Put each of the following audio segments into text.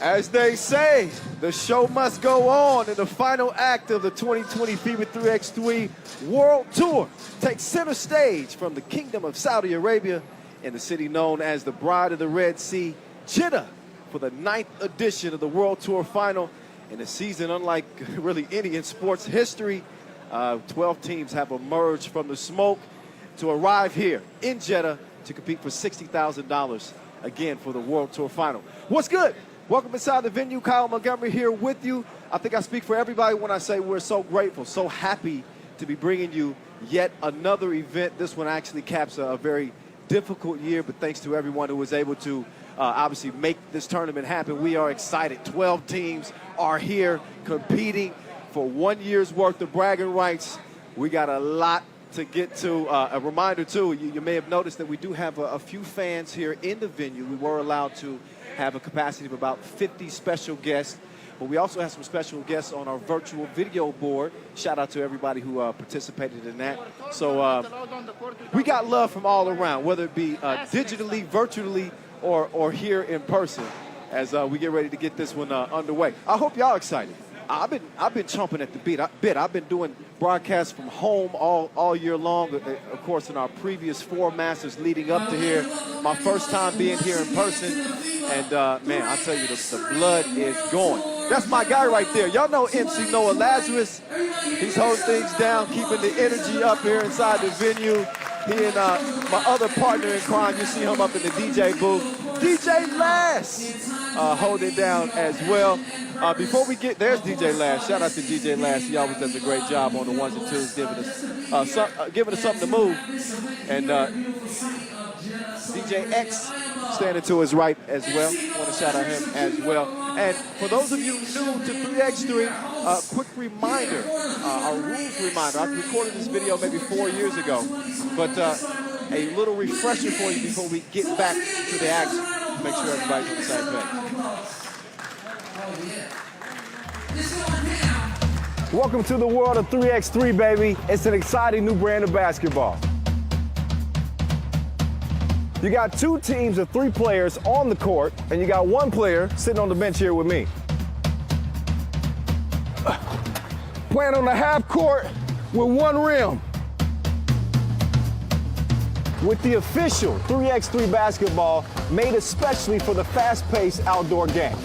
As they say, the show must go on, and the final act of the 2020 FIBA 3x3 World Tour takes center stage from the Kingdom of Saudi Arabia in the city known as the Bride of the Red Sea, Jeddah, for the 9th edition of the World Tour Final. In a season unlike really any in sports history, 12 teams have emerged from the smoke to arrive here in Jeddah to compete for $60,000 again for the World Tour Final. What's good? Welcome inside the venue. Kyle Montgomery here with you. I think I speak for everybody when I say we're so grateful, so happy to be bringing you yet another event. This one actually caps a very difficult year, but thanks to everyone who was able to obviously make this tournament happen. We are excited. 12 teams are here competing for 1 year's worth of bragging rights. We got a lot to get to. A reminder, too, you may have noticed that we do have a few fans here in the venue. We were allowed to have a capacity of about 50 special guests, but we also have some special guests on our virtual video board. Shout out to everybody who participated in that. So we got love from all around, whether it be digitally, virtually, or here in person as we get ready to get this one underway. I hope y'all excited. I've been chomping at the bit. I've been doing broadcasts from home all year long. Of course, in our previous 4 Masters leading up to here, my first time being here in person, and man, I tell you, the blood is going. That's my guy right there. Y'all know MC Noah Lazarus. He's holding things down, keeping the energy up here inside the venue. He and my other partner in crime, you see him up in the DJ booth. DJ Lass holding down as well. Before we get, there's DJ Lass. Shout out to DJ Lass. He always does a great job on the ones and twos, giving us something to move. And DJ X standing to his right as well. Want to shout out him as well. And for those of you new to 3x3, quick reminder, a rules reminder. I recorded this video maybe 4 years ago, but a little refresher for you before we get back to the action. Make sure everybody's on the same page. Welcome to the world of 3x3, baby. It's an exciting new brand of basketball. You got 2 teams of 3 players on the court, and you got 1 player sitting on the bench here with me. Playing on the half court with 1 rim. With the official 3x3 basketball made especially for the fast-paced outdoor game.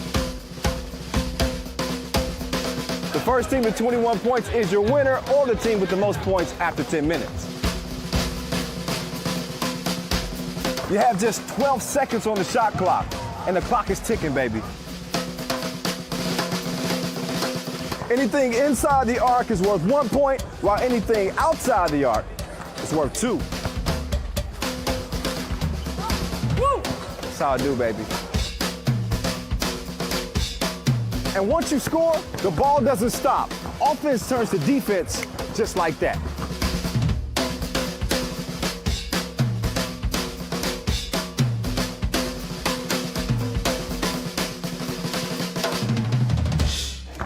The first team with 21 points is your winner, or the team with the most points after 10 minutes. You have just 12 seconds on the shot clock, and the clock is ticking, baby. Anything inside the arc is worth 1 point, while anything outside the arc is worth 2. Woo! That's how I do, baby. And once you score, the ball doesn't stop. Offense turns to defense just like that.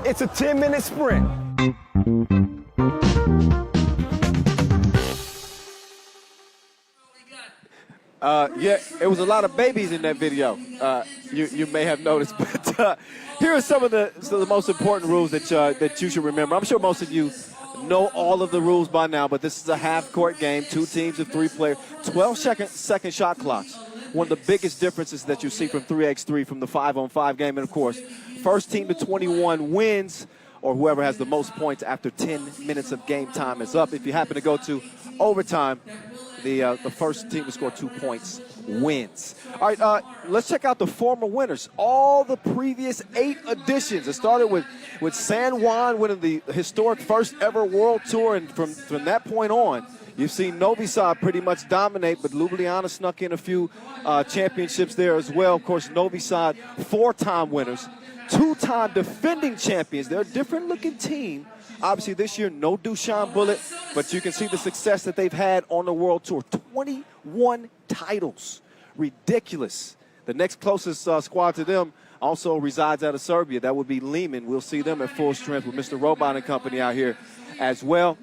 It's a 10-minute sprint. Yeah, it was a lot of babies in that video. You may have noticed, but here are some of the most important rules that you should remember. I'm sure most of you know all of the rules by now, but this is a half-court game, 2 teams of 3 players, 12-second shot clocks. One of the biggest differences that you see from 3x3 from the 5-on-5 game, and of course, first team to 21 wins, or whoever has the most points after 10 minutes of game time is up. If you happen to go to overtime, the first team to score 2 points wins. All right, let's check out the former winners. All the previous 8 editions. It started with San Juan winning the historic first ever World Tour, and from that point on, you've seen Novi Sad pretty much dominate, but Ljubljana snuck in a few championships there as well. Of course, Novi Sad, 4-time winners, 2-time defending champions. They're a different-looking team. Obviously, this year, no Dushan Bullet, but you can see the success that they've had on the World Tour. 21 titles. Ridiculous. The next closest squad to them also resides out of Serbia. That would be Lehman. We'll see them at full strength with Mr. Robot and company out here as well.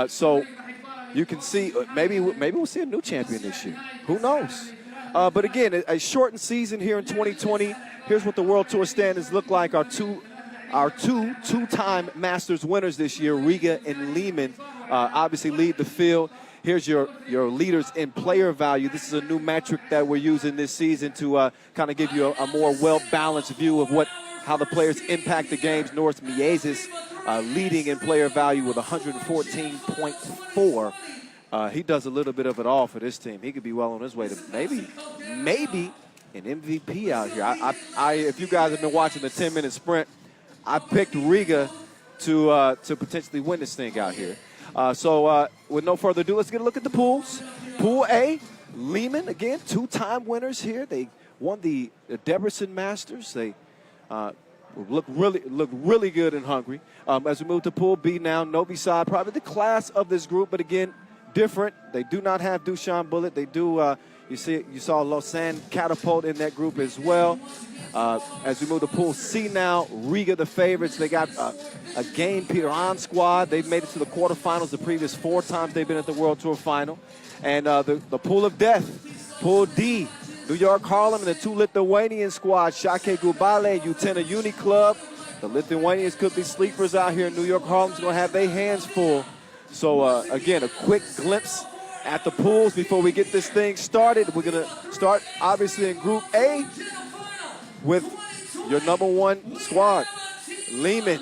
So you can see maybe we'll see a new champion this year. Who knows? But again, a shortened season here in 2020. Here's what the World Tour standings look like. Our two-time Masters winners this year, Riga and Lehman, obviously lead the field. Here's your leaders in player value. This is a new metric that we're using this season to kind of give you a more well-balanced view of how the players impact the games. Norris Miezis leading in player value with 114.4. He does a little bit of it all for this team. He could be well on his way to maybe an MVP out here. If you guys have been watching the 10-minute sprint, I picked Riga to potentially win this thing out here. So with no further ado, let's get a look at the pools. Pool A, Lehman, again, two-time winners here. They won the Debrecen Masters. They look really good and hungry. As we move to Pool B now, Novi Sad, probably the class of this group, but again, different. They do not have Dushan Bullet. They do. You saw Lausanne Catapult in that group as well. As we move to Pool C now, Riga the favorites. They got a game Peter Hahn squad. They've made it to the quarterfinals the previous 4 times they've been at the World Tour final. And the Pool of Death, Pool D, New York Harlem and the 2 Lithuanian squads, Shake Gubale, Utena Uni Club. The Lithuanians could be sleepers out here in New York. Harlem's going to have their hands full. So, again, a quick glimpse at the pools before we get this thing started. We're going to start, obviously, in Group A with your #1 squad, Lehman,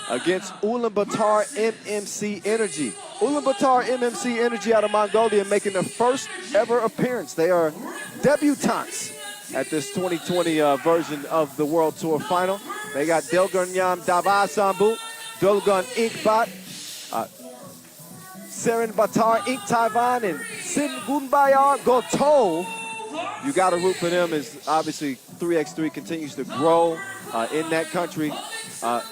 against Ulaanbaatar MMC Energy. Ulaanbaatar MMC Energy out of Mongolia making their first ever appearance. They are debutants at this 2020 version of the World Tour Final. They got Delgarnyam Davasambu, Dolgun Inkbat, Seren Batar Ink Taiwan, and Singunbayar Goto. You got to root for them as obviously 3x3 continues to grow in that country.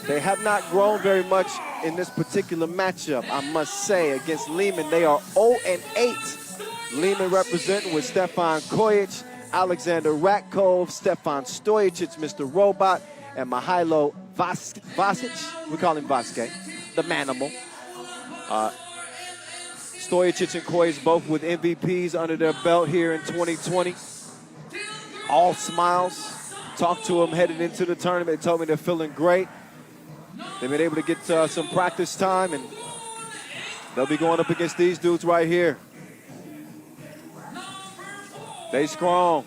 They have not grown very much in this particular matchup, I must say. Against Lehman, they are 0-8. Lehman representing with Stefan Kojic, Alexander Ratkov, Stefan Stojicic, Mr. Robot, and Mihailo Vasic. We call him Vaske, the Manimal. Stojicic and Kojic both with MVPs under their belt here in 2020. All smiles. Talked to them heading into the tournament. They told me they're feeling great. They've been able to get some practice time, and they'll be going up against these dudes right here. They strong.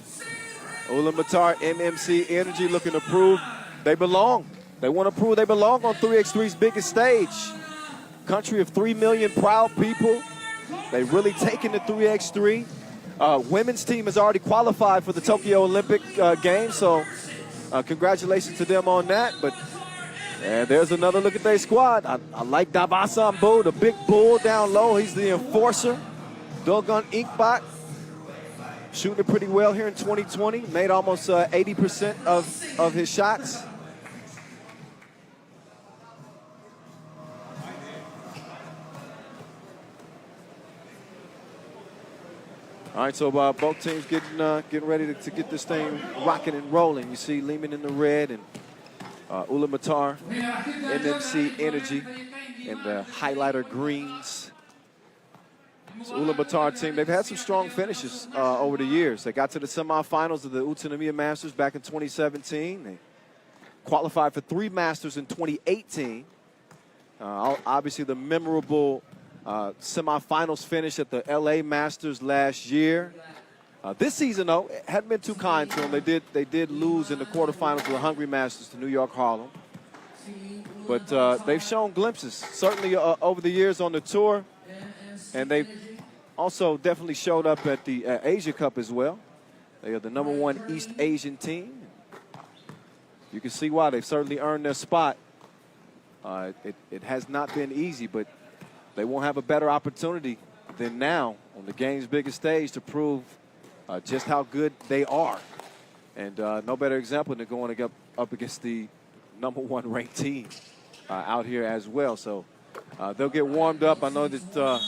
Ulaanbaatar MMC Energy looking to prove they belong. They want to prove they belong on 3x3's biggest stage. Country of 3 million proud people. They've really taken the 3x3. Women's team has already qualified for the Tokyo Olympic Games, so congratulations to them on that. But there's another look at their squad. I like Davasambu, the big bull down low. He's the enforcer. Dolgun Inkbat, shooting it pretty well here in 2020. Made almost 80% of his shots. All right, so both teams getting ready to get this thing rocking and rolling. You see Lehman in the red and Ulaanbaatar MMC Energy in the highlighter greens. So Ulaanbaatar team, they've had some strong finishes over the years. They got to the semifinals of the Utsunomiya Masters back in 2017. They qualified for 3 Masters in 2018. Obviously, the memorable semifinals finish at the LA Masters last year. This season, though, it hadn't been too kind to them. They did lose in the quarterfinals of the Hungry Masters to New York Harlem. But they've shown glimpses, certainly over the years on the tour. And they've also definitely showed up at the Asia Cup as well. They are the #1 East Asian team. You can see why. They've certainly earned their spot. It has not been easy, but they won't have a better opportunity than now on the game's biggest stage to prove just how good they are. And no better example than going up against the #1 ranked team out here as well. So they'll get warmed up. I know that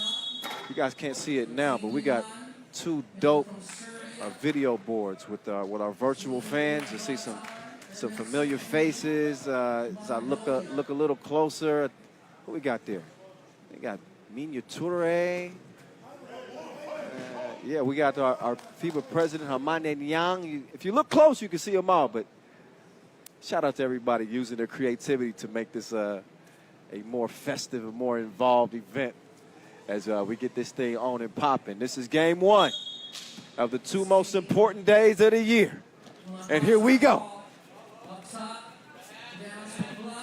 you guys can't see it now, but we got 2 dope video boards with our virtual fans. You see some familiar faces. As I look a little closer, what we got there? They got Minya Toure. Yeah, we got our FIBA president, Hermane Niang. If you look close, you can see them all. But shout out to everybody using their creativity to make this a more festive, a more involved event as we get this thing on and popping. This is game one of the two most important days of the year. And here we go.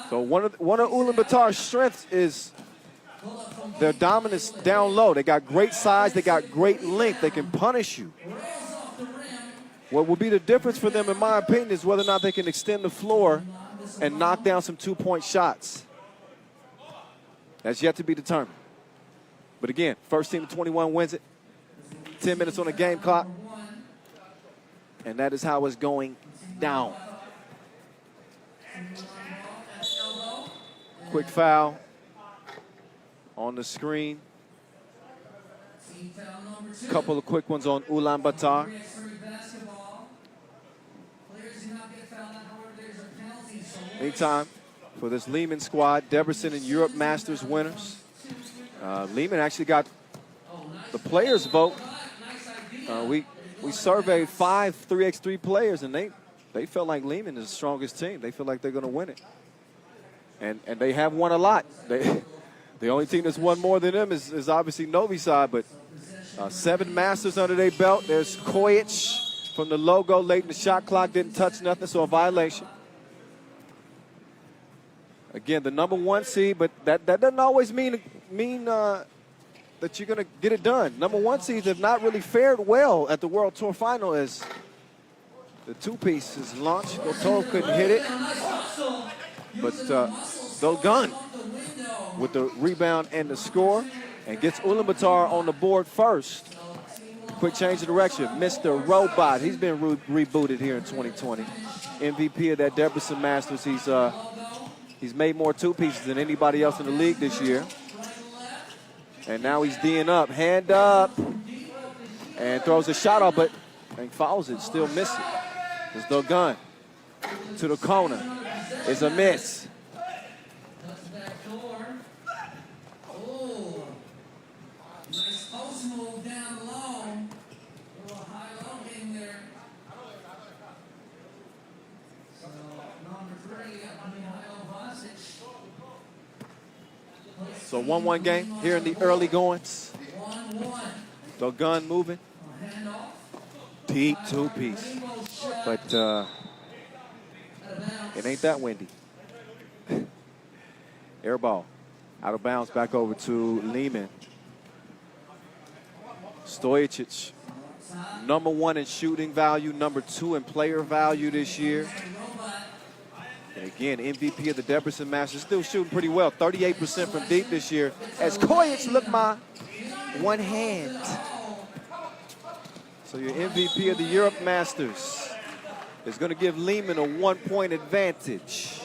So one of Ulaanbaatar's strengths is their dominance down low. They got great size. They got great length. They can punish you. What will be the difference for them, in my opinion, is whether or not they can extend the floor and knock down some two-point shots. That's yet to be determined. But again, first team to 21 wins it. 10 minutes on the game clock. And that is how it's going down. Quick foul on the screen. Couple of quick ones on Ulaanbaatar. Meantime, for this Lehman squad, Debrecen and Europe Masters winners. Lehman actually got the players' vote. We surveyed 5 3x3 players, and they felt like Lehman is the strongest team. They feel like they're going to win it. And they have won a lot. The only team that's won more than them is obviously Novi Sad, but 7 Masters under their belt. There's Kojic from the logo late in the shot clock, didn't touch nothing, so a violation. Again, the #1 seed, but that doesn't always mean that you're going to get it done. #1 seeds have not really fared well at the World Tour Final as the two-piece is launched. Gotov couldn't hit it, but Dolgun with the rebound and the score and gets Ulaanbaatar on the board first. Quick change of direction. Mr. Robot, he's been rebooted here in 2020. MVP of that Debrecen Masters. He's made more two-pieces than anybody else in the league this year. And now he's D'ing up, hand up, and throws a shot off, but and fouls it, still missing. It's Dolgun to the corner. It's a miss. Nice post move down low. A little high-low game there. So, number 3, Mihailo Vasic. So 1-1 game here in the early goings. 1-1. Dolgun moving. Handoff. Deep two-piece. But it ain't that windy. Air ball. Out of bounds, back over to Lehman. Stojic, #1 in shooting value, #2 in player value this year. And again, MVP of the Debrecen Masters, still shooting pretty well, 38% from deep this year. As Kojic, look my one hand. So your MVP of the Europe Masters is going to give Lehman a 1-point advantage.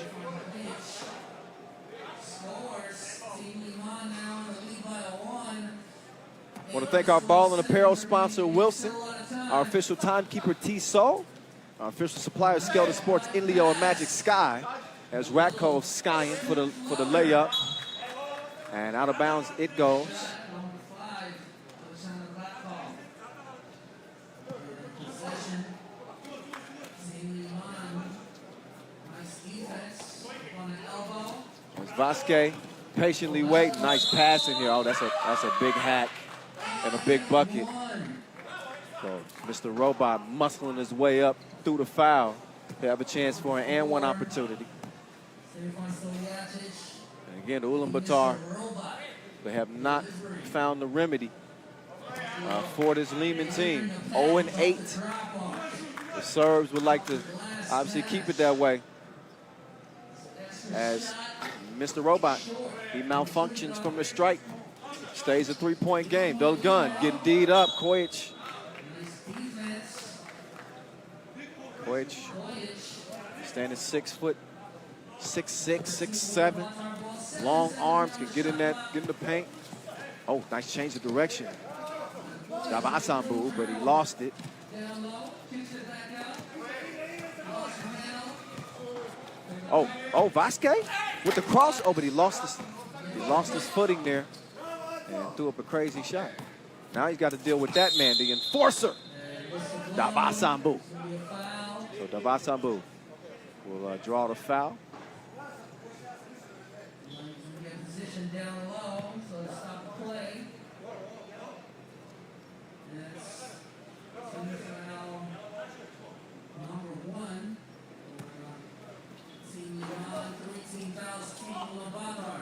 I want to thank our ball and apparel sponsor, Wilson, our official timekeeper, Tissot, our official supplier, Skelter Sports, Inleo, and Magic Sky, as Ratko skying for the layup. And out of bounds it goes. As Vasquez patiently waiting, nice pass in here. Oh, that's a big hack and a big bucket. So Mr. Robot muscling his way up through the foul to have a chance for an and one opportunity. And again, the Ulaanbaatar, they have not found the remedy for this Lehman team. 0-8. The Serbs would like to obviously keep it that way. As Mr. Robot, he malfunctions from the strike. Stays a 3-point game. Dolgun getting D'd up. Kojic. Standing 6 foot, 6'6", 6'7". Long arms, can get in the paint. Oh, nice change of direction. Dabasambu, but he lost it. Oh, Vasquez with the cross. Oh, but he lost his footing there and threw up a crazy shot. Now he's got to deal with that man, the enforcer, Dava Sambu. So Dava Sambu will draw the foul. Get position down low, so stop the play. That's team foul number 1. Team Iran, 13 fouls, Team Labatar.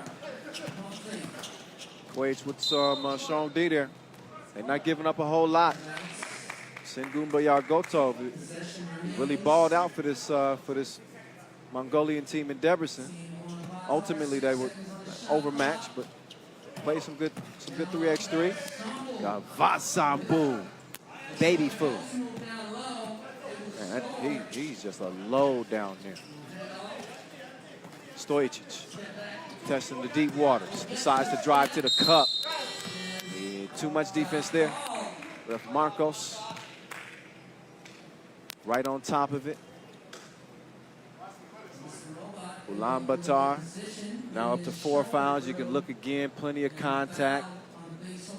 Quage with some strong D there. They're not giving up a whole lot. Sengun Bayar-Gotov really balled out for this Mongolian team in Debrecen. Ultimately, they were overmatched, but played some good 3x3. Vasambu, baby food. Man, he's just a low down there. Stojic testing the deep waters. Decides to drive to the cup. Yeah, too much defense there. Left Marcos right on top of it. Ulaanbaatar now up to 4 fouls. You can look again. Plenty of contact. It's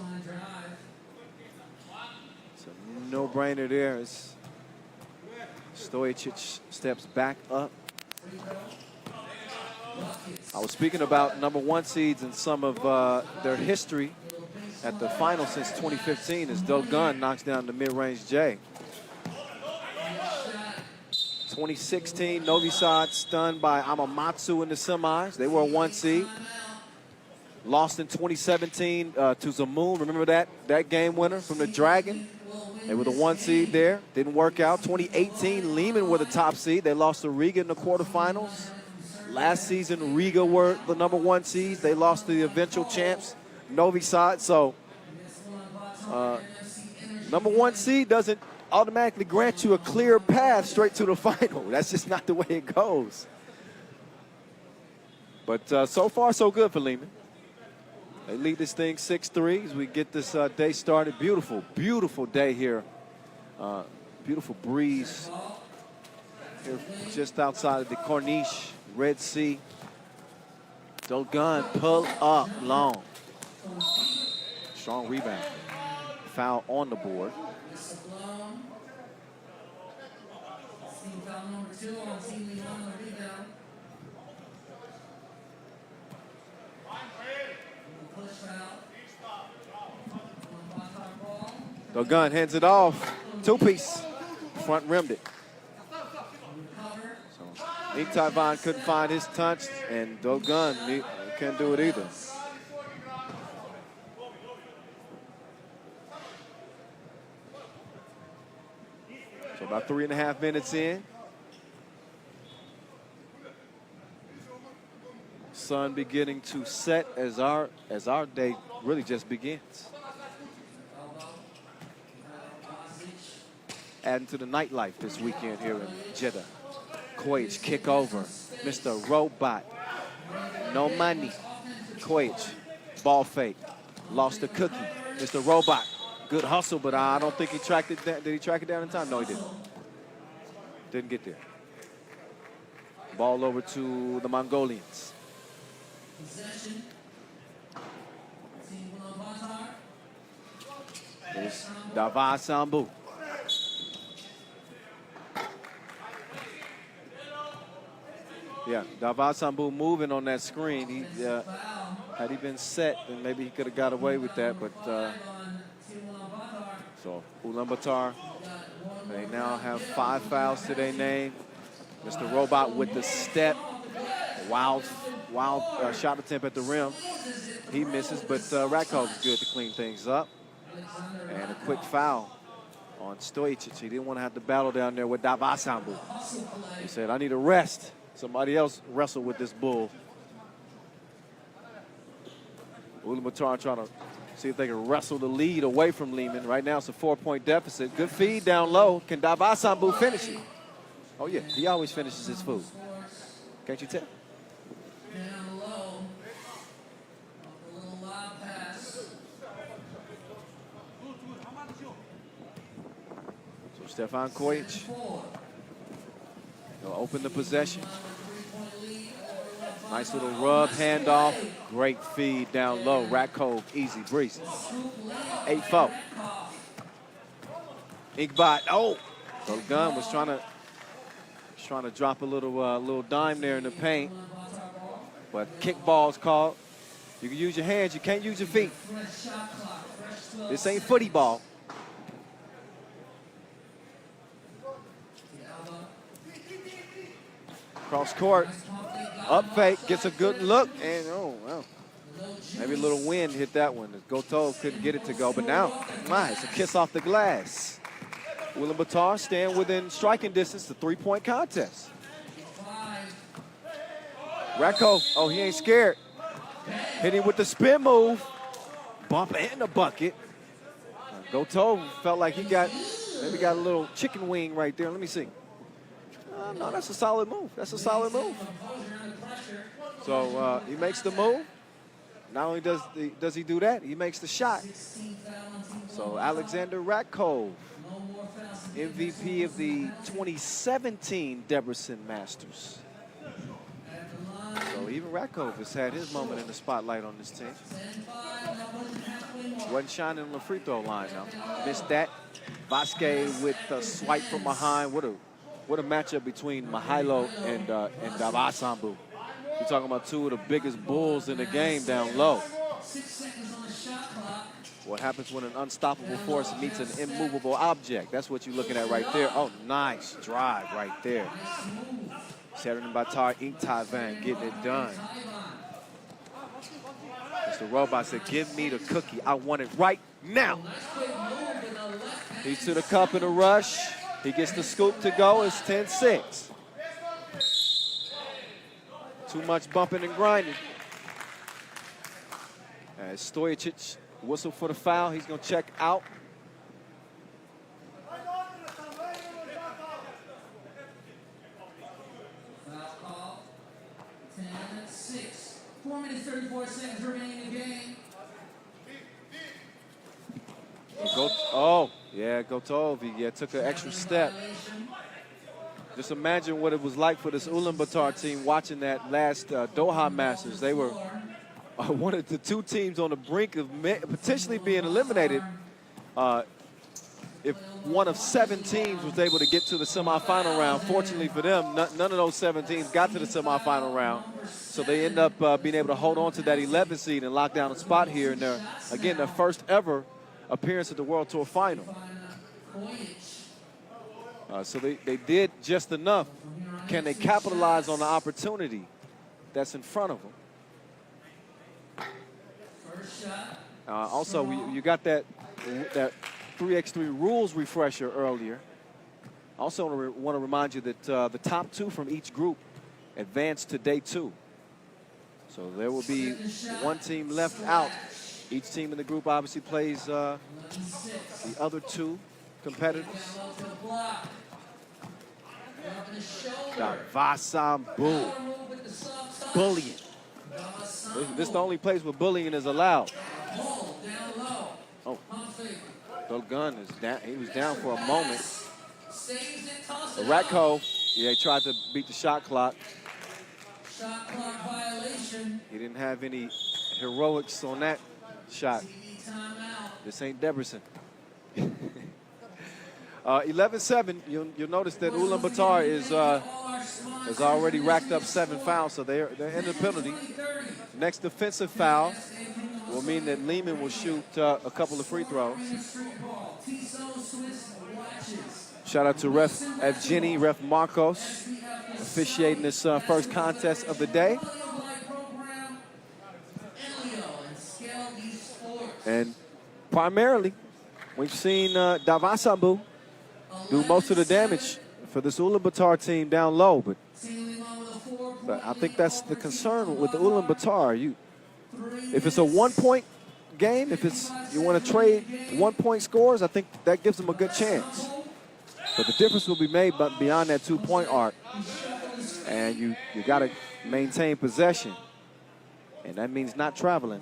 a no-brainer there. As Stojic steps back up. I was speaking about number 1 seeds and some of their history at the final since 2015 as Dogun knocks down the mid-range J. 2016, Novi Sad stunned by Amamatsu in the semis. They were a 1 seed. Lost in 2017 to Zamoon. Remember that game winner from the Dragon? They were the 1 seed there. Didn't work out. 2018, Lehman were the top seed. They lost to Riga in the quarterfinals. Last season, Riga were the number 1 seeds. They lost to the eventual champs, Novi Sad. So, number 1 seed doesn't automatically grant you a clear path straight to the final. That's just not the way it goes. But so far, so good for Lehman. They lead this thing 6-3 as we get this day started. Beautiful, beautiful day here. Beautiful breeze here just outside of the Corniche, Red Sea. Dogun pull up long. Strong rebound. Foul on the board. Team foul number 2 on Team Iran on the rebound. Push foul. Dogun hands it off. 2-piece. Front rimmed it. So Nick Van couldn't find his touch, and Dogun can't do it either. So about 3.5 minutes in. Sun beginning to set as our day really just begins. Adding to the nightlife this weekend here in Jeddah. Quage kick over. Mr. Robot. No money. Quage. Ball fake. Lost the cookie. Mr. Robot. Good hustle, but I don't think he tracked it down. Did he track it down in time? No, he didn't. Didn't get there. Ball over to the Mongolians. Possession. Team Ulaanbaatar. There's Dava Sambu. Yeah, Dava Sambu moving on that screen. He had he been set, then maybe he could have got away with that. But so Ulaanbaatar, they now have 5 fouls to their name. Mr. Robot with the step, wild shot attempt at the rim. He misses, but Ratkov is good to clean things up. And a quick foul on Stojic. He didn't want to have to battle down there with Dava Sambu. He said, I need a rest. Somebody else wrestle with this bull. Ulaanbaatar trying to see if they can wrestle the lead away from Lehman. Right now it's a 4-point deficit. Good feed down low. Can Dava Sambu finish it? Oh yeah, he always finishes his food. Can't you tell? Down low. Off a little lob pass. So Stefan Kojic will open the possession. 3-point lead over Nice little rub, handoff. Great feed down low. Ratkov, easy breezy. 8-4. Inkbot, oh! So Gunn was trying to drop a little dime there in the paint. But kickball's called. You can use your hands, you can't use your feet. This ain't footy ball. Cross court, up fake, gets a good look, and oh, well. Maybe a little wind hit that one. Gotov couldn't get it to go, but now, it's a kiss off the glass. Ulaanbaatar staying within striking distance, the three-point contest. Ratkov, oh, he ain't scared. Hitting with the spin move. Bump and the bucket. Gotov felt like he maybe got a little chicken wing right there. Let me see. No, that's a solid move. That's a solid move. So he makes the move. Not only does he do that, he makes the shot. So Alexander Ratkov, MVP of the 2017 Debrecen Masters. So even Ratkov has had his moment in the spotlight on this team. Wasn't shining on the free throw line now. Missed that. Vasquez with the swipe from behind. What a matchup between Mihailo and Davasambu. You're talking about two of the biggest bulls in the game down low. What happens when an unstoppable force meets an immovable object? That's what you're looking at right there. Oh, nice drive right there. Ulaanbaatar Inktavan getting it done. Mr. Robot said, give me the cookie. I want it right now. He's to the cup in a rush. He gets the scoop to go. It's 10-6. Too much bumping and grinding. As Stojacic whistle for the foul. He's going to check out. Foul call. 10-6. 4 minutes, 34 seconds remaining in the game. Gotov, he took an extra step. Just imagine what it was like for this Ulaanbaatar team watching that last Doha Masters. They were one of the two teams on the brink of potentially being eliminated if one of 7 teams was able to get to the semifinal round. Fortunately for them, none of those 7 teams got to the semifinal round. So they end up being able to hold on to that 11th seed and lock down a spot here. And again, their first ever appearance at the World Tour Final. So they did just enough. Can they capitalize on the opportunity that's in front of them? Also, you got that 3x3 rules refresher earlier. Also want to remind you that the top 2 from each group advance to day 2. So there will be 1 team left out. Each team in the group obviously plays the other 2 competitors. Davasambu. Bullying. This is the only place where bullying is allowed. Oh. Gunn is down. He was down for a moment. Ratkov, he tried to beat the shot clock. Shot clock violation. He didn't have any heroics on that shot. This ain't Debrecen. 11-7. You'll notice that Ulaanbaatar has already racked up 7 fouls, so they're in the penalty. Next defensive foul will mean that Lehman will shoot a couple of free throws. Shout out to Ref Evgeny, Ref Marcos, officiating this first contest of the day. And primarily, we've seen Davasambu do most of the damage for this Ulaanbaatar team down low. But I think that's the concern with the Ulaanbaatar. If it's a 1-point game, if you want to trade 1-point scores, I think that gives them a good chance. But the difference will be made beyond that 2-point arc. And you got to maintain possession. And that means not traveling.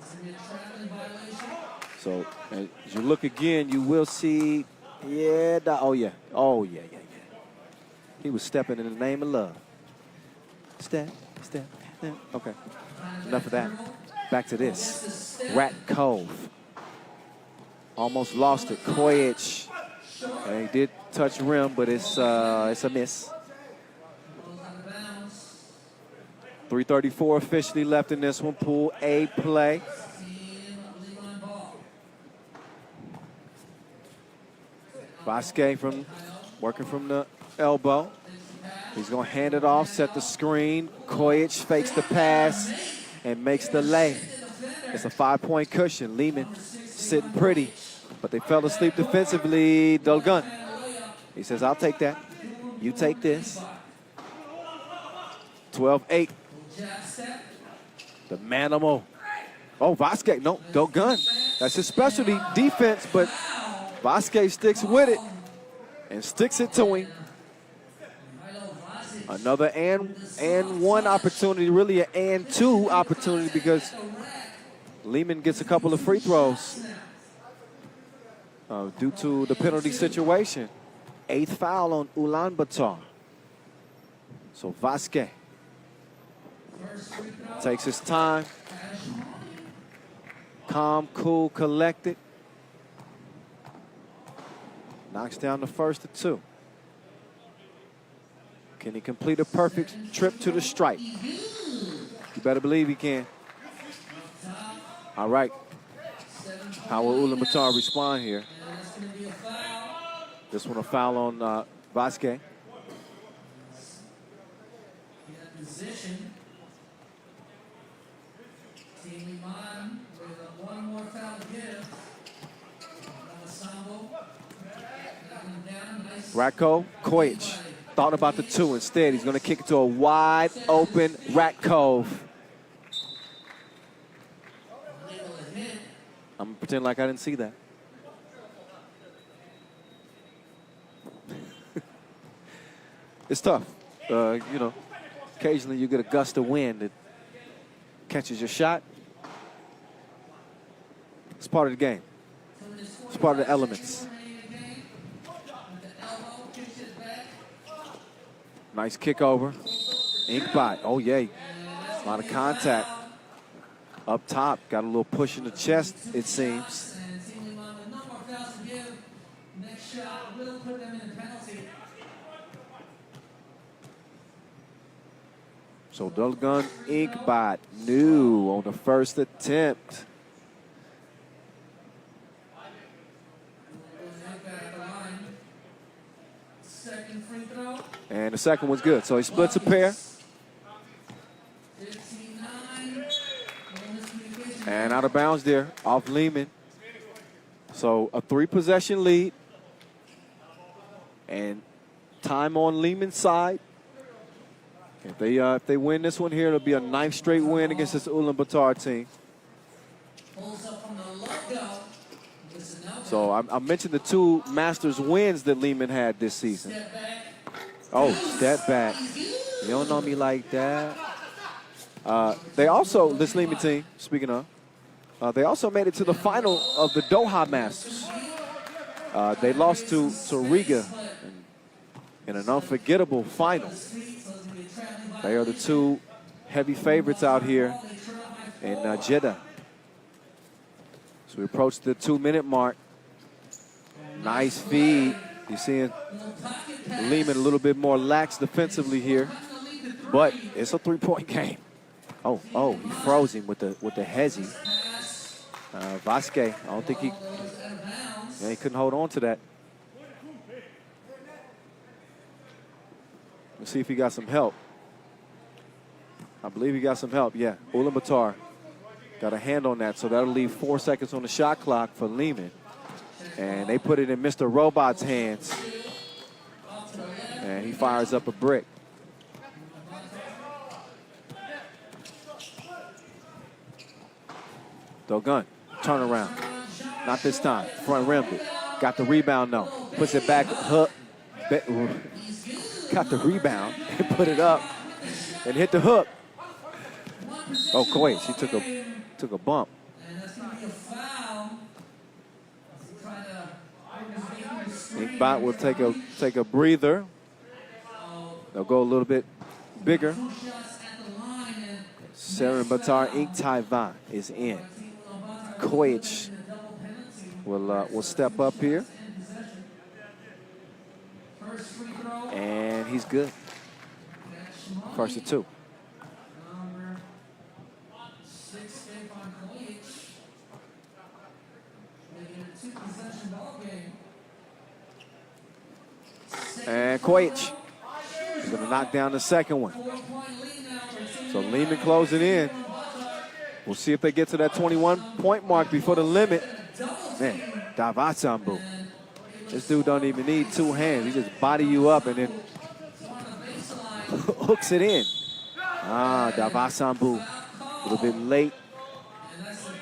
So as you look again, you will see, oh yeah. He was stepping in the name of love. step. Okay, enough of that. Back to this. Rat Cove. Almost lost it. Kojic. And he did touch rim, but it's a miss. Goes out of bounds. 3:34 officially left in this one. Pool A play. Team legal on ball. Vasquez working from the elbow. He's going to hand it off, set the screen. Kojic fakes the pass and makes the lay. It's a 5-point cushion. Lehman sitting pretty, but they fell asleep defensively. Dolgun. He says, I'll take that. You take this. 12-8. Jab step. The manimal. Oh, Vasquez. No, Dolgun. That's his specialty, defense, but Vasquez sticks with it and sticks it to him. Another and one opportunity, really an and two opportunity, because Lehman gets a couple of free throws due to the penalty situation. 8th foul on Ulaanbaatar. So Vasquez takes his time. Calm, cool, collected. Knocks down the first of two. Can he complete a perfect trip to the stripe? You better believe he can. All right. How will Ulaanbaatar respond here? This one a foul on Vasquez. Position. Team Liman with one more foul to give. Ensemble. Down. Nice. Ratko Kojic thought about the two. Instead, he's going to kick it to a wide open Rat Cove. I'm going to pretend like I didn't see that. It's tough. You know, occasionally you get a gust of wind that catches your shot. It's part of the game. It's part of the elements. Nice kick over. Inkbot. Oh, yay. A lot of contact. Up top. Got a little push in the chest, it seems. And Team Liman with no more fouls to give. Next shot will put them in the penalty. So Dolgun Inkbot new on the first attempt. Second free throw. And the second one's good. So he splits a pair. 59. And out of bounds there, off Lehman. So a 3-possession lead. And time on Lehman's side. If they win this one here, it'll be a 9th straight win against this Ulaanbaatar team. Pulls up from the logo. So I mentioned the 2 Masters wins that Lehman had this season. Step back. Oh, step back. You don't know me like that. They also, this Lehman team, speaking of, they also made it to the final of the Doha Masters. They lost to Riga in an unforgettable final. They are the 2 heavy favorites out here in Jeddah. So we approach the 2-minute mark. Nice feed. You're seeing Lehman a little bit more lax defensively here, but it's a 3-point game. Oh, he froze him with the hezzy. Vasquez, I don't think he couldn't hold on to that. Let's see if he got some help. I believe he got some help, yeah. Ulaanbaatar got a hand on that, so that'll leave 4 seconds on the shot clock for Lehman. And they put it in Mr. Robot's hands. And he fires up a brick. Dolgun, turn around. Not this time. Front rimmed it. Got the rebound though. Puts it back. Hook. Got the rebound and put it up and hit the hook. Oh, Kojic, he took a bump. And that's going to be a foul. Inkbot will take a breather. They'll go a little bit bigger. Two shots at the line and Seren Batar Ink Tai Van is in. Kojic will step up here. first free throw. And he's good. First of two. Number 6, Stefan Kojic. Making it a 2-possession ball game. And Kojic is going to knock down the second one. 4-point lead now for So Lehman closing in. We'll see if they get to that 21-point mark before the limit. Man, Davasambu. This dude don't even need two hands. He just body you up and then hooks it in. Davasambu a little bit late.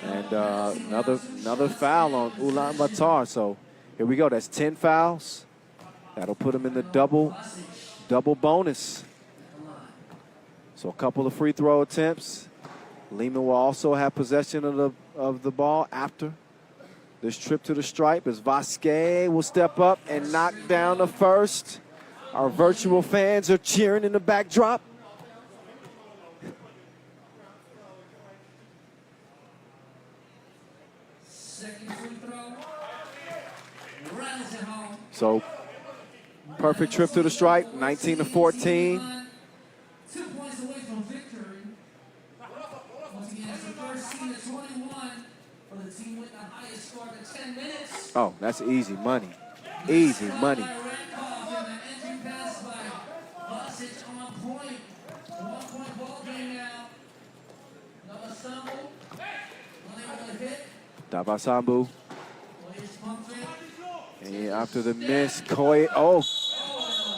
And another foul on Ulaanbaatar. So here we go. That's 10 fouls. That'll put him in the double bonus. So a couple of free throw attempts. Lehman will also have possession of the ball after this trip to the stripe as Vasquez will step up and knock down the first. Our virtual fans are cheering in the backdrop. second free throw. Rattles it home. So perfect trip to the stripe, 19-14. 2 points away from victory. Once again, it's the first team at 21 for the team with the highest score to 10 minutes. Oh, that's easy money. Easy money. By Rankov and the entry pass by Vucic on point. 1-point ball game now. Another stumble. Unable to hit. Davasambu. Kojic pump fake. And after the miss, Kojic. Oh.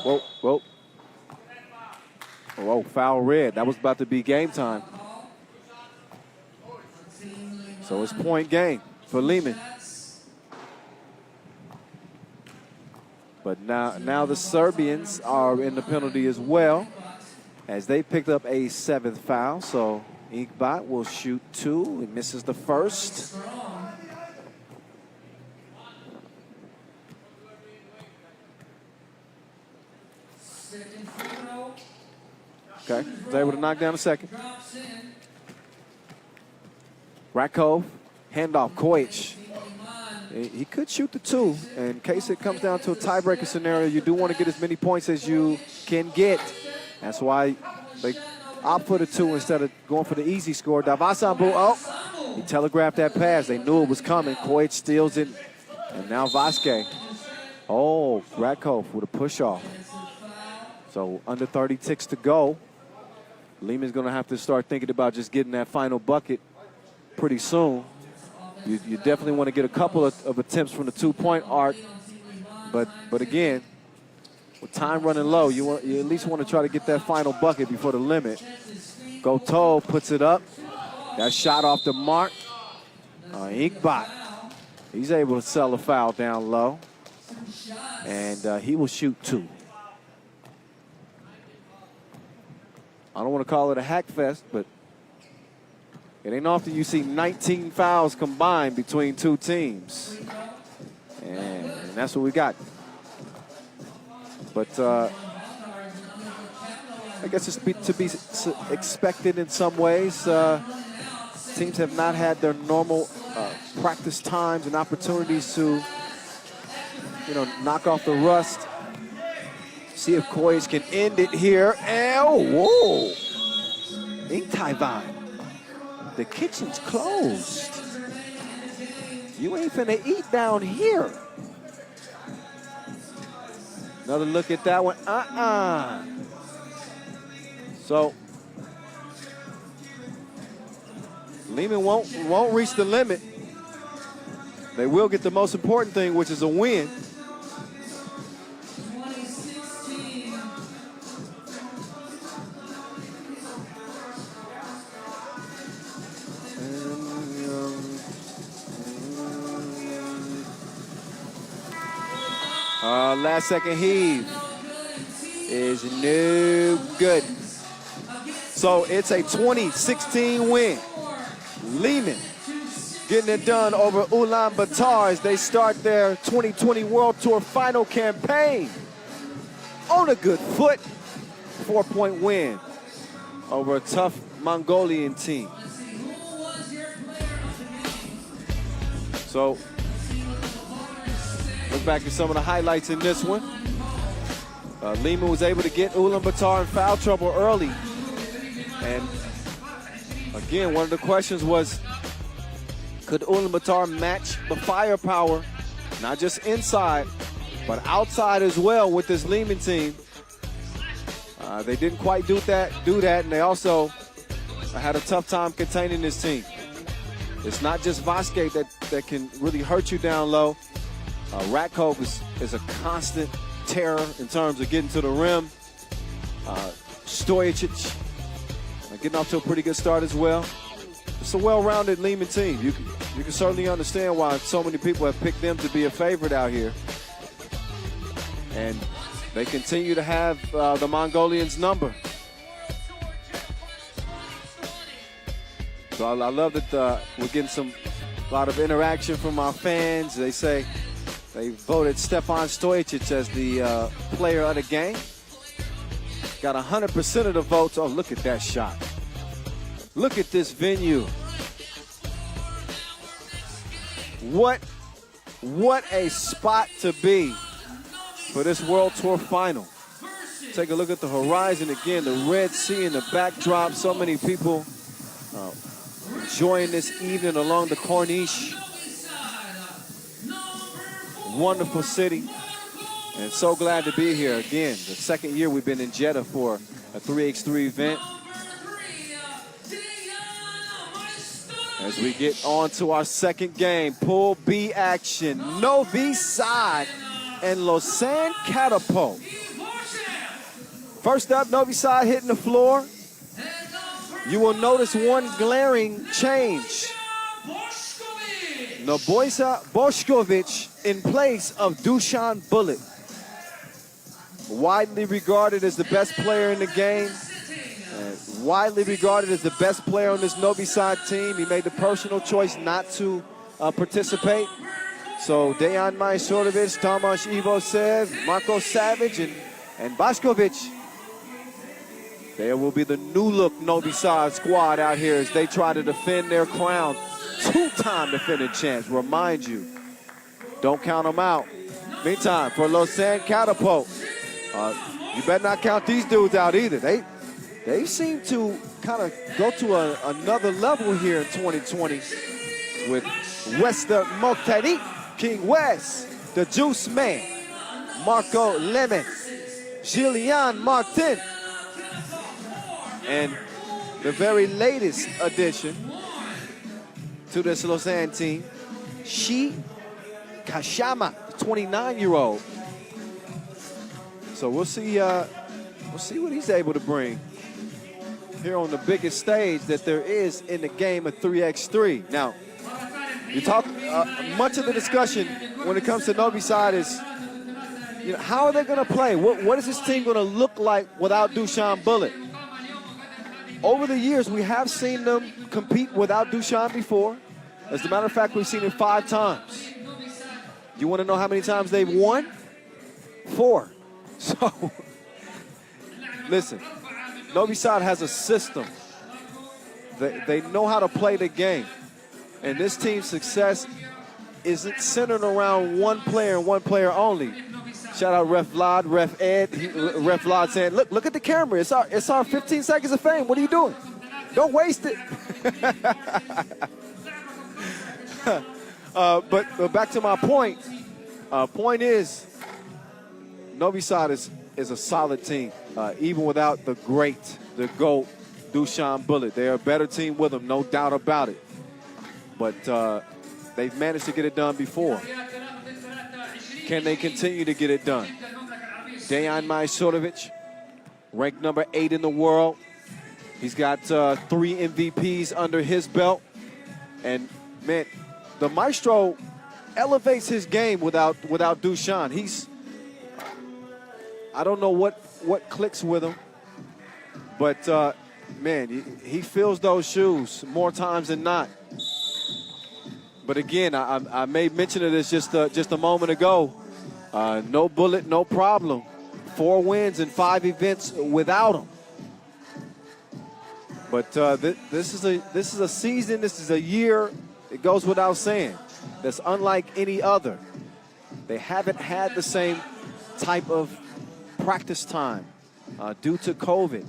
Whoa. Whoa, foul red. That was about to be game time. So it's point game for Lehman. But now the Serbians are in the penalty as well, as they picked up a 7th foul. So Inkbot will shoot 2. He misses the first. Second free throw. Okay, was able to knock down the second. Drops in. Rakov, handoff, Kojic. He could shoot the 2. In case it comes down to a tiebreaker scenario, you do want to get as many points as you can get. That's why they opt for the 2 instead of going for the easy score. Davasambu, oh, he telegraphed that pass. They knew it was coming. Kojic steals it. And now Vasquez. Oh, Rakov with a push off. So under 30 ticks to go. Lehman's going to have to start thinking about just getting that final bucket pretty soon. You definitely want to get a couple of attempts from the 2-point arc. But again, with time running low, you at least want to try to get that final bucket before the limit. Gotov puts it up. That shot off the mark. Inkbot, he's able to sell a foul down low. And he will shoot 2. I don't want to call it a hack fest, but it ain't often you see 19 fouls combined between two teams. And that's what we got. But I guess it's to be expected in some ways. Teams have not had their normal practice times and opportunities to, knock off the rust. See if Kojic can end it here. And, whoa! Ink Tai Van. The kitchen's closed. You ain't finna eat down here. Another look at that one. So Lehman won't reach the limit. They will get the most important thing, which is a win. Last second heave is no good. So it's a 2016 win. Lehman getting it done over Ulaanbaatar as they start their 2020 World Tour final campaign on a good foot. 4-point win over a tough Mongolian team. So, look back at some of the highlights in this one. Lima was able to get Ulaanbaatar in foul trouble early. And again, one of the questions was, could Ulaanbaatar match the firepower, not just inside, but outside as well with this Lima team? They didn't quite do that, and they also had a tough time containing this team. It's not just Vasquez that can really hurt you down low. Ratko is a constant terror in terms of getting to the rim. Stojacic getting off to a pretty good start as well. It's a well-rounded Lima team. You can certainly understand why so many people have picked them to be a favorite out here. And they continue to have the Mongolians' number. So I love that we're getting a lot of interaction from our fans. They say they voted Stefan Stojacic as the player of the game. Got 100% of the votes. Oh, look at that shot. Look at this venue. What a spot to be for this World Tour final. Take a look at the horizon again, the Red Sea in the backdrop. So many people enjoying this evening along the Corniche. Wonderful city. And so glad to be here again. The second year we've been in Jeddah for a 3x3 event. As we get on to our second game, Pool B action. Novi Sad and Lausanne Catapult. First up, Novi Sad hitting the floor. You will notice one glaring change. Nebojša Bošković in place of Dusan Bulut. Widely regarded as the best player in the game. Widely regarded as the best player on this Novi Sad team. He made the personal choice not to participate. So Dejan Majstorovic, Tomasz Ivosev, Marko Savic, and Bošković. There will be the new look Novi Sad squad out here as they try to defend their crown. Two-time defending champs, remind you. Don't count them out. Meantime, for Lausanne Catapult, you better not count these dudes out either. They seem to kind of go to another level here in 2020 with Wester Moktari, King West, the Juice Man, Marco Lemon, Julian Martin, and the very latest addition to this Lausanne team, Shi Kashama, the 29-year-old. So we'll see what he's able to bring here on the biggest stage that there is in the game of 3x3. Now, you talk much of the discussion when it comes to Novi Sad is, how are they going to play? What is this team going to look like without Dusan Bulut? Over the years, we have seen them compete without Dusan before. As a matter of fact, we've seen it 5 times. You want to know how many times they've won? 4. So, listen, Novi Sad has a system. They know how to play the game. And this team's success isn't centered around one player and one player only. Shout out Ref Vlad, Ref Ed. Ref Vlad saying, look at the camera. It's our 15 seconds of fame. What are you doing? Don't waste it. But back to my point. Point is, Novi Sad is a solid team, even without the GOAT, Dusan Bulut. They're a better team with him, no doubt about it. But they've managed to get it done before. Can they continue to get it done? Dejan Majstorovic, ranked number 8 in the world. He's got 3 MVPs under his belt. And, man, the Maestro elevates his game without Dusan. I don't know what clicks with him, but, man, he fills those shoes more times than not. But again, I made mention of this just a moment ago. No Bulut, no problem. 4 wins in 5 events without him. But this is a season, this is a year, it goes without saying, that's unlike any other. They haven't had the same type of practice time due to COVID.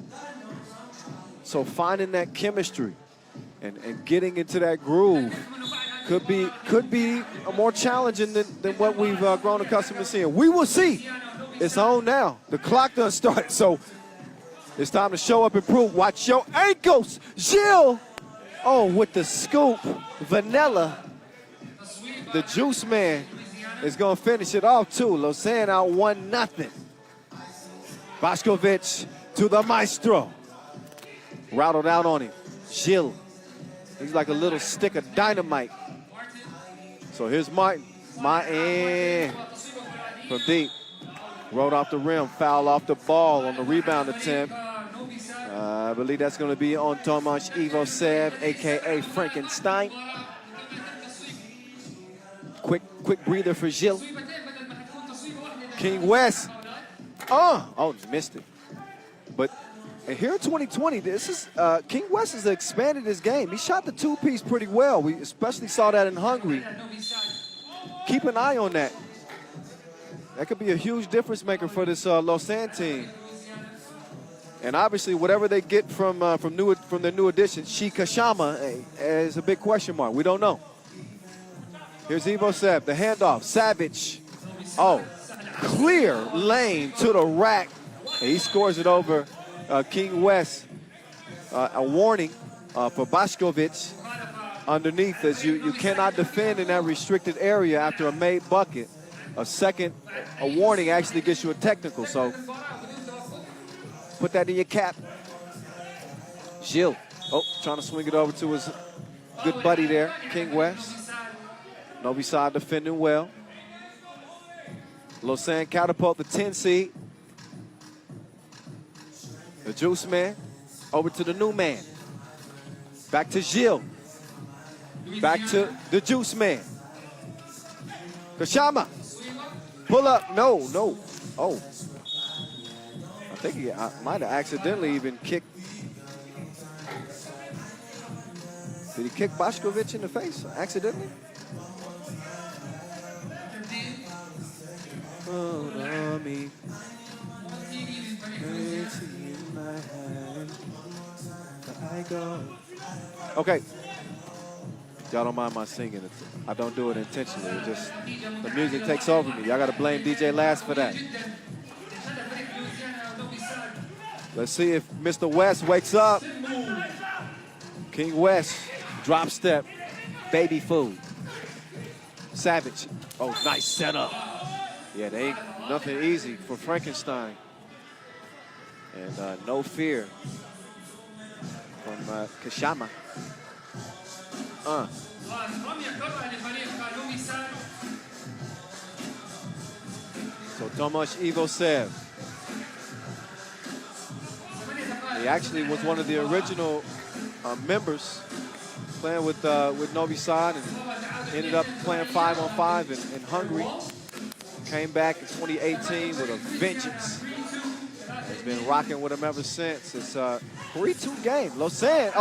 So finding that chemistry and getting into that groove could be more challenging than what we've grown accustomed to seeing. We will see. It's on now. The clock done started, so it's time to show up and prove. Watch your ankles. Gilles, oh, with the scoop. Vanilla, the juice man, is going to finish it off, too. Lausanne out 1-0. Bošković to the maestro. Rattled out on him. Gilles, he's like a little stick of dynamite. So here's Martin. Martin from deep. Rolled off the rim, foul off the ball on the rebound attempt. I believe that's going to be on Tomasz Ivosev, a.k.a. Frankenstein. Quick breather for Gilles. King West. Oh, missed it. But here in 2020, this is King West has expanded his game. He shot the two-piece pretty well. We especially saw that in Hungary. Keep an eye on that. That could be a huge difference maker for this Lausanne team. And obviously, whatever they get from their new addition, Shika Shama, is a big question mark. We don't know. Here's Ivosev, the handoff. Savage. Oh, clear lane to the rack. And he scores it over King West. A warning for Bošković underneath, as you cannot defend in that restricted area after a made bucket. A warning actually gets you a technical, so put that in your cap. Gilles, trying to swing it over to his good buddy there, King West. Novi Sad defending well. Lausanne catapult the 10 seed. The juice man over to the new man. Back to Gilles. Back to the juice man. Kashama. Pull up. No. Oh. I think he might have accidentally even kicked. Did he kick Bošković in the face accidentally? On me. Okay. Y'all don't mind my singing. I don't do it intentionally. It just, the music takes over me. Y'all got to blame DJ Last for that. Let's see if Mr. West wakes up. King West, drop step, baby food. Savage. Oh, nice setup. Yeah, they ain't nothing easy for Frankenstein. And no fear from Kashama. So Tomasz Ivosev. He actually was one of the original members playing with Novi Sad and ended up playing 5-on-5 in Hungary. Came back in 2018 with a vengeance. Has been rocking with him ever since. It's a 3-2 game. Lausanne,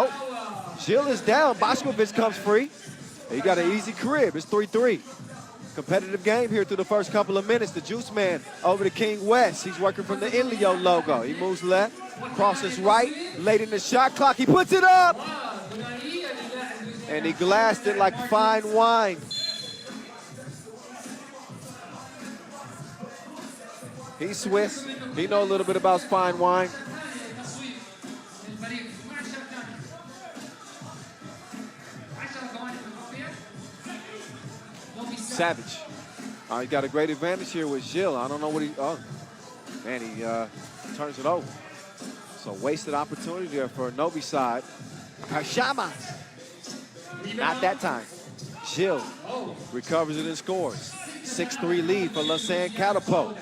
Gilles is down. Bošković comes free. He got an easy crib. It's 3-3. Competitive game here through the first couple of minutes. The juice man over to King West. He's working from the Inlio logo. He moves left, crosses right, late in the shot clock. He puts it up. And he glassed it like fine wine. He's Swiss. He knows a little bit about fine wine. Savage. He got a great advantage here with Gilles. I don't know what he turns it over. So wasted opportunity there for Novi Sad. Kashama. Not that time. Gilles recovers it and scores. 6-3 lead for Lausanne Catapult.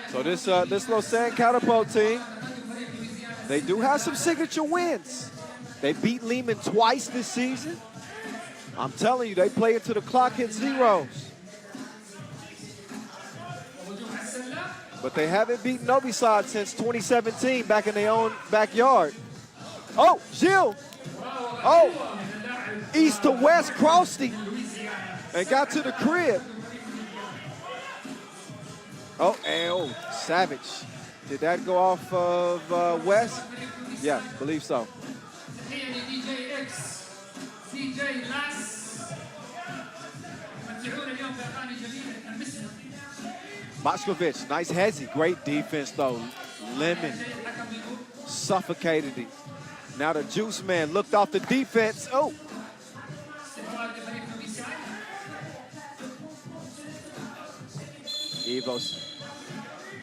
So this Lausanne Catapult team, they do have some signature wins. They beat Lehman twice this season. I'm telling you, they play it till the clock hits zeros. But they haven't beaten Novi Sad since 2017 back in their own backyard. Oh, Gilles. Oh, east to west crossed him and got to the crib. Oh, and oh, Savage. Did that go off of West? Yeah, believe so. Moshkovic, nice hezzy. Great defense, though. Lemon suffocated him. Now the Juice Man looked off the defense. Oh. Evos.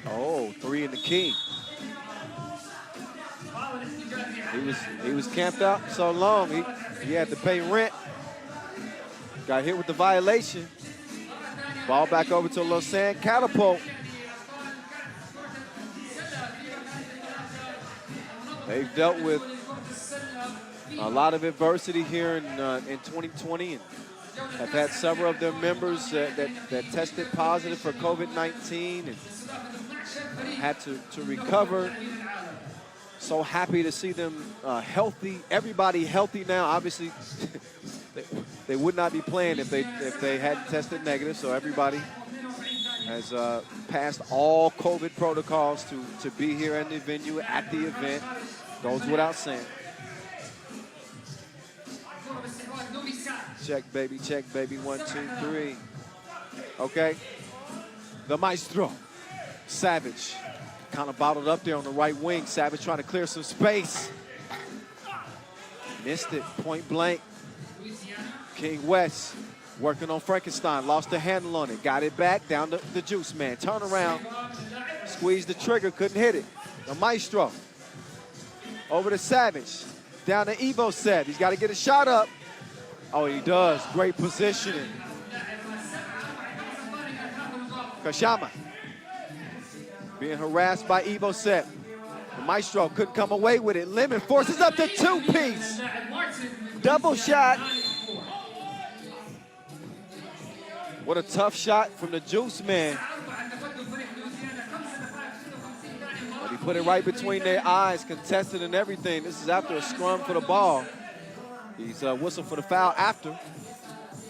Oh, 3 in the key. He was camped out so long, he had to pay rent. Got hit with the violation. Ball back over to Lausanne. Catapult. They've dealt with a lot of adversity here in 2020 and have had several of their members that tested positive for COVID-19 and had to recover. So happy to see them healthy. Everybody healthy now. Obviously, they would not be playing if they hadn't tested negative. So everybody has passed all COVID protocols to be here in the venue at the event. Goes without saying. Check, baby, 1, 2, 3. Okay. The Maestro, Savage, kind of bottled up there on the right wing. Savage trying to clear some space. Missed it, point blank. King West working on Frankenstein, lost the handle on it, got it back, down to the Juice Man. Turn around, squeezed the trigger, couldn't hit it. The Maestro, over to Savage, down to Evo Set. He's got to get a shot up. Oh, he does. Great positioning. Kashama being harassed by Evo Set. The Maestro couldn't come away with it. Lemon forces up the 2-piece. Double shot. What a tough shot from the Juice Man. But he put it right between their eyes, contested and everything. This is after a scrum for the ball. He's whistled for the foul after.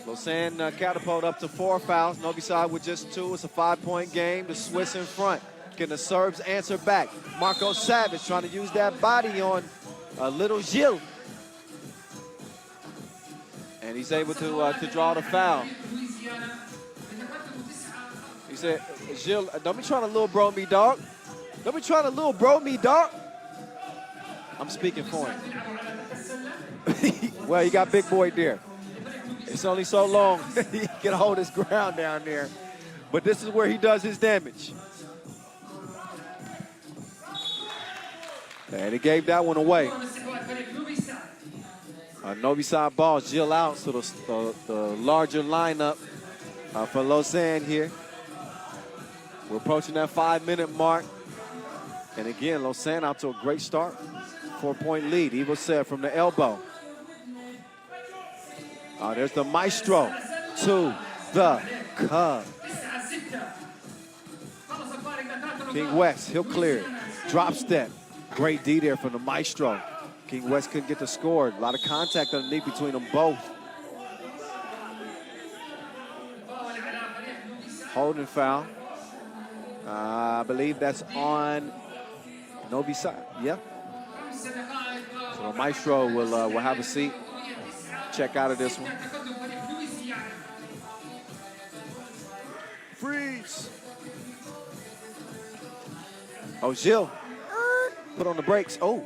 Lausanne catapult up to 4 fouls. Novi Sad with just 2. It's a 5-point game. The Swiss in front. Can the Serbs answer back? Marco Savage trying to use that body on little Gilles. And he's able to draw the foul. He said, Gilles, don't be trying to little bro me, dog. Don't be trying to little bro me, dog. I'm speaking for him. Well, you got big boy there. It's only so long he can hold his ground down there. But this is where he does his damage. And he gave that one away. Novi Sad ball, Gilles out, so the larger lineup for Lausanne here. We're approaching that 5-minute mark. And again, Lausanne out to a great start. 4-point lead. Evo Set from the elbow. There's the Maestro to the Cub. King West, he'll clear it. Drop step. Great D there from the Maestro. King West couldn't get the score. A lot of contact underneath between them both. Holding foul. I believe that's on Novi Sad. Yep. So the Maestro will have a seat. Check out of this one. Freeze. Oh, Gilles. Put on the brakes. Oh.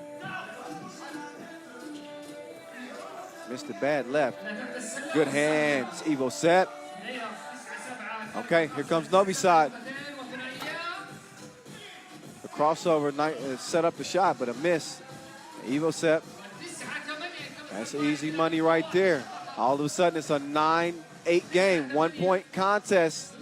Missed it bad left. Good hands, Evo Set. Okay, here comes Novi Sad. The crossover set up the shot, but a miss. Evo Set. That's easy money right there. All of a sudden, it's a 9-8 game, 1-point contest.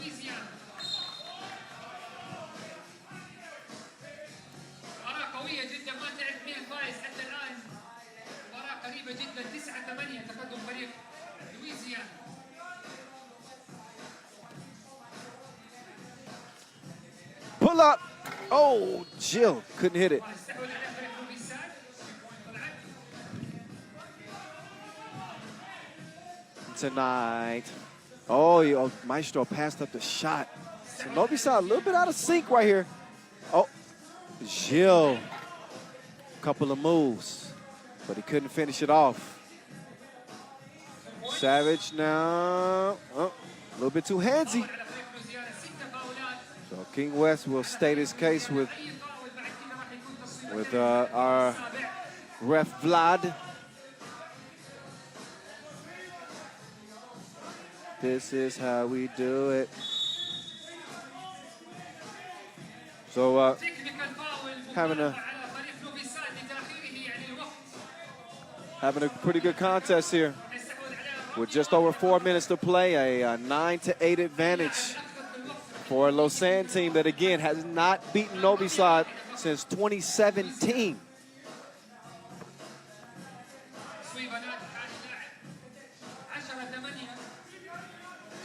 Pull up, Oh, Jill couldn't hit it. Tonight. Oh, Maestro passed up the shot. So Novi Sad a little bit out of sync right here. Oh, Jill. Couple of moves, but he couldn't finish it off. Savage now. Oh, a little bit too handsy. So King West will state his case with our ref Vlad. This is how we do it. So having a pretty good contest here. With just over 4 minutes to play, a 9-8 advantage for a Lausanne team that, again, has not beaten Novi Sad since 2017.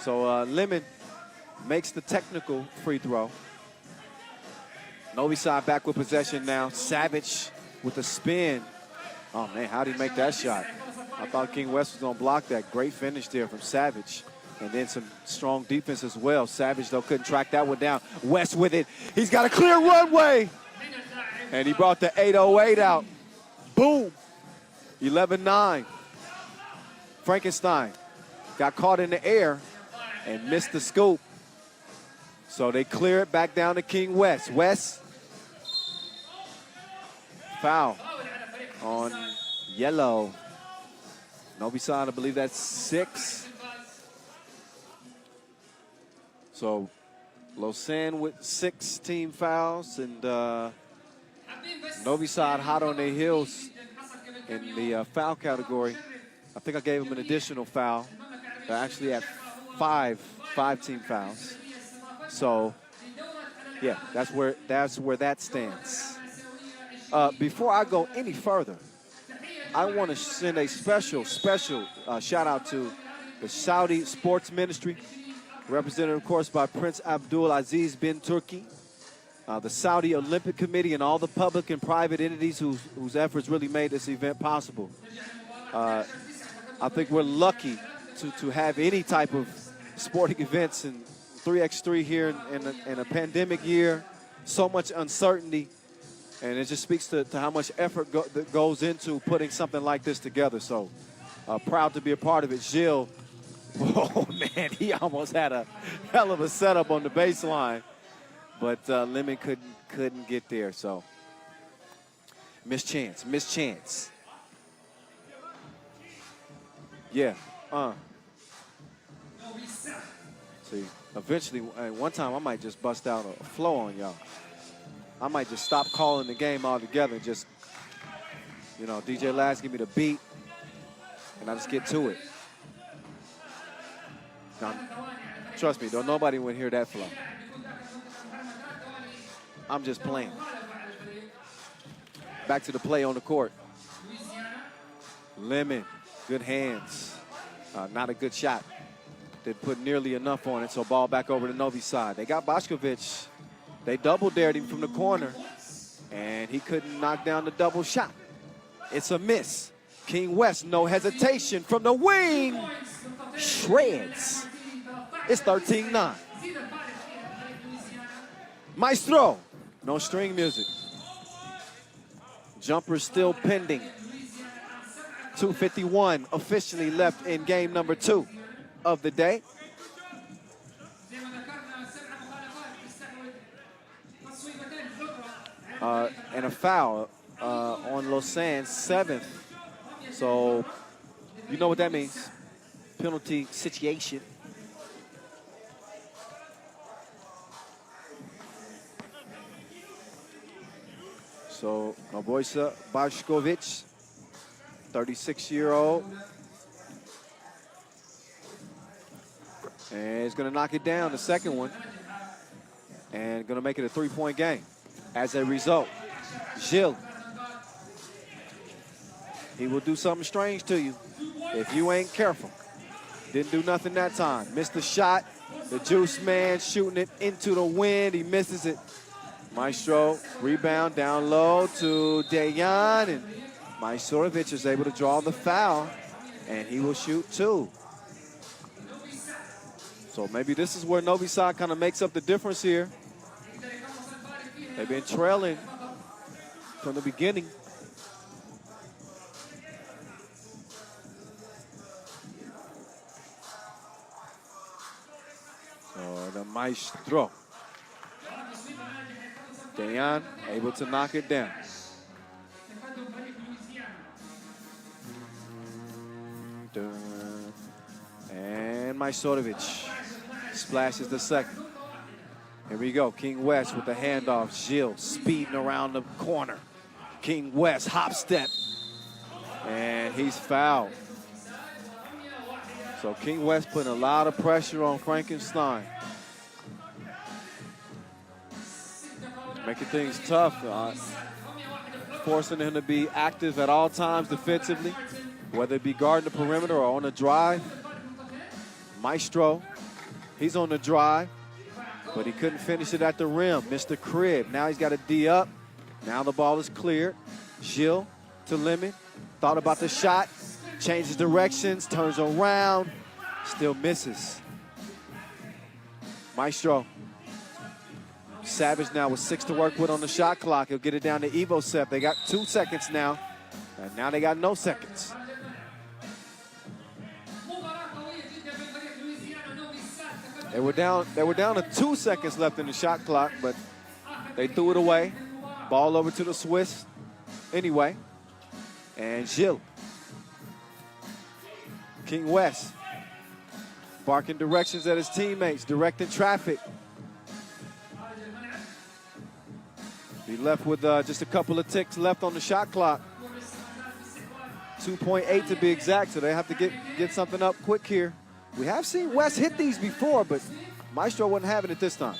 So Lemon makes the technical free throw. Novi Sad back with possession now. Savage with a spin. Oh, man, how did he make that shot? I thought King West was going to block that. Great finish there from Savage. And then some strong defense as well. Savage, though, couldn't track that one down. West with it. He's got a clear runway. And he brought the 808 out. Boom. 11-9. Frankenstein got caught in the air and missed the scoop. So they clear it back down to King West. West. Foul on yellow. Novi Sad, I believe that's 6. So Lausanne with 6 team fouls, and Novi Sad hot on their heels in the foul category. I think I gave them an additional foul. They're actually at 5 team fouls. So yeah, that's where that stands. Before I go any further, I want to send a special shout out to the Saudi Sports Ministry, represented, of course, by Prince Abdul Aziz bin Turki, the Saudi Olympic Committee, and all the public and private entities whose efforts really made this event possible. I think we're lucky to have any type of sporting events in 3x3 here in a pandemic year. So much uncertainty. And it just speaks to how much effort that goes into putting something like this together. So proud to be a part of it. Gilles, oh man, he almost had a hell of a setup on the baseline, but Lemon couldn't get there. So missed chance. Yeah. See, eventually, one time I might just bust out a flow on y'all. I might just stop calling the game altogether and just, DJ Last give me the beat, and I just get to it. Now, trust me, nobody would hear that flow. I'm just playing. Back to the play on the court. Lemon, good hands. Not a good shot. Didn't put nearly enough on it, so ball back over to Novi Sad. They got Bošković. They double-dared him from the corner, and he couldn't knock down the double shot. It's a miss. King West, no hesitation from the wing. Shreds. It's 13-9. Maestro, no string music. Jumper still pending. 2:51 officially left in game number 2 of the day. And a foul on Lausanne, 7th. So you know what that means. Penalty situation. So Nebojša Bošković, 36-year-old. And he's going to knock it down, the second one. And going to make it a 3-point game. As a result, Gilles, he will do something strange to you if you ain't careful. Didn't do nothing that time. Missed the shot. The juice man shooting it into the wind. He misses it. Maestro, rebound down low to Dejan, and Majstorovic is able to draw the foul, and he will shoot 2. So maybe this is where Novi Sad kind of makes up the difference here. They've been trailing from the beginning. So the Maestro. Dejan able to knock it down. And Majstorovic splashes the second. Here we go, King West with the handoff. Gilles speeding around the corner. King West, hop step. And he's fouled. So King West putting a lot of pressure on Frankenstein. Making things tough, forcing him to be active at all times defensively, whether it be guarding the perimeter or on the drive. Maestro, he's on the drive, but he couldn't finish it at the rim. Missed the crib. Now he's got a D up. Now the ball is cleared. Gilles to Lemon. Thought about the shot. Changes directions. Turns around. Still misses. Maestro. Savage now with 6 to work with on the shot clock. He'll get it down to Evosep. They got 2 seconds now. And now they got no seconds. They were down to 2 seconds left in the shot clock, but they threw it away. Ball over to the Swiss anyway. And Gilles. King West barking directions at his teammates, directing traffic. He left with just a couple of ticks left on the shot clock. 2.8 to be exact, so they have to get something up quick here. We have seen West hit these before, but Maestro wasn't having it this time.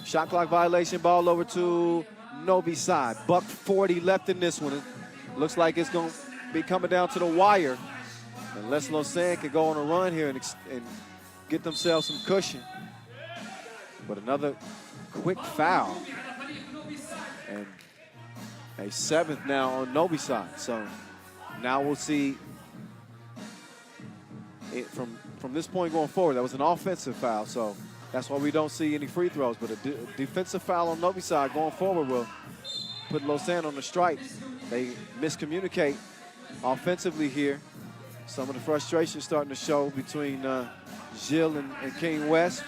Shot clock violation, ball over to Novi Sad. Buck 40 left in this one. It looks like it's going to be coming down to the wire. Unless Lausanne can go on a run here and get themselves some cushion. But another quick foul. And a 7th now on Novi Sad. So now we'll see it from this point going forward. That was an offensive foul, so that's why we don't see any free throws. But a defensive foul on Novi Sad going forward will put Lausanne on the strike. They miscommunicate offensively here. Some of the frustration starting to show between Gilles and King West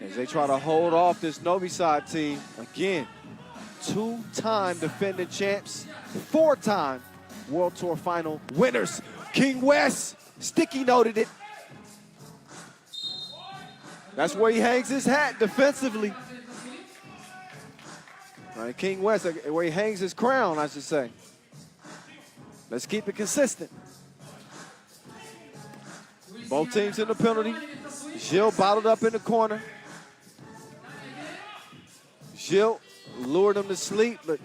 as they try to hold off this Novi Sad team. Again, 2-time defending champs, 4-time World Tour final winners. King West sticky noted it. That's where he hangs his hat defensively. All right, King West, where he hangs his crown, I should say. Let's keep it consistent. Both teams in the penalty. Gilles bottled up in the corner. Gilles lured him to sleep, but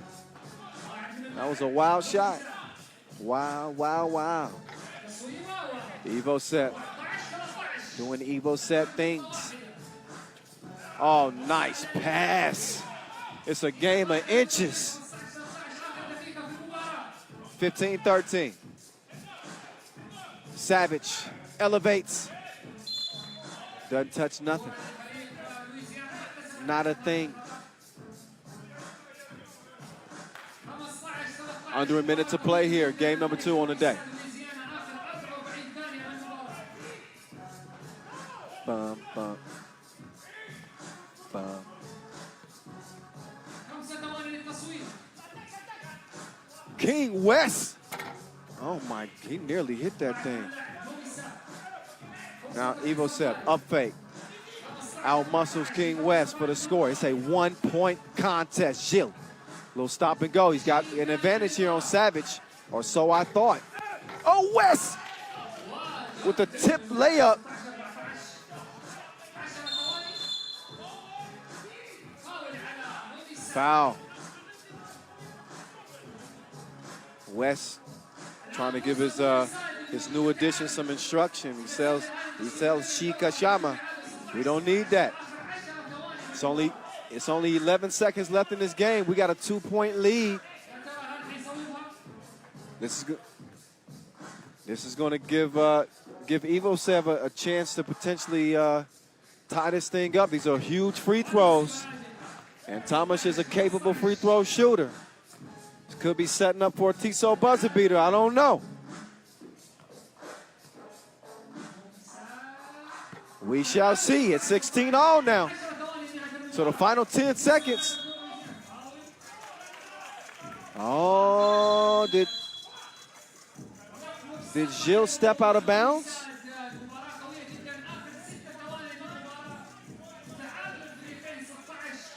that was a wild shot. Wow, wow, wow. Evosep doing Evosep things. Oh, nice pass. It's a game of inches. 15-13. Savage elevates. Doesn't touch nothing. Not a thing. Under a minute to play here. Game number 2 on the day. Bum, bum. Bum. King West. Oh my, he nearly hit that thing. Now Evosep, up fake. Out muscles King West for the score. It's a 1-point contest. Gilles, little stop and go. He's got an advantage here on Savage, or so I thought. Oh, West with the tip layup. Foul. West trying to give his new addition some instruction. He tells Shika Shama, we don't need that. It's only It's only 11 seconds left in this game. We got a 2-point lead. This is going to give Evosev a chance to potentially tie this thing up. These are huge free throws, and Thomas is a capable free throw shooter. This could be setting up for a Tissot buzzer beater. I don't know. We shall see. It's 16 all now. So the final 10 seconds. Oh, did Gilles step out of bounds?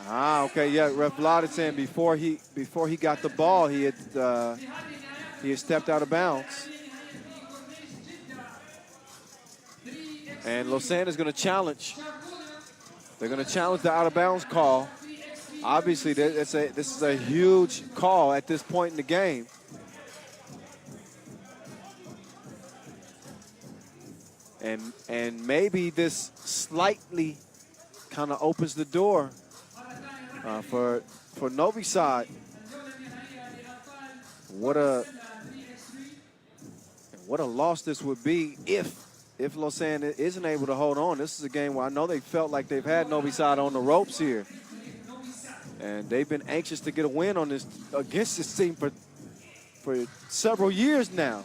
Ah, okay, yeah. Ref Vlad is saying before he got the ball, he had stepped out of bounds. And Lausanne is going to challenge. They're going to challenge the out of bounds call. Obviously, this is a huge call at this point in the game. And maybe this slightly kind of opens the door for Novi Sad. What a loss this would be if Lausanne isn't able to hold on. This is a game where I know they felt like they've had Novi Sad on the ropes here. And they've been anxious to get a win on this against this team for several years now.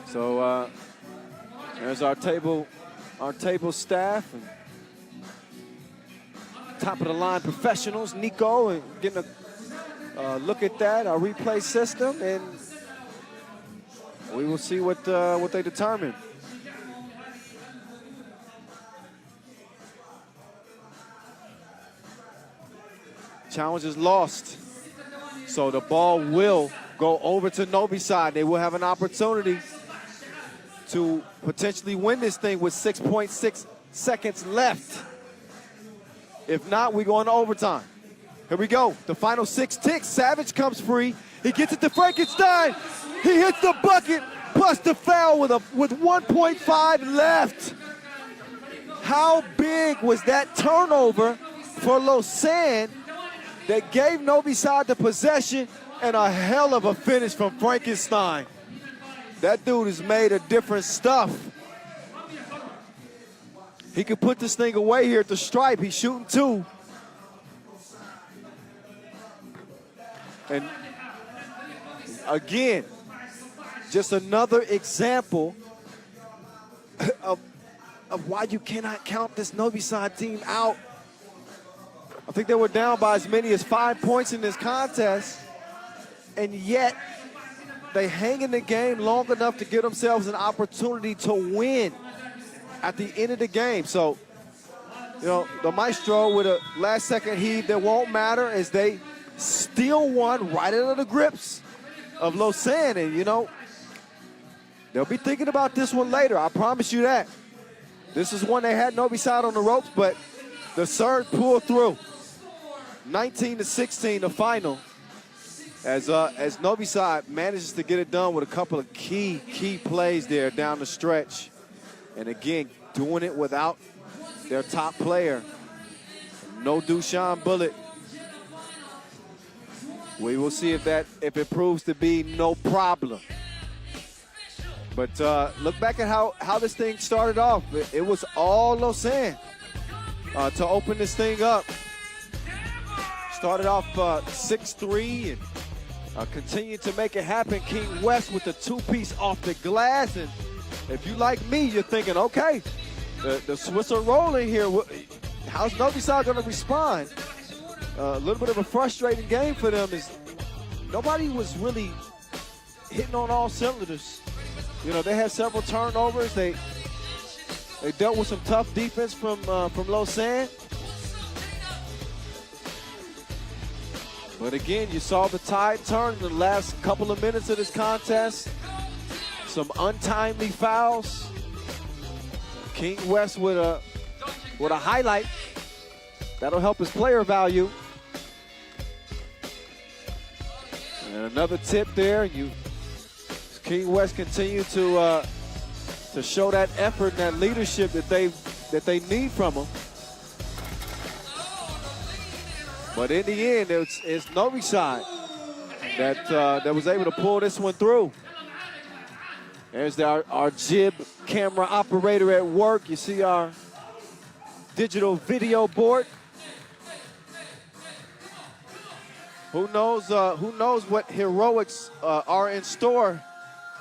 So there's our table staff and top of the line professionals, Nico, and getting a look at that, our replay system, and we will see what they determine. Challenge is lost, so the ball will go over to Novi Sad. They will have an opportunity to potentially win this thing with 6.6 seconds left. If not, we go into overtime. Here we go. The final 6 ticks. Savage comes free. He gets it to Frankenstein. He hits the bucket plus the foul with 1.5 left. How big was that turnover for Lausanne that gave Novi Sad the possession and a hell of a finish from Frankenstein? That dude is made of different stuff. He could put this thing away here at the stripe. He's shooting 2. And again, just another example of why you cannot count this Novi Sad team out. I think they were down by as many as 5 points in this contest, and yet they hang in the game long enough to give themselves an opportunity to win at the end of the game. So, you know, the Maestro with a last-second heave that won't matter as they still won right out of the grips of Lausanne. And, you know, they'll be thinking about this one later. I promise you that. This is one they had Novi Sad on the ropes, but the Surge pulled through. 19-16, the final. As Novi Sad manages to get it done with a couple of key plays there down the stretch. And again, doing it without their top player. No Dushan Bullet. We will see if it proves to be no problem. But look back at how this thing started off. It was all Lausanne to open this thing up. Started off 6-3 and continued to make it happen. King West with the 2-piece off the glass. And if you like me, you're thinking, okay, the Swiss are rolling here. How's Novi Sad going to respond? A little bit of a frustrating game for them is nobody was really hitting on all cylinders. You know, they had several turnovers. They dealt with some tough defense from Lausanne. But again, you saw the tide turn in the last couple of minutes of this contest. Some untimely fouls. King West with a highlight. That'll help his player value. And another tip there. King West continue to show that effort and that leadership that they need from them. But in the end, it's Novi side that was able to pull this one through. There's our jib camera operator at work. You see our digital video board. Who knows what heroics are in store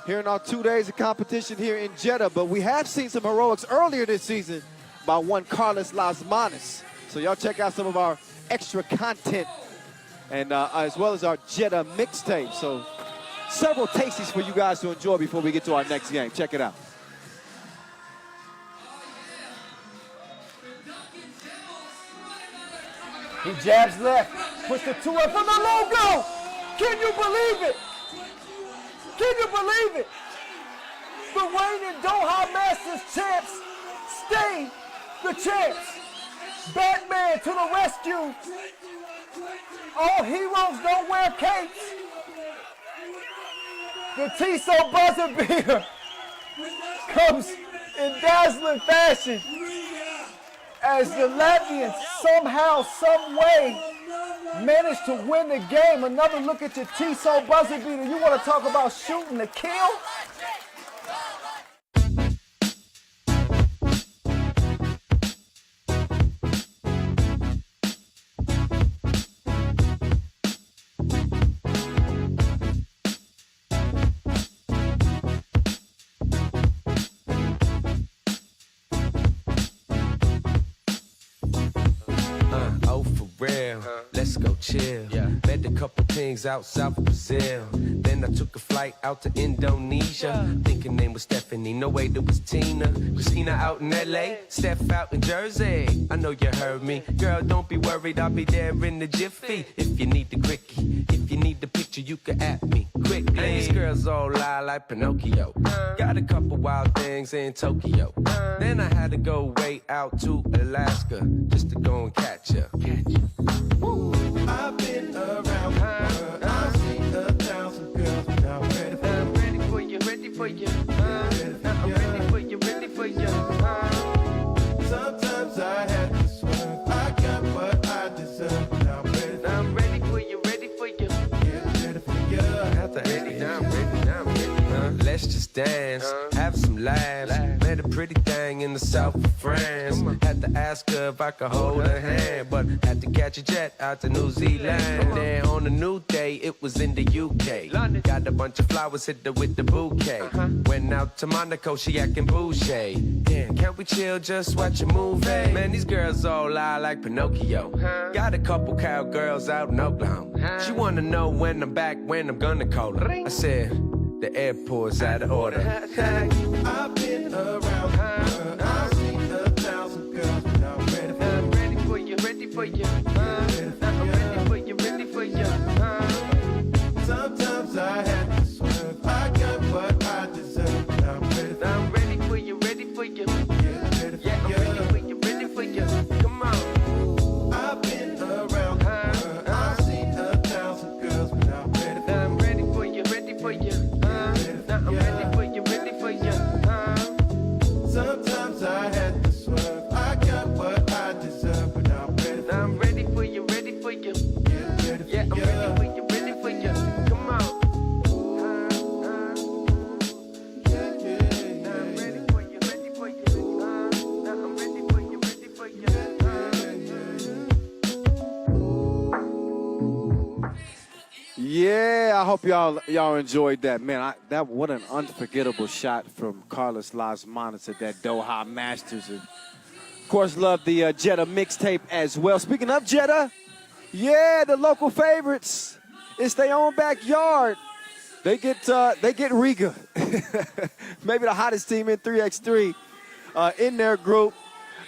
here in our 2 days of competition here in Jeddah. But we have seen some heroics earlier this season by one Carlos Las Manos. So y'all check out some of our extra content and as well as our Jeddah mixtape. So several tasties for you guys to enjoy before we get to our next game. Check it out. He jabs left, puts the 2 up for the logo. Can you believe it? Can you believe it? The reigning Doha Masters champs stay the champs. Batman to the rescue. All heroes don't wear capes. The Tissot buzzer beater comes in dazzling fashion as the Latvians somehow, some way managed to win the game. Another look at your Tissot buzzer beater. You want to talk about shooting to kill? Let's go chill. Met a couple things out south of Brazil. Then I took a flight out to Indonesia. Thinking name was Stephanie, no way that was Tina. Christina out in LA, Steph out in Jersey. I know you heard me. Girl, don't be worried, I'll be there in the jiffy. If you need the quickie, if you need the picture, you can at me quickly. These girls all lie like Pinocchio. Got a couple wild things in Tokyo. Then I had to go way out to Alaska just to go and catch ya. I've been around the world. I've seen 1,000 girls, but I'm ready for you. I'm ready for you, ready for you. I'm ready for you, ready for you. Sometimes I had to swerve. I got what I deserve, but I'm ready for you. I'm ready for you, ready for you. Yeah, ready for you. After 80, now I'm ready, now I'm ready. Let's just dance, have some laughs. Met a pretty thing in the south of France. Had to ask her if I could hold her hand, but had to catch a jet out to New Zealand. Then on a new day, it was in the UK. Got a bunch of flowers, hit her with the bouquet. Went out to Monaco, she acting bougie. Damn, can't we chill, just watch a movie? Man, these girls all lie like Pinocchio. Got a couple cowgirls out in Oklahoma. She wanna know when I'm back, when I'm gonna call her. I said, the airport's out of order. I've been around the world. I've seen 1,000 girls, but I'm ready for you. I'm ready for you, ready for you. I'm ready for you, ready for you. Sometimes I had to swerve. I got what I deserve, but I'm ready for you. I'm ready for you, ready for you. Yeah, ready for Yeah, I'm you. ready for you, ready for you. Come on. I've been around the world. I've seen 1,000 girls, but I'm ready for you. I'm ready for you, ready for you. I'm ready for you, ready for you. Sometimes I had to swerve. I got what I deserve, but I'm ready for you. I'm ready for you, ready for you. Yeah, ready for Yeah, I'm you. ready for you, ready for you. Come on. Yeah, yeah, I'm yeah. ready for you, ready for you. I'm ready for you, ready for you. Yeah, I hope y'all enjoyed that. Man, what an unforgettable shot from Carlos Las Manos at that Doha Masters. And of course, love the Jeddah mixtape as well. Speaking of Jeddah, yeah, the local favorites. It's their own backyard. They get Riga. Maybe the hottest team in 3x3 in their group.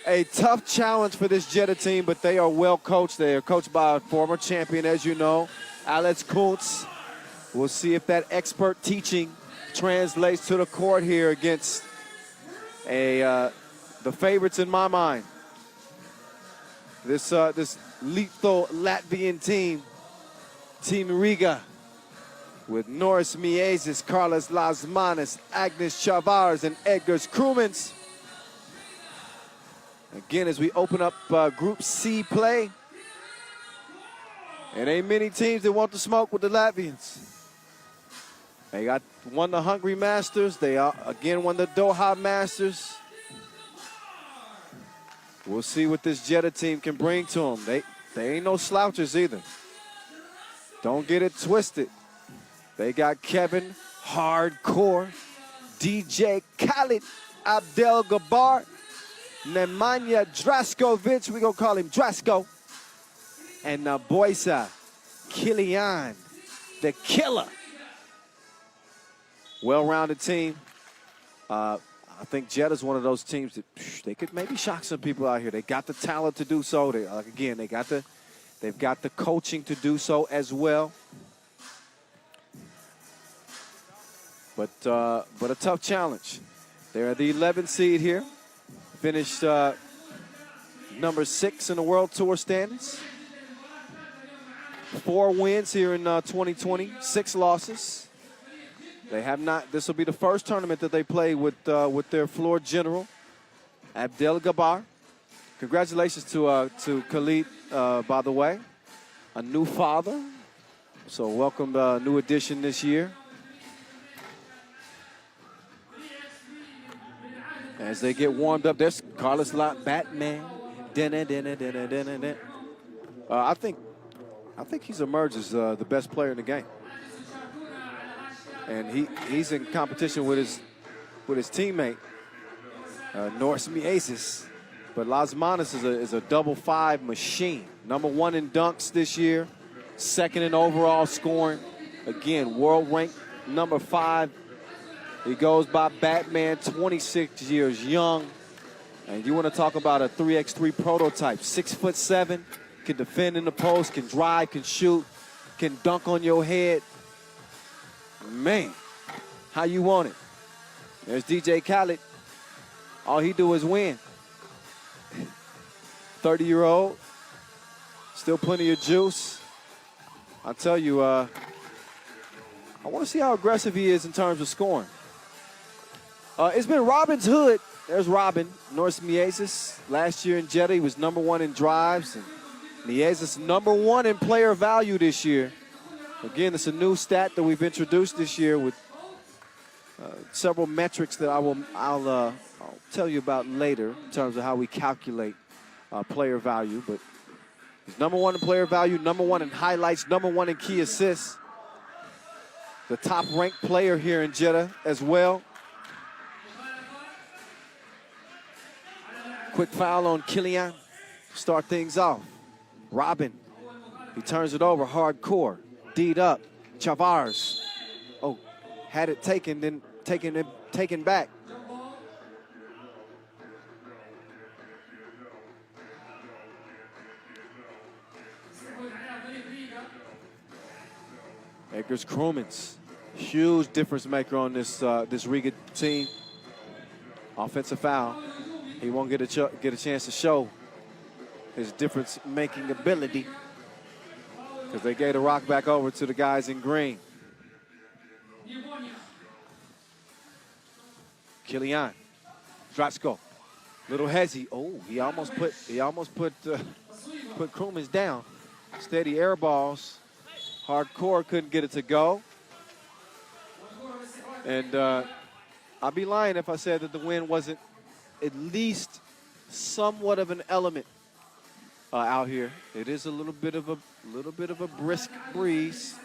A tough challenge for this Jeddah team, but they are well coached. They are coached by a former champion, as you know, Alex Kuntz. We'll see if that expert teaching translates to the court here against the favorites in my mind. This lethal Latvian team, Team Riga. with Norris Miezes, Carlos Las Manas, Agnes Chavars, and Edgar Krumens. Again, as we open up Group C play, it ain't many teams that want to smoke with the Latvians. They won the Hungary Masters. They again won the Doha Masters. We'll see what this Jeddah team can bring to them. They ain't no slouchers either. Don't get it twisted. They got Kevin Hardcore, DJ Khalid Abdel Gabar, Nemanja Draskovic, we gonna call him Drasko, and Boisa Kilian, the killer. Well-rounded team. I think Jeddah's one of those teams that they could maybe shock some people out here. They got the talent to do so. They've got the coaching to do so as well. But a tough challenge. They're the 11th seed here. Finished number 6 in the World Tour standings. 4 wins here in 2020, 6 losses. They have not. This will be the first tournament that they play with their floor general, Abdel Gabar. Congratulations to Khalid, by the way, a new father. So welcome, new addition this year. As they get warmed up, there's Carlos Lot, Batman. I think he's emerged as the best player in the game, and he's in competition with his teammate Norris Miezes. But Las Manas is a double 5 machine. Number 1 in dunks this year, 2nd in overall scoring. Again, world ranked number 5. He goes by Batman, 26 years young. And you want to talk about a 3x3 prototype. 6'7", can defend in the post, can drive, can shoot, can dunk on your head. Man, how you want it? There's DJ Khaled. All he do is win. 30-year-old, still plenty of juice. I'll tell you, I want to see how aggressive he is in terms of scoring. It's been Robin's hood. There's Robin, Norris Miezes. Last year in Jeddah, he was number 1 in drives. And Miezes number 1 in player value this year. Again, it's a new stat that we've introduced this year with several metrics that I'll tell you about later in terms of how we calculate player value. But he's number 1 in player value, number 1 in highlights, number 1 in key assists. The top-ranked player here in Jeddah as well. Quick foul on Kilian. Start things off. Robin. He turns it over. Hardcore. D'd up. Chavars. Oh, had it taken, then taken back. Edgar Krumens. Huge difference maker on this Riga team. Offensive foul. He won't get a chance to show his difference-making ability because they gave the rock back over to the guys in green. Kilian, Drasko, little hezzy. Oh, he almost put Krumens down. Steady air balls. Hardcore couldn't get it to go. And I'd be lying if I said that the win wasn't at least somewhat of an element out here. It is a little bit of a brisk breeze.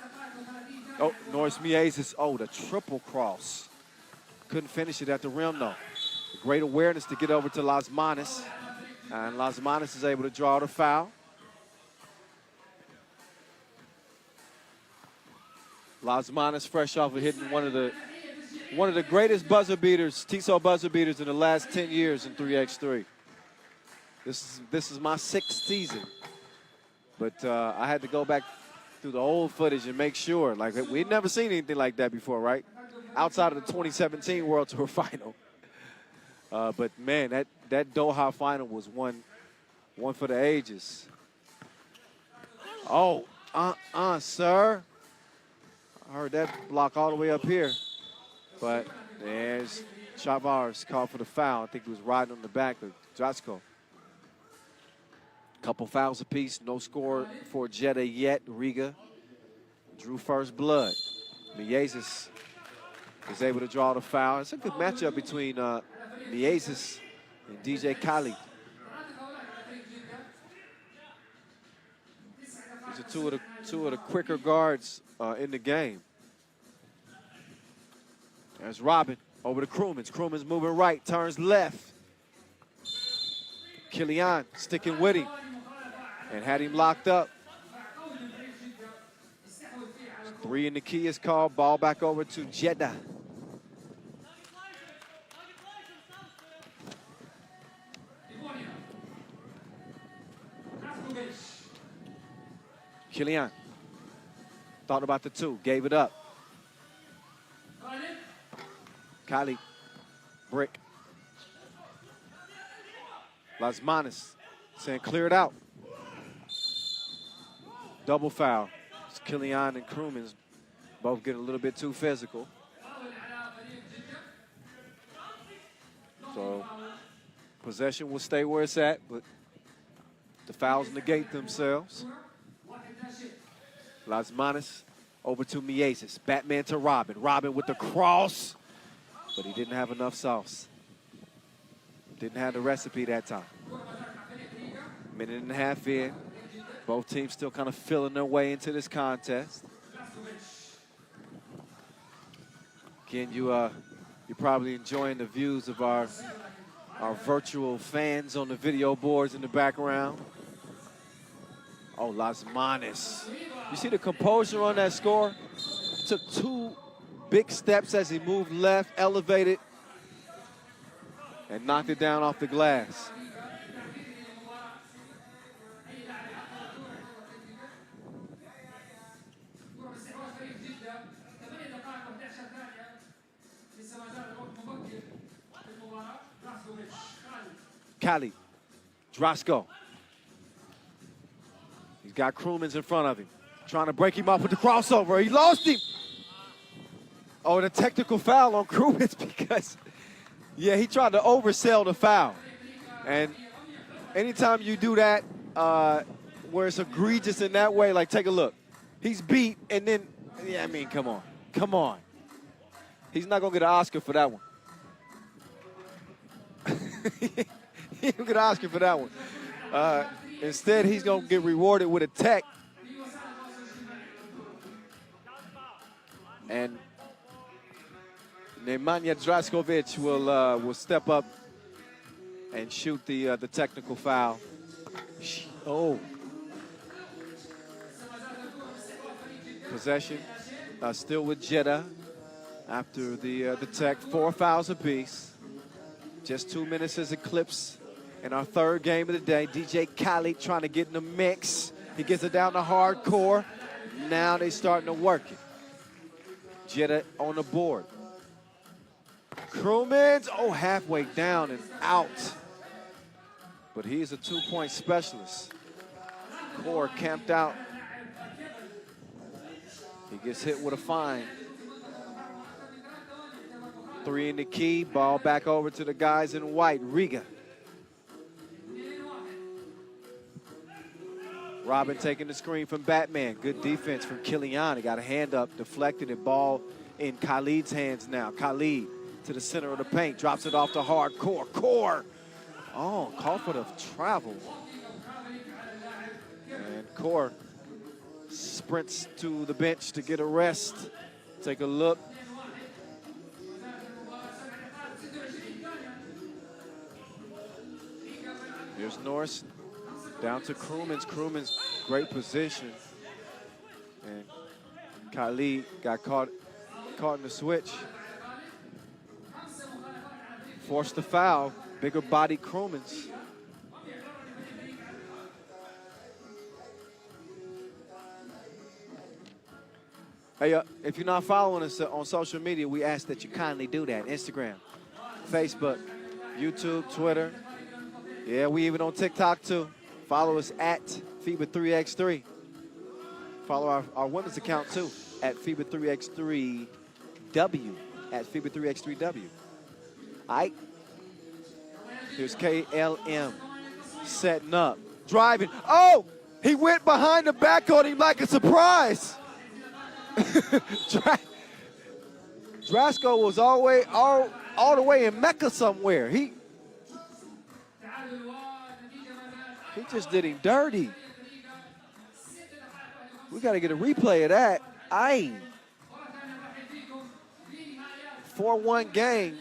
Oh, Norris Miezes. Oh, the triple cross. Couldn't finish it at the rim though. Great awareness to get over to Las Manas, and Las Manas is able to draw the foul. Las Manas fresh off of hitting one of the greatest buzzer beaters, TSO buzzer beaters in the last 10 years in 3x3. This is my 6th season, but I had to go back through the old footage and make sure. Like, we'd never seen anything like that before, right? Outside of the 2017 World Tour Final. But man, that Doha Final was one for the ages. Oh, sir. I heard that block all the way up here. But there's Chavez called for the foul. I think he was riding on the back of Drasko. Couple fouls apiece. No score for Jeddah yet. Riga drew first blood. Miezis is able to draw the foul. It's a good matchup between Miezis and DJ Khalid. These are two of the quicker guards in the game. There's Robin over to Krumins. Krumins moving right, turns left. Killian sticking with him and had him locked up. 3 in the key is called. Ball back over to Jeddah. Killian thought about the 2, gave it up. Khalid, brick. Lasmanis saying clear it out. Double foul. It's Killian and Krumins both getting a little bit too physical. So possession will stay where it's at, but the fouls negate themselves. Lasmanis over to Miezis. Batman to Robin. Robin with the cross, but he didn't have enough sauce. Didn't have the recipe that time. Minute and a half in. Both teams still kind of feeling their way into this contest. Again, you're probably enjoying the views of our virtual fans on the video boards in the background. Oh, Lasmanis. You see the composure on that score? Took 2 big steps as he moved left, elevated, and knocked it down off the glass. Khalid, Drasko. He's got Krumins in front of him, trying to break him off with the crossover. He lost him. Oh, and a technical foul on Krumins because, yeah, he tried to oversell the foul. And anytime you do that, where it's egregious in that way, like take a look. He's beat, and then, yeah, I mean, come on. Come on. He's not going to get an Oscar for that one. He didn't get an Oscar for that one. Instead, he's going to get rewarded with a tech. And Nemanja Draskovic will step up and shoot the technical foul. Oh. Possession still with Jeddah after the tech. 4 fouls apiece. Just 2 minutes has eclipsed in our 3rd game of the day. DJ Khalid trying to get in the mix. He gets it down to hardcore. Now they starting to work it. Jeddah on the board. Krumins, oh, halfway down and out. But he's a 2-point specialist. Core camped out. He gets hit with a fine. 3 in the key, ball back over to the guys in white, Riga. Robin taking the screen from Batman. Good defense from Killian. He got a hand up, deflected it, ball in Khalid's hands now. Khalid to the center of the paint, drops it off to hardcore. Core. Oh, call for the travel. And Core sprints to the bench to get a rest. Take a look. Here's Norris down to Krumins. Krumins, great position. And Khalid got caught in the switch. Forced the foul. Bigger body Krumins. Hey, if you're not following us on social media, we ask that you kindly do that. Instagram, Facebook, YouTube, Twitter. Yeah, we even on TikTok too. Follow us at FIBA3x3. Follow our women's account too. at FIBA 3x3W. At FIBA 3x3W. All right. Here's KLM setting up, driving. Oh, he went behind the back on him like a surprise. Drasko was all the way in Mecca somewhere. He just did him dirty. We got to get a replay of that. Aye. 4-1 game.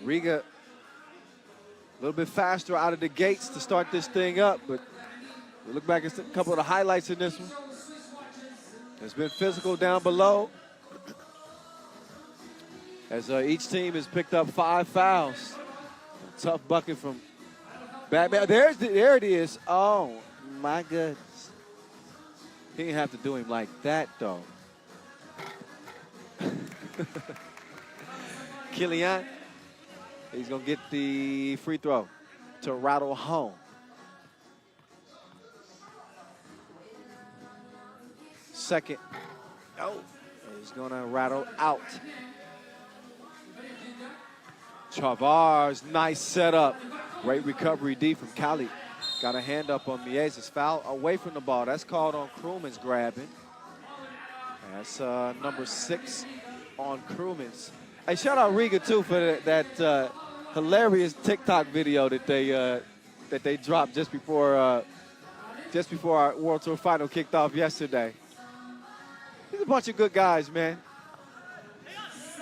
Riga a little bit faster out of the gates to start this thing up, but we look back at a couple of the highlights in this one. It's been physical down below as each team has picked up 5 fouls. A tough bucket from Batman. There it is. Oh, my goodness. He didn't have to do him like that, though. Killian, he's going to get the free throw to rattle home. Second. Oh, he's going to rattle out. Chavars, nice setup. Great recovery D from Khalid. Got a hand up on Miezes. Foul away from the ball. That's called on Krumans grabbing. That's number 6 on Krumans. Hey, shout out Riga too for that hilarious TikTok video that they dropped just before our World Tour final kicked off yesterday. These are a bunch of good guys, man.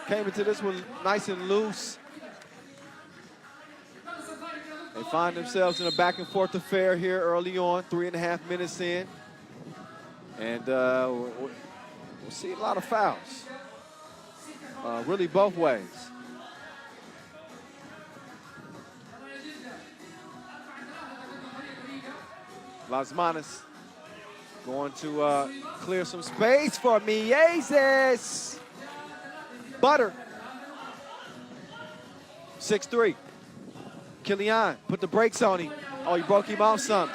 Came into this one nice and loose. They find themselves in a back and forth affair here early on, 3.5 minutes in. And we'll see a lot of fouls. Really both ways. Las Manas going to clear some space for Miezes. Butter. 6-3. Killian put the brakes on him. Oh, he broke him off some.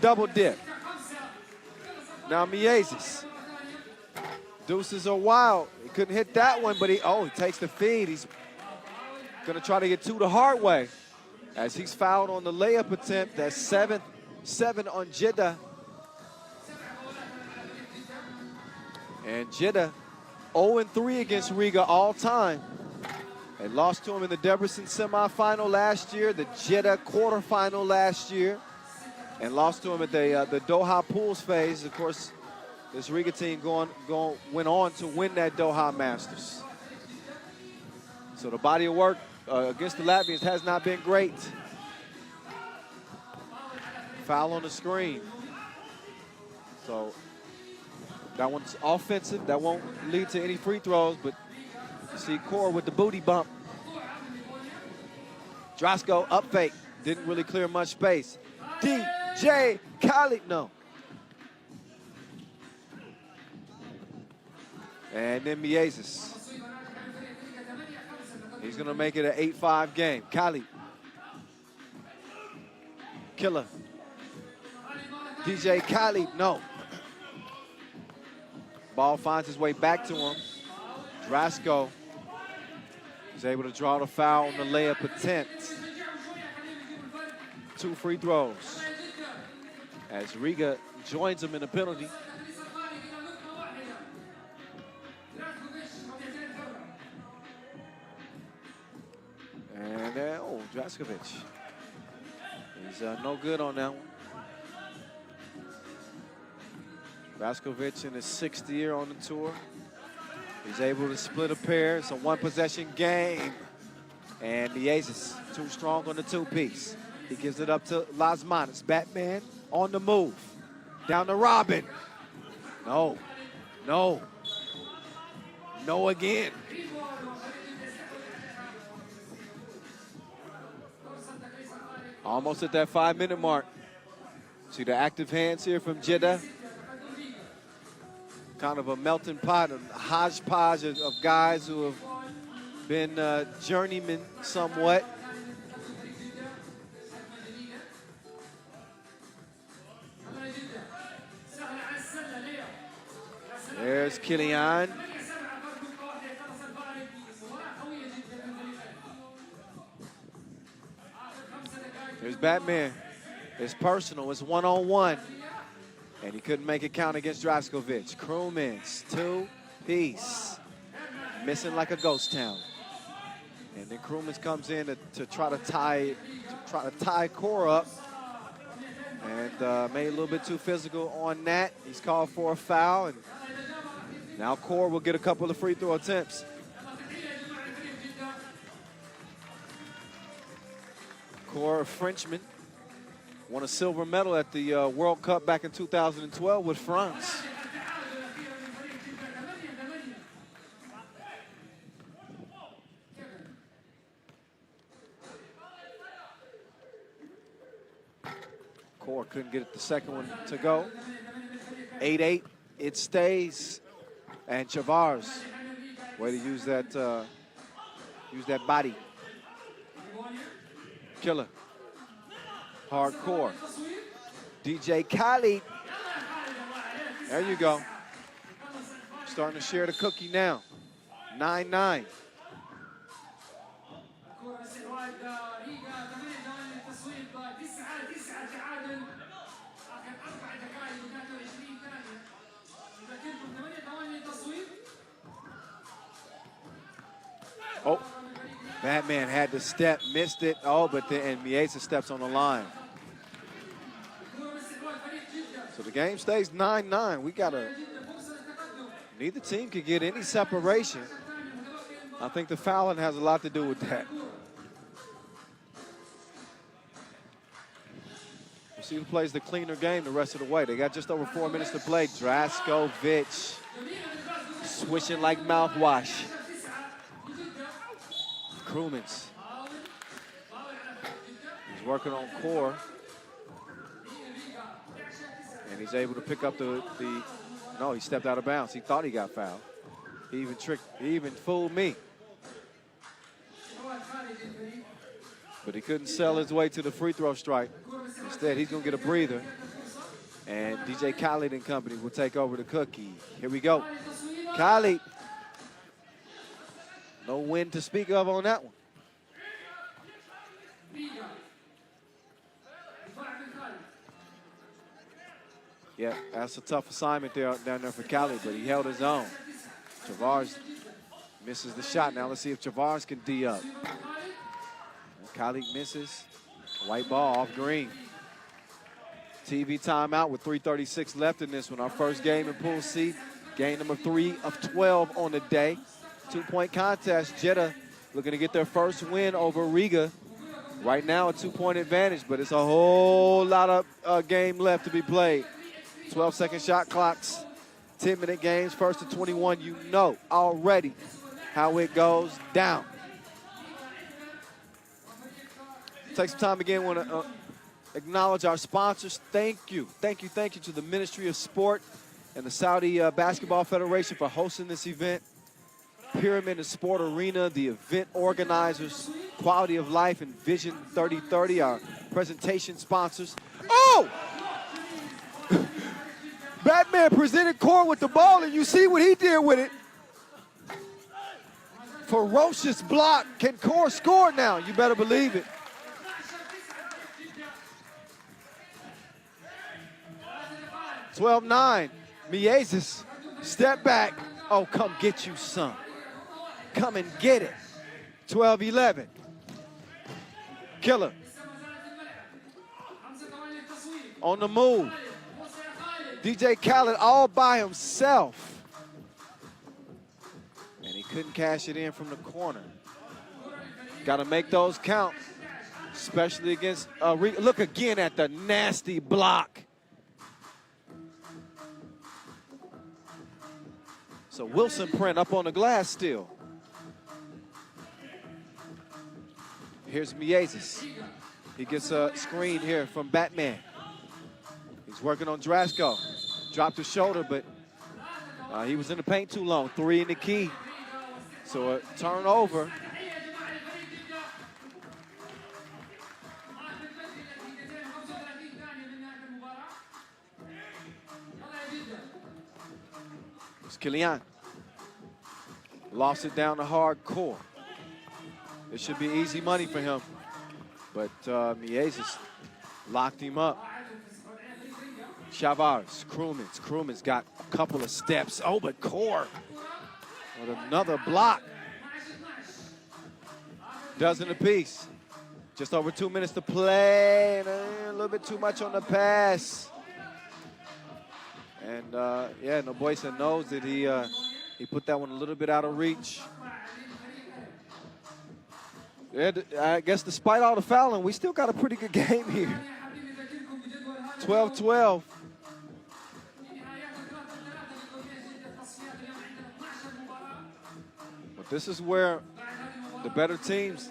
Double dip. Now Miezes. Deuces are wild. He couldn't hit that one, but he takes the feed. He's going to try to get 2 the hard way as he's fouled on the layup attempt. That's 7 on Jeddah. And Jeddah 0-3 against Riga all time. They lost to him in the Debrecen semifinal last year, the Jeddah quarterfinal last year, and lost to him at the Doha pools phase. Of course, this Riga team went on to win that Doha Masters. So the body of work against the Latvians has not been great. Foul on the screen. So that one's offensive. That won't lead to any free throws, but you see Core with the booty bump. Drasko up fake. Didn't really clear much space. DJ Khalid, no. And then Miezes. He's going to make it an 8-5 game. Khalid. Killer. DJ Khalid, no. Ball finds his way back to him. Drasko is able to draw the foul on the layup attempt. 2 free throws. As Riga joins him in the penalty. And Draskovic. He's no good on that one. Draskovic in his 6th year on the tour. He's able to split a pair. It's a 1-possession game. And Miezes too strong on the 2-piece. He gives it up to Las Manas. Batman on the move. Down to Robin. No. No. No again. Almost at that 5-minute mark. See the active hands here from Jeddah. Kind of a melting pot, a hodgepodge of guys who have been journeymen somewhat. Here's Killian. Here's Batman. It's personal. It's one-on-one. And he couldn't make it count against Draskovic. Krumins, two-piece. Missing like a ghost town. And then Krumins comes in to try to tie Core up. And made a little bit too physical on that. He's called for a foul. And now Core will get a couple of free throw attempts. Core, a Frenchman, won a silver medal at the World Cup back in 2012 with France. Core couldn't get the second one to go. 8-8, it stays. And Chavars, way to use that body. Killer. Hardcore. DJ Khaled. There you go. Starting to share the cookie now. 9-9. Oh, Batman had to step, missed it. Oh, but then Mieza steps on the line. So the game stays 9-9. Neither team could get any separation. I think the fouling has a lot to do with that. We'll see who plays the cleaner game the rest of the way. They got just over 4 minutes to play. Draskovic swishing like mouthwash. Krumins. He's working on Core. And he's able to pick up no, he stepped out of bounds. He thought he got fouled. He even fooled me. But he couldn't sell his way to the free throw strike. Instead, he's gonna get a breather. And DJ Khaled and company will take over the cookie. Here we go. Khaled. No win to speak of on that one. Yeah, that's a tough assignment down there for Khaled, but he held his own. Chavars misses the shot. Now let's see if Chavars can D up. Khaled misses. White ball off green. TV timeout with 3:36 left in this one. Our first game in Pool C. Game number 3 of 12 on the day. 2-point contest. Jeddah looking to get their first win over Riga. Right now a 2-point advantage, but it's a whole lot of game left to be played. 12-second shot clocks, 10-minute games, 1st to 21. You know already how it goes down. Take some time again. Want to acknowledge our sponsors. Thank you to the Ministry of Sport and the Saudi Basketball Federation for hosting this event. Pyramid and Sport Arena, the event organizers, Quality of Life and Vision 3030, our presentation sponsors. Oh! Batman presented Core with the ball, and you see what he did with it. Ferocious block. Can Core score now? You better believe it. (12-9). Miezis, step back. Oh, come get you some. Come and get it. 12-11. Killer. On the move. DJ Khaled all by himself. And he couldn't cash it in from the corner. Got to make those count, especially against look again at the nasty block. So Wilson print up on the glass still. Here's Miezis. He gets a screen here from Batman. He's working on Drasko. Dropped his shoulder, but he was in the paint too long. 3 in the key. So a turnover. It's Kilian. Lost it down to hardcore. It should be easy money for him. But Miezis locked him up. Chavez, Krumins. Krumins got a couple of steps. Oh, but Core with another block. Dozen apiece. Just over 2 minutes to play. And a little bit too much on the pass. And yeah, Noboisa knows that he put that one a little bit out of reach. Yeah, I guess despite all the fouling, we still got a pretty good game here. 12-12. But this is where the better teams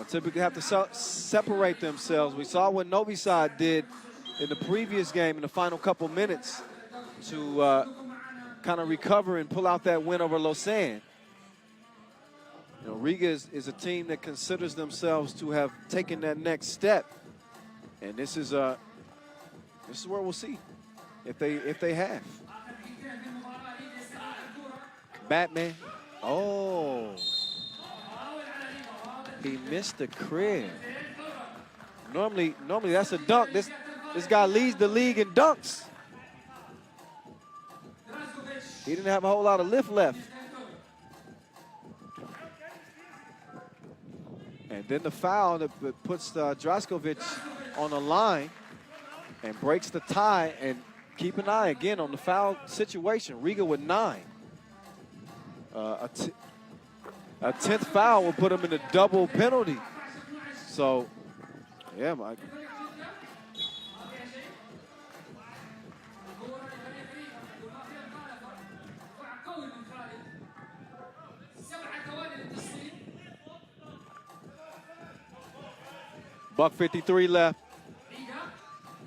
typically have to separate themselves. We saw what Novi Sad did in the previous game in the final couple minutes to kind of recover and pull out that win over Lausanne. You know, Riga is a team that considers themselves to have taken that next step, and this is where we'll see if they have. Batman. Oh, he missed the crib. Normally that's a dunk. This guy leads the league in dunks. He didn't have a whole lot of lift left. And then the foul that puts Draskovic on the line and breaks the tie. And keep an eye again on the foul situation. Riga with 9. A 10th foul will put him in a double penalty. So, yeah, Mike. $1:53 left.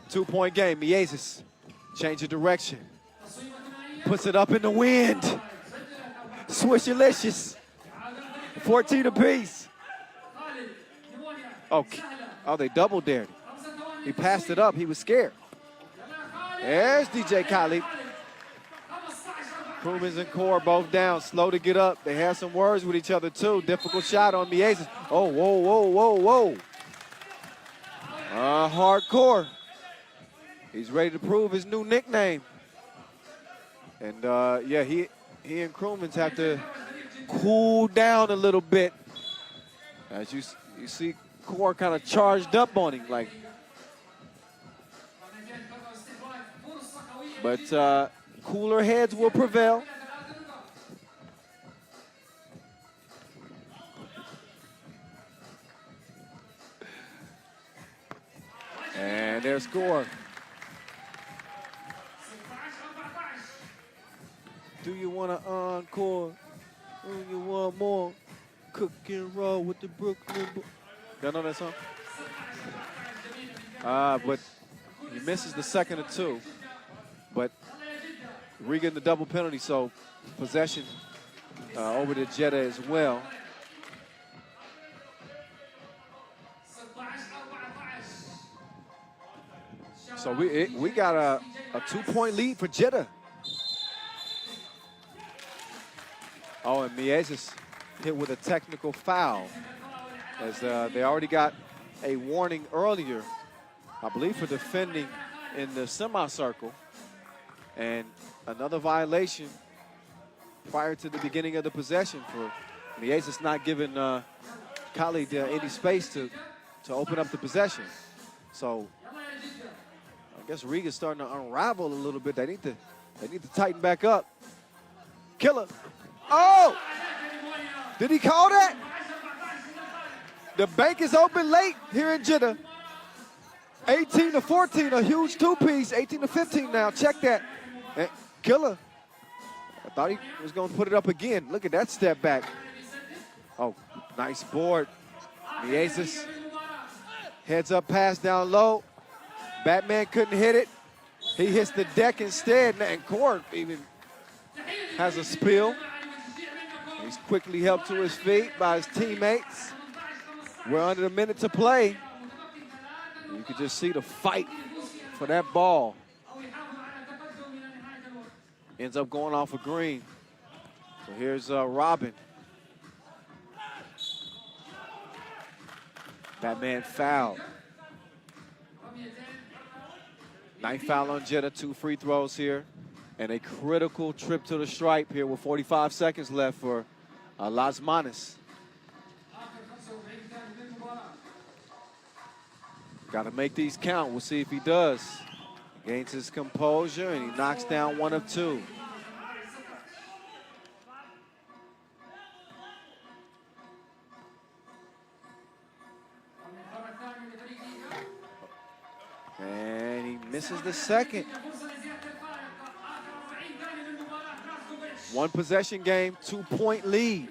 2-point game. Miezis change of direction. Puts it up in the wind. Swishalicious. 14 apiece. Oh, they double dared him. He passed it up. He was scared. There's DJ Khalid. Krumins and Core both down. Slow to get up. They had some words with each other, too. Difficult shot on Miezis. Oh, whoa. Hardcore. He's ready to prove his new nickname. And, yeah, he and Krumins have to cool down a little bit. As you see Core kind of charged up on him. But cooler heads will prevail. And their score. Do you want to encore? Do you want more? Cook and roll with the Brooklyn Boys. Y'all know that song? But he misses the second of 2. But Riga in the double penalty, so possession over to Jeddah as well. So we got a 2-point lead for Jeddah. Oh, and Miezis hit with a technical foul, as they already got a warning earlier, I believe, for defending in the semicircle, and another violation prior to the beginning of the possession for Miezis not giving Khalid any space to open up the possession. So I guess Riga's starting to unravel a little bit. They need to tighten back up. Killer. Oh! Did he call that? The bank is open late here in Jeddah. 18-14, a huge 2-piece. 18-15 now. Check that. And Killer. I thought he was going to put it up again. Look at that step back. Oh, nice board. Miezis. Heads up pass down low. Batman couldn't hit it. He hits the deck instead. And Core even has a spill. He's quickly helped to his feet by his teammates. We're under a minute to play. You can just see the fight for that ball. ends up going off a green. So here's Robin. Batman foul. Ninth foul on Jetta, 2 free throws here. And a critical trip to the stripe here with 45 seconds left for Las Manas. Got to make these count. We'll see if he does. Gains his composure, and he knocks down 1 of 2. And he misses the second. 1 possession game, 2-point lead.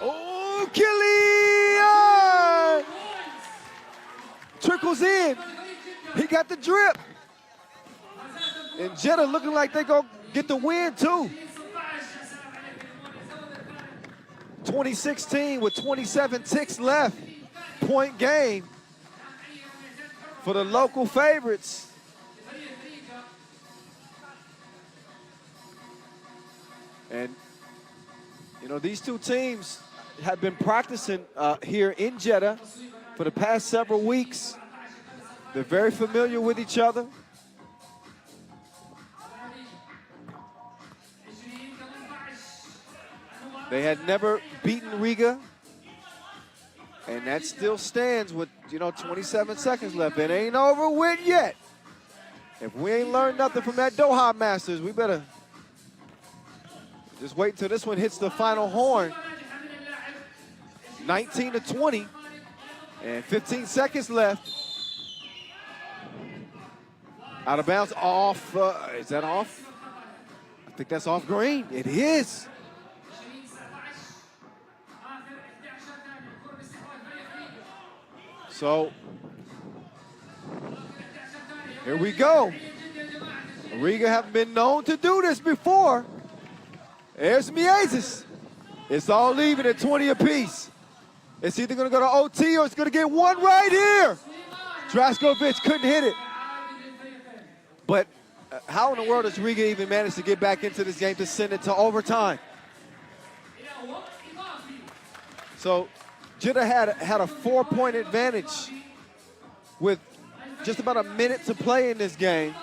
Oh, Killian! Trickles in. He got the drip. And Jetta looking like they gonna get the win too. 2016 with 27 ticks left. Point game for the local favorites. And, you know, these two teams have been practicing here in Jeddah for the past several weeks. They're very familiar with each other. They had never beaten Riga. And that still stands with, 27 seconds left. It ain't over with yet. If we ain't learned nothing from that Doha Masters, we better just wait until this one hits the final horn. 19-20 and 15 seconds left. Out of bounds, off. Is that off? I think that's off green. It is. So, here we go. Riga haven't been known to do this before. There's Miezis. It's all even at 20 apiece. It's either going to go to OT or it's going to get one right here. Draskovic couldn't hit it. But how in the world does Riga even manage to get back into this game to send it to overtime? So Jeddah had a 4-point advantage with just about a minute to play in this game.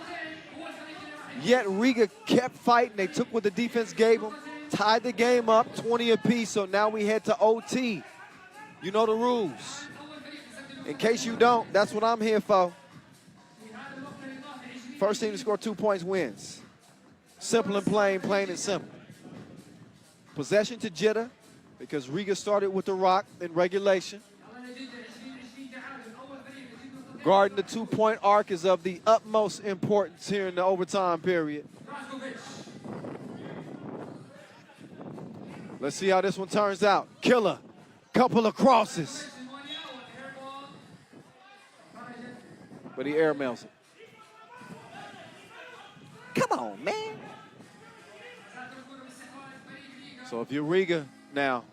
Yet Riga kept fighting. They took what the defense gave them, tied the game up 20 apiece. So now we head to OT. You know the rules. In case you don't, that's what I'm here for. First team to score 2 points wins. Simple and plain, plain and simple. Possession to Jeddah because Riga started with the rock in regulation. Guarding the 2-point arc is of the utmost importance here in the overtime period. Let's see how this one turns out. Killer, couple of crosses. But he airmails it. Come on, man. So if you're Riga now,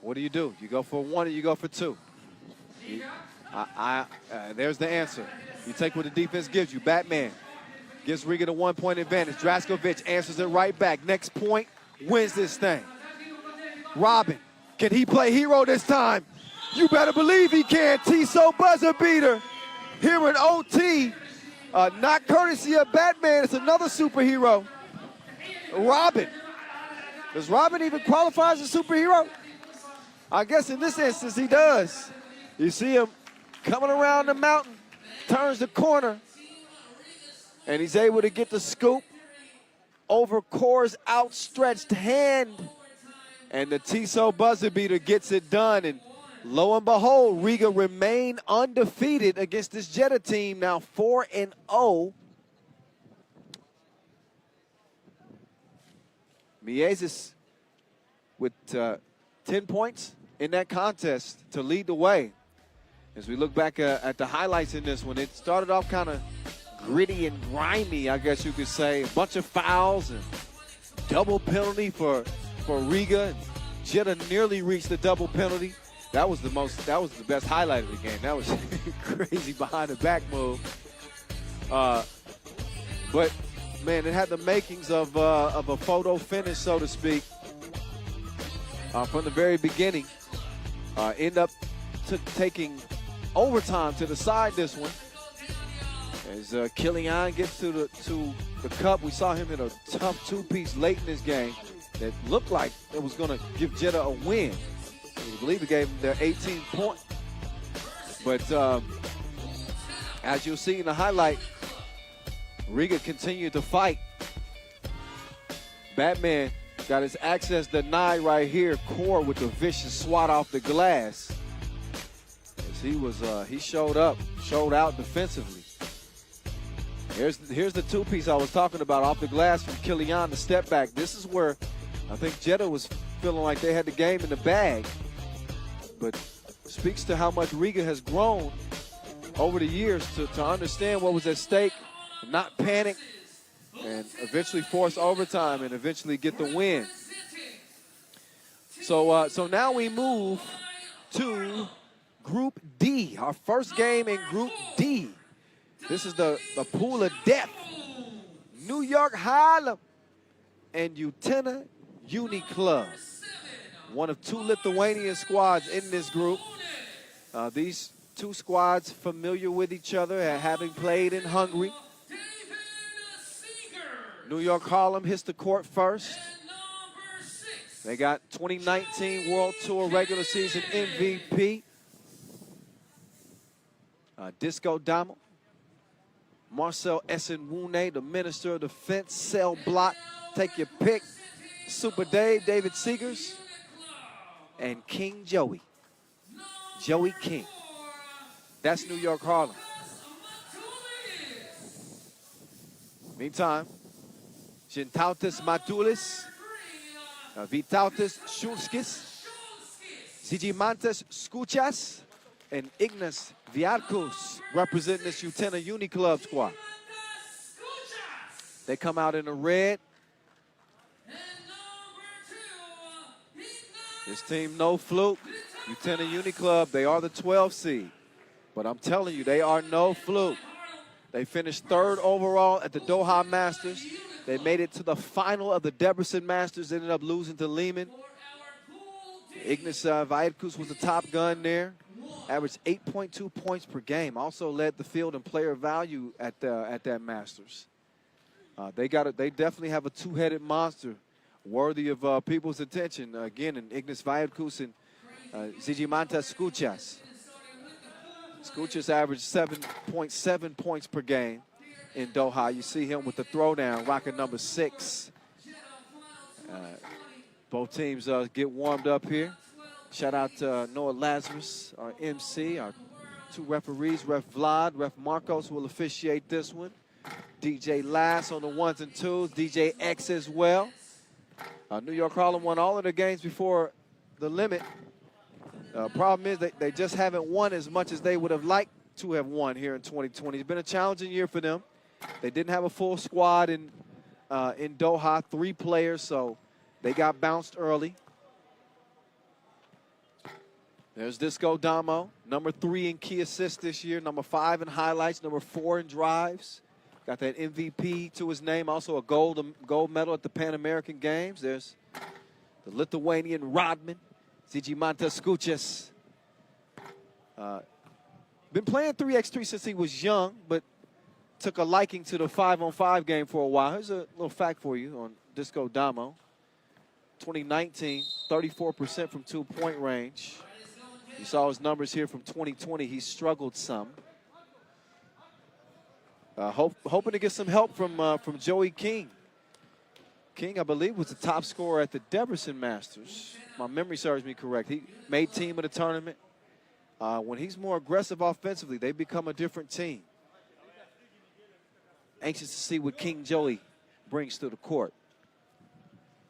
what do? You go for 1 or you go for 2? There's the answer. You take what the defense gives you. Batman gives Riga the 1-point advantage. Draskovic answers it right back. Next point, wins this thing. Robin, can he play hero this time? You better believe he can. Tissot buzzer beater here in OT. Not courtesy of Batman, it's another superhero. Robin. Does Robin even qualify as a superhero? I guess in this instance he does. You see him coming around the mountain, turns the corner, and he's able to get the scoop over Core's outstretched hand. And the Tissot buzzer beater gets it done. And lo and behold, Riga remain undefeated against this Jeddah team, now 4-0. Miezis with 10 points in that contest to lead the way. As we look back at the highlights in this one, it started off kind of gritty and grimy, I guess you could say. A bunch of fouls and double penalty for Riga. Jeddah nearly reached the double penalty. That was the best highlight of the game. That was crazy behind the back move. But Man, it had the makings of a photo finish, so to speak, from the very beginning. End up taking overtime to decide this one. As Killian gets to the cup, we saw him in a tough two-piece late in this game that looked like it was going to give Jeddah a win. I believe it gave them their 18th point. But as you'll see in the highlight, Riga continued to fight. Batman got his access denied right here. Core with the vicious swat off the glass. As he showed out defensively. Here's the two-piece I was talking about off the glass from Killian, the step back. This is where I think Jeddah was feeling like they had the game in the bag. But speaks to how much Riga has grown over the years to understand what was at stake, not panic, and eventually force overtime and eventually get the win. So now we move to Group D, our first game in Group D. This is the pool of death. New York Harlem and Utena Uni Club. One of two Lithuanian squads in this group. These two squads familiar with each other, having played in Hungary. New York Harlem hits the court first. They got 2019 World Tour regular season MVP, Disco Damo. Marcel Esenwune, the Minister of Defense, Cell Block, take your pick. Super Dave, David Seegers, and King Joey, Joey King. That's New York Harlem. Meantime, Gintautas Matulis, Vytautas Šulskis, Sigimantas Skuchas, and Ignas Viatkus representing this Utena Uni Club squad. They come out in the red. This team, no fluke. Utena Uni Club, they are the 12th seed. But I'm telling you, they are no fluke. They finished third overall at the Doha Masters. They made it to the final of the Debrecen Masters, ended up losing to Lehman. Ignas Viatkus was the top gun there. Averaged 8.2 points per game. Also led the field in player value at that Masters. They definitely have a two-headed monster worthy of people's attention. Again, in Ignas Viatkus and Zigimantas Skuchas. Skuchas averaged 7.7 points per game in Doha. You see him with the throwdown, rocking number 6. Both teams get warmed up here. Shout out to Noah Lazarus, our MC, our two referees, Ref Vlad, Ref Marcos will officiate this one. DJ Lass on the 1s and 2s, DJ X as well. New York Harlem won all of their games before the limit. Problem is they just haven't won as much as they would have liked to have won here in 2020. It's been a challenging year for them. They didn't have a full squad in Doha, 3 players, so they got bounced early. There's Disco Damo, number 3 in key assists this year, number 5 in highlights, number 4 in drives. Got that MVP to his name, also a gold medal at the Pan American Games. There's the Lithuanian Rodman, Zigimantas Skuchas. Been playing 3x3 since he was young, but took a liking to the 5-on-5 game for a while. Here's a little fact for you on Disco Damo. 2019, 34% from 2-point range. You saw his numbers here from 2020. He struggled some. Hoping to get some help from Joey King. King, I believe, was the top scorer at the Debrecen Masters. My memory serves me correct. He made team of the tournament. When he's more aggressive offensively, they become a different team. Anxious to see what King Joey brings to the court.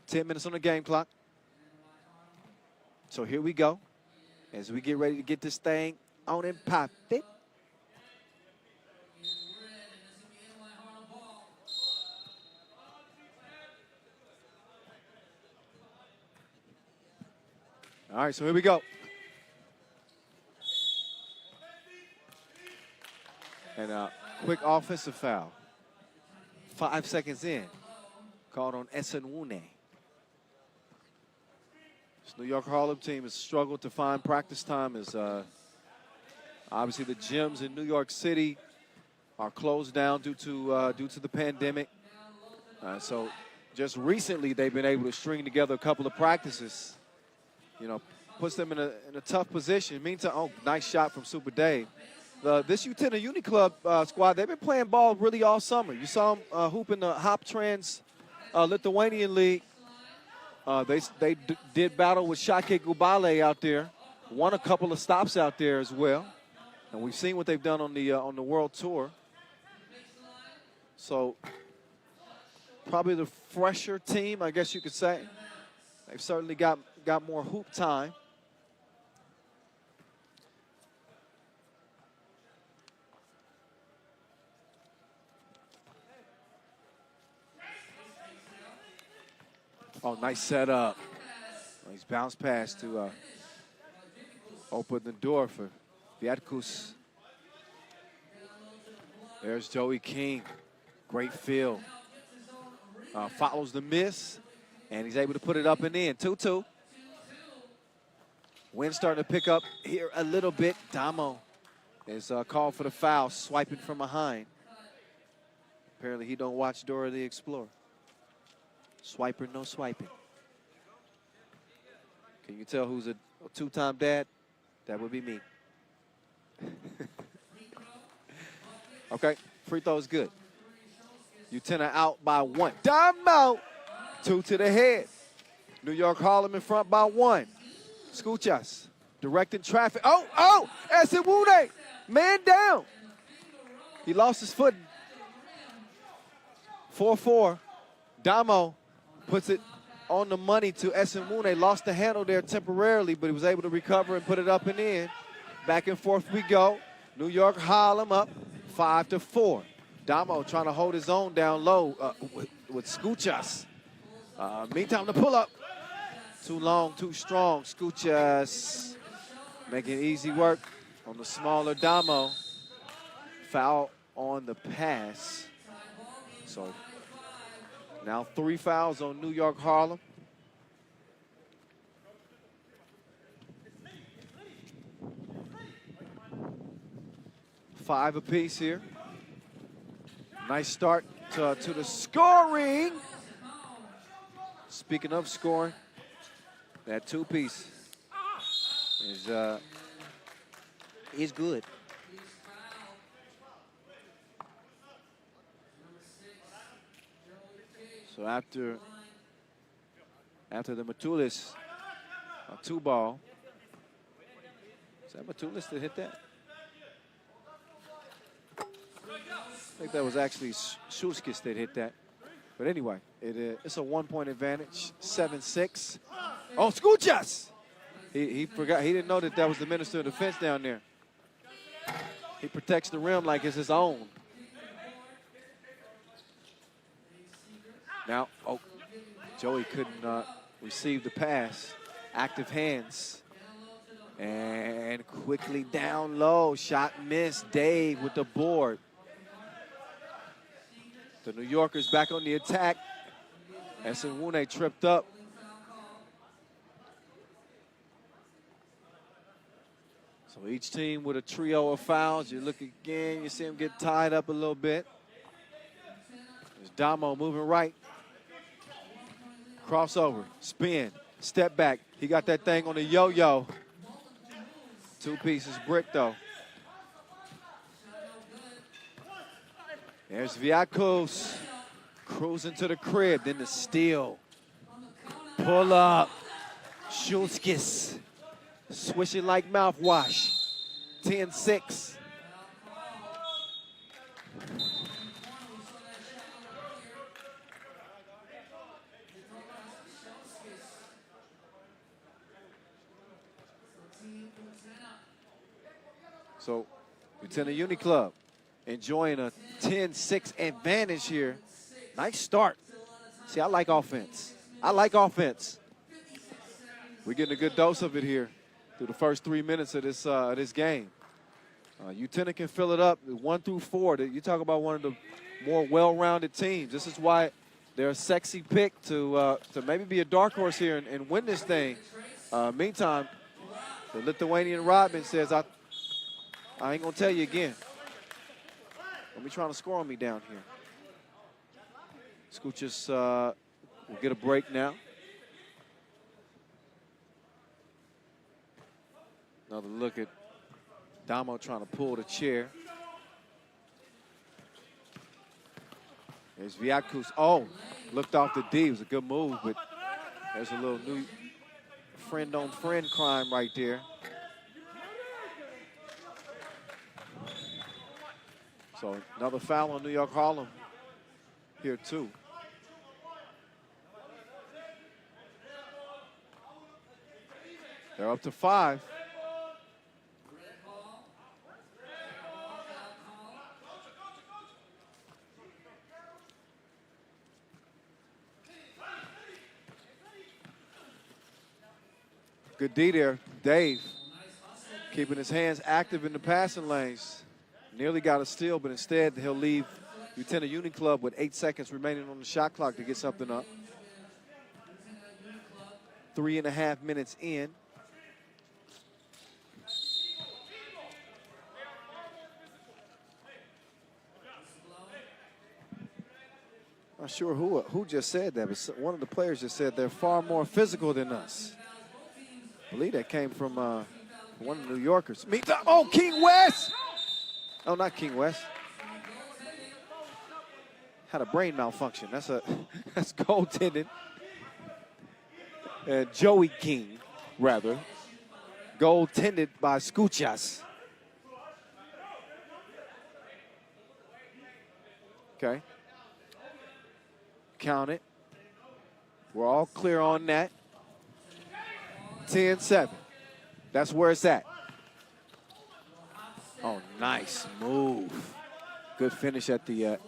10 minutes on the game clock. So here we go. As we get ready to get this thing on and pop it. All right, so here we go. And a quick offensive foul. 5 seconds in. Called on Esenwune. This New York Harlem team has struggled to find practice time as obviously the gyms in New York City are closed down due to the pandemic. So just recently they've been able to string together a couple of practices. You know, puts them in a tough position. Meantime, oh, nice shot from Super Dave. This Utena Uni Club squad, they've been playing ball really all summer. You saw them hoop in the Hop Trans Lithuanian League. They did battle with Shake Gubale out there. Won a couple of stops out there as well. And we've seen what they've done on the World Tour. So probably the fresher team, I guess you could say. They've certainly got more hoop time. Oh, nice setup. Nice bounce pass to open the door for Viatkus. There's Joey King. Great feel. Follows the miss, and he's able to put it up and in. 2-2. Wind starting to pick up here a little bit. Damo is called for the foul, swiping from behind. Apparently he don't watch Dora the Explorer. Swiper, no swiping. Can you tell who's a two-time dad? That would be me. Okay, free throw is good. Utena out by 1. Damo! 2 to the head. New York Harlem in front by 1. Escuchas directing traffic. Oh! Esenwune! Man down. He lost his footing. 4-4. Damo puts it on the money to Esenwune. Lost the handle there temporarily, but he was able to recover and put it up and in. Back and forth we go. New York Harlem up 5-4. Damo trying to hold his own down low with Escuchas. Meantime, the pull-up. Too long, too strong. Escuchas making easy work on the smaller Damo. Foul on the pass. So now 3 fouls on New York Harlem. Five apiece here. Nice start to the scoring. Speaking of scoring, that two-piece is good. So after the Matulis two ball, is that Matulis that hit that? I think that was actually Shulskis that hit that. But anyway, it's a 1-point advantage, 7-6. Oh, Escuchas! He forgot, he didn't know that was the Minister of Defense down there. He protects the rim like it's his own. Now, oh, Joey couldn't receive the pass. Active hands. And quickly down low, shot missed. Dave with the board. The New Yorkers back on the attack. Esenwune tripped up. So each team with a trio of fouls. You look again, you see them get tied up a little bit. There's Damo moving right. Crossover, spin, step back. He got that thing on the yo-yo. Two pieces brick though. There's Viatkus cruising to the crib, then the steal. Pull up. Shulskis swishing like mouthwash. 10-6. So, Utena Uni Club enjoying a 10-6 advantage here. Nice start. See, I like offense. I like offense. We're getting a good dose of it here through the first 3 minutes of this game. Utena can fill it up 1 through 4. You talk about one of more well-rounded teams. This is why they're a sexy pick to maybe be a dark horse here and win this thing. Meantime, the Lithuanian Rodman says, I ain't going to tell you again. Don't be trying to score on me down here. Skuchas will get a break now. Another look at Damo trying to pull the chair. There's Viakus. Oh, looked off the D. It was a good move, but there's a little new friend-on-friend crime right there. So another foul on New York Harlem here too. They're up to 5. Good D there, Dave, keeping his hands active in the passing lanes. Nearly got a steal, but instead he'll leave Lieutenant Uni Club with 8 seconds remaining on the shot clock to get something up. 3.5 minutes in. Not sure who just said that, but one of the players just said they're far more physical than us. I believe that came from one of the New Yorkers. Oh, King West! Oh, not King West. Had a brain malfunction. That's goaltending. Joey King, rather. Goaltended by Skuchas. Okay. Count it. We're all clear on that. 10-7. That's where it's at. Oh, nice move. Good finish at the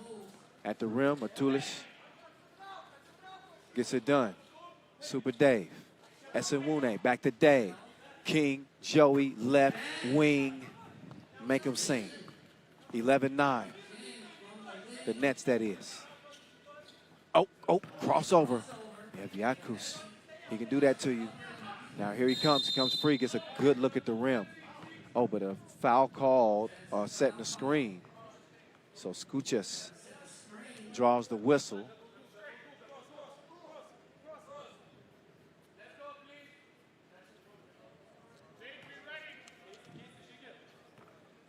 rim. Matulish gets it done. Super Dave. Esenwune back to Dave. King, Joey, left wing. Make him sing. 11-9. The Nets, that is. Oh, crossover. Yeah, Viakus. He can do that to you. Now here he comes. He comes free. Gets a good look at the rim. Oh, but a foul called setting the screen. So Skuchas draws the whistle.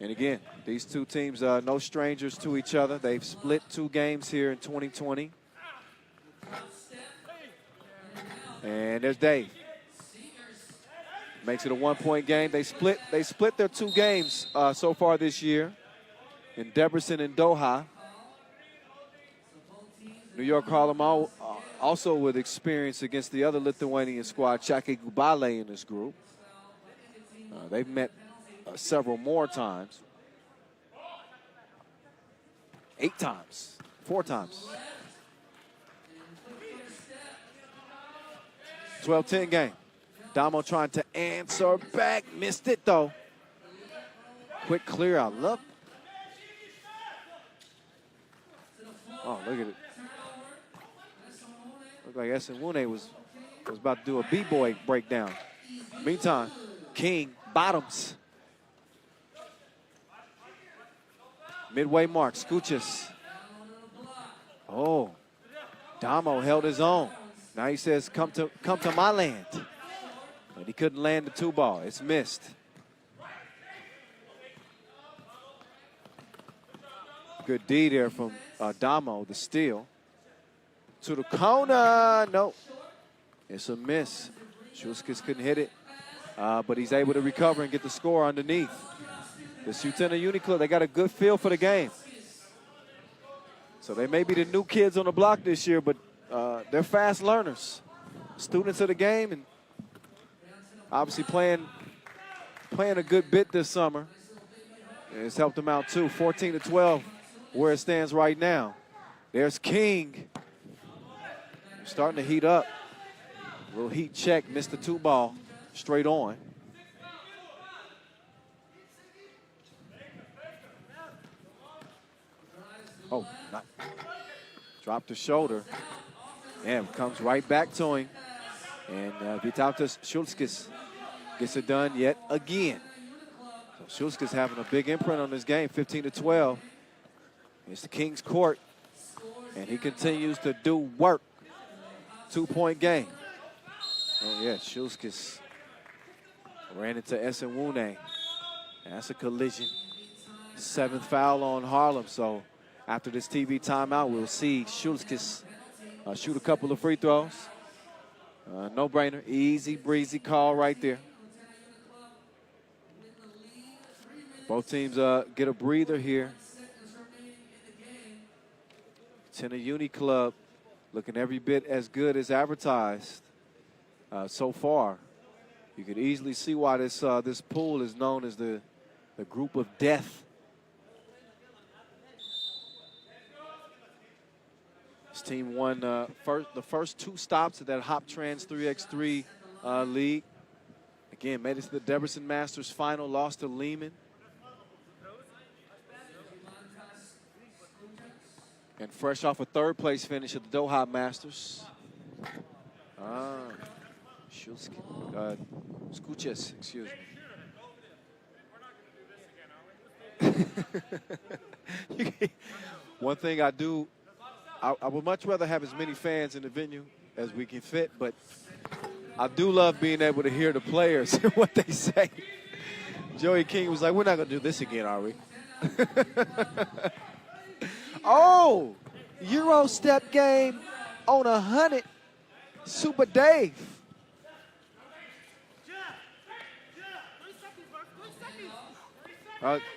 And again, these two teams are no strangers to each other. They've split 2 games here in 2020. And there's Dave. Makes it a 1-point game. They split their 2 games so far this year in Debrecen and Doha. New York Harlem also with experience against the other Lithuanian squad, Chake Gubale in this group. They've met several more times. 8 times. 4 times. 12-10 game. Damo trying to answer back. Missed it, though. Quick clear out. Look. Oh, look at it. Looked like Esenwune was about to do a B-boy breakdown. Meantime, King bottoms. Midway mark, Skuchas. Oh, Damo held his own. Now he says, come to my land. But he couldn't land the 2-ball. It's missed. Good D there from Damo, the steal. To the corner. No. It's a miss. Shulskis couldn't hit it. But he's able to recover and get the score underneath. The Lieutenant Uni Club, they got a good feel for the game. So they may be the new kids on the block this year, but they're fast learners. Students of the game, and obviously playing a good bit this summer. And it's helped them out too. 14-12 where it stands right now. There's King. Starting to heat up. Little heat check, missed the 2-ball. Straight on. Oh, not. Dropped the shoulder. And comes right back to him. And Vytautas Šulskis gets it done yet again. So Šulskis having a big imprint on this game, 15-12. It's the King's Court. And he continues to do work. 2-point game. Oh, yeah, Šulskis ran into Esenwune. That's a collision. 7th foul on Harlem. So after this TV timeout, we'll see Šulskis shoot a couple of free throws. No-brainer, easy breezy call right there. Both teams get a breather here. Tenna Uni Club looking every bit as good as advertised so far. You could easily see why this pool is known as the group of death. This team won the first 2 stops of that HopTrans 3x3 league. Again, made it to the Debrecen Masters final, lost to Lehman. And fresh off a 3rd place finish at the Doha Masters. Skuches, excuse me. One thing I do, I would much rather have as many fans in the venue as we can fit, but I do love being able to hear the players and what they say. Joey King was like, we're not going to do this again, are we? Oh, Euro step game on 100. Super Dave.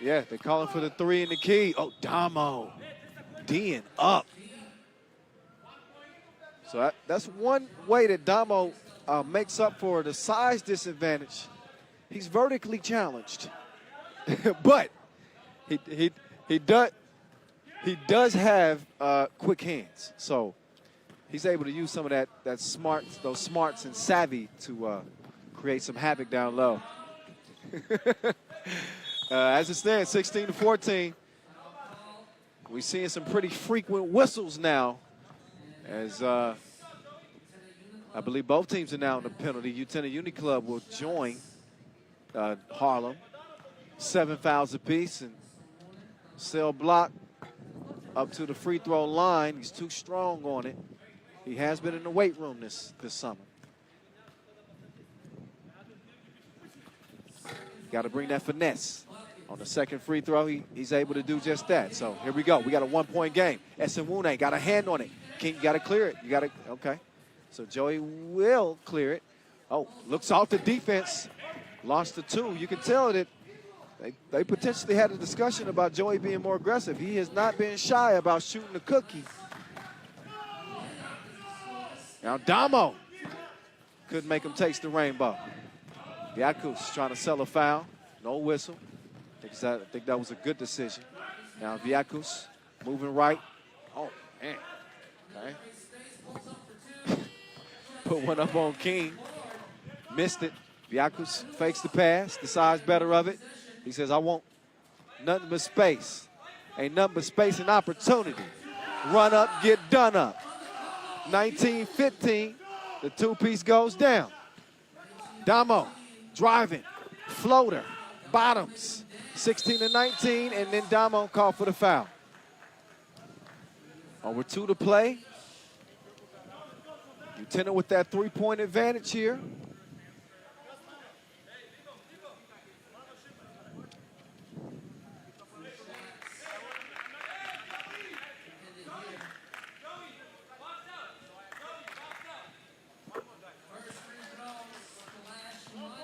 Yeah, they're calling for the 3 in the key. Oh, Damo. D'ing up. So that's one way that Damo makes up for the size disadvantage. He's vertically challenged. But he does have quick hands. So he's able to use some of those smarts and savvy to create some havoc down low. As it stands, 16-14. We're seeing some pretty frequent whistles now as I believe both teams are now in the penalty. Tenna Uni Club will join Harlem. 7 fouls apiece, and Cell Block up to the free throw line. He's too strong on it. He has been in the weight room this summer. Got to bring that finesse. On the 2nd free throw, he's able to do just that. So here we go. We got a 1-point game. Esenwune got a hand on it. King, you got to clear it. Okay. So Joey will clear it. Oh, looks off the defense. Lost the 2. You can tell that they potentially had a discussion about Joey being more aggressive. He has not been shy about shooting the cookie. Now Damo couldn't make him taste the rainbow. Viakus trying to sell a foul. No whistle. I think that was a good decision. Now Viakus moving right. Oh, man. Okay. Put one up on King. Missed it. Viakus fakes the pass, decides better of it. He says, I want nothing but space. Ain't nothing but space and opportunity. Run up, get done up. 19-15, the 2-piece goes down. Damo driving, floater, bottoms. 16-19, and then Damo called for the foul. Over 2 to play. Tenna with that 3-point advantage here.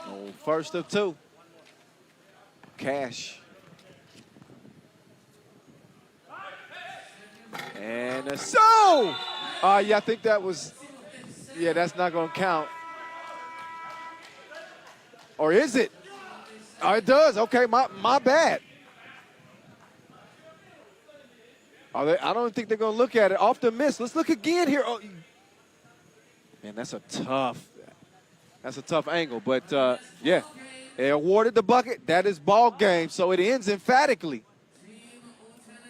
Oh, first of 2. Cash. And yeah, I think that was, yeah, that's not going to count. Or is it? Oh, it does. Okay, my bad. I don't think they're going to look at it. Off the miss. Let's look again here. Oh, man, that's a tough angle. But, yeah. They awarded the bucket. That is ball game, so it ends emphatically.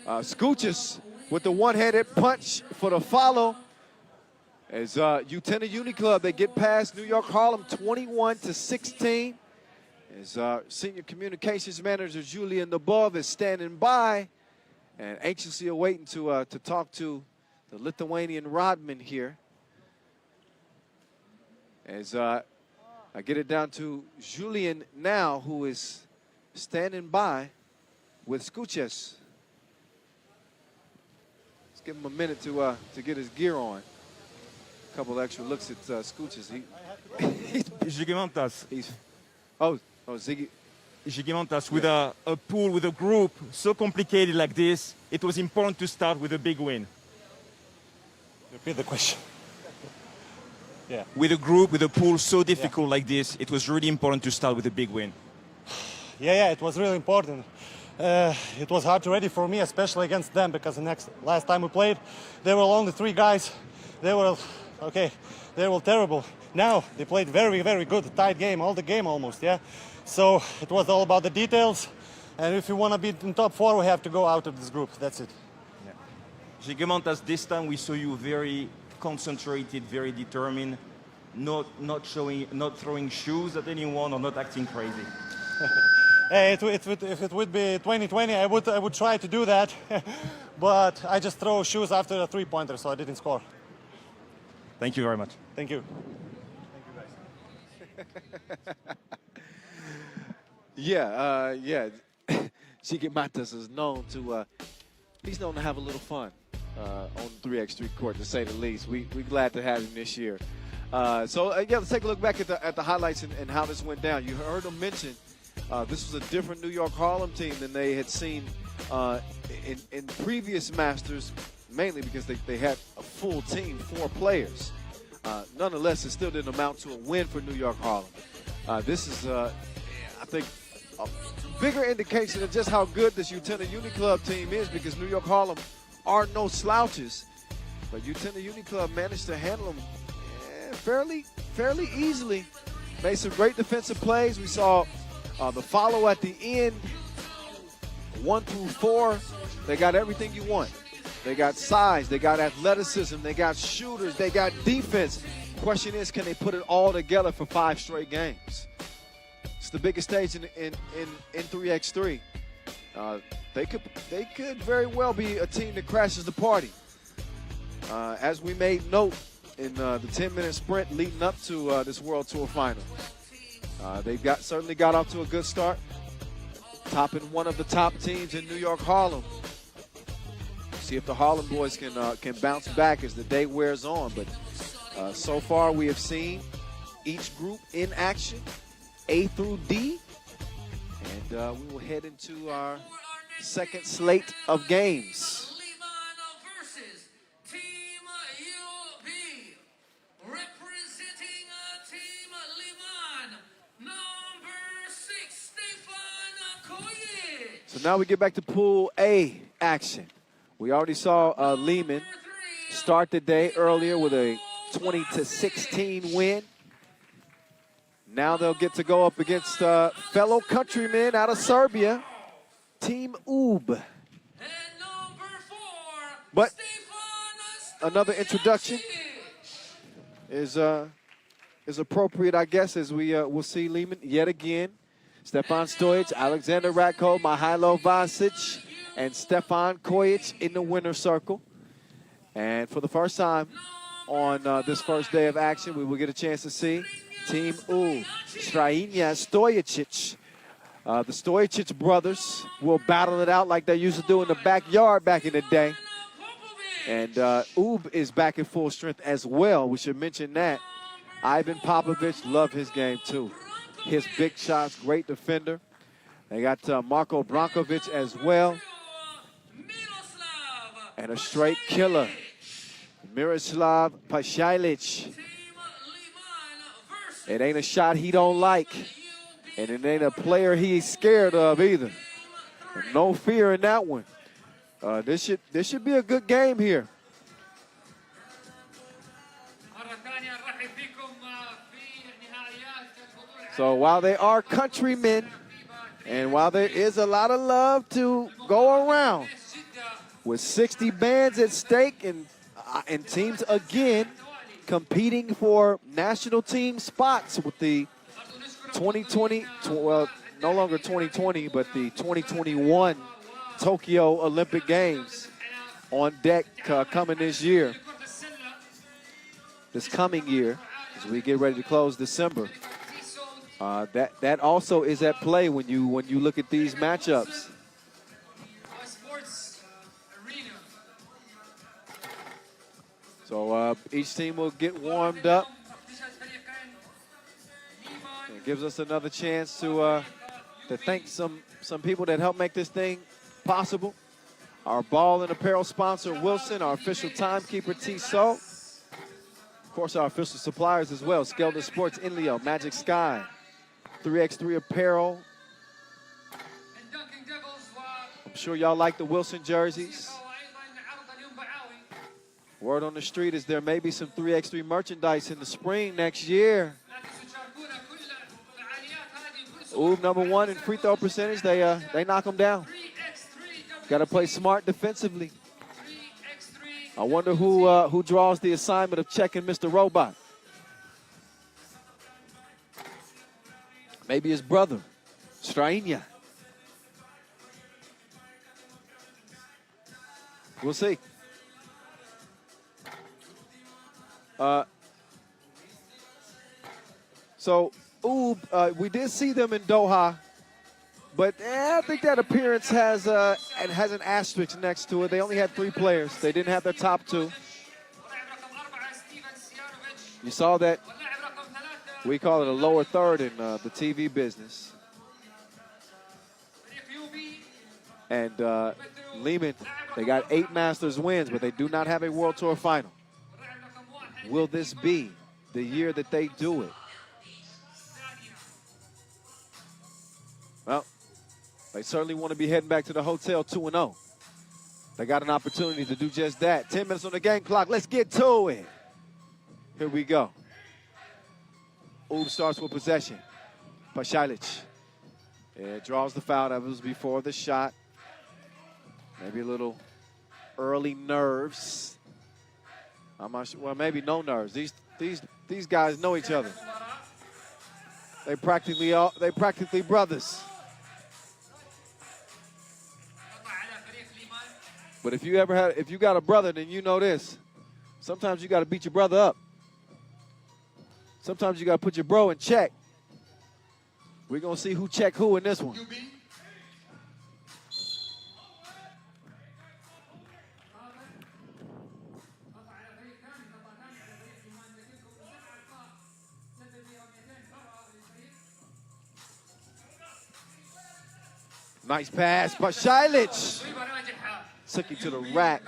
Skuches with the one-handed punch for the follow. As Utena Uni Club, they get past New York Harlem 21-16. As senior communications manager Julian Nabov is standing by and anxiously awaiting to talk to the Lithuanian Rodman here. As I get it down to Julian now, who is standing by with Skuches. Let's give him a minute to get his gear on. A couple extra looks at Skuches. Gigantas. Ziggy. Gigantas, with a pool, with a group so complicated like this, it was important to start with a big win. Repeat the question. Yeah. With a group, with a pool so difficult like this, it was really important to start with a big win. Yeah, it was really important. It was hard to ready for me, especially against them, because last time we played, there were only 3 guys. They were terrible. Now they played very, very good, tight game, all the game almost, yeah. So it was all about the details, and if you want to be in top 4, we have to go out of this group. That's it. Yeah. Gigantas, this time we saw you very concentrated, very determined, not throwing shoes at anyone or not acting crazy. Hey, if it would be 2020, I would try to do that, but I just throw shoes after a 3-pointer, so I didn't score. Thank you very much. Thank you. Yeah. Gigantas is known to he's known to have a little fun on the 3x3 court, to say the least. We're glad to have him this year. Let's take a look back at the highlights and how this went down. You heard him mention this was a different New York Harlem team than they had seen in previous Masters, mainly because they had a full team, 4 players. Nonetheless, it still didn't amount to a win for New York Harlem. This is, I think, a bigger indication of just how good this Utena Uni Club team is, because New York Harlem are no slouches. But Utena Uni Club managed to handle them fairly easily. Made some great defensive plays. We saw the follow at the end, 1 through 4. They got everything you want. They got size, they got athleticism, they got shooters, they got defense. Question is, can they put it all together for 5 straight games? It's the biggest stage in 3x3. They could very well be a team that crashes the party. As we made note in the 10-minute sprint leading up to this World Tour final. They've certainly got off to a good start, topping one of the top teams in New York Harlem. See if the Harlem boys can bounce back as the day wears on. But so far we have seen each group in action, A through D, and we will head into our second slate of games. So now we get back to Pool A action. We already saw Lehman start the day earlier with a 20-16 win. Now they'll get to go up against fellow countrymen out of Serbia, Team UB. But another introduction is appropriate, I guess, as we will see Lehman yet again. Stefan Stojic, Alexander Ratko, Mihailo Vasic, and Stefan Kojic in the winner's circle. And for the first time on this first day of action, we will get a chance to see Team UB, Strajinja Stojicic. The Stojicic brothers will battle it out like they used to do in the backyard back in the day. And UB is back in full strength as well. We should mention that. Ivan Popovic, love his game too. His big shots, great defender. They got Marko Brankovic as well. And a straight killer, Miroslav Pashailic. It ain't a shot he don't like. And it ain't a player he's scared of either. No fear in that one. This should be a good game here. So while they are countrymen, and while there is a lot of love to go around, with 60 bands at stake and teams again competing for national team spots with the 2020, well, no longer 2020, but the 2021 Tokyo Olympic Games on deck coming this year, this coming year, as we get ready to close December. That also is at play when you look at these matchups. So each team will get warmed up. It gives us another chance to thank some people that helped make this thing possible. Our ball and apparel sponsor, Wilson, our official timekeeper, Tissot. Of course, our official suppliers as well, Skelton Sports, Inleo, Magic Sky, 3x3 Apparel. I'm sure y'all like the Wilson jerseys. Word on the street is there may be some 3x3 merchandise in the spring next year. Ooh, number one in free throw percentage, they knock them down. Got to play smart defensively. I wonder who draws the assignment of checking Mr. Robot. Maybe his brother, Strainia. We'll see. So, we did see them in Doha, but I think that appearance has an asterisk next to it. They only had 3 players. They didn't have their top 2. You saw that. We call it a lower third in the TV business. And Lehman, they got 8 Masters wins, but they do not have a World Tour final. Will this be the year that they do it? Well, they certainly want to be heading back to the hotel 2-0. They got an opportunity to do just that. 10 minutes on the game clock. Let's get to it. Here we go. Oob starts with possession. Pasalic. Yeah, draws the foul. That was before the shot. Maybe a little early nerves. I'm not sure. Well, maybe no nerves. These guys know each other. They practically brothers. But if you got a brother, then you know this. Sometimes you got to beat your brother up. Sometimes you got to put your bro in check. We're going to see who check who in this one. Nice pass, Pasalic. Took him to the rack.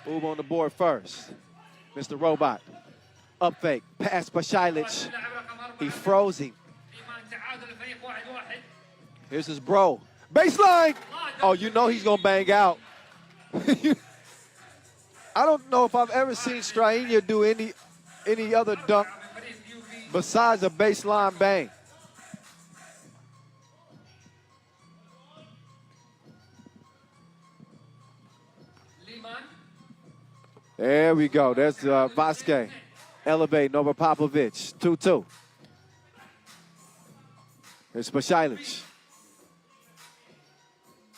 Oob on the board first. Mr. Robot. Up fake. Pass Pasalic. He froze him. Here's his bro. Baseline. Oh, you know he's going to bang out. I don't know if I've ever seen Strainia do any other dunk besides a baseline bang. There we go. There's Vasquez. Elevate over Popovich. 2-2. Here's Pasalic.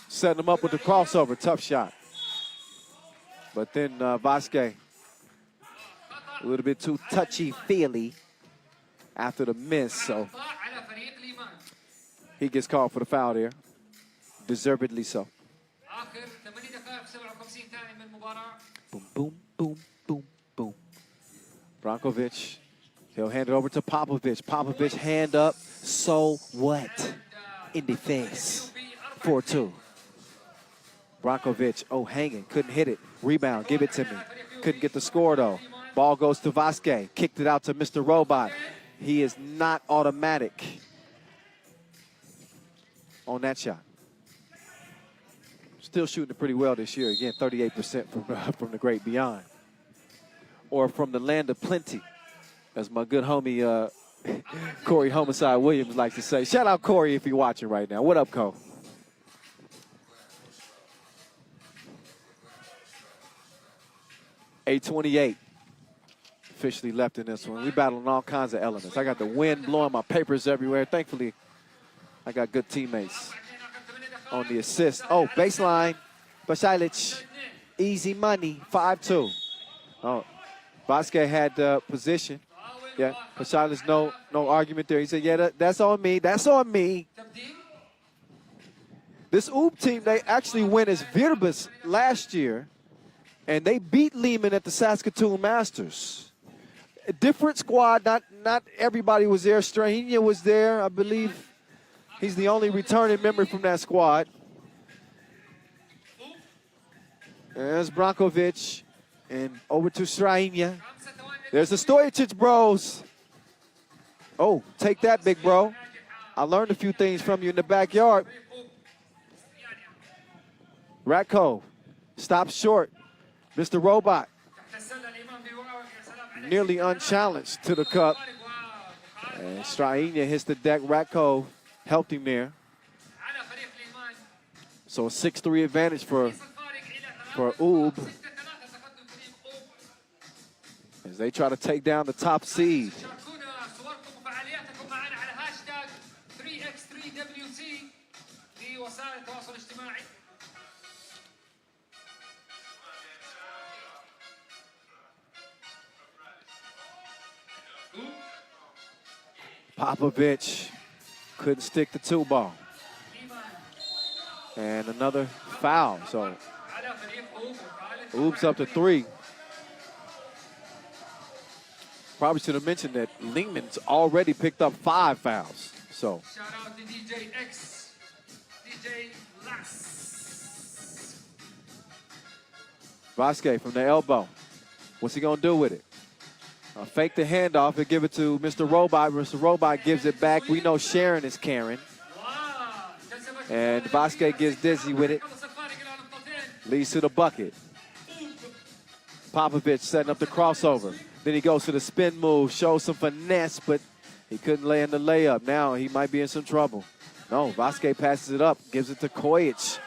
Setting him up with the crossover. Tough shot. But then Vasquez, a little bit too touchy-feely after the miss. So he gets called for the foul there. Deservedly so. Boom, boom, boom, boom, boom. Brankovic, he'll hand it over to Popovich. Popovich, hand up. So what? In the face. 4-2. Brankovic, hanging. Couldn't hit it. Rebound, give it to me. Couldn't get the score, though. Ball goes to Vasquez. Kicked it out to Mr. Robot. He is not automatic on that shot. Still shooting it pretty well this year. Again, 38% from the great beyond. Or from the land of plenty, as my good homie Corey Homicide Williams likes to say. Shout out Corey if you're watching right now. What up, Co? 8:28 officially left in this one. We battling all kinds of elements. I got the wind blowing my papers everywhere. Thankfully, I got good teammates on the assist. Oh, baseline. Pasalic. Easy money. 5-2. Oh, Vasquez had position. Yeah, Pasalic, no argument there. He said, yeah, that's on me. That's on me. This UB team, they actually went as Virbus last year, and they beat Lehman at the Saskatoon Masters. A different squad, not everybody was there. Strainia was there, I believe. He's the only returning member from that squad. There's Brankovic, and over to Strainia. There's the Stojicic bros. Oh, take that, big bro. I learned a few things from you in the backyard. Ratko stops short. Mr. Robot, nearly unchallenged to the cup. And Strainia hits the deck. Ratko helped him there. So a 6-3 advantage for UB as they try to take down the top seed. Popovich couldn't stick the 2-ball. And another foul. So UB's up to 3. Probably should have mentioned that Lehman's already picked up 5 fouls. So Shout out to DJ X, DJ Lass. Vasquez from the elbow. What's he gonna do with it? Fake the handoff and give it to Mr. Robot. Mr. Robot gives it back. We know Sharon is Karen. And Vasquez gets dizzy with it. Leads to the bucket. Popovich setting up the crossover. Then he goes to the spin move, shows some finesse, but he couldn't lay in the layup. Now he might be in some trouble. No, Vasquez passes it up, gives it to Kojic.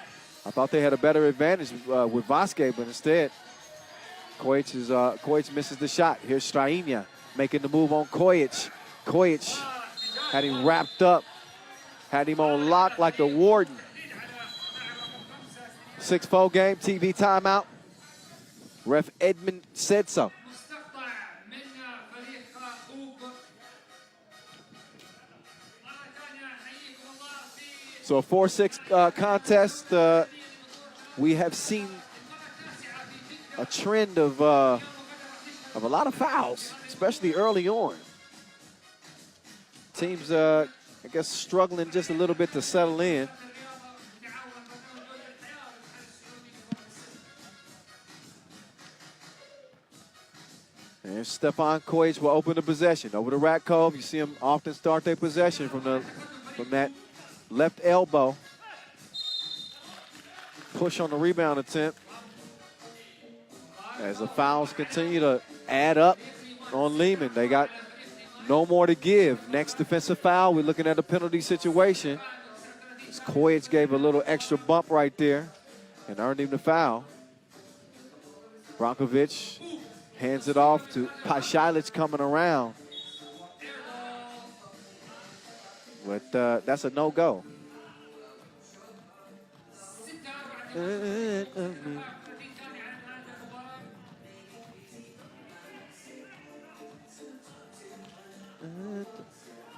I thought they had a better advantage with Vasquez, but instead, Kojic misses the shot. Here's Strainia making the move on Kojic. Kojic had him wrapped up, had him on lock like the warden. 6-4 game, TV timeout. Ref Edmund said so. So a 4-6 contest. We have seen a trend of a lot of fouls, especially early on. Teams, I guess, struggling just a little bit to settle in. And Stephon Kojic will open the possession over to Ratko. You see him often start their possession from that left elbow. Push on the rebound attempt. As the fouls continue to add up on Lehman. They got no more to give. Next defensive foul, we're looking at a penalty situation. Kojic gave a little extra bump right there and earned him the foul. Brankovic hands it off to Pasalic coming around. But that's a no-go.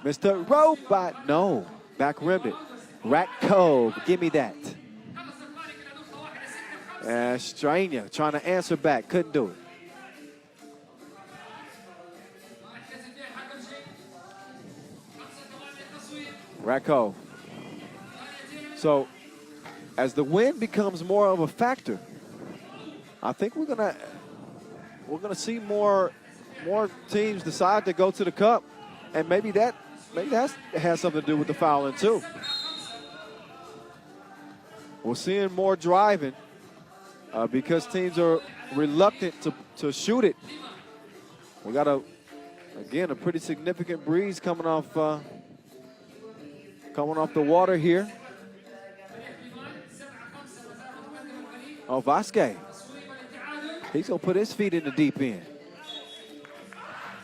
Mr. Robot, no. Back rimmed it. Ratko, give me that. Strainia trying to answer back, couldn't do it. Ratko. So, as the wind becomes more of a factor, I think we're gonna see more teams decide to go to the cup, and maybe that has something to do with the fouling too. We're seeing more driving because teams are reluctant to shoot it. We got a pretty significant breeze coming off the water here. Oh, Vasquez. He's going to put his feet in the deep end.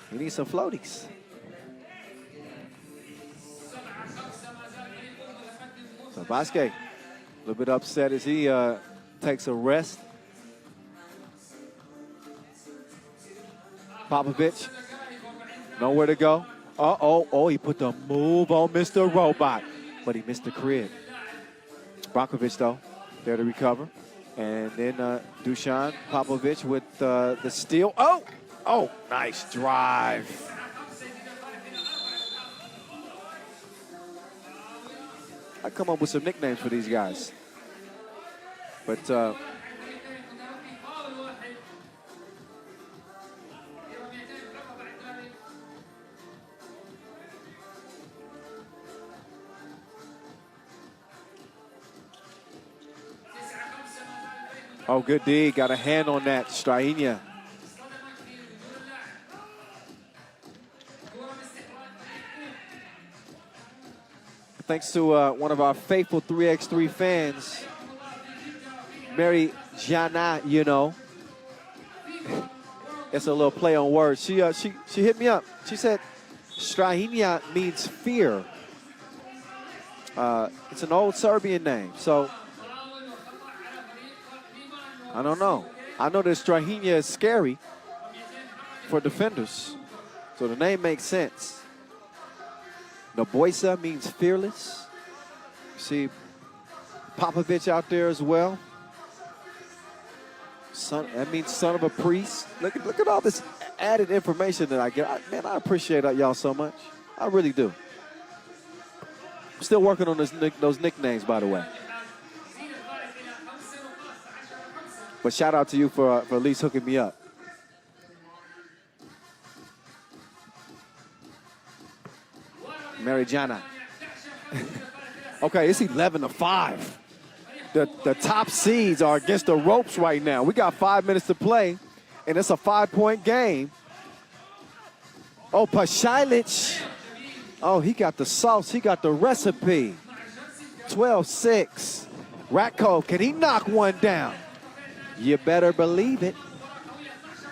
He needs some floaties. So Vasque, a little bit upset as he takes a rest. Popovich, nowhere to go. Oh, he put the move on Mr. Robot, but he missed the crib. Brankovic, though, there to recover. And then Dusan Popovich with the steal. Oh, nice drive. I come up with some nicknames for these guys. But oh, good D. Got a hand on that, Strainia. Thanks to one of our faithful 3x3 fans, Mary Jana, you know. It's a little play on words. She hit me up. She said, Strainia means fear. It's an old Serbian name, so I don't know. I know that Strainia is scary for defenders, so the name makes sense. Noboisa means fearless. See Popovich out there as well. That means son of a priest. Look at all this added information that I get. Man, I appreciate y'all so much. I really do. I'm still working on those nicknames, by the way. But shout out to you for at least hooking me up. Mary Jana. Okay, it's 11-5. The top seeds are against the ropes right now. We got 5 minutes to play, and it's a 5-point game. Oh, Pashailic. Oh, he got the sauce. He got the recipe. 12-6. Ratko, can he knock one down? You better believe it.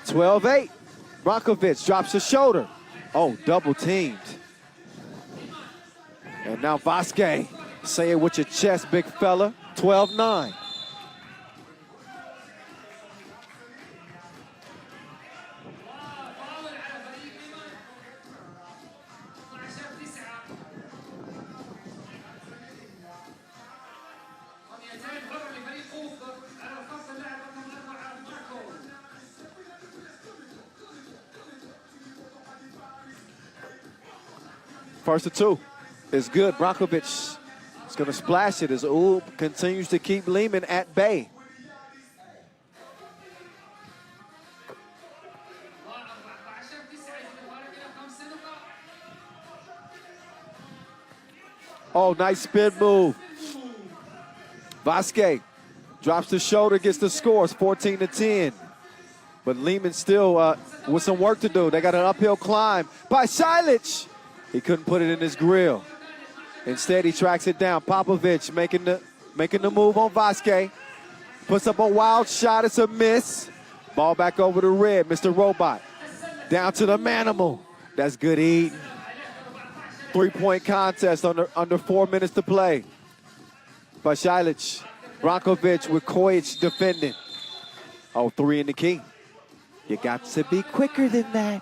12-8. Brankovic drops the shoulder. Oh, double teamed. And now Vasque, say it with your chest, big fella. 12-9. First of two is good. Brankovic is going to splash it as Oob continues to keep Lehman at bay. Oh, nice spin move. Vasque drops the shoulder, gets the score. It's 14-10. But Lehman still with some work to do. They got an uphill climb by Pashailic. He couldn't put it in his grill. Instead, he tracks it down. Popovich making the move on Vasque. Puts up a wild shot. It's a miss. Ball back over the red. Mr. Robot. Down to the manimal. That's good eating. 3-point contest under 4 minutes to play. Pashailic. Brankovic with Kojic defending. Oh, 3 in the key. You got to be quicker than that.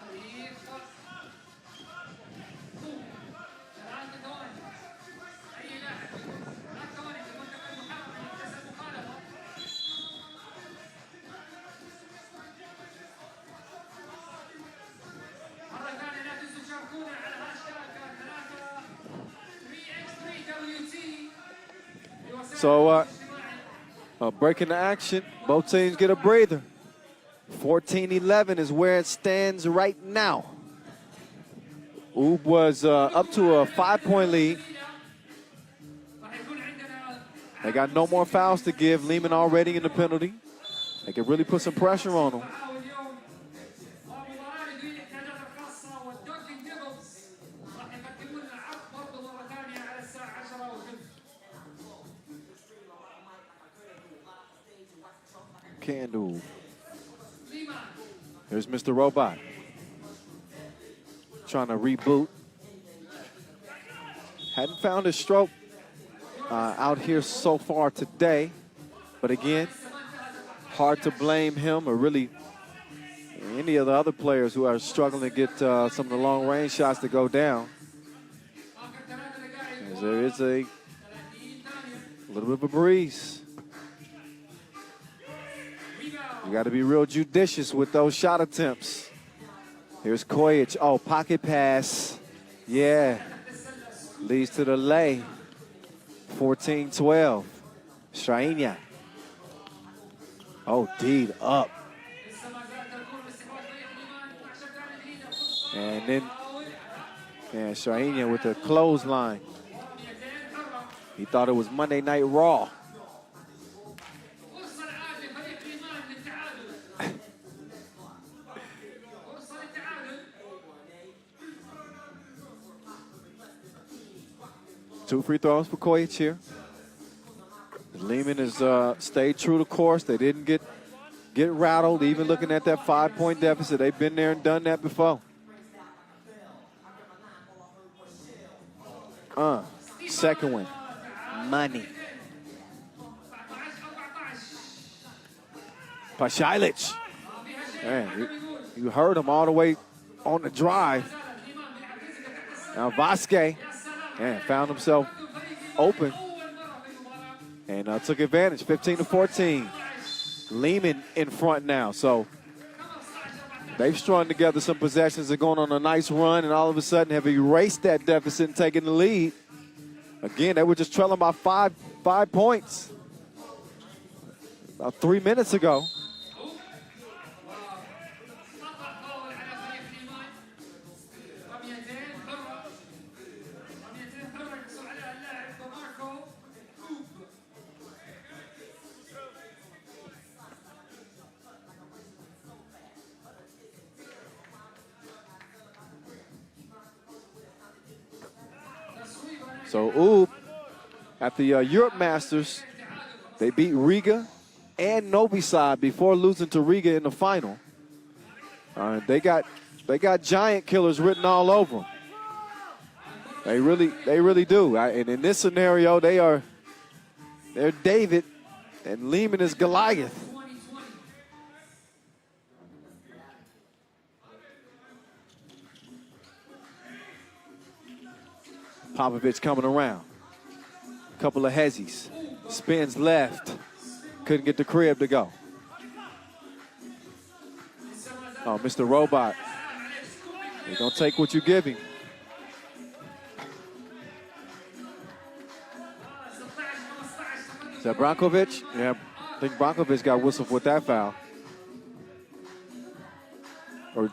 So, breaking the action, both teams get a breather. 14-11 is where it stands right now. Oob was up to a 5-point lead. They got no more fouls to give. Lehman already in the penalty. They can really put some pressure on them. Candle. Here's Mr. Robot. Trying to reboot. Hadn't found his stroke out here so far today. But again, hard to blame him or really any of the other players who are struggling to get some of the long range shots to go down. As there is a little bit of a breeze. You got to be real judicious with those shot attempts. Here's Kojic. Oh, pocket pass. Yeah. Leads to the lay. 14-12. Strainia. Oh, Deed up. And then, yeah, Strainia with the clothesline. He thought it was Monday Night Raw. Two free throws for Kojic here. Lehman has stayed true to course. They didn't get rattled, even looking at that 5-point deficit. They've been there and done that before. Second one. Money. Pasalic. Man, you heard him all the way on the drive. Now Vasquez. And found himself open and took advantage, 15-14. Lehman in front now. So they've strung together some possessions. They're going on a nice run and all of a sudden have erased that deficit and taken the lead. Again, they were just trailing by five points about 3 minutes ago. So Oob, at the Europe Masters, they beat Riga and Novi Sad before losing to Riga in the final. They got giant killers written all over them. They really do. And in this scenario, they're David, and Lehman is Goliath. Popovich coming around. Couple of hezzies. Spins left. Couldn't get the crib to go. Oh, Mr. Robot. He's going to take what you give him. Is that Brankovic? Yeah, I think Brankovic got whistled with that foul.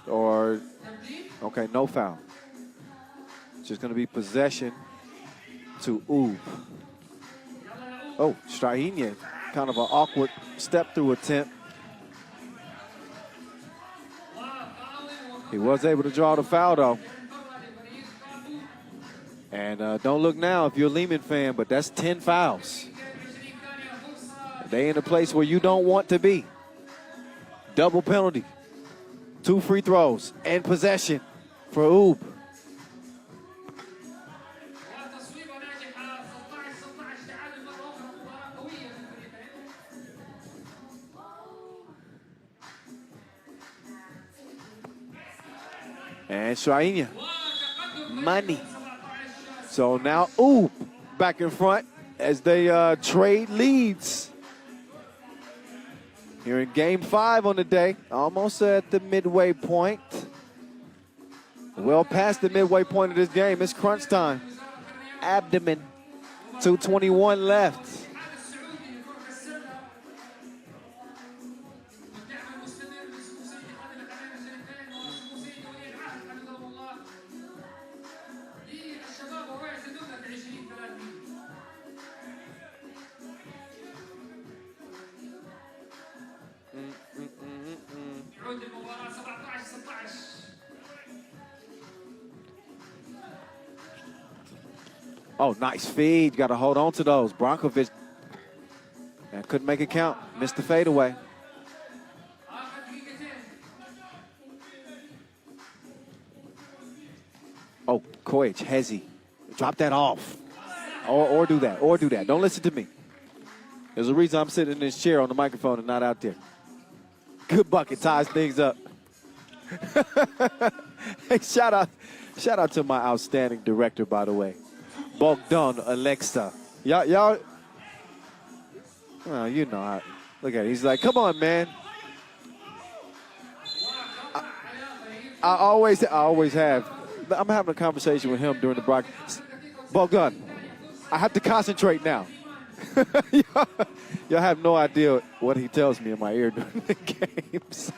Or okay, no foul. It's just going to be possession to Oob. Oh, Strainia, kind of an awkward step-through attempt. He was able to draw the foul, though. And don't look now if you're a Lehman fan, but that's 10 fouls. They in a place where you don't want to be. Double penalty. 2 free throws and possession for Oob. And Strainia, money. So now Oob back in front as they trade leads. Here in game 5 on the day, almost at the midway point. Well past the midway point of this game, it's crunch time. Abdomen, 2:21 left. Oh, nice feed. Got to hold on to those. Brankovic couldn't make it count. Missed the fadeaway. Koic, Hezi, drop that off. Or do that, or do that. Don't listen to me. There's a reason I'm sitting in this chair on the microphone and not out there. Good bucket, ties things up. Hey, shout out to my outstanding director, by the way. Bogdan Alexa. Y'all, well, you know, look at it. He's like, come on, man. I always have. I'm having a conversation with him during the broadcast. Bogdan, I have to concentrate now. Y'all have no idea what he tells me in my ear during the games.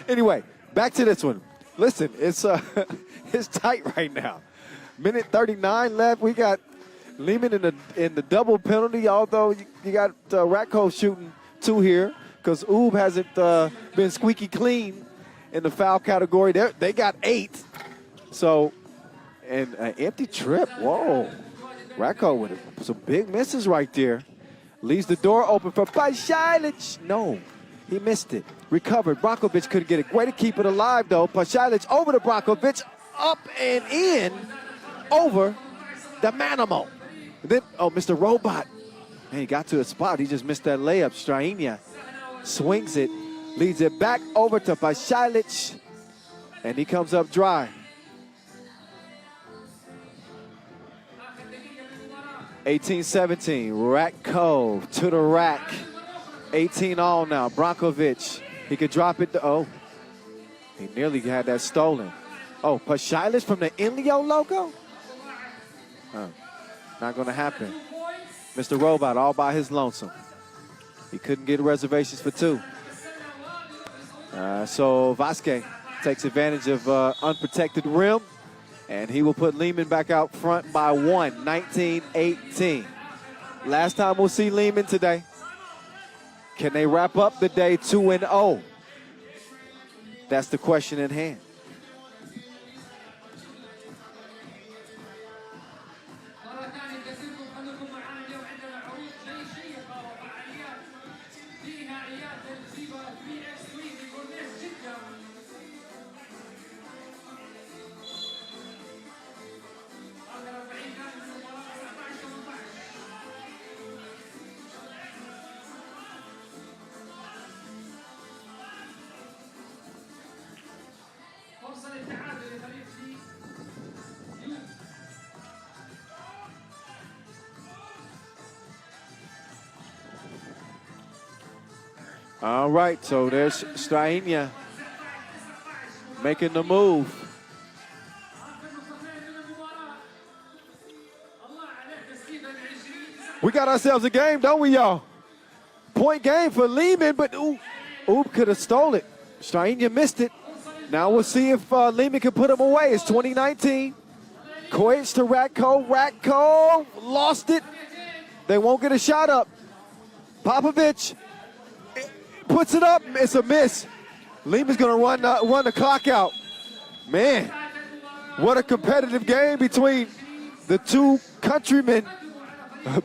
Anyway, back to this one. Listen, it's tight right now. Minute 39 left. We got Lehman in the double penalty, although you got Ratko shooting 2 here because Oob hasn't been squeaky clean in the foul category. They got 8. So, and an empty trip. Whoa. Ratko with some big misses right there. Leaves the door open for Pasalic. No, he missed it. Recovered. Brankovic couldn't get it. Way to keep it alive, though. Pasalic over to Brankovic. Up and in. Over the Manamo. Then, Mr. Robot. Man, he got to a spot. He just missed that layup. Strainia swings it. Leads it back over to Pasalic. And he comes up dry. 18-17, Ratko to the rack. 18 all now, Brankovic. He could drop it he nearly had that stolen. Oh, Pasalic from the Inleo logo? Not gonna happen. Mr. Robot all by his lonesome. He couldn't get reservations for 2. So Vasquez takes advantage of unprotected rim. And he will put Lehman back out front by 1, 19-18. Last time we'll see Lehman today. Can they wrap up the day 2-0? That's the question in hand. All right, so there's Strainia making the move. We got ourselves a game, don't we, y'all? Point game for Lehman, but Oob could have stole it. Strainia missed it. Now we'll see if Lehman can put him away. It's 2019. Koic to Ratko. Ratko lost it. They won't get a shot up. Popovich puts it up. It's a miss. Lehman's going to run the clock out. Man, what a competitive game between the two countrymen.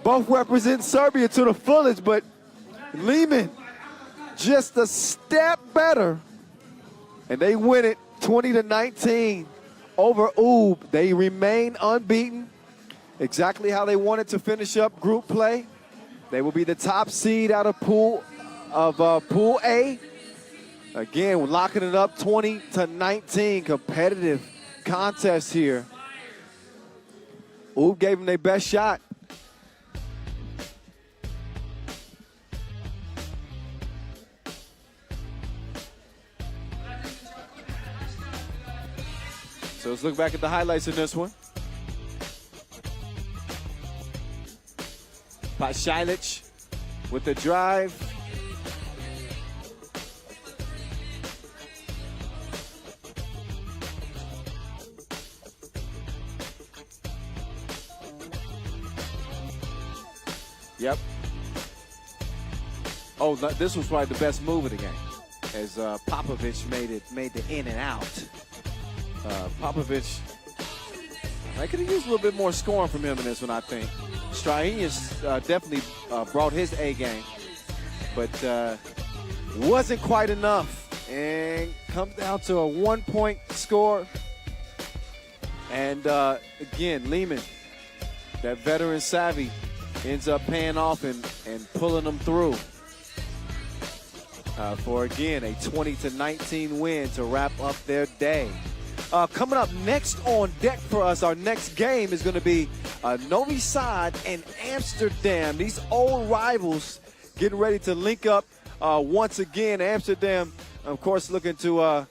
Both represent Serbia to the fullest, but Lehman just a step better. And they win it 20-19 over Oob. They remain unbeaten. Exactly how they wanted to finish up group play. They will be the top seed out of Pool A. Again, we're locking it up 20-19. Competitive contest here. Oob gave them their best shot. So let's look back at the highlights in this one. Pasalic with the drive. Yep. Oh, this was probably the best move of the game, as Popovich made the in and out. Popovich, I could have used a little bit more scoring from him in this one, I think. Strainia definitely brought his A game, but wasn't quite enough. And comes down to a 1-point score. And again, Lehman, that veteran savvy, ends up paying off and pulling them through for, again, a 20-19 win to wrap up their day. Coming up next on deck for us, our next game is going to be Novi Sad and Amsterdam. These old rivals getting ready to link up once again. Amsterdam, of course, looking to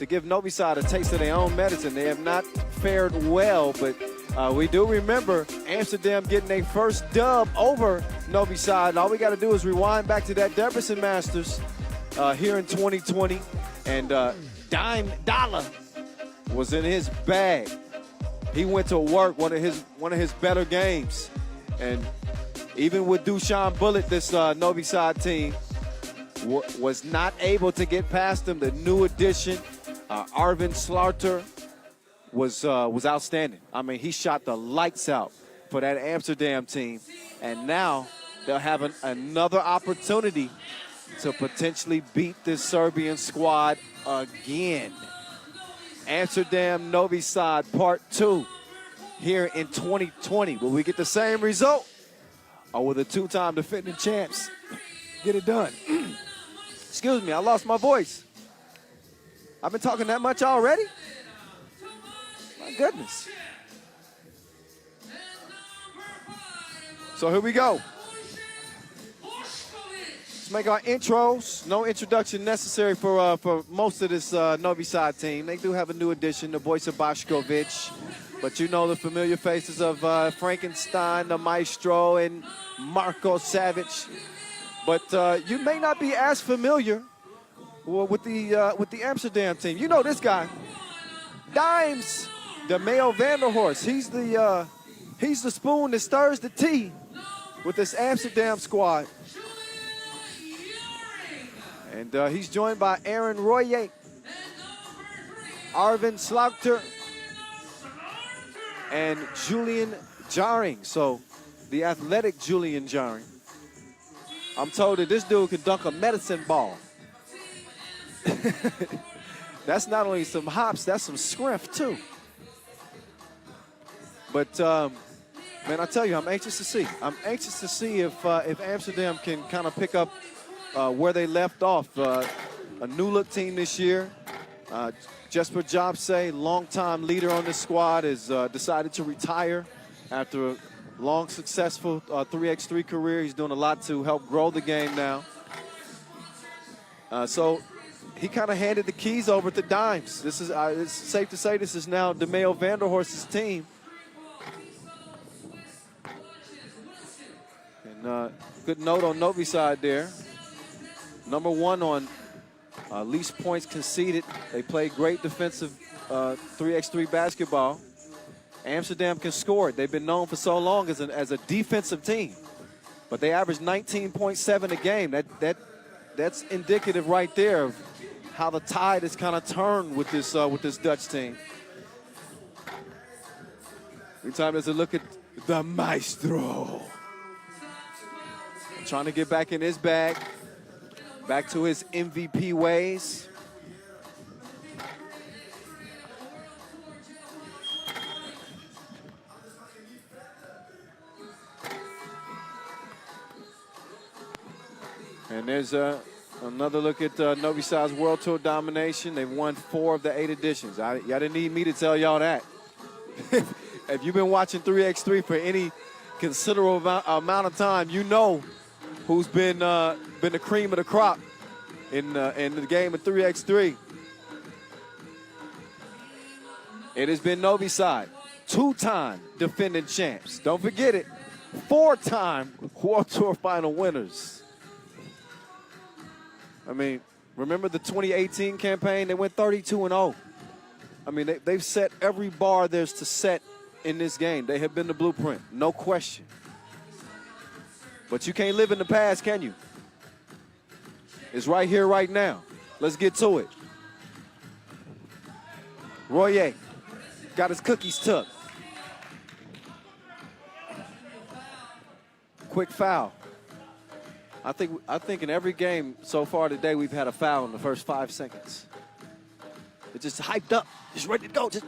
give Novi Sad a taste of their own medicine. They have not fared well, but we do remember Amsterdam getting their first dub over Novi Sad. All we got to do is rewind back to that Debrecen Masters here in 2020, and Dime Dollar was in his bag. He went to work, one of his better games, and even with Dushan Bullet, this Novi Sad team was not able to get past him. The new addition, Arvin Slaughter, was outstanding. I mean, he shot the lights out for that Amsterdam team, and now they'll have another opportunity to potentially beat this Serbian squad again. Amsterdam Novi Sad Part 2 here in 2020. Will we get the same result, or will the two-time defending champs get it done? Excuse me, I lost my voice. I've been talking that much already? My goodness. So here we go. Let's make our intros. No introduction necessary for most of this Novi Sad team. They do have a new addition, the voice of Bošković. But you know the familiar faces of Frankenstein, the Maestro, and Marko Savic. But you may not be as familiar with the Amsterdam team. You know this guy, Dimes, the Mayo Vanderhorst. He's the spoon that stirs the tea with this Amsterdam squad. And he's joined by Aaron Royer, Arvin Slaughter, and Julian Jaring. So the athletic Julian Jaring. I'm told that this dude can dunk a medicine ball. That's not only some hops, that's some strength too. But man, I tell you, I'm anxious to see. I'm anxious to see if Amsterdam can kind of pick up where they left off. A new look team this year. Jesper Jobse, longtime leader on this squad, has decided to retire after a long, successful 3x3 career. He's doing a lot to help grow the game now. So he kind of handed the keys over to Dimes. This is it's safe to say this is now DeMeo Vanderhorst's team. And good note on Novi Sad there. Number one on least points conceded. They play great defensive 3x3 basketball. Amsterdam can score it. They've been known for so long as a defensive team, but they average 19.7 a game. That's indicative right there of how the tide has kind of turned with this Dutch team. Every time there's a look at the Maestro, trying to get back in his bag, back to his MVP ways. And there's another look at Novi Sad's World Tour domination. They've won 4 of the 8 editions. Y'all didn't need me to tell y'all that. If you've been watching 3x3 for any considerable amount of time, you know who's been the cream of the crop in the game of 3x3. It has been Novi Sad, 2-time defending champs. Don't forget it, 4-time World Tour final winners. I mean, remember the 2018 campaign? They went 32-0. I mean, they've set every bar there's to set in this game. They have been the blueprint, no question. But you can't live in the past, can you? It's right here, right now. Let's get to it. Royer got his cookies took. Quick foul. I think in every game so far today we've had a foul in the first 5 seconds. It's just hyped up, just ready to go. Just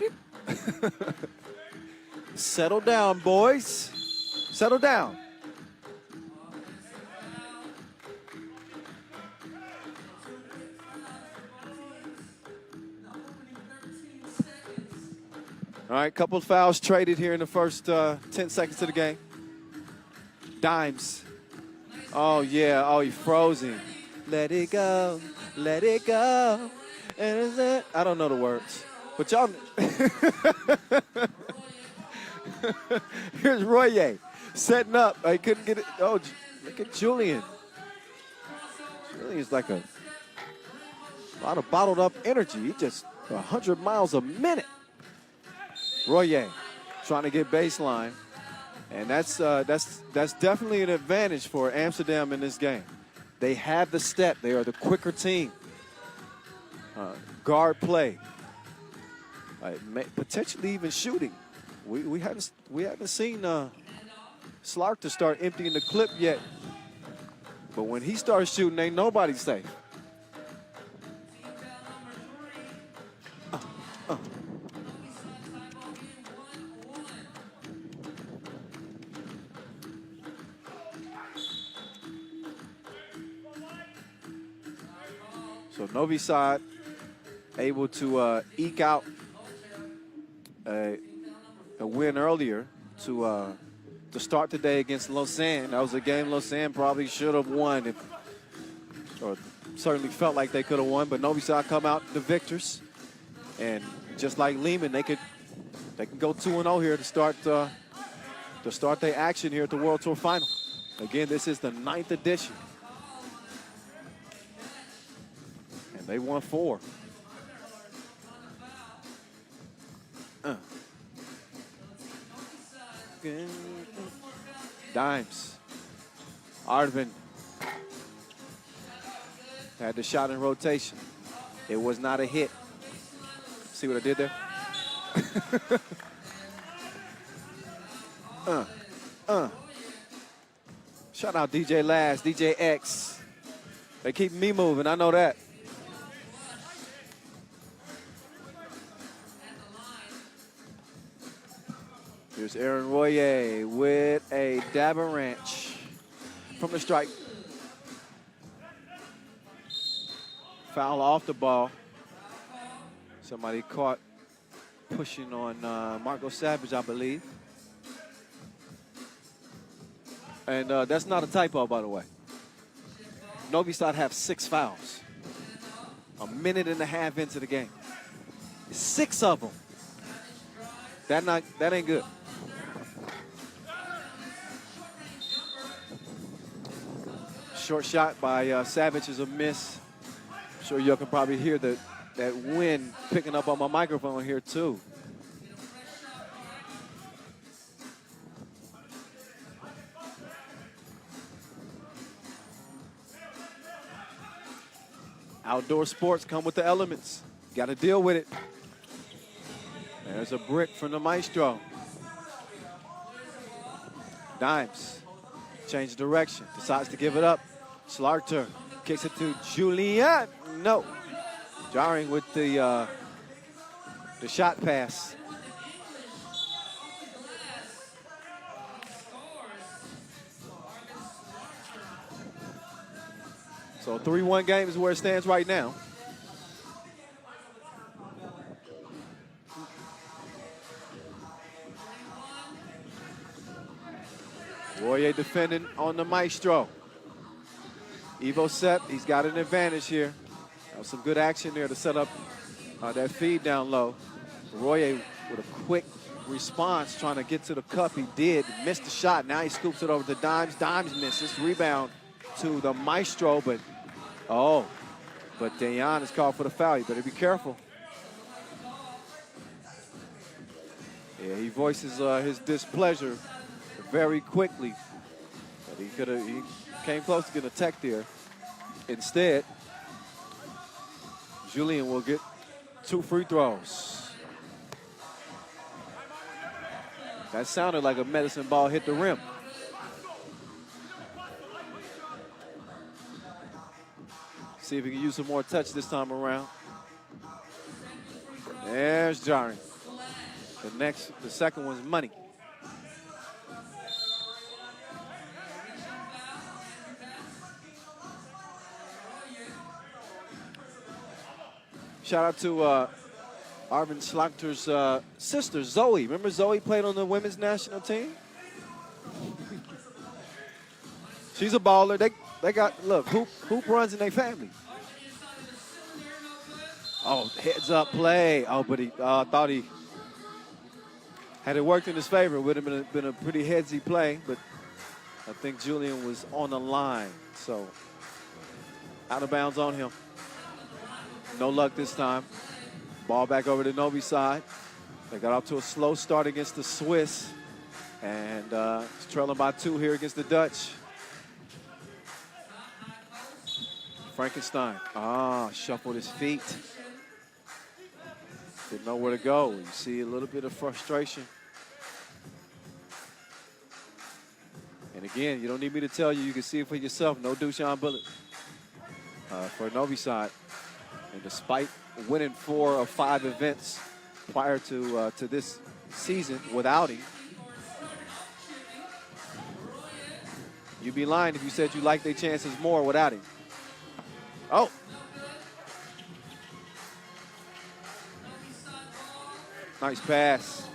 Settle down, boys. Settle down. All right, couple of fouls traded here in the first 10 seconds of the game. Dimes. Oh, yeah. Oh, he froze him. Let it go. Let it go. And is it? I don't know the words. But y'all. Here's Royer setting up. He couldn't get it. Oh, look at Julian. Julian's like a lot of bottled up energy. He just 100 miles a minute. Royer trying to get baseline. And that's definitely an advantage for Amsterdam in this game. They have the step. They are the quicker team. Guard play. Potentially even shooting. We haven't seen Slark to start emptying the clip yet. But when he starts shooting, ain't nobody safe. So Novi Sad able to eke out a win earlier to start the day against Lausanne. That was a game Lausanne probably should have won, or certainly felt like they could have won. But Novi Sad come out the victors, and just like Lehman, they can go 2-0 here to start their action here at the World Tour Final. Again, this is the 9th edition. They won 4. Dimes. Arvin had the shot in rotation. It was not a hit. See what I did there? Shout out DJ Last, DJ X. They keep me moving, I know that. Here's Aaron Royer with a dabber ranch from the strike. Foul off the ball. Somebody caught pushing on Marco Savage, I believe. And that's not a typo, by the way. Novi Sad have 6 fouls. A minute and a half into the game. 6 of them. That ain't good. Short shot by Savage is a miss. I'm sure you can probably hear that wind picking up on my microphone here too. Outdoor sports come with the elements. Got to deal with it. There's a brick from the Maestro. Dimes. Change direction. Decides to give it up. Slarter kicks it to Julian. No. Jarring with the shot pass. So 3-1 game is where it stands right now. Royer defending on the Maestro. Ivo Sepp, he's got an advantage here. That was some good action there to set up that feed down low. Royer with a quick response trying to get to the cup. He did, missed the shot. Now he scoops it over to Dimes. Dimes misses. Rebound to the Maestro, but Dayan is called for the foul. You better be careful. Yeah, he voices his displeasure very quickly. But he came close to getting a tech there. Instead, Julian will get 2 free throws. That sounded like a medicine ball hit the rim. See if he can use some more touch this time around. There's Jarring. The second one's money. Shout out to Arvin Schlachter's sister, Zoe. Remember Zoe played on the women's national team? She's a baller. They got, look, hoop runs in their family. Oh, heads up play. Oh, but he thought he, had it worked in his favor, it would have been a pretty headsy play, but I think Julian was on the line. So out of bounds on him. No luck this time. Ball back over to Novi's side. They got off to a slow start against the Swiss. And it's trailing by 2 here against the Dutch. Frankenstein. Shuffled his feet. Didn't know where to go. You see a little bit of frustration. And again, you don't need me to tell you. You can see it for yourself. No Dushan Bullet for Novi's side. And despite winning 4 of 5 events prior to this season without him, you'd be lying if you said you liked their chances more without him. Oh. Nice pass.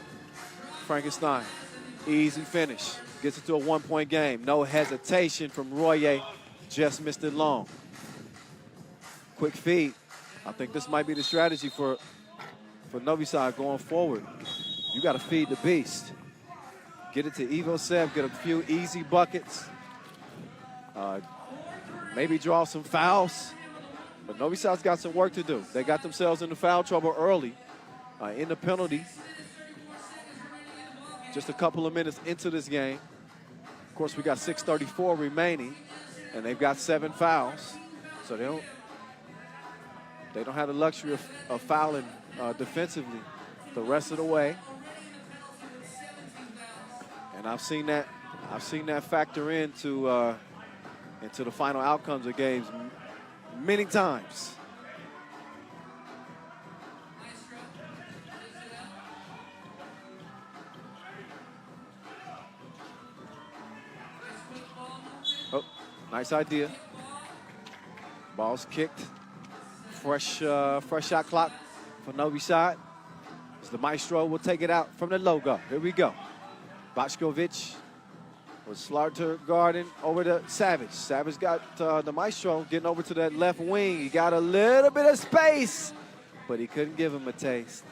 Frankenstein. Easy finish. Gets it to a 1-point game. No hesitation from Royer. Just missed it long. Quick feed. I think this might be the strategy for Novi side going forward. You got to feed the beast. Get it to Ivo Seb, get a few easy buckets. Maybe draw some fouls. But Novi Sad's got some work to do. They got themselves into foul trouble early in the penalty. Just a couple of minutes into this game. Of course, we got 6:34 remaining, and they've got 7 fouls. So they don't have the luxury of fouling defensively the rest of the way. And I've seen that factor into the final outcomes of games many times. Oh, nice idea. Ball's kicked. Fresh shot clock for Novi side. So the Maestro will take it out from the logo. Here we go. Bošković with Slarter guarding over to Savage. Savage got the Maestro getting over to that left wing. He got a little bit of space, but he couldn't give him a taste.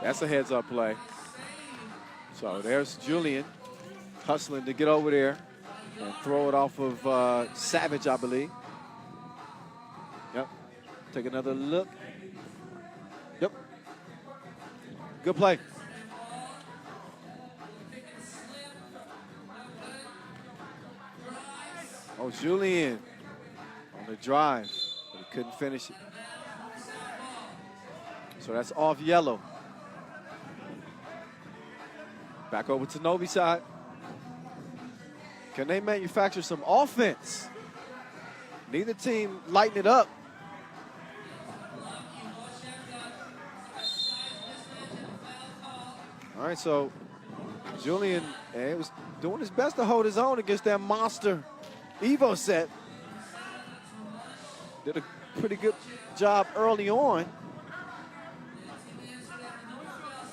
That's a heads-up play. So there's Julian hustling to get over there and throw it off of Savage, I believe. Yep. Take another look. Yep. Good play. Oh, Julian on the drive, but he couldn't finish it. So that's off yellow. Back over to Novi side. Can they manufacture some offense? Neither team lighten it up. All right, so Julian was doing his best to hold his own against that monster Ivo Seb. Did a pretty good job early on.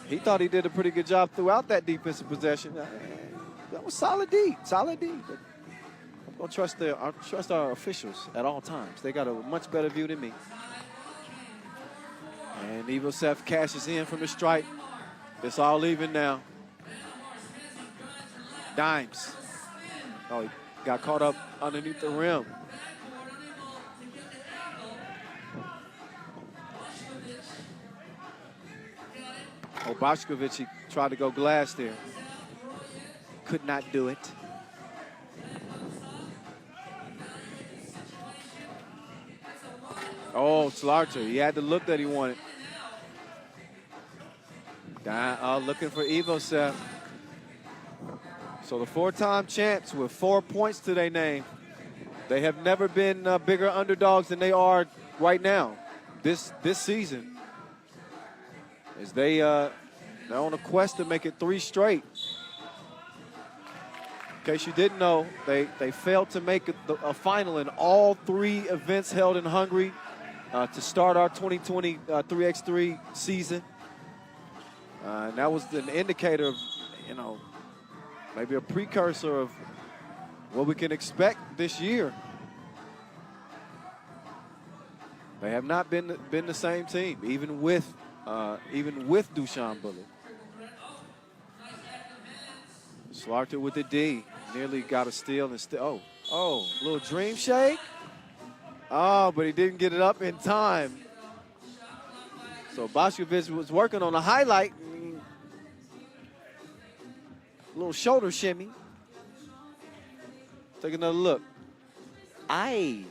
He thought he did a pretty good job throughout that defensive possession. That was solid D, solid D. But I'm gonna trust our officials at all times. They got a much better view than me. And Ivo Seb cashes in from the stripe. It's all even now. Dimes. Oh, he got caught up underneath the rim. Oh, Bošković, he tried to go glass there. Could not do it. Oh, Slarter, he had the look that he wanted. Looking for Ivo Seb. So the 4-time champs with 4 points to their name. They have never been bigger underdogs than they are right now this season. As they They're on a quest to make it 3 straight. In case you didn't know, they failed to make a final in all 3 events held in Hungary to start our 2020 3x3 season. And that was an indicator of, you know, maybe a precursor of what we can expect this year. They have not been the same team, even with Dushan Bullet. Slaughter with the D, nearly got a steal and still. Oh, little dream shake. Oh, but he didn't get it up in time. So Boskovic was working on a highlight. Little shoulder shimmy. Take another look. Aye.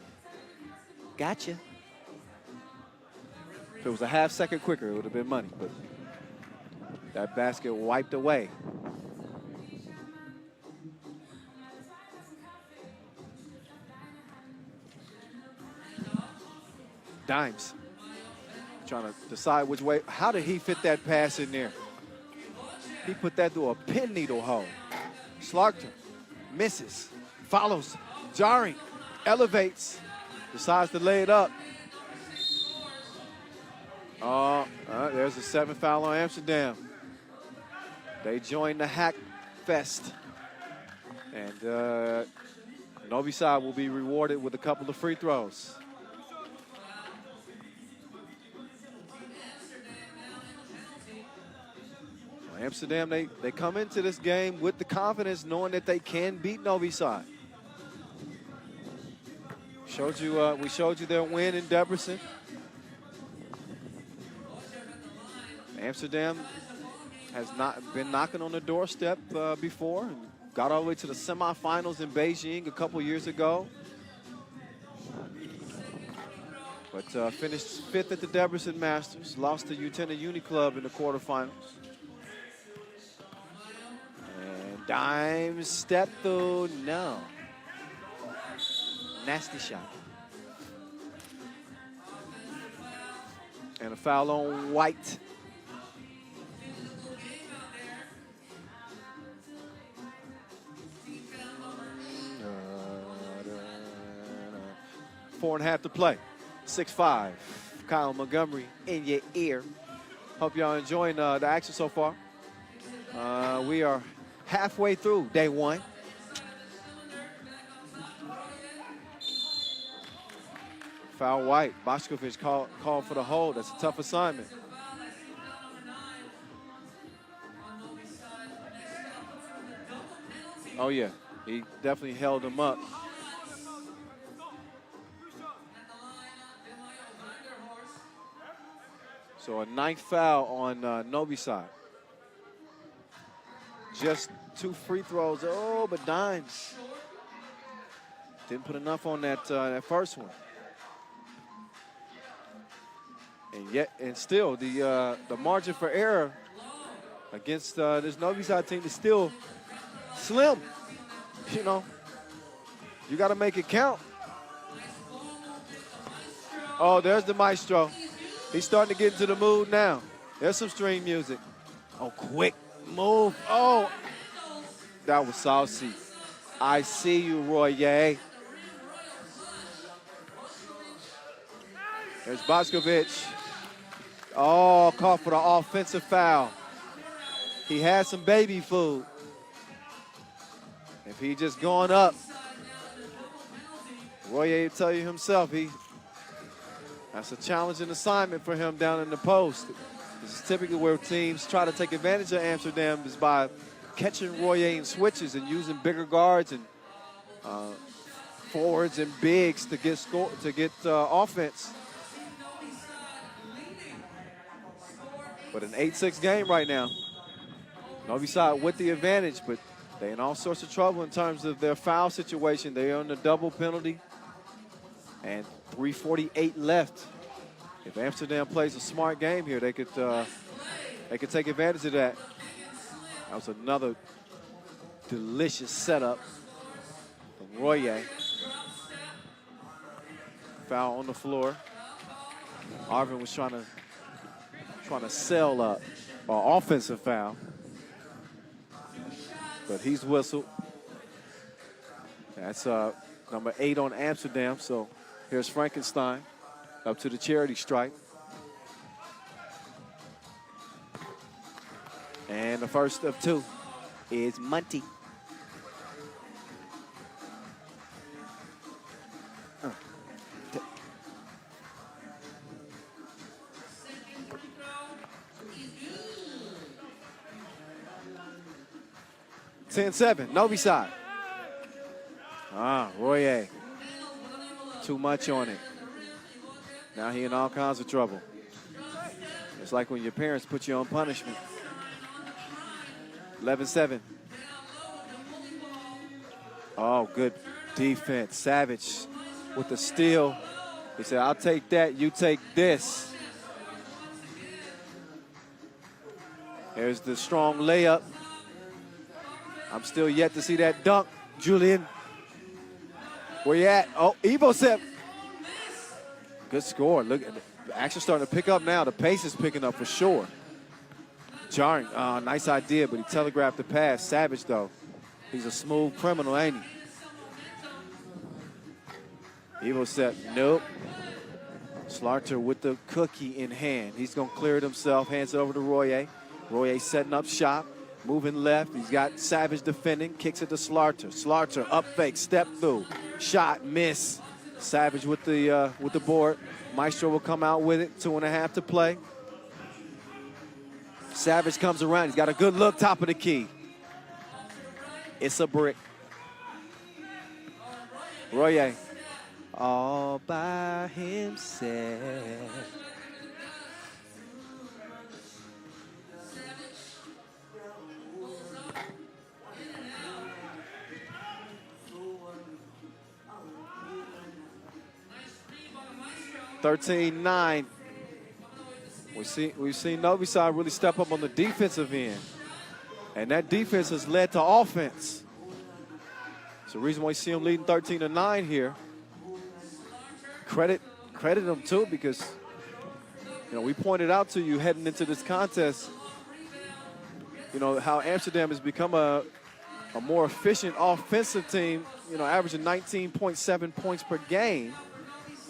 Gotcha. If it was a half second quicker, it would have been money, but that basket wiped away. Dimes trying to decide which way. How did he fit that pass in there? He put that through a pin needle hole. Slaughter misses, follows, jarring, elevates, decides to lay it up. There's a 7th foul on Amsterdam. They join the Hack Fest. And Novi Sad will be rewarded with a couple of free throws. Amsterdam, they come into this game with the confidence knowing that they can beat Novi Sad. We showed you their win in Debrecen. Amsterdam has not been knocking on the doorstep before and got all the way to the semifinals in Beijing a couple years ago. But finished 5th at the Debrecen Masters, lost to Utena Uni Club in the quarterfinals. And Dimes step through, no. Nasty shot. And a foul on White. Four and a half to play. 6'5". Kyle Montgomery in your ear. Hope y'all enjoying the action so far. We are halfway through day 1. Foul White. Boskovic called for the hold. That's a tough assignment. Oh, yeah. He definitely held him up. So a 9th foul on Novi Sad. Just 2 free throws. Oh, but Dimes didn't put enough on that first one. And still the margin for error against this Novi Sad team is still slim. You know, you got to make it count. Oh, there's the maestro. He's starting to get into the mood now. There's some string music. Oh, quick move. Oh, that was saucy. I see you, Royer. There's Boskovic. Oh, called for the offensive foul. He had some baby food. If he just going up, Royer will tell you himself, that's a challenging assignment for him down in the post. This is typically where teams try to take advantage of Amsterdam is by catching Royer in switches and using bigger guards and forwards and bigs to get offense. But an 8-6 game right now. Novi Sad with the advantage, but they're in all sorts of trouble in terms of their foul situation. They're on the double penalty. And 3:48 left. If Amsterdam plays a smart game here, they could take advantage of that. That was another delicious setup from Royer. Foul on the floor. Arvin was trying to sell up. or offensive foul. But he's whistled. That's number 8 on Amsterdam. So here's Frankenstein up to the charity stripe. And the first of 2 is Monty. Second 10-7, Novi side. Royer. Too much on it. Now he in all kinds of trouble. It's like when your parents put you on punishment. 11-7. Oh, good defense. Savage with the steal. He said, I'll take that, you take this. There's the strong layup. I'm still yet to see that dunk, Julian. Where you at? Oh, Evosep. Good score. Look, the action starting to pick up now. The pace is picking up for sure. Jarring. Nice idea, but he telegraphed the pass. Savage, though. He's a smooth criminal, ain't he? Evosep, nope. Slarter with the cookie in hand. He's going to clear it himself. Hands it over to Royer. Royer setting up shop. Moving left. He's got Savage defending. Kicks it to Slarter. Slarter up fake. Step through. Shot. Miss. Savage with the board. Maestro will come out with it. 2.5 to play. Savage comes around. He's got a good look. Top of the key. It's a brick. Royer. All by himself. (13-9). We've seen Novi side really step up on the defensive end, and that defense has led to offense. It's the reason why you see them leading 13-9 here. Credit them too, because we pointed out to you heading into this contest, how Amsterdam has become a more efficient offensive team, averaging 19.7 points per game.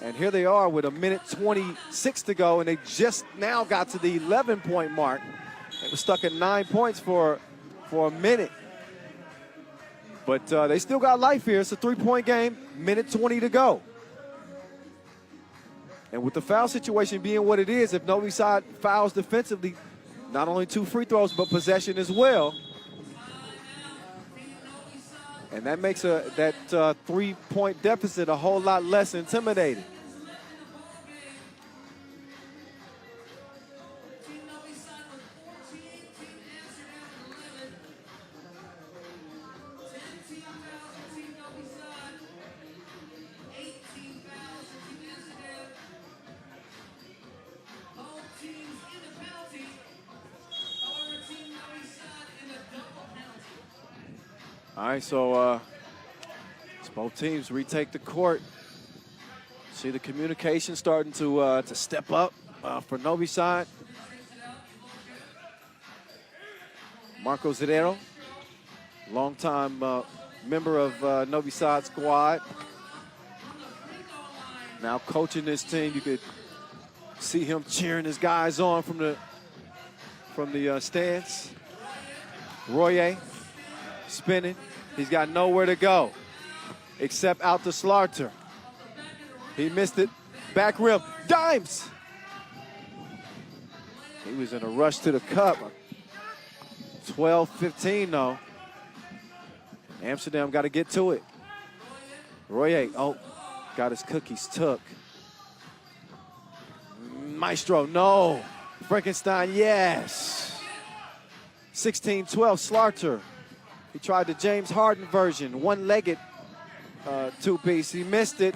And here they are with 1:26 to go, and they just now got to the 11-point mark. They were stuck at 9 points for a minute. But they still got life here. It's a 3-point game, 1:20 to go. And with the foul situation being what it is, if Novi side fouls defensively, not only 2 free throws, but possession as well. And that makes that 3-point deficit a whole lot less intimidating. All right, so both teams retake the court. See the communication starting to step up for Novi side. Marco Zedero, longtime member of Novi side squad. Now coaching this team. You could see him cheering his guys on from the stands. Royer spinning. He's got nowhere to go except out to Slarter. He missed it. Back rim. Dimes. He was in a rush to the cup. 12-15 though. Amsterdam got to get to it. Royer, got his cookies took. Maestro, no. Frankenstein, yes. 16-12, Slarter. He tried the James Harden version, one-legged two-piece. He missed it.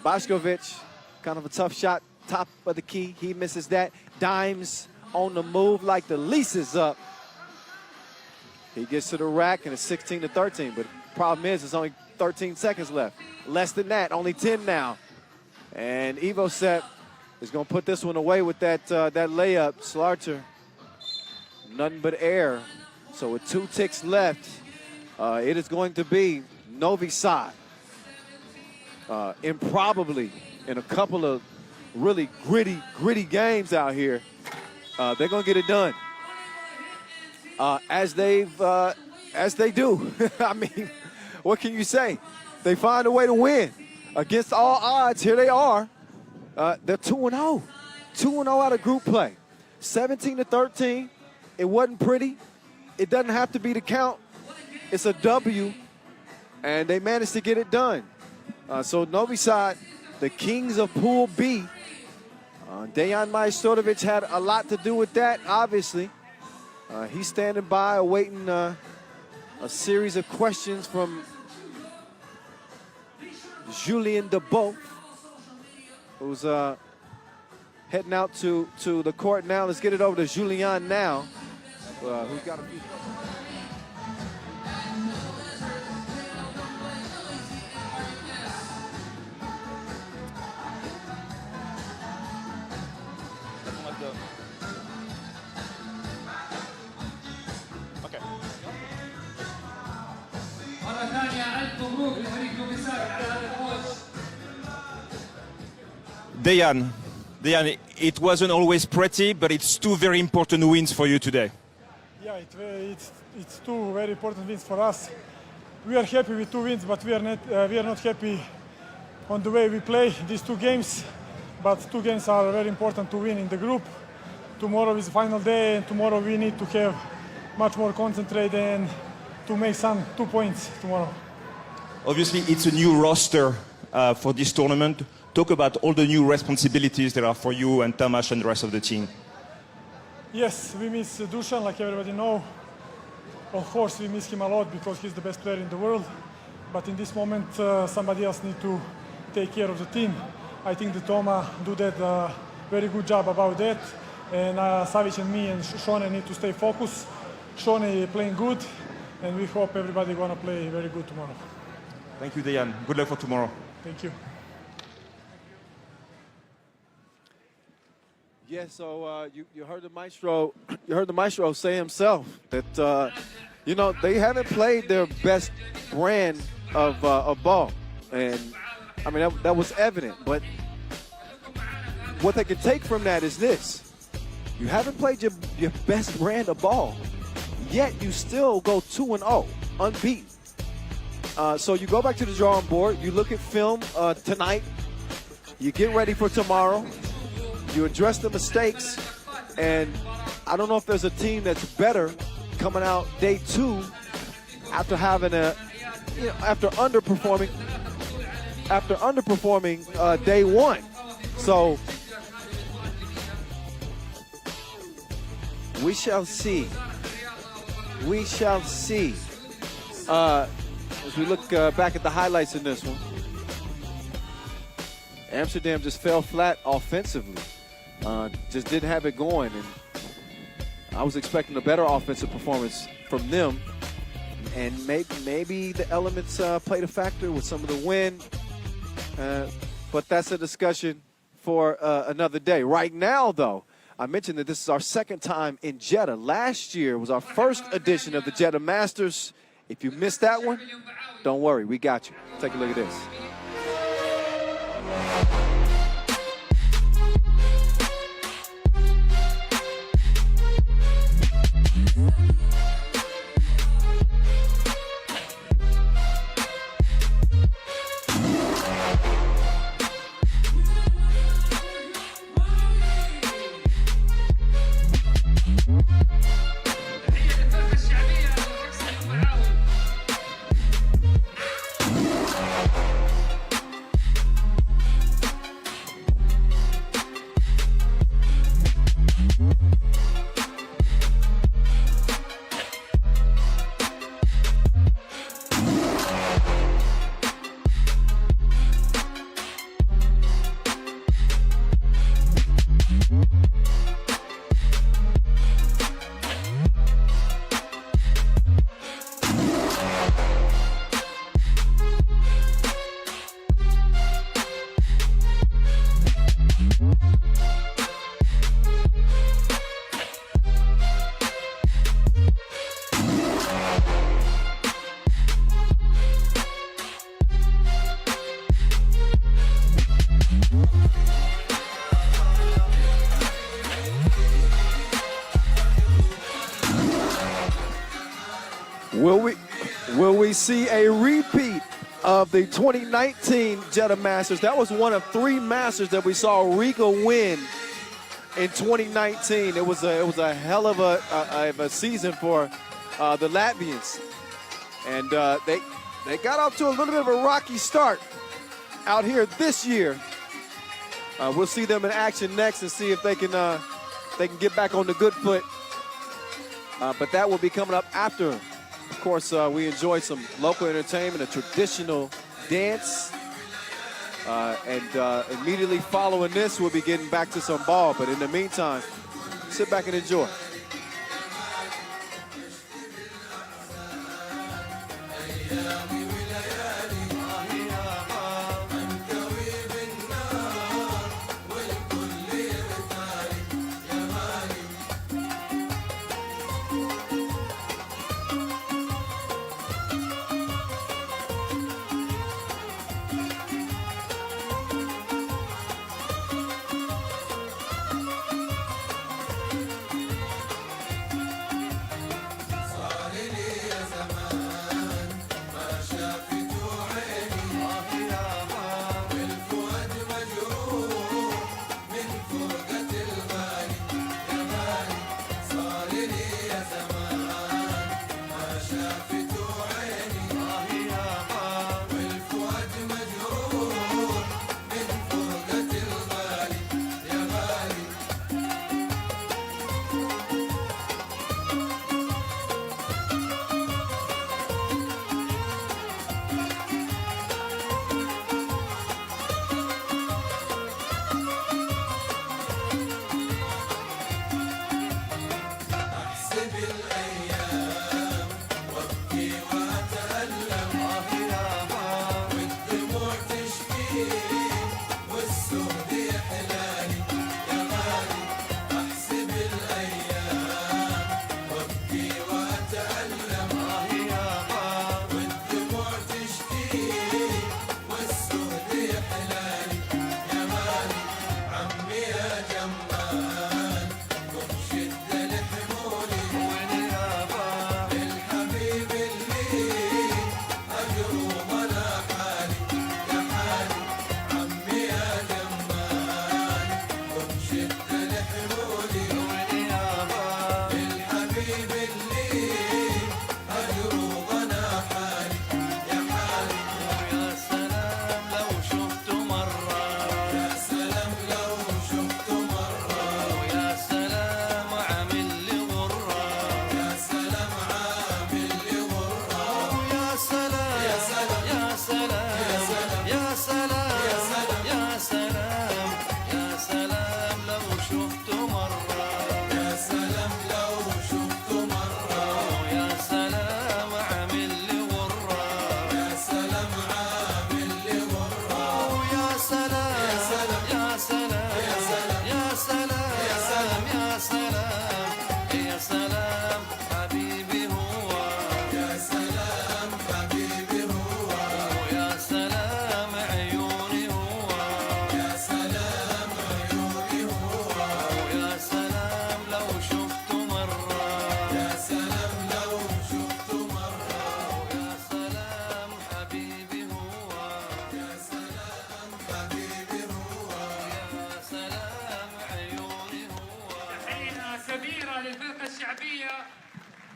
Bošković, kind of a tough shot, top of the key. He misses that. Dimes on the move like the lease is up. He gets to the rack, and it's 16-13. But the problem is, it's only 13 seconds left. Less than that, only 10 now. And Evosep is going to put this one away with that layup. Slarter nothing but air. So with 2 ticks left, it is going to be Novi Sad. Improbably, in a couple of really gritty games out here, they're going to get it done. As they do. I mean, what can you say? They find a way to win. Against all odds, here they are. They're 2-0. 2-0 out of group play. 17-13. It wasn't pretty. It doesn't have to be the count. It's a W, and they managed to get it done. So Novi Sad, the kings of Pool B. Dejan Majstorovic had a lot to do with that, obviously. He's standing by, awaiting a series of questions from Julien Deboeuf, who's heading out to the court now. Let's get it over to Julien now, who's got a few. مرة ثانية ألف مبروك لفريق نوفي ساد على هذا الفوز. Dejan, it wasn't always pretty, but it's 2 very important wins for you today. Yeah, it's 2 very important wins for us. We are happy with 2 wins, but we are not happy on the way we play these 2 games. But 2 games are very important to win in the group. Tomorrow is the final day, and tomorrow we need to have much more concentrate and to make some 2 points tomorrow. Obviously, it's a new roster for this tournament. Talk about all the new responsibilities there are for you and Tamas and the rest of the team. Yes, we miss Dusan, like everybody know. Of course, we miss him a lot because he's the best player in the world. But in this moment, somebody else needs to take care of the team. I think that Toma do that very good job about that. And Savic and me and Shone need to stay focused. Shone playing good, and we hope everybody gonna play very good tomorrow. Thank you, Dejan. Good luck for tomorrow. Thank you. Yeah, so you heard the maestro. You heard the maestro say himself that they haven't played their best brand of ball, and I mean that was evident. But what they can take from that is this: you haven't played your best brand of ball, yet you still go 2-0, unbeaten. So you go back to the drawing board. You look at film tonight. You get ready for tomorrow. You address the mistakes, and I don't know if there's a team that's better coming out day 2 after having after underperforming day 1. So we shall see. We shall see. As we look back at the highlights in this one, Amsterdam just fell flat offensively. Just didn't have it going, and I was expecting a better offensive performance from them. And maybe the elements played a factor with some of the wind, but that's a discussion for another day. Right now, though, I mentioned that this is our 2nd time in Jeddah. Last year was our 1st edition of the Jeddah Masters. If you missed that one, don't worry, we got you. Take a look at this. Will we see a repeat of the 2019 Jeddah Masters? That was one of 3 Masters that we saw Riga win in 2019. It was a hell of a season for the Latvians, and they got off to a little bit of a rocky start out here this year. We'll see them in action next and see if they can get back on the good foot. But that will be coming up after. Of course, we enjoy some local entertainment, a traditional dance, and immediately following this, we'll be getting back to some ball. But in the meantime, sit back and enjoy.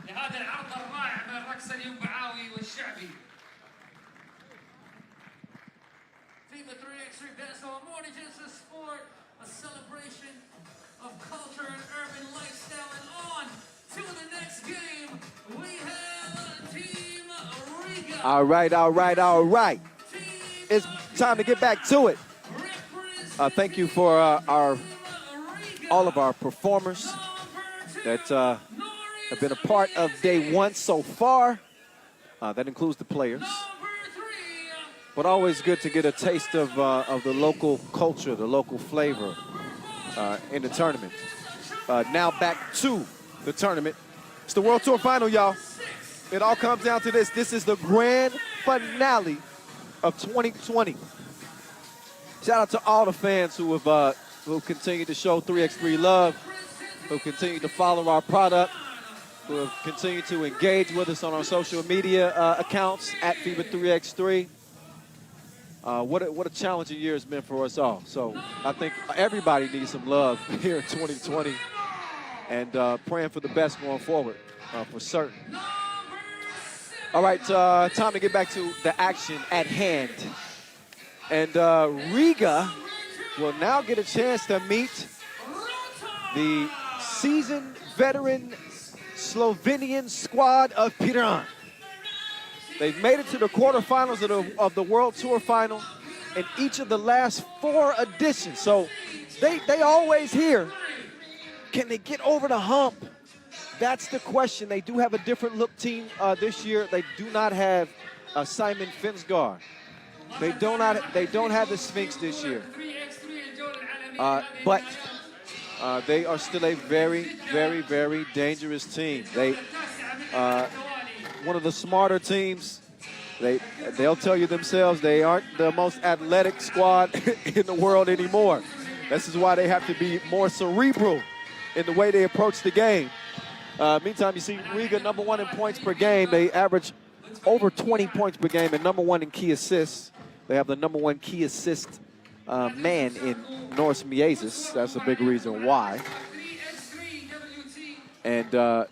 لهذا العرض الرائع من الرقص اليوبعاوي والشعبي. FIBA 3x3 Basketball, more than just a sport, a celebration of culture and urban lifestyle. And on to the next game, we have Team Riga. All right. It's time to get back to it. Thank you for all of our performers that have been a part of day one so far. That includes the players. But always good to get a taste of the local culture, the local flavor in the tournament. Now back to the tournament. It's the World Tour Final, y'all. It all comes down to this. This is the grand finale of 2020. Shout out to all the fans who continue to show 3x3 love, who continue to follow our product, who have continued to engage with us on our social media accounts at FIBA3x3. What a challenging year it's been for us all. So I think everybody needs some love here in 2020 and praying for the best going forward, for certain. All right, time to get back to the action at hand. And Riga will now get a chance to meet the seasoned veteran Slovenian squad of Piran. They've made it to the quarterfinals of the World Tour final in each of the last 4 editions. So they always here. Can they get over the hump? That's the question. They do have a different look team this year. They do not have Simon Finsgaard. They don't have the Sphinx this year. But they are still a very, very, very dangerous team. They, one of the smarter teams. They'll tell you themselves they aren't the most athletic squad in the world anymore. This is why they have to be more cerebral in the way they approach the game. Meantime, you see Riga #1 in points per game. They average over 20 points per game and #1 in key assists. They have the #1 key assist man in Norris Miezis. That's a big reason why. And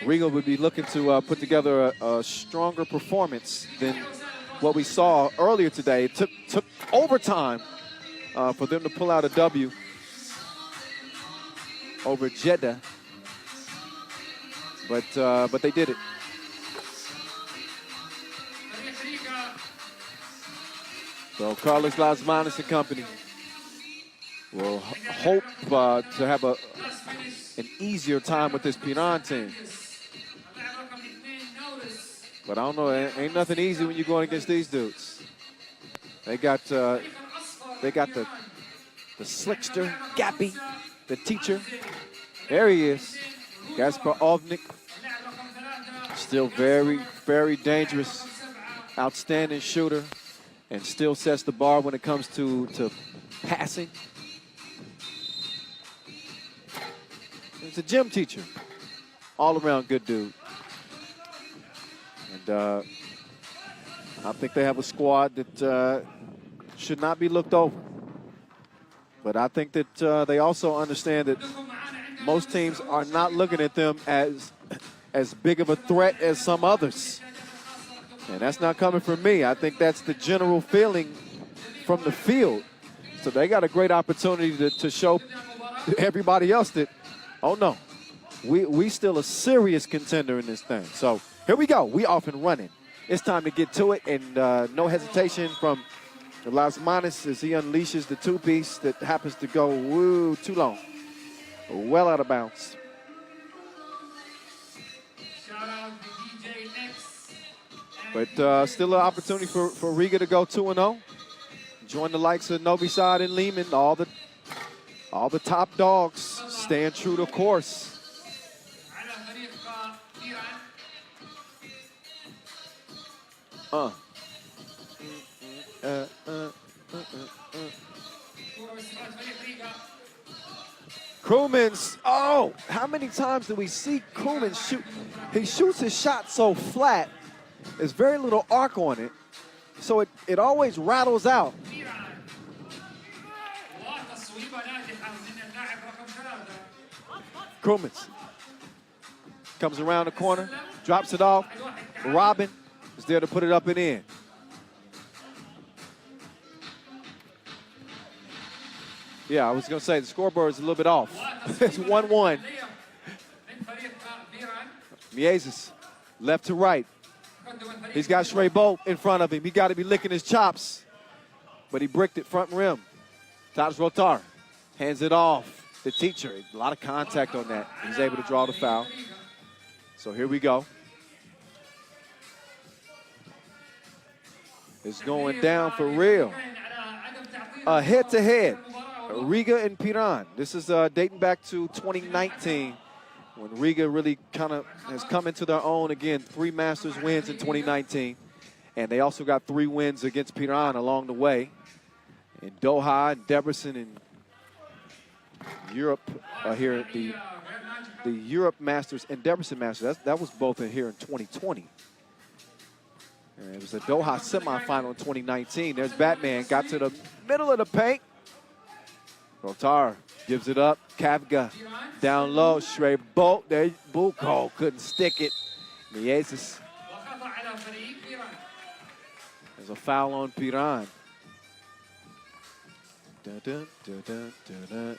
Riga would be looking to put together a stronger performance than what we saw earlier today. It took overtime for them to pull out a W over Jeddah. But they did it. So Carlos Lasmanis and company will hope to have an easier time with this Piran team. But I don't know, ain't nothing easy when you're going against these dudes. They got the slickster, Gappy, the teacher. There he is, Gaspar Ovnik. Still very, very dangerous, outstanding shooter, and still sets the bar when it comes to passing. He's a gym teacher, all around good dude. And I think they have a squad that should not be looked over. But I think that they also understand that most teams are not looking at them as big of a threat as some others. And that's not coming from me. I think that's the general feeling from the field. So they got a great opportunity to show everybody else that, oh no, we still a serious contender in this thing. So here we go. We off and running. It's time to get to it, and no hesitation from Lasmanis as he unleashes the two-piece that happens to go too long. Well out of bounds. But still an opportunity for Riga to go 2-0. Join the likes of Novi Sad and Lehman, all the top dogs staying true to course. Krumins, oh, how many times do we see Krumins shoot? He shoots his shot so flat, there's very little arc on it, so it always rattles out. Krumins comes around the corner, drops it off. Robin is there to put it up and in. Yeah, I was going to say the scoreboard is a little bit off. It's 1-1. Miezis, left to right. He's got Shrey Bolt in front of him. He got to be licking his chops. But he bricked it front rim. Taj Rotar hands it off. The teacher, a lot of contact on that. He's able to draw the foul. So here we go. It's going down for real. Head-to-head, Riga and Piran. This is dating back to 2019 when Riga really kind of has come into their own again. 3 Masters wins in 2019. And they also got 3 wins against Piran along the way. In Doha and Debrecen and Europe here at the the Europe Masters and Debrecen Masters. That was both in here in 2020. And it was a Doha semifinal in 2019. There's Batman, got to the middle of the paint. Rotar gives it up. Kavga down low. Shrey Bolt. There, Buko couldn't stick it. Mieses. There's a foul on Piran. Dun, dun, dun, dun, dun, dun.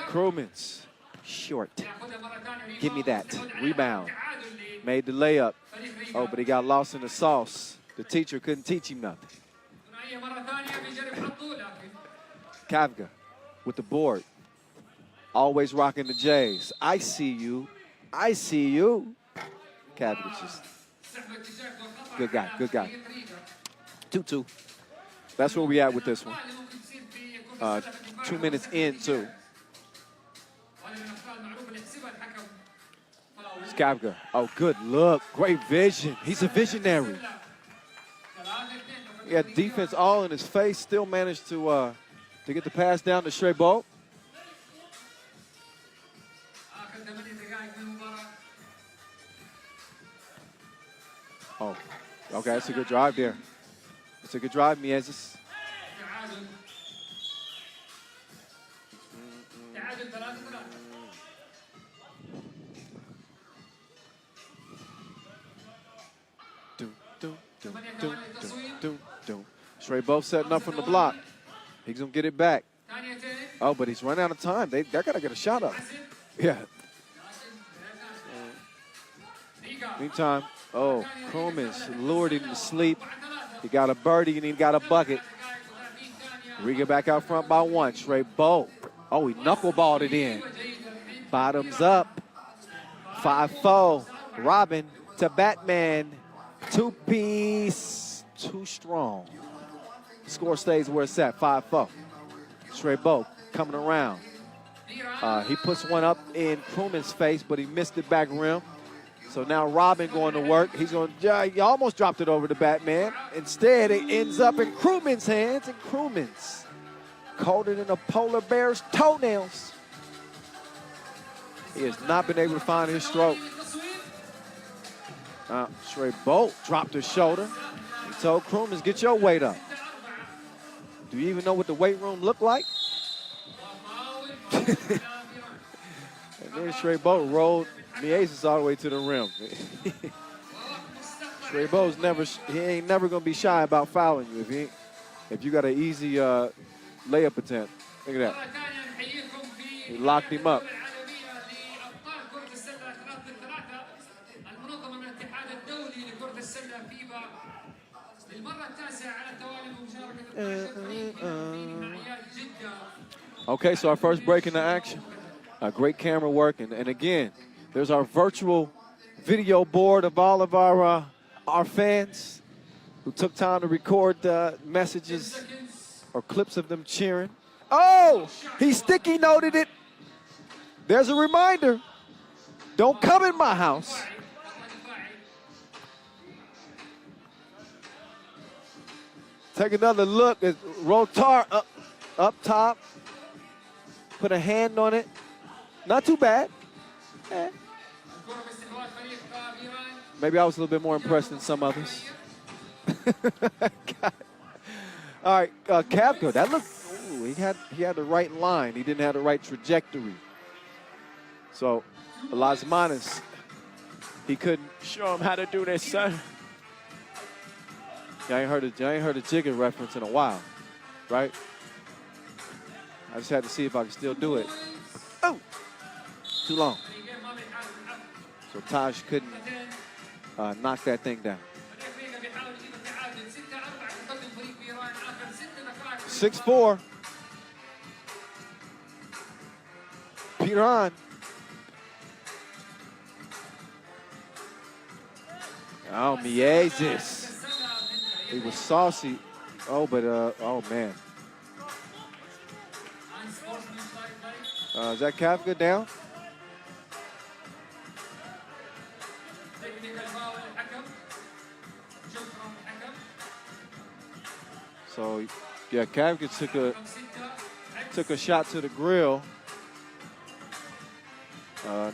Krumins, short. Give me that. Rebound. Made the layup. Oh, but he got lost in the sauce. The teacher couldn't teach him nothing. Kavga with the board. Always rocking the J's. I see you. I see you. Kavga just good guy, good guy. 2-2. That's where we at with this one. 2 minutes in, too. Kavga. Oh, good look. Great vision. He's a visionary. He had defense all in his face. Still managed to get the pass down to Shrey Bolt. Oh, okay. That's a good drive there. That's a good drive, Mieses. Shrey Bolt setting up from the block. He's going to get it back. Oh, but he's run out of time. They got to get a shot up. Yeah. Meantime, oh, Krumins lured him to sleep. He got a birdie and he got a bucket. Riga back out front by 1. Shrey Bolt. Oh, he knuckleballed it in. Bottoms up. 5-4. Robin to Batman. 2-piece. Too strong. Score stays where it's at. 5-4. Shrey Bolt coming around. He puts one up in Krumins' face, but he missed it back rim. So now Robin going to work. He's going to, he almost dropped it over to Batman. Instead, it ends up in Krumins' hands, and Krumins caught it in a polar bear's toenails. He has not been able to find his stroke. Shrey Bolt dropped his shoulder. He told Krumins, get your weight up. Do you even know what the weight room looked like? And then Shrey Bolt rolled Mieses all the way to the rim. Shrey Bolt's he ain't never gonna be shy about fouling you if you got an easy layup attempt. Look at that. He locked him up. Okay, so our first break in the action. Great camera work, and again, there's our virtual video board of all of our fans who took time to record messages or clips of them cheering. Oh, he sticky noted it. There's a reminder. Don't come in my house. Take another look at Rotar up top. Put a hand on it. Not too bad. Maybe I was a little bit more impressed than some others. All right, Kavga, that looked, ooh, he had the right line. He didn't have the right trajectory. So, Lasmanis, he couldn't show him how to do this, son. I ain't heard a Jigga reference in a while, right? I just had to see if I could still do it. Oh, too long. So Taj couldn't knock that thing down. 6-4. Piran. Oh, Mieses. He was saucy. Oh, but, oh, man. Is that Kavga down? So Yeah, Kavka took a shot to the grill.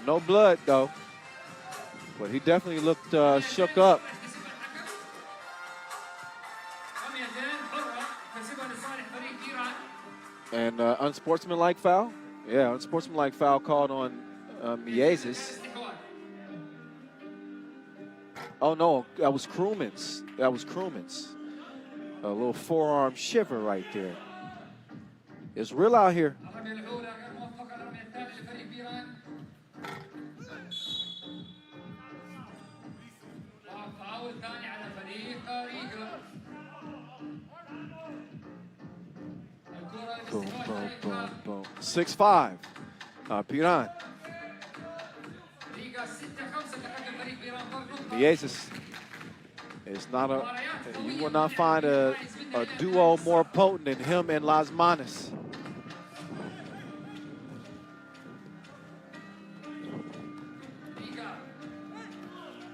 No blood though, but he definitely looked shook up. And unsportsmanlike foul? Yeah, unsportsmanlike foul called on Miezes. Oh no, that was Krumins. That was Krumins. A little forearm shiver right there. It's real out here. Boom, boom, boom, boom. 6-5. Piran. Miezes. It's not you will not find a duo more potent than him and Las Manos.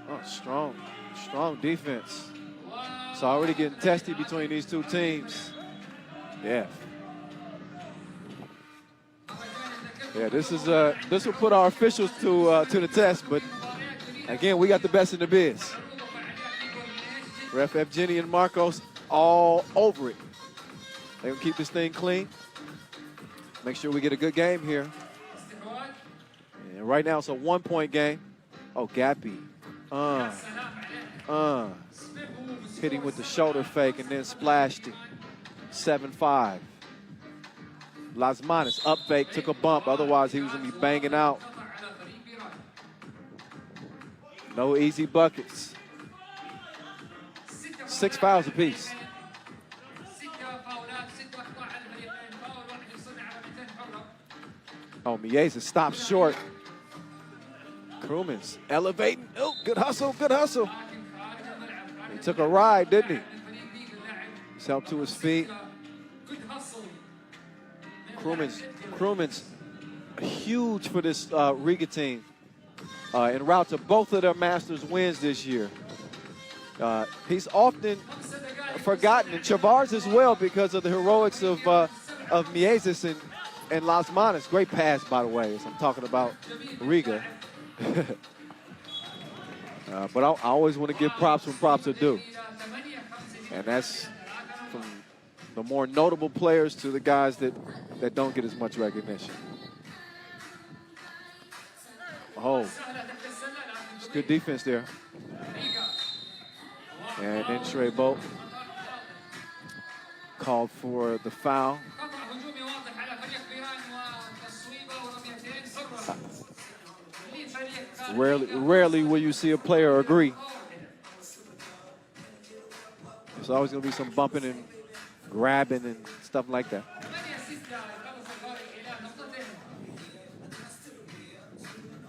Oh, strong defense. It's already getting testy between these two teams. Yeah. Yeah, this will put our officials to the test, but again, we got the best in the biz. Ref Evgeny and Marcos all over it. They can keep this thing clean. Make sure we get a good game here. And right now it's a 1-point game. Oh, Gappy. Hit him with the shoulder fake and then splashed him. 7-5. Las Manos up fake, took a bump. Otherwise, he was going to be banging out. No easy buckets. 6 fouls apiece. Oh, Miezes stops short. Krumins elevating. Oh, good hustle, good hustle. He took a ride, didn't he? He's helped to his feet. Krumins, huge for this Riga team. En route to both of their Masters wins this year. He's often forgotten, and Chavars as well, because of the heroics of Miezes and Las Manos. Great pass, by the way, as I'm talking about Riga. But I always want to give props when props are due. And that's from the more notable players to the guys that don't get as much recognition. Oh, it's good defense there. And then Trey Bolt called for the foul. Rarely will you see a player agree. There's always going to be some bumping and grabbing and stuff like that.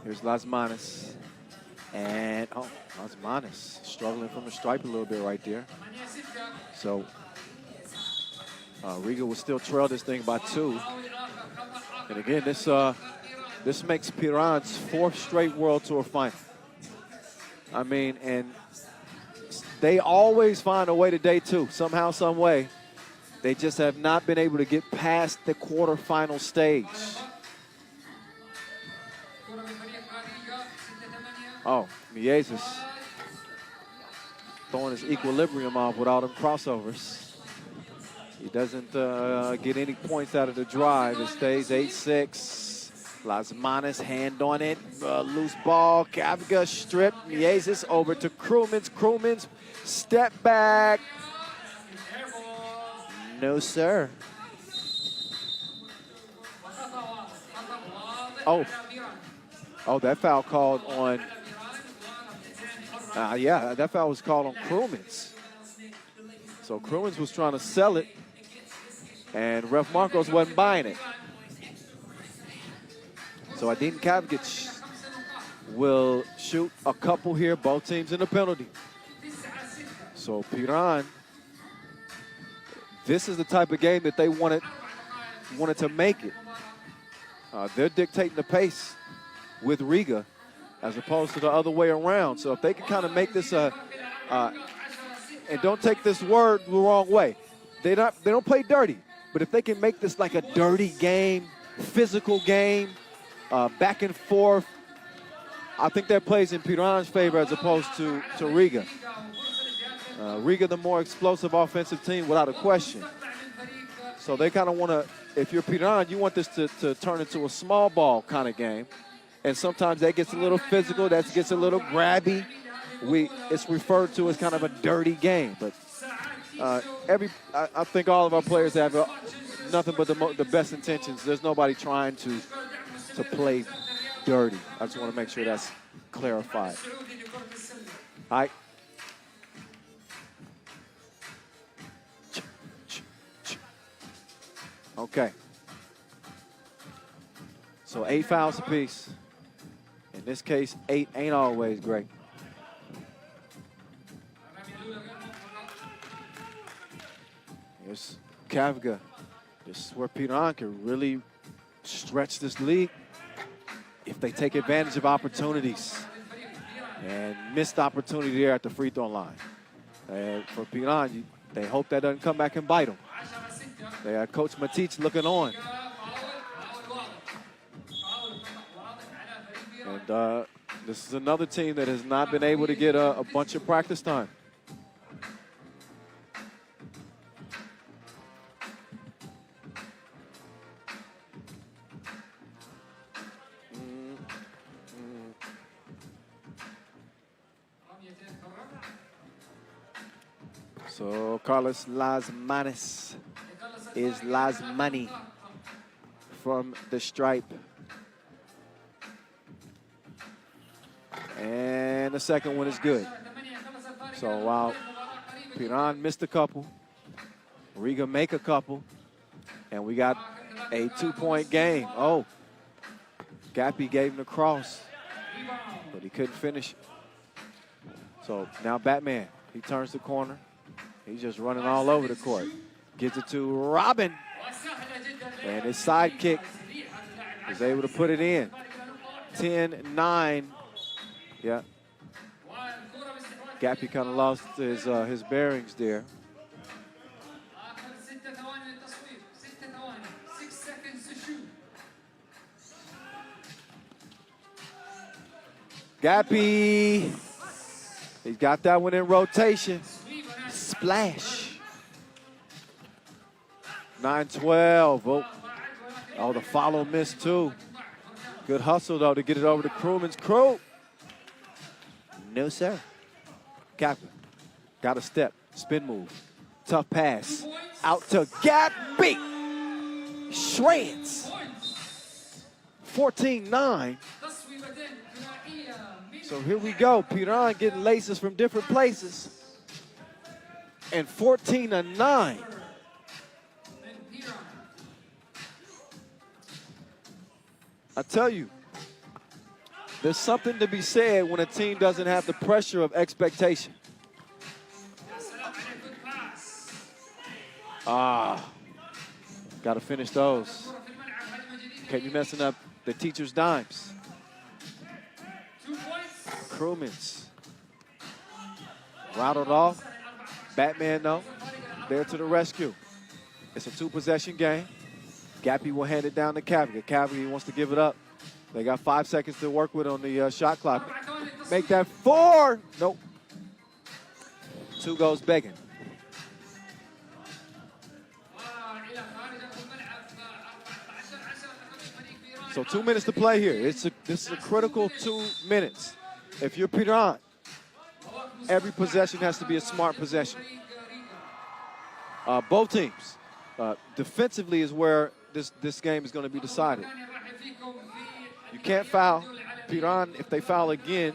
Here's Las Manos. And, oh, Las Manos struggling from the stripe a little bit right there. So, Riga will still trail this thing by 2. And again, this makes Piran's 4th straight World Tour final. I mean, and they always find a way to day 2, somehow, some way. They just have not been able to get past the quarterfinal stage. Oh, Miezes throwing his equilibrium off with all them crossovers. He doesn't get any points out of the drive. It stays 8-6. Las Manos, hand on it. Loose ball. Kavka stripped. Miezes over to Krumins. Krumins, step back. No, sir. Oh, that foul called on. Yeah, that foul was called on Krumins. So Krumins was trying to sell it, and Ref Marcos wasn't buying it. So Adin Kavgic will shoot a couple here, both teams in the penalty. So Piran, this is the type of game that they wanted to make it. They're dictating the pace with Riga as opposed to the other way around. So if they can kind of make this and don't take this word the wrong way. they don't play dirty. But if they can make this like a dirty game, physical game, back and forth, I think that plays in Piran's favor as opposed to Riga. Riga, the more explosive offensive team, without a question. So they kind of want to, if you're Piran, you want this to turn into a small ball kind of game. And sometimes that gets a little physical, that gets a little grabby. It's referred to as kind of a dirty game. But I think all of our players have nothing but the best intentions. There's nobody trying to play dirty. I just want to make sure that's clarified. All right. Okay. So 8 fouls apiece. In this case, 8 ain't always great. Here's Kavga. This is where Piran can really stretch this lead if they take advantage of opportunities. And missed opportunity there at the free throw line. And for Piran, they hope that doesn't come back and bite them. They have Coach Matic looking on. And this is another team that has not been able to get a bunch of practice time. So Carlos Lasmanis is Lasmani from the stripe. And the second one is good. So while Piran missed a couple, Riga make a couple, and we got a 2-point game. Oh, Gappy gave him the cross, but he couldn't finish. So now Batman, he turns the corner. He's just running all over the court. Gives it to Robin. And his sidekick is able to put it in. 10-9. Yeah. Gappy kind of lost his bearings there. Gappy. He's got that one in rotation. Splash. 9-12. Oh, the follow missed too. Good hustle though to get it over to Crewman's crew. No, sir. Kappa. Got a step. Spin move. Tough pass. Out to Gappy. Shreds. 14-9. So here we go. Piran getting laces from different places. And 14-9. I tell you, there's something to be said when a team doesn't have the pressure of expectation. Got to finish those. Can't be messing up the teacher's dimes. Crewmans. Rattled off. Batman, though, there to the rescue. It's a 2-possession game. Gappy will hand it down to Kavga. Kavga wants to give it up. They got 5 seconds to work with on the shot clock. Make that 4. Nope. 2 goes begging. So 2 minutes to play here. This is a critical 2 minutes. If you're Piran, every possession has to be a smart possession. Both teams. Defensively is where this game is going to be decided. You can't foul. Piran, if they foul again,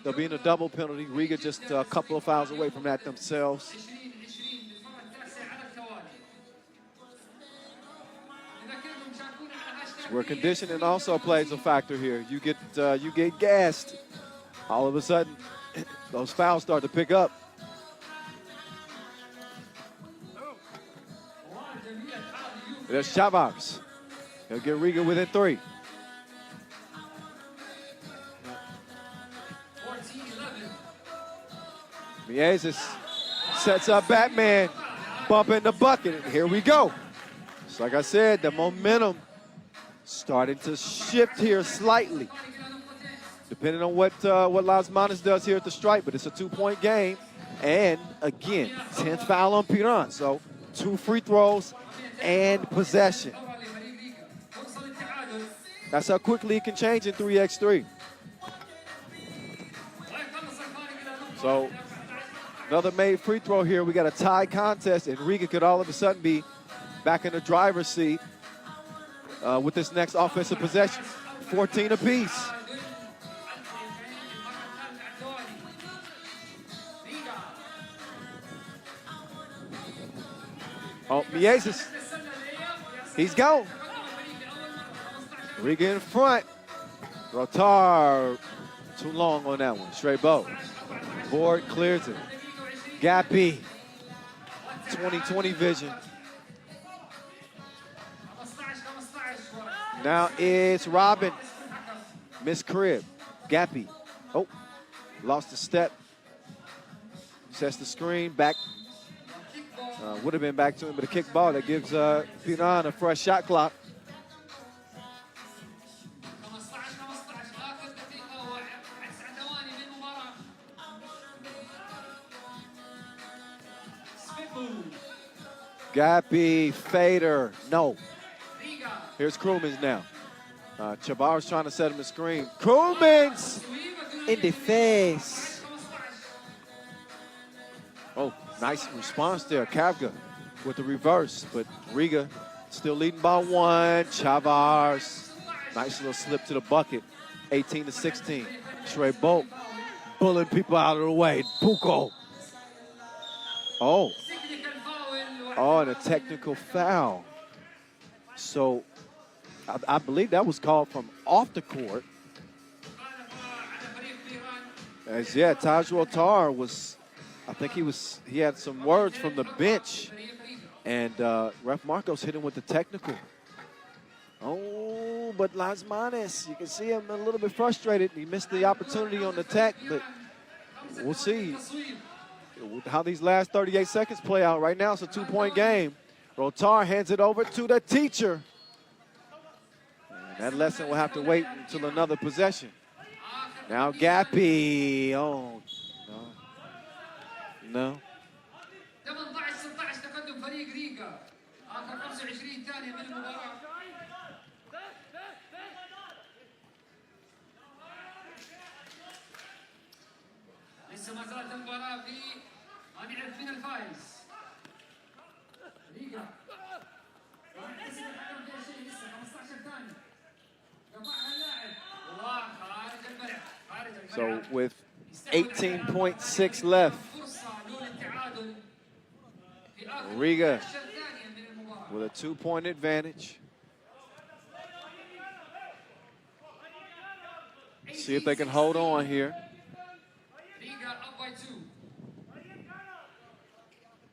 they'll be in a double penalty. Riga just a couple of fouls away from that themselves. Where conditioning also plays a factor here. You get gassed. All of a sudden, those fouls start to pick up. There's Chavez. He'll get Riga within 3. Miezis sets up Batman. bump in the bucket. And here we go. So like I said, the momentum starting to shift here slightly, depending on what Las Manas does here at the stripe. But it's a 2-point game. And again, 10th foul on Piran. So 2 free throws and possession. That's how quickly it can change in 3x3. So another made free throw here. We got a tie contest, and Riga could all of a sudden be back in the driver's seat with this next offensive possession. 14 apiece. Oh, Mieses. He's gone. Riga in front. Rotar too long on that one. Straight bow. Board clears it. Gappy. 20/20 vision. Now it's Robin. Miss Crib. Gappy. Oh, lost a step. Sets the screen. Back. Would have been back to him, but a kick ball that gives Piran a fresh shot clock. Gappy, fader, no. Here's Krumins now. Chabar's trying to set him the screen. Krumins in the face. Oh, nice response there. Kavga with the reverse, but Riga still leading by 1. Chavars, nice little slip to the bucket. 18-16. Trey Bolt pulling people out of the way. Puko. Oh, and a technical foul. So I believe that was called from off the court. As Taj Rotar was, I think he had some words from the bench, and Ref Marcos hit him with the technical. Oh, but Las Manas, you can see him a little bit frustrated. He missed the opportunity on the tech, but we'll see how these last 38 seconds play out. Right now, it's a 2-point game. Rotar hands it over to the teacher. And that lesson will have to wait until another possession. Now Gappy. Oh, no. 18-16 تقدم فريق ريغا. آخر 25 ثانية من المباراة. لسه ما زالت المباراة في ما نعرف مين الفايز. ريغا. لسه الحكم فيها شيء لسه 15 ثانية. قطعها اللاعب. والله خارج الملعب. خارج الملعب. So with 18.6 left, Riga with a 2-point advantage. See if they can hold on here.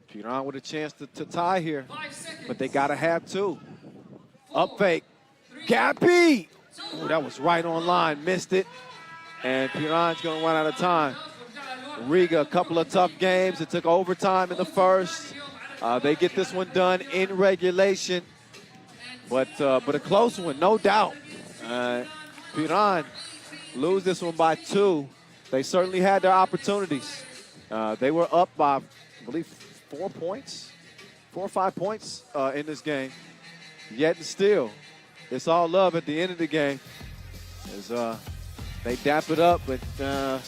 Piran with a chance to tie here, but they gotta have 2. Up fake. Gappy! Oh, that was right on line, missed it. And Piran's gonna run out of time. Riga, a couple of tough games. It took overtime in the first. They get this one done in regulation, but a close one, no doubt. Piran lose this one by 2. They certainly had their opportunities. They were up by, I believe, 4 points, 4 or 5 points in this game. Yet and still, it's all love at the end of the game. As they dap it up, but that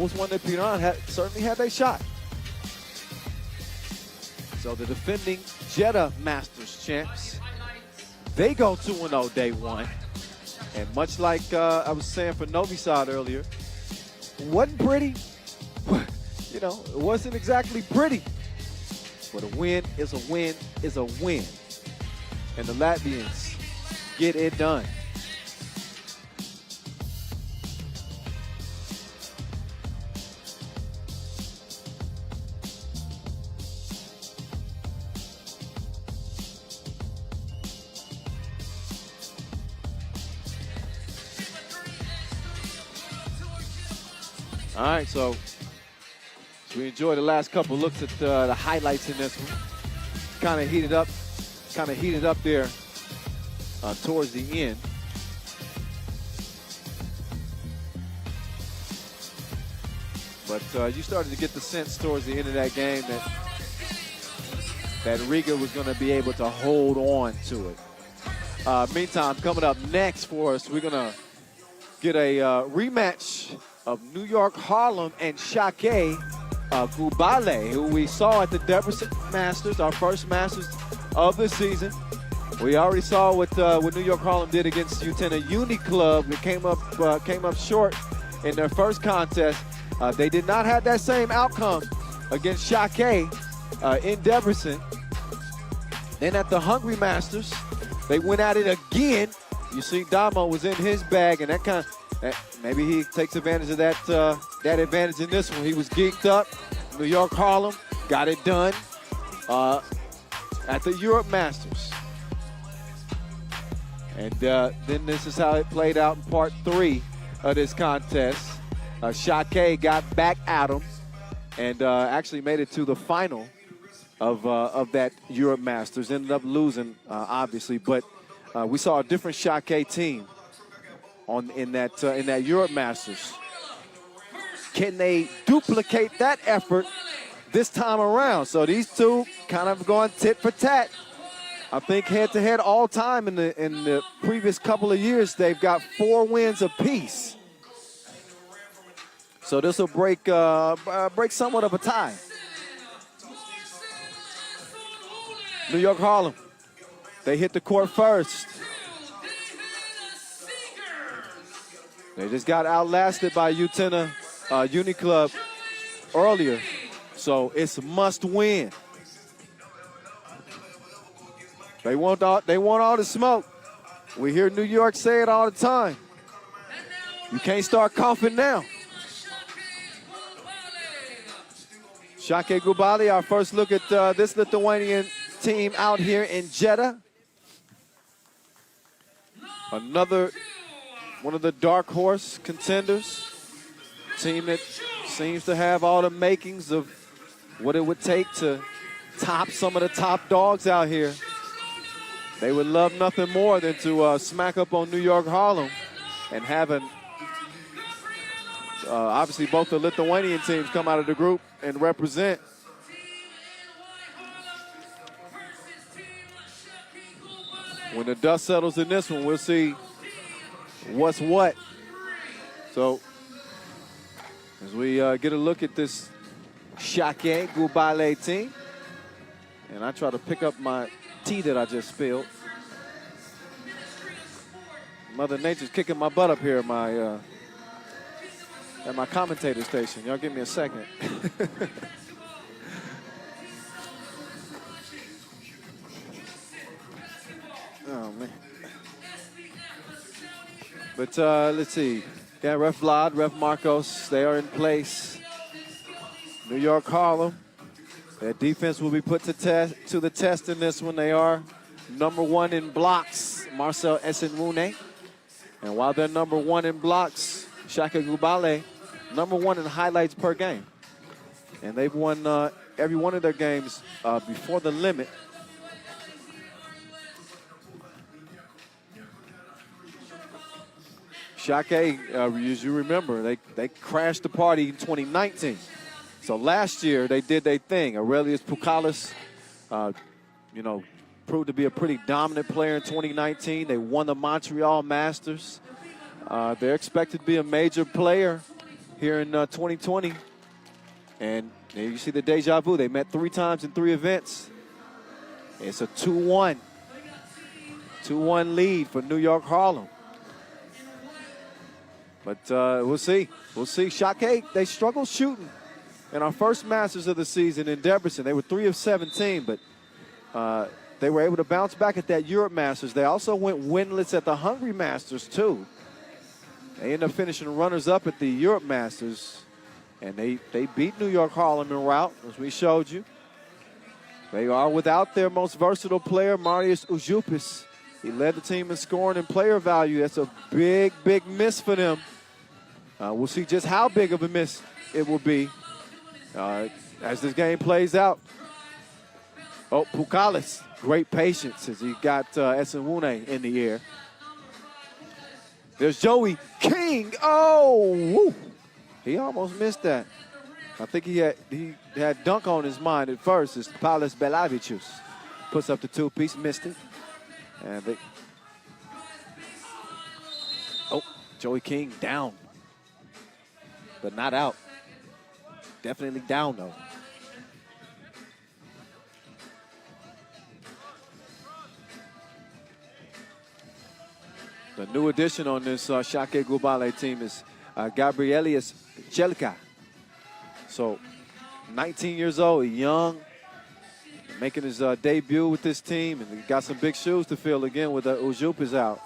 was one that Piran certainly had their shot. So the defending Jeddah Masters champs, they go 2-0 day 1. And much like I was saying for Novi Sad earlier, it wasn't pretty. You know, it wasn't exactly pretty. But a win is a win is a win. And the Latvians get it done. All right, so So we enjoyed the last couple looks at the highlights in this one. Kind of heated up there towards the end. But you started to get the sense towards the end of that game that Riga was going to be able to hold on to it. Meantime, coming up next for us, we're going to get a rematch of New York Harlem and Shake Gubale, who we saw at the Debrecen Masters, our first Masters of the season. We already saw what New York Harlem did against Utena Uni Club. It came up short in their first contest. They did not have that same outcome against Shake in Debrecen. Then at the Hungry Masters, they went at it again. You see Damo was in his bag, and maybe he takes advantage of that advantage in this one. He was geeked up. New York Harlem got it done at the Europe Masters. And then this is how it played out in part 3 of this contest. Shake got back at him and actually made it to the final of that Europe Masters. Ended up losing, obviously, but we saw a different Shake team in that Europe Masters. Can they duplicate that effort this time around? So these two kind of going tit for tat. I think head-to-head all time in the previous couple of years, they've got 4 wins apiece. So this will break somewhat of a tie. New York Harlem, they hit the court first. They just got outlasted by Utena Uni Club earlier, so it's a must win. They want all the smoke. We hear New York say it all the time. You can't start coughing now. Shake Gubale, our first look at this Lithuanian team out here in Jeddah. Another one of the dark horse contenders. Team that seems to have all the makings of what it would take to top some of the top dogs out here. They would love nothing more than to smack up on New York Harlem and having obviously both the Lithuanian teams come out of the group and represent. When the dust settles in this one, we'll see what's what. So as we get a look at this Shake Gubale team, and I try to pick up my tea that I just spilled. Mother Nature's kicking my butt up here at my commentator station. Y'all give me a second. Oh, man. But let's see. Yeah, Ref Vlad, Ref Marcos, they are in place. New York Harlem. Their defense will be put to the test in this one. They are #1 in blocks, Marcel Esenwune. And while they're #1 in blocks, Shake Gubale, #1 in highlights per game. And they've won every one of their games before the limit. Shake, as you remember, they crashed the party in 2019. So last year, they did their thing. Aurelius Pukalis, proved to be a pretty dominant player in 2019. They won the Montreal Masters. They're expected to be a major player here in 2020. And there you see the deja vu. They met 3 times in 3 events. It's a 2-1 lead for New York Harlem. But we'll see. We'll see. Shake, they struggled shooting in our first Masters of the season in Debrecen. They were 3 of 17, but they were able to bounce back at that Europe Masters. They also went winless at the Hungary Masters, too. They ended up finishing runners-up at the Europe Masters, and they beat New York Harlem en route, as we showed you. They are without their most versatile player, Marius Ujupis. He led the team in scoring and player value. That's a big, big miss for them. We'll see just how big of a miss it will be As this game plays out. Oh, Pukalis, great patience as he got Esenwune in the air. There's Joey King. Oh, woo. He almost missed that. I think he had dunk on his mind at first. It's Paulis Belavicius. Puts up the two-piece, missed it. And Joey King down, but not out. Definitely down, though. The new addition on this Shake Gubale team is Gabrielius Jelka. So, 19 years old, young, making his debut with this team, and he got some big shoes to fill again with Ujup is out.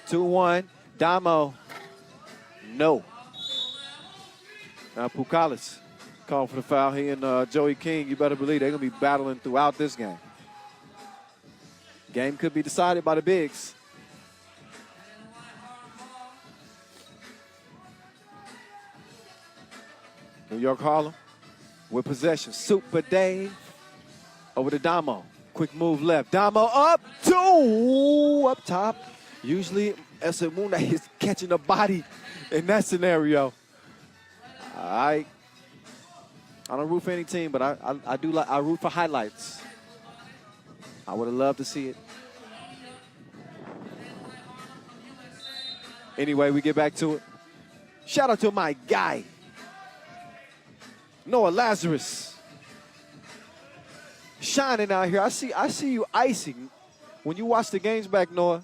2-1, Damo, no. Now Pukalis called for the foul. He and Joey King, you better believe they're going to be battling throughout this game. Game could be decided by the bigs. New York Harlem with possession. Super Dave over to Damo. Quick move left. Damo up, two, up top. Usually Esenwune is catching a body in that scenario. I don't root for any team, but I root for highlights. I would have loved to see it. Anyway, we get back to it. Shout out to my guy, Noah Lazarus. Shining out here. I see you icing. When you watch the games back, Noah,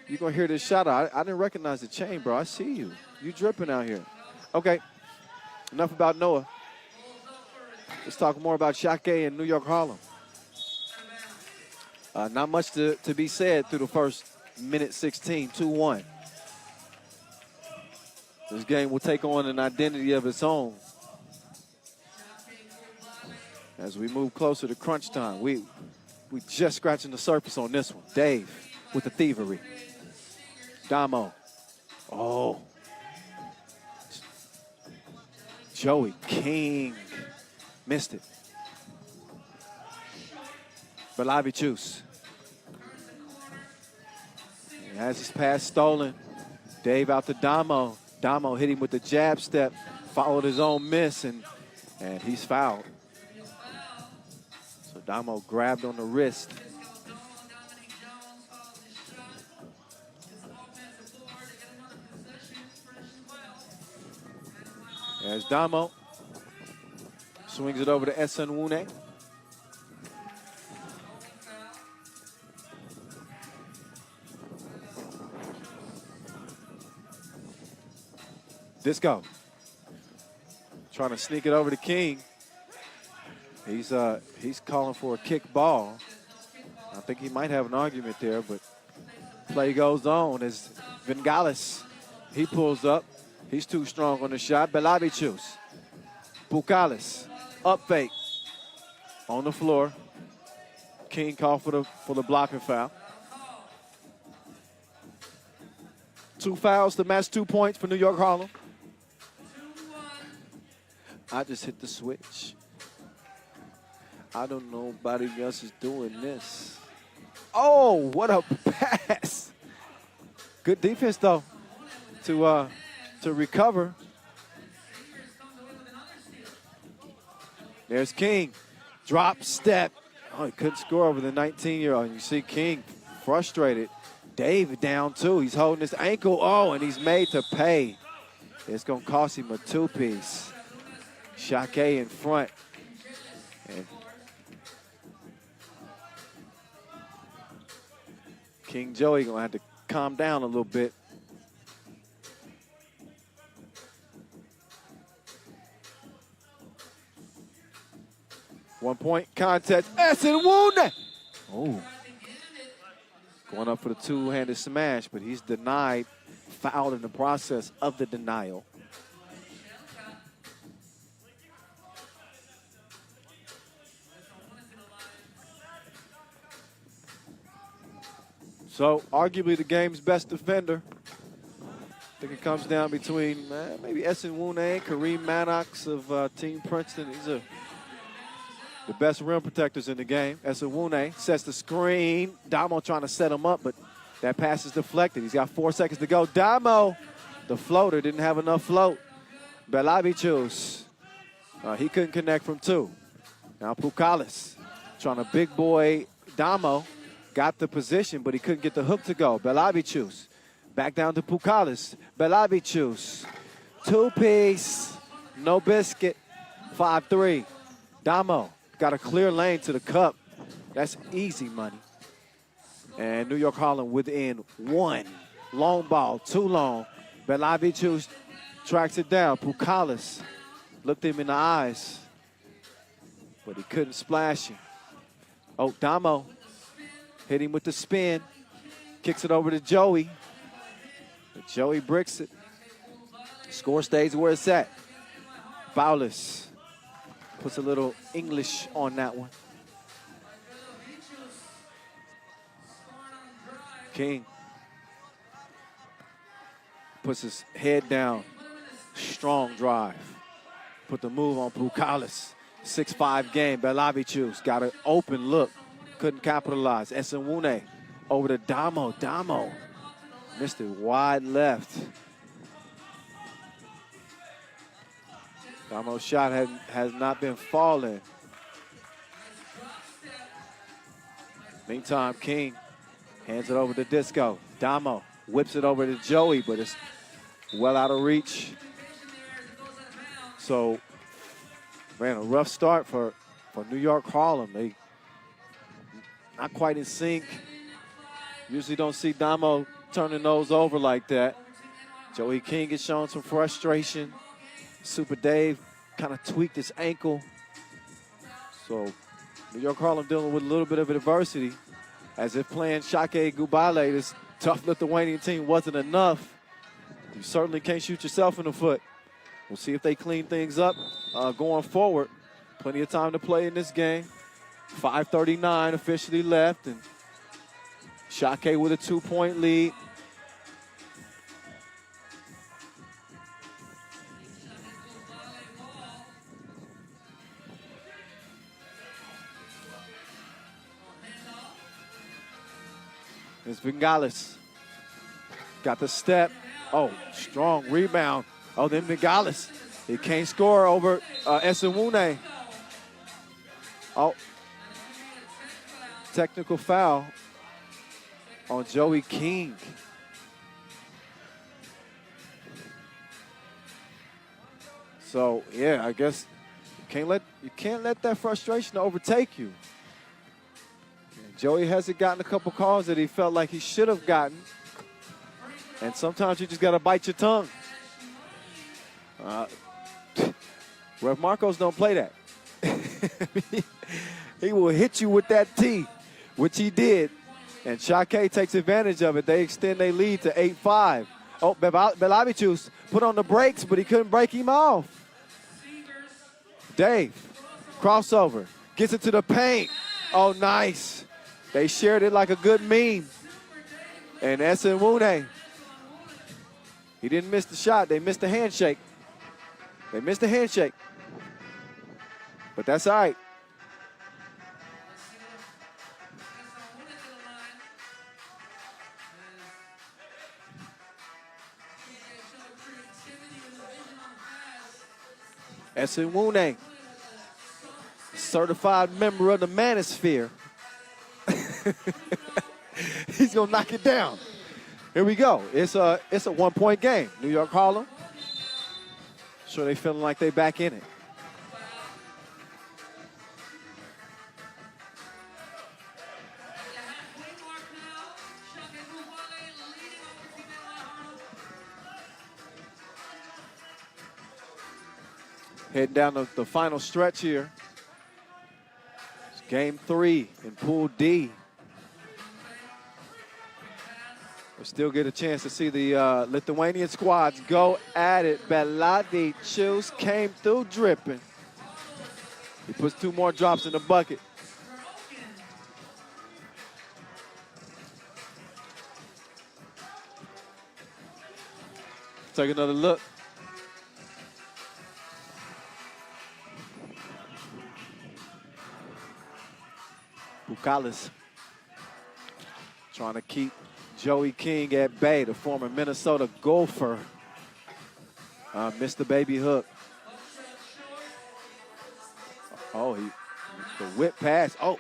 you're going to hear this shout out. I didn't recognize the chain, bro. I see you. You dripping out here. Okay, enough about Noah. Let's talk more about Shake and New York Harlem. Not much to be said through the first minute 16, 2-1. This game will take on an identity of its own. As we move closer to crunch time, we just scratching the surface on this one. Dave with the thievery. Damo. Oh. Joey King. Missed it. Belavicius. He has his pass stolen. Dave out to Damo. Damo hit him with the jab step, followed his own miss, and he's fouled. So Damo grabbed on the wrist. There's Damo. Swings it over to Esenwune. Disco. Trying to sneak it over to King. He's calling for a kick ball. I think he might have an argument there, but play goes on as Vingalis, he pulls up. He's too strong on the shot. Belavicius. Pukalis. Up fake. On the floor. King called for the blocking foul. 2 fouls to match 2 points for New York Harlem. I just hit the switch. I don't know nobody else is doing this. Oh, what a pass. Good defense, though, to recover. There's King. Drop, step. Oh, he couldn't score over the 19-year-old. You see King frustrated. Dave down, too. He's holding his ankle. Oh, and he's made to pay. It's going to cost him a two-piece. Shake in front. And King Joey going to have to calm down a little bit. One-point contest. Esenwune. Oh. Going up for the two-handed smash, but he's denied, fouled in the process of the denial. So, arguably the game's best defender. think it comes down between maybe Essen Wune, Kareem Maddox of Team Princeton. These are the best rim protectors in the game. Essen Wune sets the screen. Damo trying to set him up, but that pass is deflected. He's got 4 seconds to go. Damo, the floater, didn't have enough float. Belavicius, he couldn't connect from 2. Now Pukalis trying to big boy Damo. Got the position, but he couldn't get the hook to go. Belavicius back down to Pukalis. Belavicius, 2-piece, no biscuit, 5-3. Damo got a clear lane to the cup. That's easy money. And New York Harlem within 1. Long ball, too long. Belavicius tracks it down. Pukalis looked him in the eyes, but he couldn't splash him. Oh, Damo hit him with the spin. Kicks it over to Joey. But Joey bricks it. Score stays where it's at. Baulis puts a little English on that one. King puts his head down. Strong drive. Put the move on Pukalis. 6'5" game. Belavicius got an open look. Couldn't capitalize. Essen Wune over to Damo. Damo missed it wide left. Damo's shot has not been falling. Meantime, King hands it over to Disco. Damo whips it over to Joey, but it's well out of reach. So, man, a rough start for New York Harlem. They not quite in sync. Usually don't see Damo turning those over like that. Joey King has shown some frustration. Super Dave kind of tweaked his ankle. So New York Harlem dealing with a little bit of adversity, as if playing Shake Gubale, this tough Lithuanian team, wasn't enough. You certainly can't shoot yourself in the foot. We'll see if they clean things up going forward. Plenty of time to play in this game. 5:39 officially left, and Shake with a 2-point lead. It's Bengalis. Got the step. Oh, strong rebound. Oh, then Bengalis. He can't score over Essen Wune. Oh, technical foul on Joey King. So, yeah, I guess you can't let that frustration overtake you. Joey hasn't gotten a couple calls that he felt like he should have gotten. And sometimes you just got to bite your tongue. Rev Marcos don't play that. He will hit you with that T, which he did. And Shake takes advantage of it. They extend their lead to 8-5. Oh, Belavicius put on the brakes, but he couldn't break him off. Dave, crossover, gets it to the paint. Oh, nice. They shared it like a good meme. And Essen Wune, he didn't miss the shot. They missed the handshake. They missed the handshake. But that's all right. Essen Wune, certified member of the Manosphere. He's gonna knock it down. Here we go. It's a 1-point game. New York Harlem. Sure, they feeling like they back in it. Heading down the final stretch here. It's game 3 in Pool D. We still get a chance to see the Lithuanian squads go at it. Belavicius came through dripping. He puts 2 more drops in the bucket. Take another look. Bukalis trying to keep Joey King at bay, the former Minnesota Gopher. Missed the baby hook. Oh, the whip pass. Oh,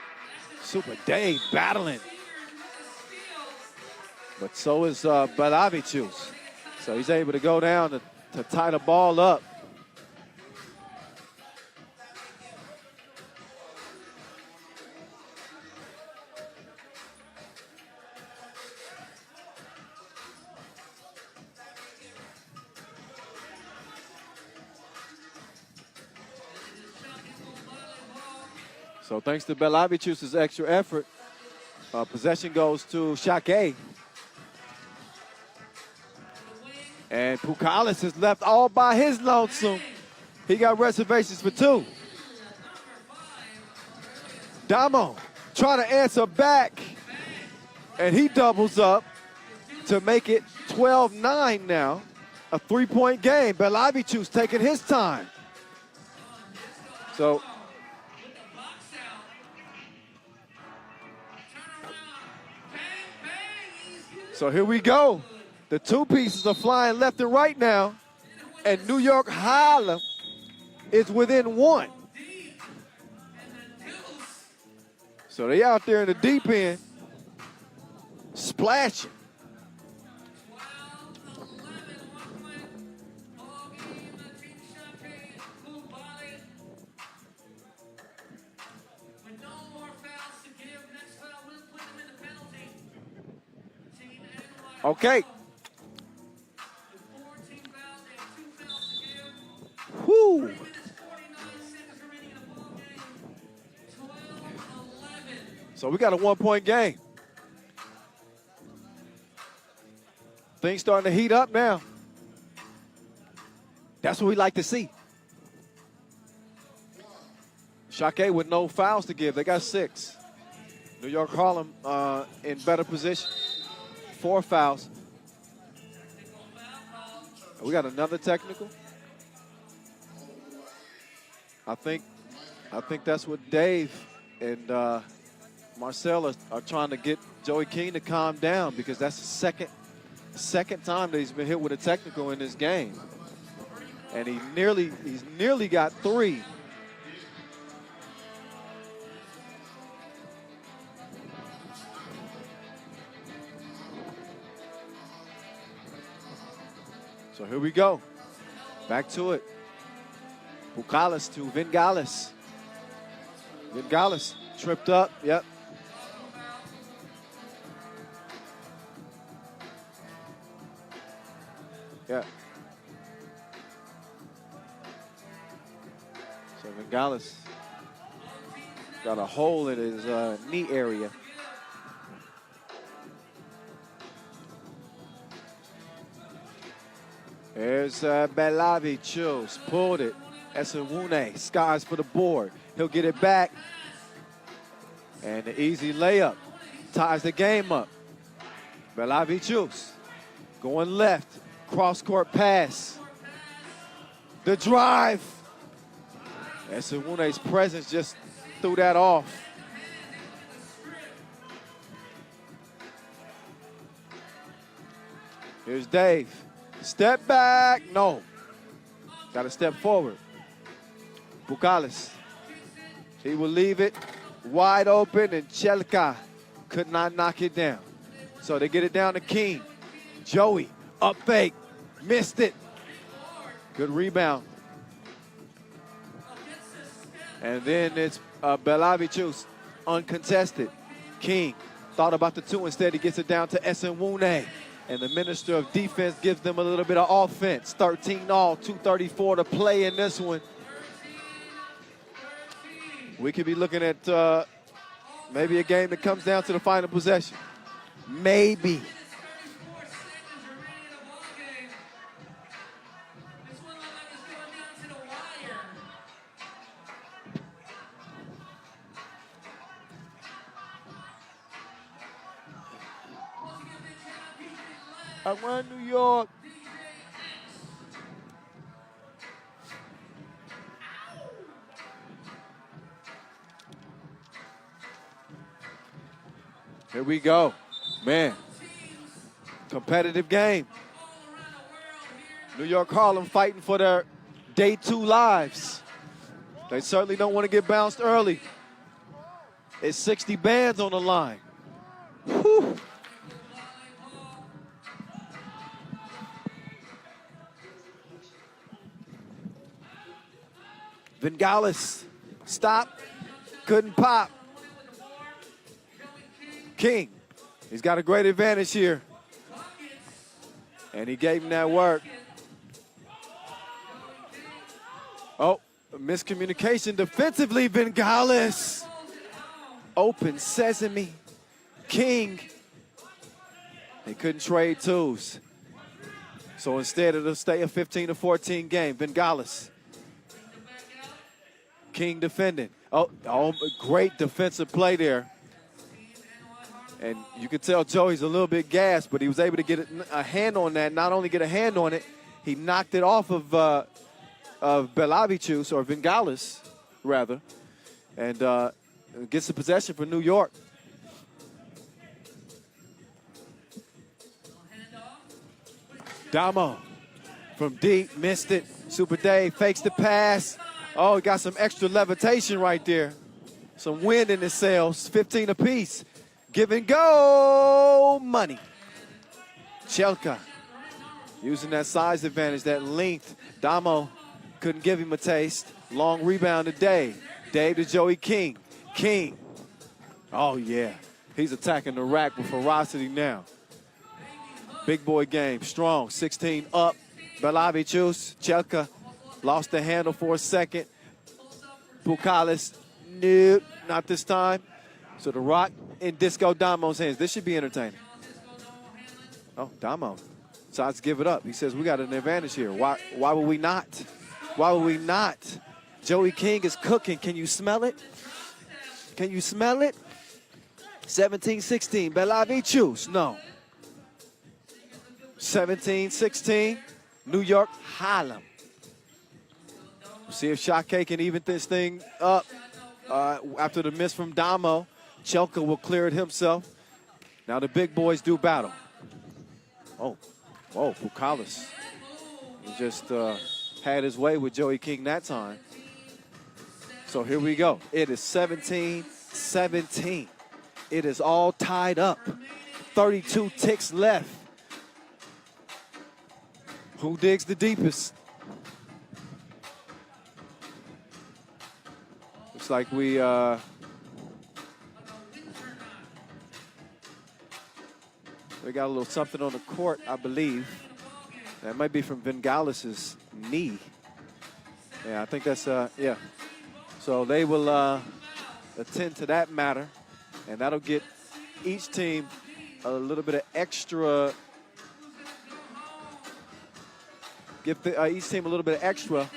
Super Dave battling. But so is Belavicius. So he's able to go down to tie the ball up. So thanks to Belavicius' extra effort, possession goes to Shake. And Bukalis is left all by his lonesome. He got reservations for two. Damo trying to answer back. And he doubles up to make it 12-9 now. A three-point game. Belavicius taking his time. So here we go. The two pieces are flying left and right now. And New York Harlem is within one. So they out there in the deep end, splashing. Okay. Whoo. So we got a one-point game. Things starting to heat up now. That's what we like to see. Shake with no fouls to give. They got 6. New York Harlem in better position. 4 fouls. We got another technical. I think that's what Dave and Marcel are trying to get Joey King to calm down, because that's the second time that he's been hit with a technical in this game. And he's nearly got 3. So here we go. Back to it. Bukalis to Vingalis. Vingalis tripped up. Yep. Yeah. So Vingalis got a hole in his knee area. There's Belavicius, pulled it. Esewune, skies for the board. He'll get it back. And the easy layup ties the game up. Belavicius going left, cross-court pass. The drive. Esewune's presence just threw that off. Here's Dave. Step back, no. Got to step forward. Bukalis, he will leave it wide open, and Chelka could not knock it down. So they get it down to King. Joey, up fake, missed it. Good rebound. And then it's Belavicius, uncontested. King thought about the 2. Instead, he gets it down to Esewune. And the Minister of Defense gives them a little bit of offense. 13 all, 2:34 to play in this one. We could be looking at maybe a game that comes down to the final possession. Maybe. I run New York. Here we go. Man, competitive game. New York Harlem fighting for their day 2 lives. They certainly don't want to get bounced early. It's 60 bands on the line. Whew. Vingalis, stop, couldn't pop. King, he's got a great advantage here. And he gave him that work. Oh, miscommunication defensively, Vingalis. Open sesame, King. They couldn't trade twos. So instead it'll stay a 15-14 game. Vingalis. King defending. Oh, great defensive play there. And you could tell Joey's a little bit gassed, but he was able to get a hand on that. Not only get a hand on it, he knocked it off of Belavicius, or Vingalis, rather, and gets the possession for New York. Damo from deep, missed it. Super Dave fakes the pass. Oh, he got some extra levitation right there. Some wind in his sails, 15 apiece. Give and go money. Chelka using that size advantage, that length. Damo couldn't give him a taste. Long rebound to Dave. Dave to Joey King. King. Oh, yeah. He's attacking the rack with ferocity now. Big boy game. Strong. 16 up. Belavicius. Chelka lost the handle for a second. Pucalis. Nope. Not this time. So the rock in Disco Damo's hands. This should be entertaining. Oh, Damo decides to give it up. He says, we got an advantage here. Why would we not? Why would we not? Joey King is cooking. Can you smell it? Can you smell it? 17-16. Belavicius. No. 17-16. New York Harlem. We'll see if Shake can even this thing up after the miss from Damo. Chelka will clear it himself. Now the big boys do battle. Oh, Pucalis. He just had his way with Joey King that time. So here we go. It is 17-17. It is all tied up. 32 ticks left. Who digs the deepest? Looks like we got a little something on the court, I believe. That might be from Vingalis' knee. Yeah, I think that's, yeah. So they will attend to that matter, and that'll get each team a little bit of extra, give each team a little bit of extra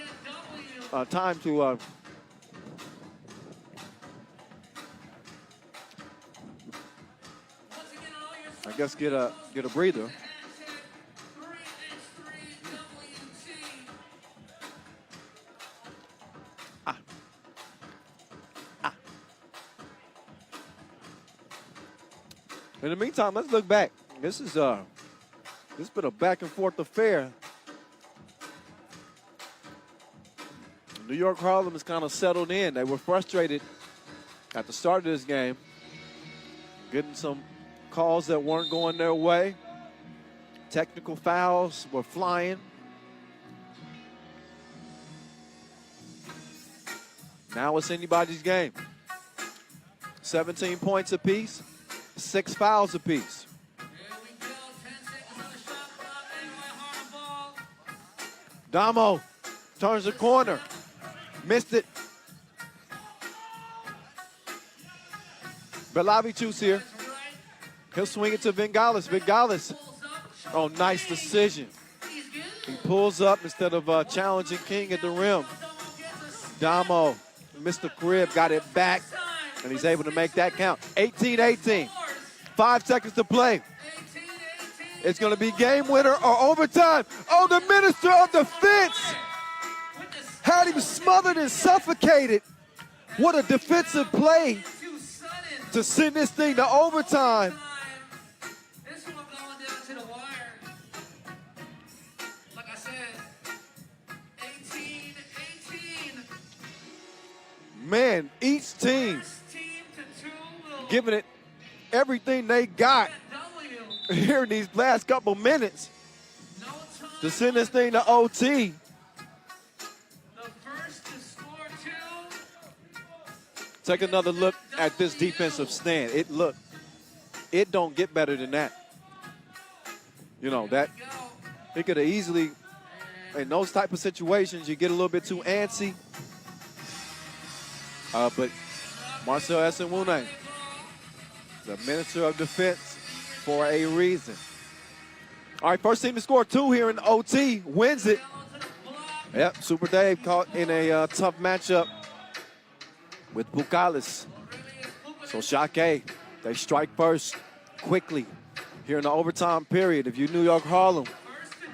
time to I guess get a breather. In the meantime, let's look back. This has been a back and forth affair. New York Harlem is kind of settled in. They were frustrated at the start of this game, getting some calls that weren't going their way. Technical fouls were flying. Now it's anybody's game. 17 points apiece, 6 fouls apiece. Damo turns the corner. Missed it. Belavicius here. He'll swing it to Vingalis. Vingalis. Oh, nice decision. He pulls up instead of challenging King at the rim. Damo, Mr. Crib, got it back, and he's able to make that count. 18-18. 5 seconds to play. It's going to be game winner or overtime. Oh, the Minister of Defense had him smothered and suffocated. What a defensive play to send this thing to overtime. This one going down to the wire. Like I said, 18-18. Man, each team First team to 2 will giving it everything they got W. here in these last couple minutes No time. to send this thing to OT. The first to score 2. Take another look at this defensive stand. It don't get better than that. You know, that Go. it could have easily, in those type of situations, you get a little bit too antsy. But Marcel Esenwune, the Minister of Defense, for a reason. All right, first team to score 2 here in OT wins it. Yep, Super Dave caught in a tough matchup with Bucalis. So Shake, they strike first quickly here in the overtime period. If you New York Harlem, First to 2.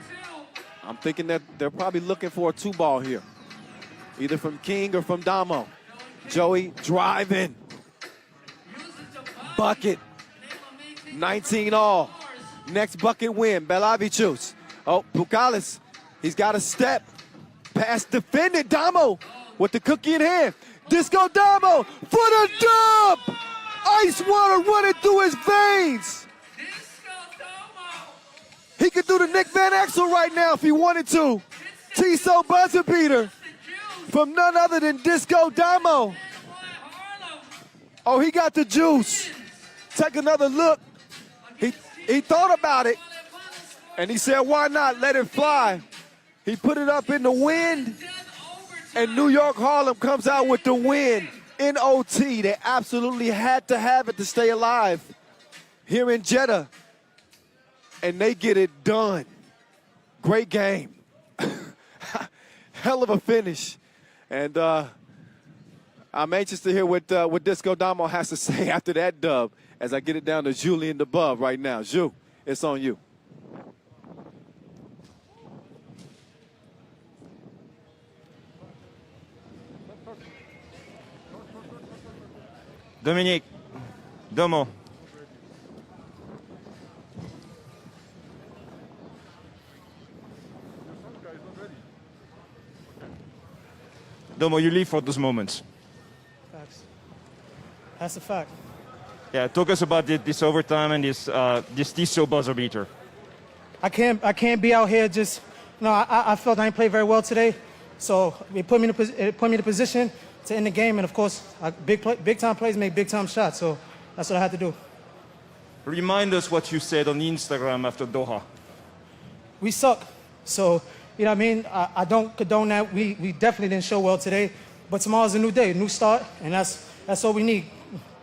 I'm thinking that they're probably looking for a 2-ball here, either from King or from Damo. Joey driving, bucket, 19 all. Next bucket win, Belavicius. Oh, Bucalis, he's got a step. Pass defended, Damo with the cookie in hand. Disco Damo for the dub! Ice water running through his veins. Disco Domo. He could do the Nick Van Exel right now if he wanted to. Tiso buzzer beater The juice. from none other than Disco Damo. That's why Harlem Oh, he got the juice. Take another look. He thought about it, and he said, why not let it fly? He put it up in the wind, and New York Harlem comes out with the win in OT. They absolutely had to have it to stay alive here in Jeddah, and they get it done. Great game. Hell of a finish. And I'm anxious to hear what Disco Damo has to say after that dub as I get it down to Julian DeBub right now. Ju, it's on you. Dominique, Domo. Domo, you live for those moments. Facts. That's a fact. Yeah, talk us about this overtime and this Tiso buzzer beater. I can't be out here just. No, I felt I didn't play very well today, so it put me in a position to end the game. And of course, big time plays make big time shots. So that's what I had to do. Remind us what you said on Instagram after Doha. We suck. So you know what I mean. I don't condone that. We definitely didn't show well today. But tomorrow's a new day, a new start, and that's all we need.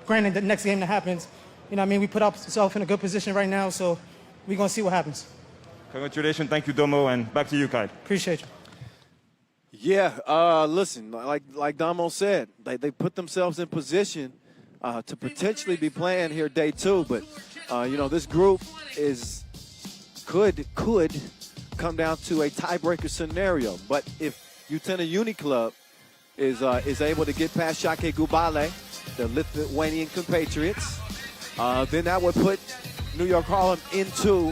Granted, the next game that happens, you know what I mean. We put ourselves in a good position right now, so we're gonna see what happens. Congratulations, thank you, Domo, and back to you, Kyle. Appreciate you. Yeah, listen, like Damo said, they put themselves in position to potentially be playing here day 2, but you know, this group could come down to a tiebreaker scenario. But if Utena Uni Club is able to get past Shake Gubale, the Lithuanian compatriots, then that would put New York Harlem into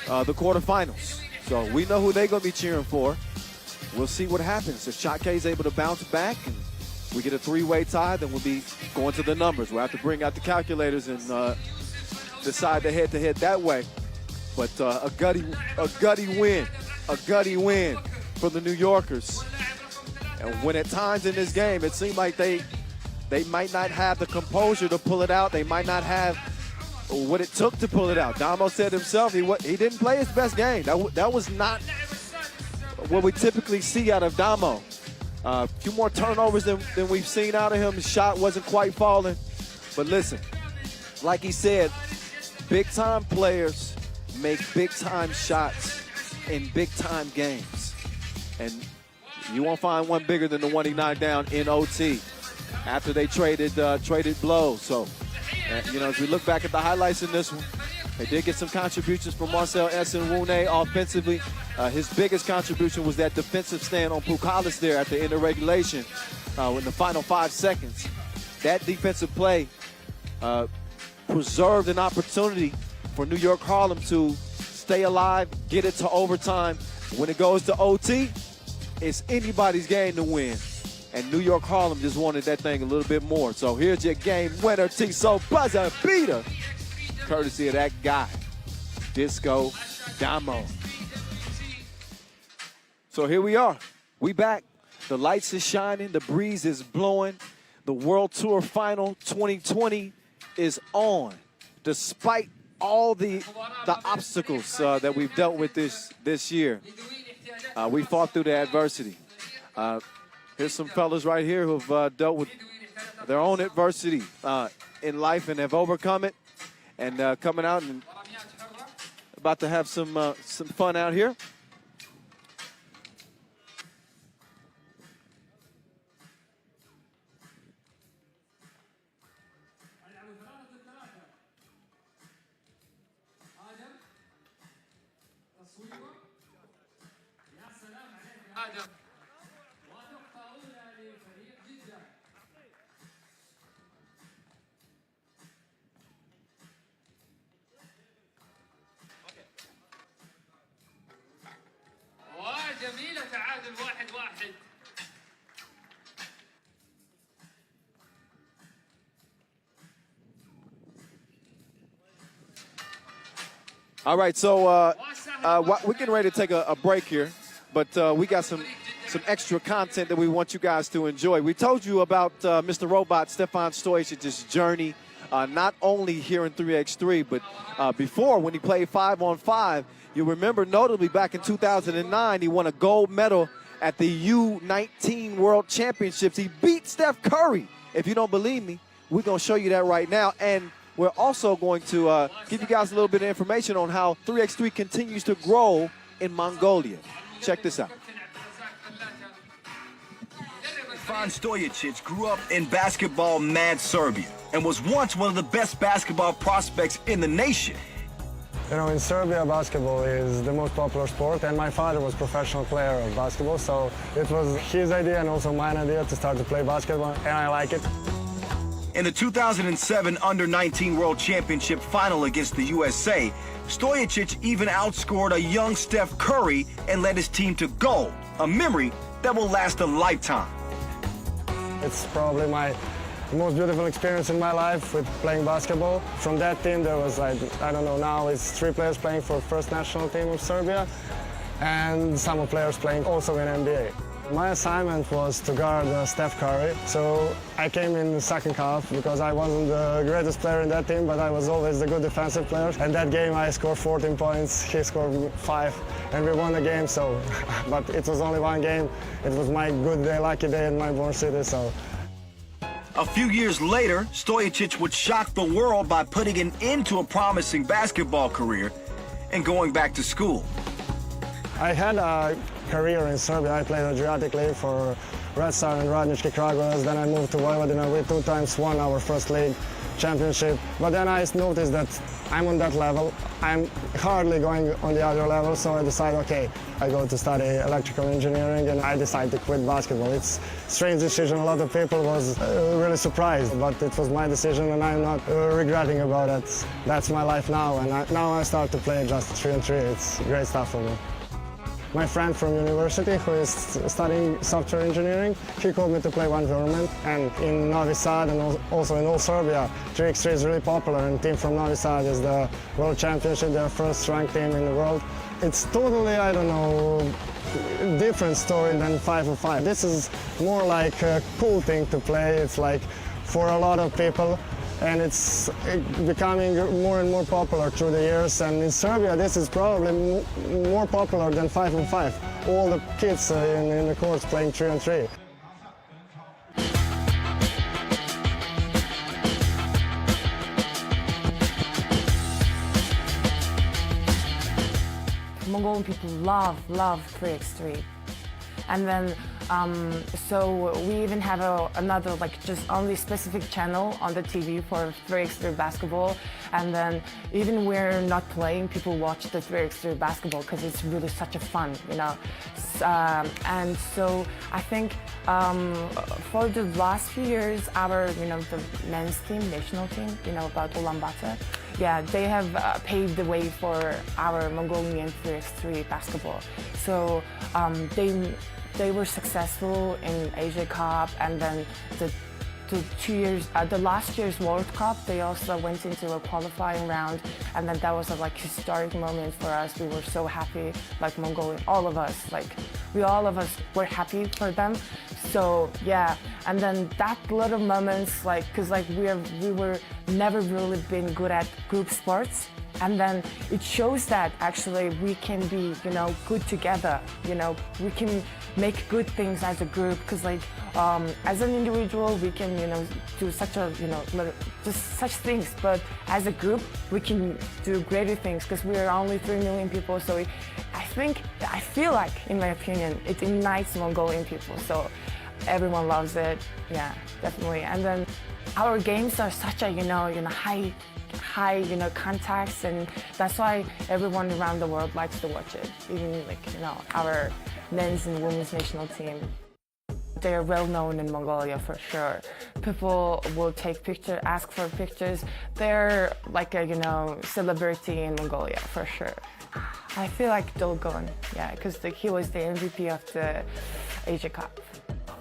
the quarterfinals. So we know who they're going to be cheering for. We'll see what happens. If Shake is able to bounce back and we get a 3-way tie, then we'll be going to the numbers. We'll have to bring out the calculators and decide the head-to-head that way. But a gutty win for the New Yorkers. And when at times in this game, it seemed like they might not have the composure to pull it out. They might not have what it took to pull it out. Damo said himself he didn't play his best game. That was not what we typically see out of Damo. A few more turnovers than we've seen out of him. His shot wasn't quite falling. But listen, like he said, big-time players make big-time shots in big-time games. And you won't find one bigger than the one he knocked down in OT after they traded blows. So, you know, as we look back at the highlights in this one, they did get some contributions from Marcel Esenwune offensively. His biggest contribution was that defensive stand on Bucalis there at the end of regulation in the final 5 seconds. That defensive play preserved an opportunity for New York Harlem to stay alive, get it to overtime. When it goes to OT, it's anybody's game to win. And New York Harlem just wanted that thing a little bit more. So here's your game winner, Tiso buzzer beater, courtesy of that guy, Disco Damo. So here we are. We back. The lights is shining. The breeze is blowing. The World Tour Final 2020 is on. Despite all the obstacles that we've dealt with this year, we fought through the adversity. Here's some fellas right here who've dealt with their own adversity in life and have overcome it, and coming out and about to have some fun out here. جميلة تعادل 1-1. All right, so we're getting ready to take a break here, but we got some extra content that we want you guys to enjoy. We told you about Mr. Robot Stefan Stojicic's journey, not only here in 3x3, but before when he played 5-on-5. You remember notably back in 2009, he won a gold medal at the U19 World Championships. He beat Steph Curry. If you don't believe me, we're going to show you that right now. And we're also going to give you guys a little bit of information on how 3x3 continues to grow in Mongolia. Check this out. Stefan Stojicic grew up in basketball mad Serbia and was once one of the best basketball prospects in the nation. You know, in Serbia, basketball is the most popular sport, and my father was a professional player of basketball, so it was his idea and also mine idea to start to play basketball, and I like it. In the 2007 Under-19 World Championship final against the USA, Stojicic even outscored a young Steph Curry and led his team to gold, a memory that will last a lifetime. It's probably my most beautiful experience in my life with playing basketball. From that team there was, I don't know, now it's 3 players playing for first national team of Serbia and some players playing also in NBA. My assignment was to guard Steph Curry, so I came in the second half because I wasn't the greatest player in that team, but I was always the good defensive player. And that game I scored 14 points, he scored 5, and we won the game, so, but it was only one game. It was my good day, lucky day in my born city, so. A few years later, Stojicic would shock the world by putting an end to a promising basketball career and going back to school. I had a career in Serbia. I played Adriatic League for Red Star and Radnički Kragujevac. Then I moved to Vojvodina. We 2 times won our first league championship. But then I noticed that I'm on that level. I'm hardly going on the other level, so I decided, okay, I go to study electrical engineering, and I decided to quit basketball. It's a strange decision. A lot of people was really surprised, but it was my decision, and I'm not regretting about it. That's my life now, and now I start to play just 3-on-3. It's great stuff for me. My friend from university who is studying software engineering, he called me to play one tournament, and in Novi Sad and also in all Serbia, 3x3 is really popular, and team from Novi Sad is the world championship, their first ranked team in the world. It's totally, I don't know, different story than 5-on-5. This is more like a cool thing to play. It's like for a lot of people, and it's becoming more and more popular through the years. And in Serbia, this is probably more popular than 5-on-5. All the kids in the courts playing 3-on-3. Mongolian people love 3x3. And then So we even have another like just only specific channel on the TV for 3x3 basketball, and then even we're not playing, people watch the 3x3 basketball because it's really such a fun, you know. And so I think for the last few years, our the men's team, national team, about Ulaanbaatar, yeah, they have paved the way for our Mongolian 3x3 basketball. So they were successful in Asia Cup, and then the last year's World Cup, they also went into a qualifying round, and then that was a like historic moment for us. We were so happy, like Mongolian, all of us were happy for them. So yeah, and then that little moments, like, cause like we were never really been good at group sports. And then it shows that actually we can be, good together. We can make good things as a group. Because like, as an individual, we can, do such a, just such things. But as a group, we can do greater things because we are only 3 million people. So I feel like, in my opinion, it unites Mongolian people. So everyone loves it. Yeah, definitely. And then our games are such a, high contacts, and that's why everyone around the world likes to watch it. Even like our men's and women's national team, they are well known in Mongolia for sure. People will take pictures, ask for pictures. They're like a celebrity in Mongolia for sure. I feel like Dolgon, yeah, because he was the MVP of the Asia Cup.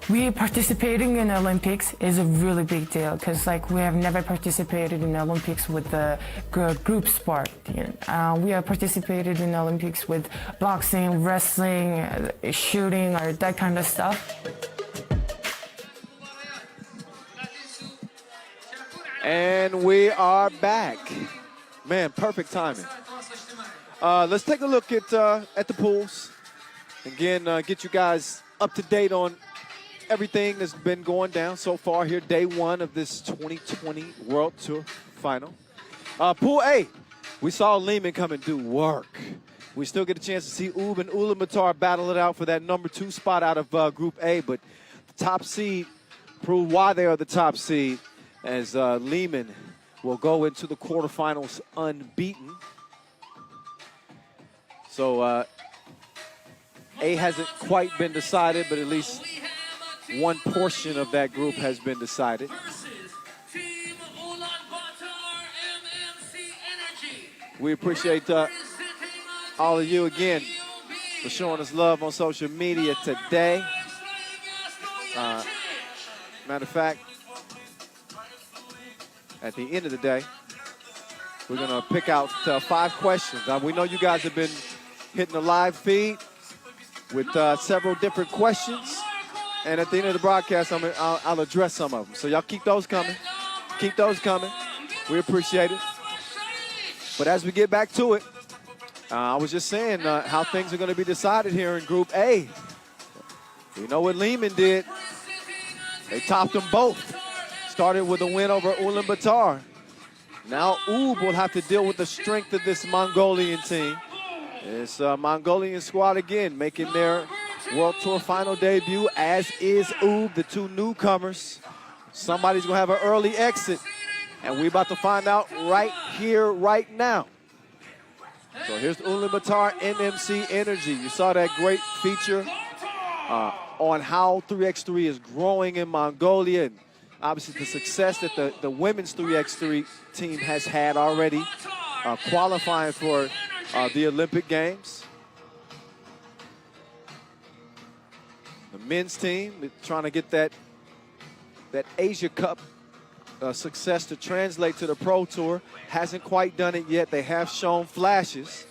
We participating in Olympics is a really big deal because like we have never participated in Olympics with the group sport. We have participated in Olympics with boxing, wrestling, shooting, or that kind of stuff. And we are back. Man, perfect timing. Let's take a look at the pools. Again, get you guys up to date on everything that's been going down so far here, day one of this 2020 World Tour final. Pool A, we saw Lehman come and do work. We still get a chance to see Ub and Ulaanbaatar battle it out for that number 2 spot out of Group A, but the top seed proved why they are the top seed, as Lehman will go into the quarterfinals unbeaten. So A hasn't quite been decided, but at least one portion of that group has been decided. We appreciate all of you again for showing us love on social media today. Matter of fact, at the end of the day, we're going to pick out 5 questions. We know you guys have been hitting the live feed with several different questions. And at the end of the broadcast, I'll address some of them. So y'all keep those coming. Keep those coming. We appreciate it. But as we get back to it, I was just saying how things are going to be decided here in Group A. You know what Lehman did? They topped them both. Started with a win over Ulaanbaatar. Now Ub will have to deal with the strength of this Mongolian team. It's a Mongolian squad again making their World Tour final debut, as is Ub, the 2 newcomers. Somebody's going to have an early exit, and we're about to find out right here, right now. So here's Ulaanbaatar NMC Energy. You saw that great feature on how 3x3 is growing in Mongolia, and obviously the success that the women's 3x3 team has had already qualifying for the Olympic Games. The men's team trying to get that Asia Cup success to translate to the Pro Tour. Hasn't quite done it yet. They have shown flashes,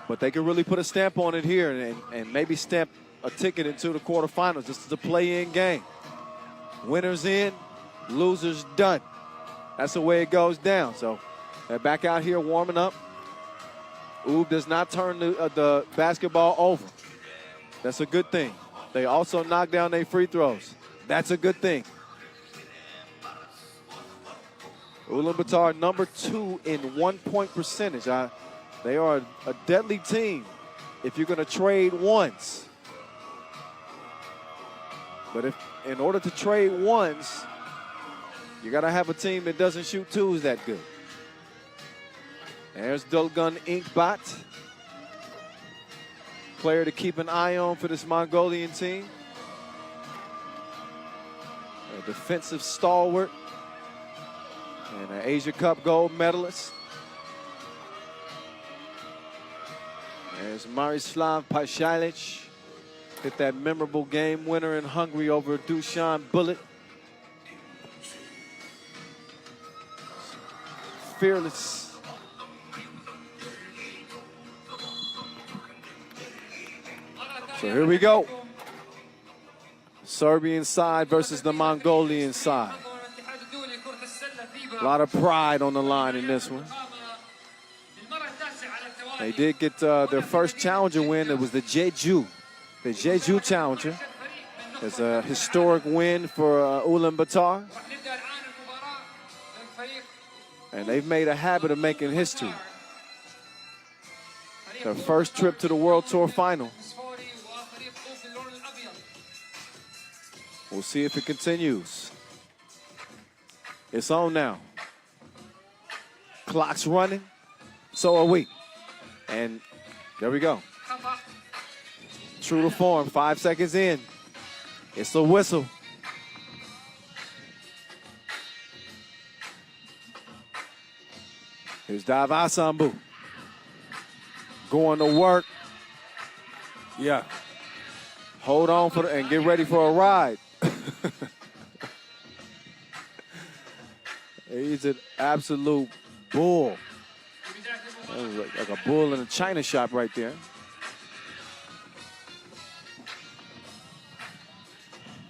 but they can really put a stamp on it here and maybe stamp a ticket into the quarterfinals. This is a play-in game. Winners in, losers done. That's the way it goes down. So they're back out here warming up. Ub does not turn the basketball over. That's a good thing. They also knock down their free throws. That's a good thing. Ulaanbaatar number 2 in 1-point percentage. They are a deadly team if you're going to trade ones. But if in order to trade ones, you got to have a team that doesn't shoot twos that good. There's Dolgun Inkbot, player to keep an eye on for this Mongolian team. A defensive stalwart and an Asia Cup gold medalist. There's Marislav Pasalic. Hit that memorable game winner in Hungary over Dusan Bullet. Fearless. So here we go. Serbian side versus the Mongolian side. A lot of pride on the line in this one. They did get their first challenger win. It was the Jeju Challenger. It's a historic win for Ulaanbaatar. And they've made a habit of making history. Their first trip to the World Tour final. We'll see if it continues. It's on now. Clock's running. So are we. And there we go. True to form, 5 seconds in. It's a whistle. Here's Davasambu. Going to work. Yeah. Hold on for and get ready for a ride. He's an absolute bull. That was like a bull in a china shop right there.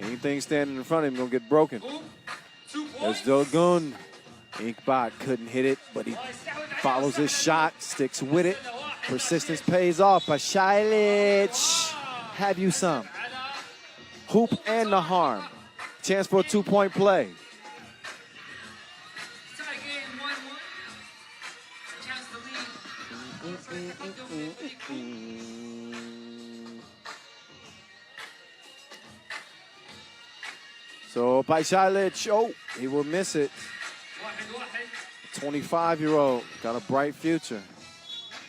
Anything standing in front of him gonna get broken. There's Dolgun. Inkbot couldn't hit it, but he follows his shot, sticks with it. Persistence pays off. Pasalic, have you some? Hoop and the harm. Chance for a 2-point play. So Pasalic, oh, he will miss it. 25-year-old, got a bright future.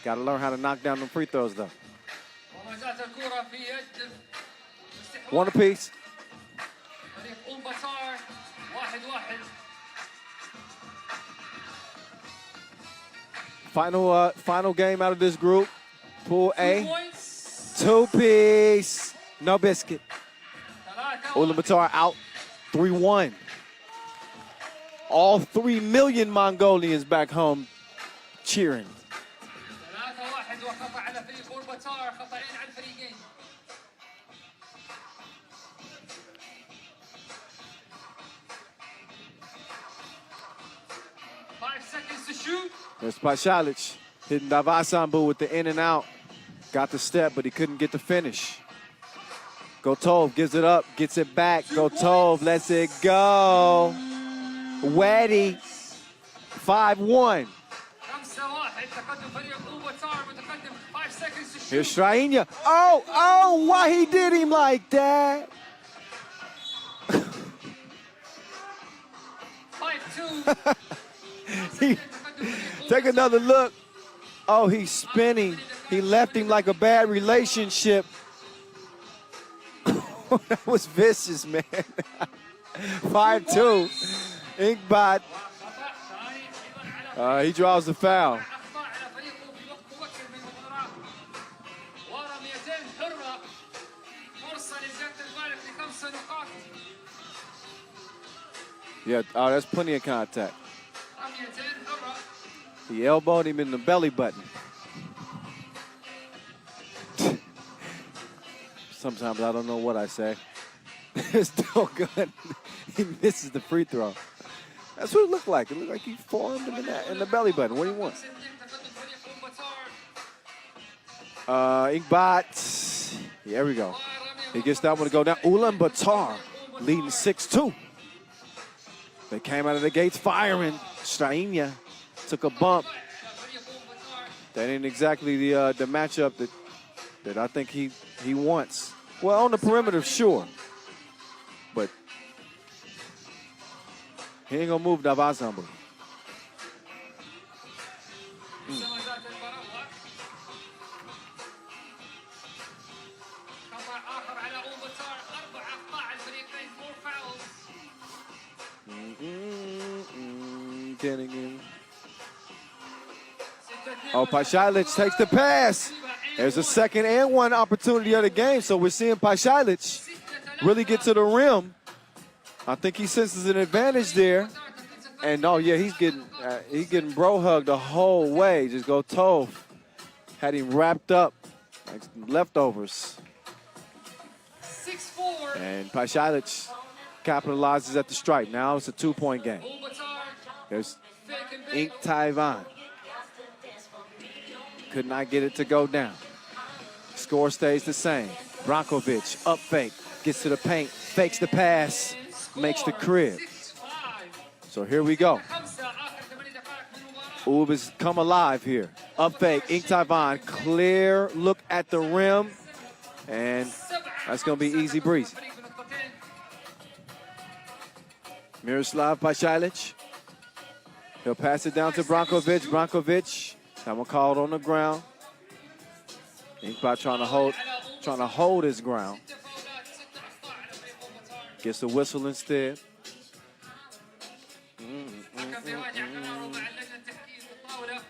Got to learn how to knock down the free throws, though. One apiece. Final game out of this group. Pool A. 2-piece. No biscuit. Ulaanbaatar out 3-1. All 3 million Mongolians back home cheering. There's Pasalic hitting Davasambu with the in and out. Got the step, but he couldn't get the finish. Gotov gives it up, gets it back. Gotov lets it go. Waddy, 5-1. Here's Strainia. Oh, why he did him like that? 5-2. Take another look. Oh, he's spinning. He left him like a bad relationship. That was vicious, man. 5-2. Inkbot. He draws the foul. Yeah, that's plenty of contact. He elbowed him in the belly button. Sometimes I don't know what I say. It's still good. He misses the free throw. That's what it looked like. It looked like he formed him in the belly button. What do you want? Inkbot. Here we go. He gets that one to go down. Ulaanbaatar leading 6-2. They came out of the gates firing. Strainia took a bump. That ain't exactly the matchup that I think he wants. Well, on the perimeter, sure. He ain't gonna move Davasambu. لسه ما زالت المراوغة. خطأ آخر على أوبتار. 4 أخطاء على الفريقين. 4 fouls. Getting in. Oh, Pashailic takes the pass. There's a second and one opportunity of the game, so we're seeing Pashailic really get to the rim. I think he senses an advantage there. And oh yeah, he's getting bro hugged the whole way. Just go toe. Had him wrapped up like leftovers. 6-4. And Pashailic capitalizes at the stripe. Now it's a 2-point game. There's Ink Taiwan. Could not get it to go down. Score stays the same. Brankovic, up fake, gets to the paint, fakes the pass, makes the crib. So here we go. Oob has come alive here. Up fake, Ink Taiwan, clear look at the rim, and that's gonna be easy breezy. Miroslav Pashailic. He'll pass it down to Brankovic. Brankovic, that one called on the ground. Inkbot trying to hold his ground. Gets the whistle instead. حكم بيراجع قراره مع اللجنة التحكيم بالطاولة.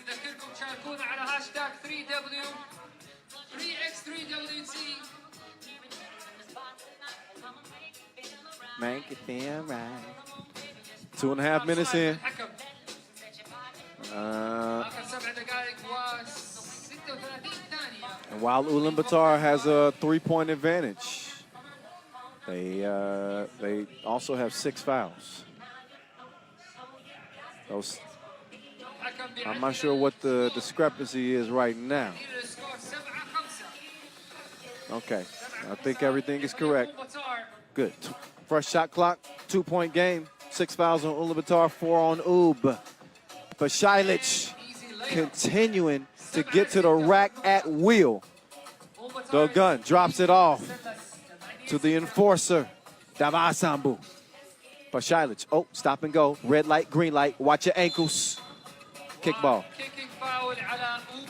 أذكركم تشاركونا على هاشتاج 3W 3x3WC. Make it feel right. 2.5 minutes in. آخر 7 دقائق و36 ثانية. And while Ulaanbaatar has a 3-point advantage, they also have 6 fouls. Those, I'm not sure what the discrepancy is right now. Okay, I think everything is correct. Good. Fresh shot clock, 2-point game. 6 fouls on Ulaanbaatar, 4 on Oob. Pashailic continuing to get to the rack at will. The gun drops it off to the enforcer, Davasambu. Pashailic, oh, stop and go. Red light, green light. Watch your ankles. Kick ball. كيكينج فاول على أوب.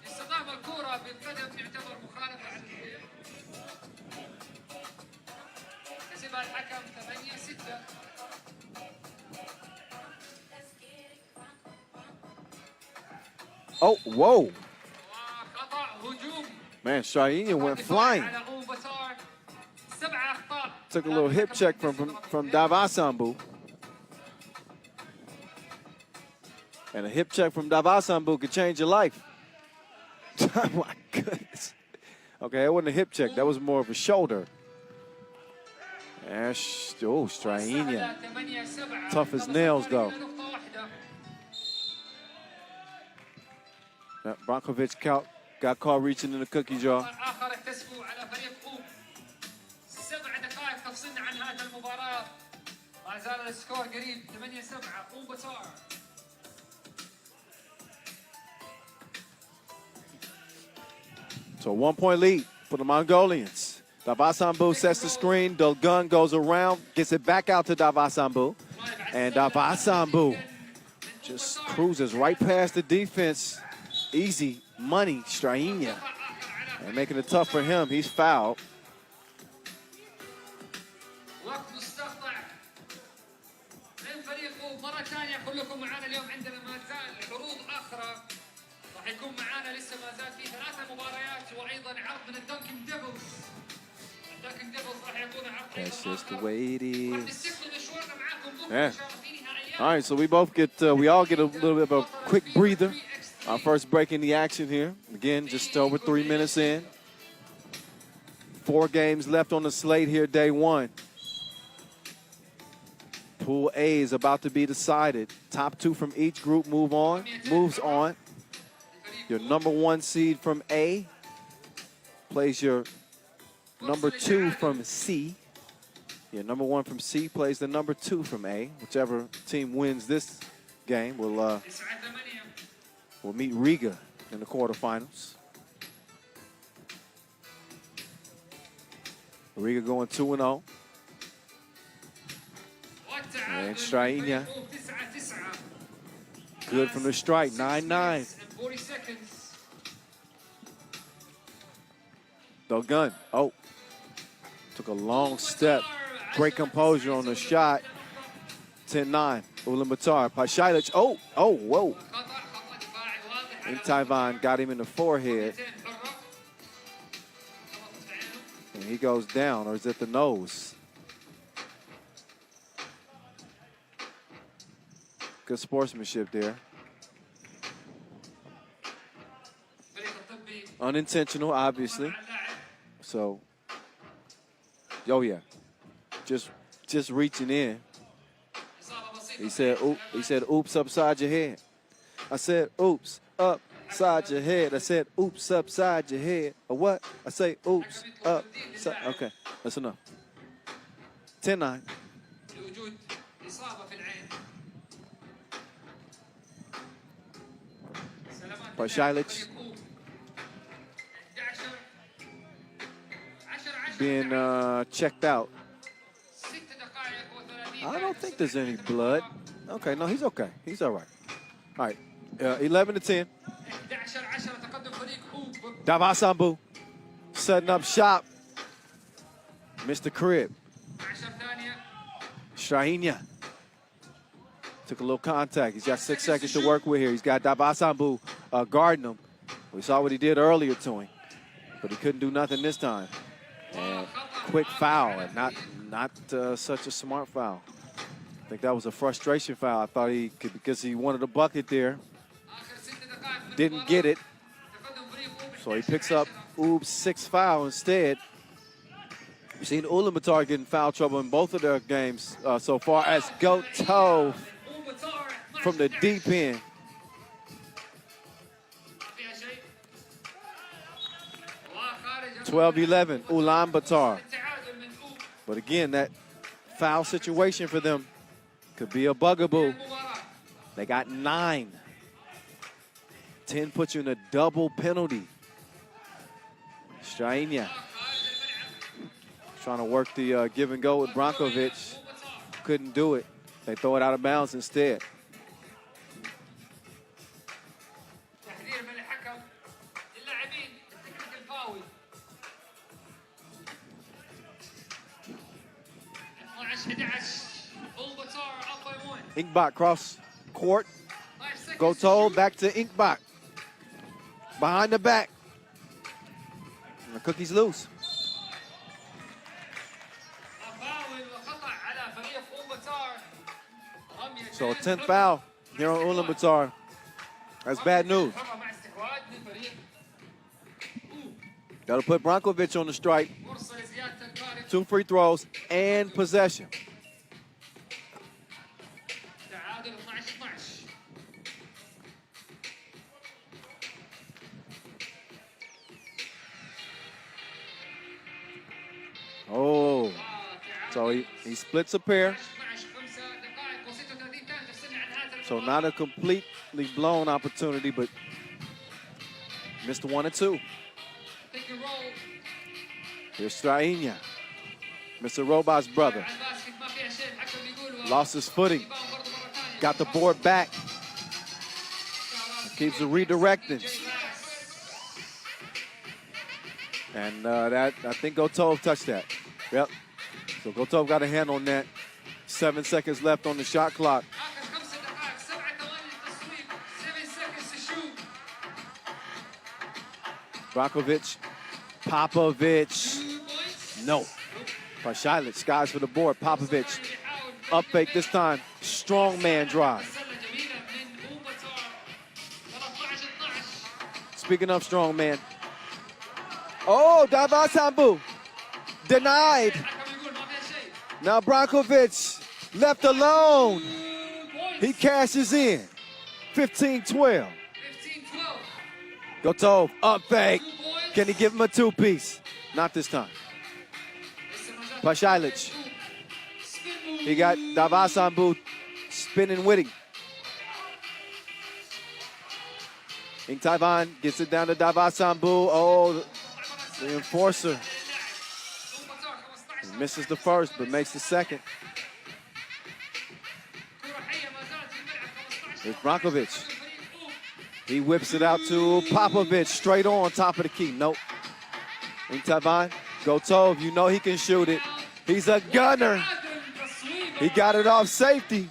استخدام الكرة بالقدم يعتبر مخالفة على الحكم. كسبها الحكم 8-6. Oh, whoa. خطأ هجوم. Man, Strainia went flying. على أوبتار. 7 أخطاء. Took a little hip check from Davasambu. And a hip check from Davasambu could change your life. Oh my goodness. Okay, that wasn't a hip check. That was more of a shoulder. And Strainia. Tough as nails, though. Brankovic got caught reaching in the cookie jar. آخر اكتسبوا على فريق أوب. 7 دقائق تفصلنا عن هذه المباراة. ما زال السكور قريب 8-7 أوبتار. So 1-point lead for the Mongolians. Davasambu sets the screen. The gun goes around, gets it back out to Davasambu. And Davasambu just cruises right past the defense. Easy money, Strainia. And making it tough for him. He's fouled. وقت مستقطع من فريق أوب. مرة ثانية كلكم معانا اليوم. عندنا ما زال عروض أخرى. راح يكون معانا لسه ما زال في 3 مباريات وأيضا عرض من الدنكن ديفلز. الدنكن ديفلز راح يكون عرض That's just the way it راح is. نستكمل مشوارنا معاكم بكرة Yeah. إن شاء الله في نهائيات. All right, so we both get, we all get a little bit of a quick breather. Our first break in the action here. Again, just over 3 minutes in. 4 games left on the slate here, day 1. Pool A is about to be decided. Top 2 from each group moves on. Your number 1 seed from A plays your number 2 from C. Your number 1 from C plays the number 2 from A. Whichever team wins this game will meet Riga in the quarterfinals. Riga going 2-0. And Strainia. Good from the strike, 9-9. Dogun, oh. Took a long step. Great composure on the shot. 10-9, Ulaanbaatar. Pashailic, oh, whoa. And Taiwan got him in the forehead. And he goes down, or is it the nose? Good sportsmanship there. Unintentional, obviously. So, oh yeah, just reaching in. He said, oops, upside your head. I said, oops, upside your head. I said, oops, upside your head. Or what? I say, oops, upside. Okay, that's enough. 10-9. Pashailic being checked out. I don't think there's any blood. Okay, no, he's okay. He's all right. All right, 11-10. Davao Sambu setting up shop. Mr. Crib. Strainia took a little contact. He's got 6 seconds to work with here. He's got Davao Sambu guarding him. We saw what he did earlier to him, but he couldn't do nothing this time. And quick foul, and not such a smart foul. I think that was a frustration foul. I thought he could, because he wanted a bucket there. Didn't get it. So he picks up Oob's 6th foul instead. We've seen Ulaanbaatar get in foul trouble in both of their games so far, as Gotov from the deep end. (12-11), Ulaanbaatar. But again, that foul situation for them could be a bugaboo. They got 9. 10 puts you in a double penalty. Strainia trying to work the give and go with Brankovic. Couldn't do it. They throw it out of bounds instead. Inkbak cross court. Gotov back to Inkbak. Behind the back. And the cookie's loose. So 10th foul here on Ulaanbaatar. That's bad news. Got to put Brankovic on the strike. 2 free throws and possession. Oh, so he splits a pair. So not a completely blown opportunity, but missed 1 and 2. Here's Strainia, Mr. Robot's brother. Lost his footing. Got the board back. Keeps it redirecting. And that, I think Gotov touched that. Yep. So Gotov got a hand on that. 7 seconds left on the shot clock. Brankovic, Popovich, no. Pashailic skies for the board. Popovich, up fake this time. Strong man drive. Speaking of strong man. Oh, Davao Sambu denied. Now Brankovic left alone. He cashes in. 15-12. Gotov, up fake. Can he give him a 2-piece? Not this time. Pashailic. He got Davao Sambu spinning with him. Ink Taiwan gets it down to Davao Sambu. Oh, the enforcer. He misses the first, but makes the second. Here's Brankovic. He whips it out to Popovic, straight on top of the key. Nope. Inktavan, Gotov, you know he can shoot it. He's a gunner. He got it off safety.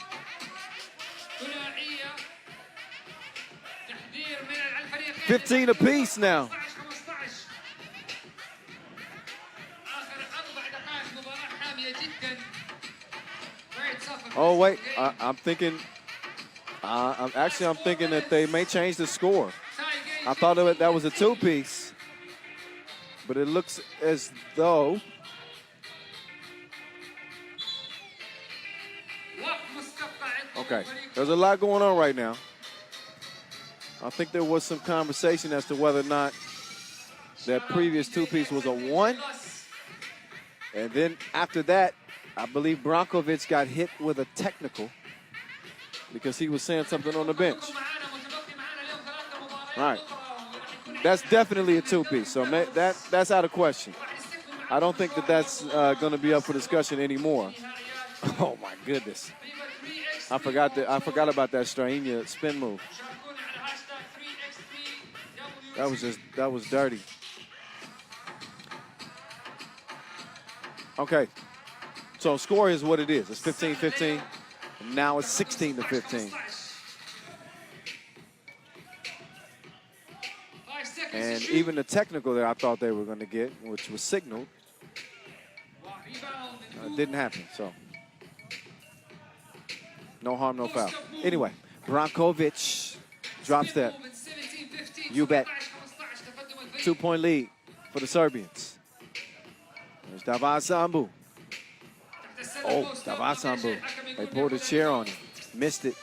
15 apiece now. Oh wait, I'm thinking that they may change the score. I thought that was a two-piece, but it looks as though okay, there's a lot going on right now. I think there was some conversation as to whether or not that previous two-piece was a one. And then after that, I believe Brankovic got hit with a technical because he was saying something on the bench. All right. That's definitely a two-piece, so that's out of question. I don't think that that's going to be up for discussion anymore. Oh, my goodness. I forgot about that Strainia spin move. That was dirty. Okay. So score is what it is. It's 15-15. Now it's 16-15. And even the technical that I thought they were going to get, which was signaled, didn't happen. So no harm, no foul. Anyway, Brankovic drops that. You bet. 2-point lead for the Serbians. There's Davan Sambu. Oh, Davan Sambu. They pulled a chair on him. Missed it.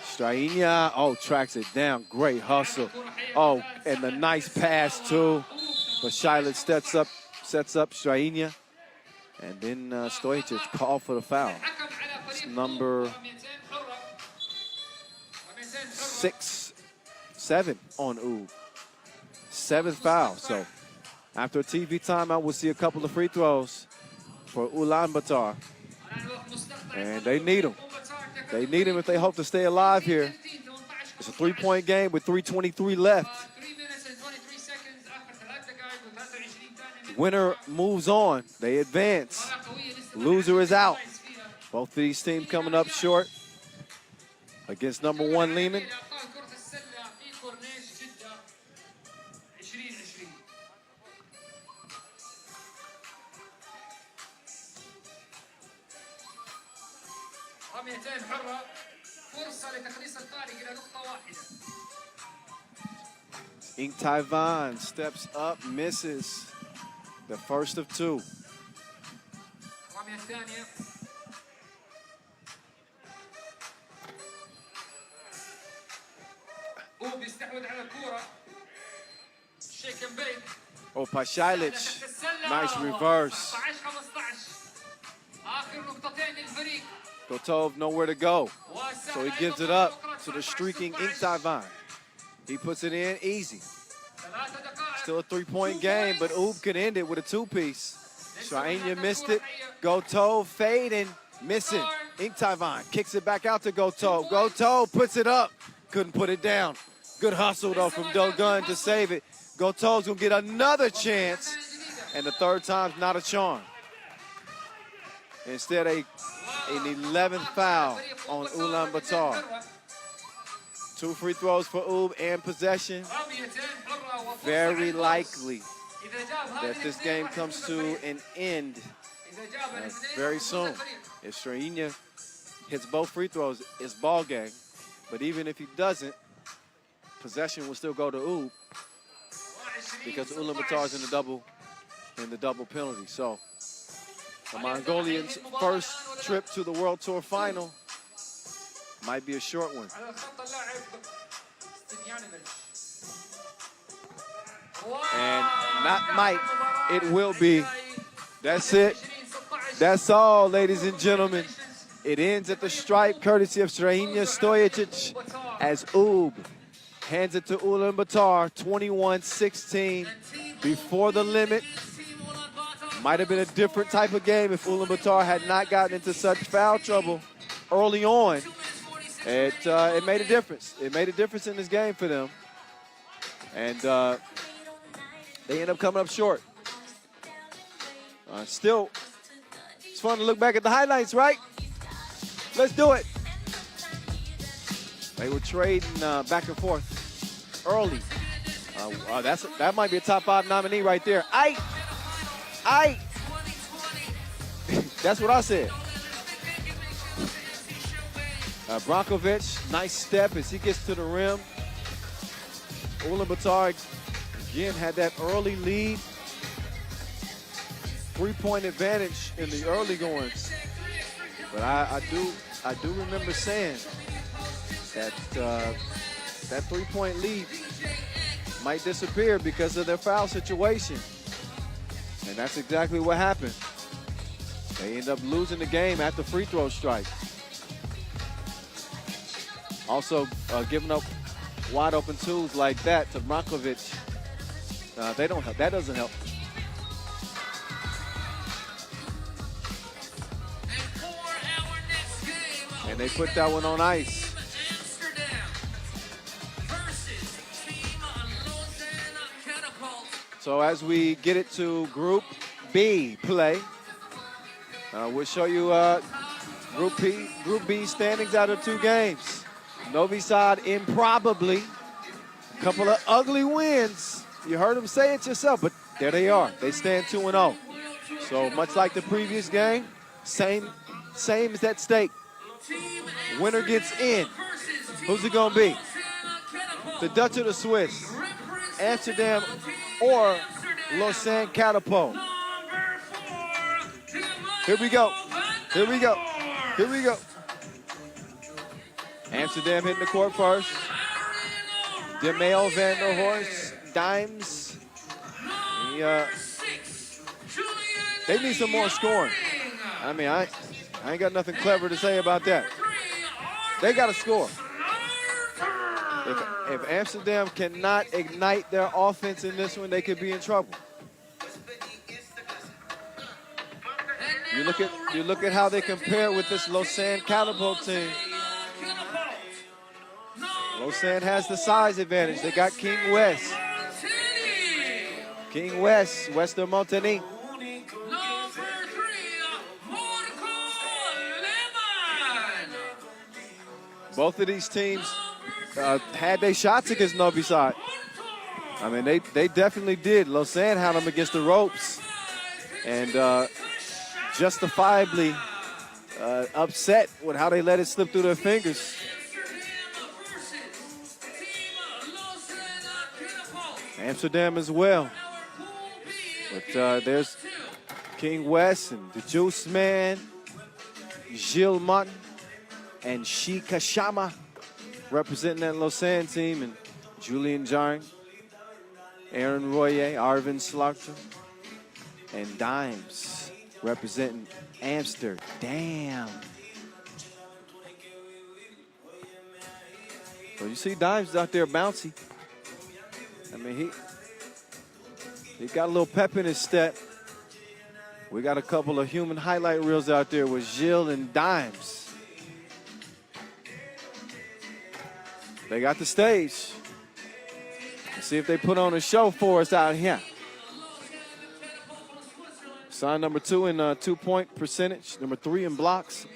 Strainia, tracks it down. Great hustle. Oh, and the nice pass, too. But Shilet sets up Strainia. And then Stojic called for the foul. It's number 7 on Ub. 7th foul. So after a TV timeout, we'll see a couple of free throws for Ulaanbaatar. And they need them. They need them if they hope to stay alive here. It's a 3-point game with 3:23 left. Winner moves on. They advance. Loser is out. Both of these teams coming up short against number 1 Lehman. Inktavan steps up, misses the first of 2. Oh, Pashailic, nice reverse. Gotov nowhere to go, so he gives it up to the streaking Inktavan. He puts it in easy. Still a 3-point game, but Ub can end it with a 2-piece. Strainia missed it. Gotov fading, missing. Inktavan kicks it back out to Gotov. Gotov puts it up, couldn't put it down. Good hustle though from Dogun to save it. Gotov's gonna get another chance, and the third time's not a charm. Instead, an 11th foul on Ulaanbaatar. 2 free throws for Ub and possession. Very likely that this game comes to an end very soon. If Strainia hits both free throws, it's ball game. But even if he doesn't, possession will still go to Ub because Ulaanbaatar is in the double penalty. So the Mongolians' first trip to the World Tour final might be a short one. And not might, it will be. That's it. That's all, ladies and gentlemen. It ends at the stripe, courtesy of Strainia Stojic, as Ub hands it to Ulaanbaatar, 21-16, before the limit. Might have been a different type of game if Ulaanbaatar had not gotten into such foul trouble early on. It made a difference. It made a difference in this game for them. And they end up coming up short. Still, it's fun to look back at the highlights, right? Let's do it. They were trading back and forth early. That might be a top 5 nominee right there. That's what I said. Brankovic, nice step as he gets to the rim. Ulaanbaatar again had that early lead. 3-point advantage in the early goings. But I do remember saying that that 3-point lead might disappear because of their foul situation. And that's exactly what happened. They end up losing the game at the free throw strike. Also, giving up wide open twos like that to Brankovic, they don't help. That doesn't help. And they put that one on ice. So as we get it to Group B play, we'll show you Group B standings out of 2 games. Novi Sad improbably, a couple of ugly wins. You heard them say it yourself, but there they are. They stand 2-0. So much like the previous game, same is at stake. Winner gets in. Who's it gonna be? The Dutch or the Swiss? Amsterdam or Lausanne Catapult? Here we go. Here we go. Here we go. Amsterdam hitting the court first. DeMeo, Van der Horst, Dimes. They need some more scoring. I mean, I ain't got nothing clever to say about that. They got to score. If Amsterdam cannot ignite their offense in this one, they could be in trouble. You look at how they compare with this Lausanne Catapult team. Lausanne has the size advantage. They got King West. King West, Wester Montagny. Both of these teams had their shots against Novi Sad. I mean, they definitely did. Lausanne had them against the ropes. And justifiably upset with how they let it slip through their fingers. Amsterdam as well. But there's King West and the Juice Man, Gilles Martin, and Shika Shama representing that Lausanne team, and Julian Jarring, Aaron Royer, Arvin Slaughter, and Dimes representing Amsterdam. So you see Dimes out there bouncy. I mean, he got a little pep in his step. We got a couple of human highlight reels out there with Gilles and Dimes. They got the stage. Let's see if they put on a show for us out here. Sign number 2 in 2-point percentage, number 3 in blocks.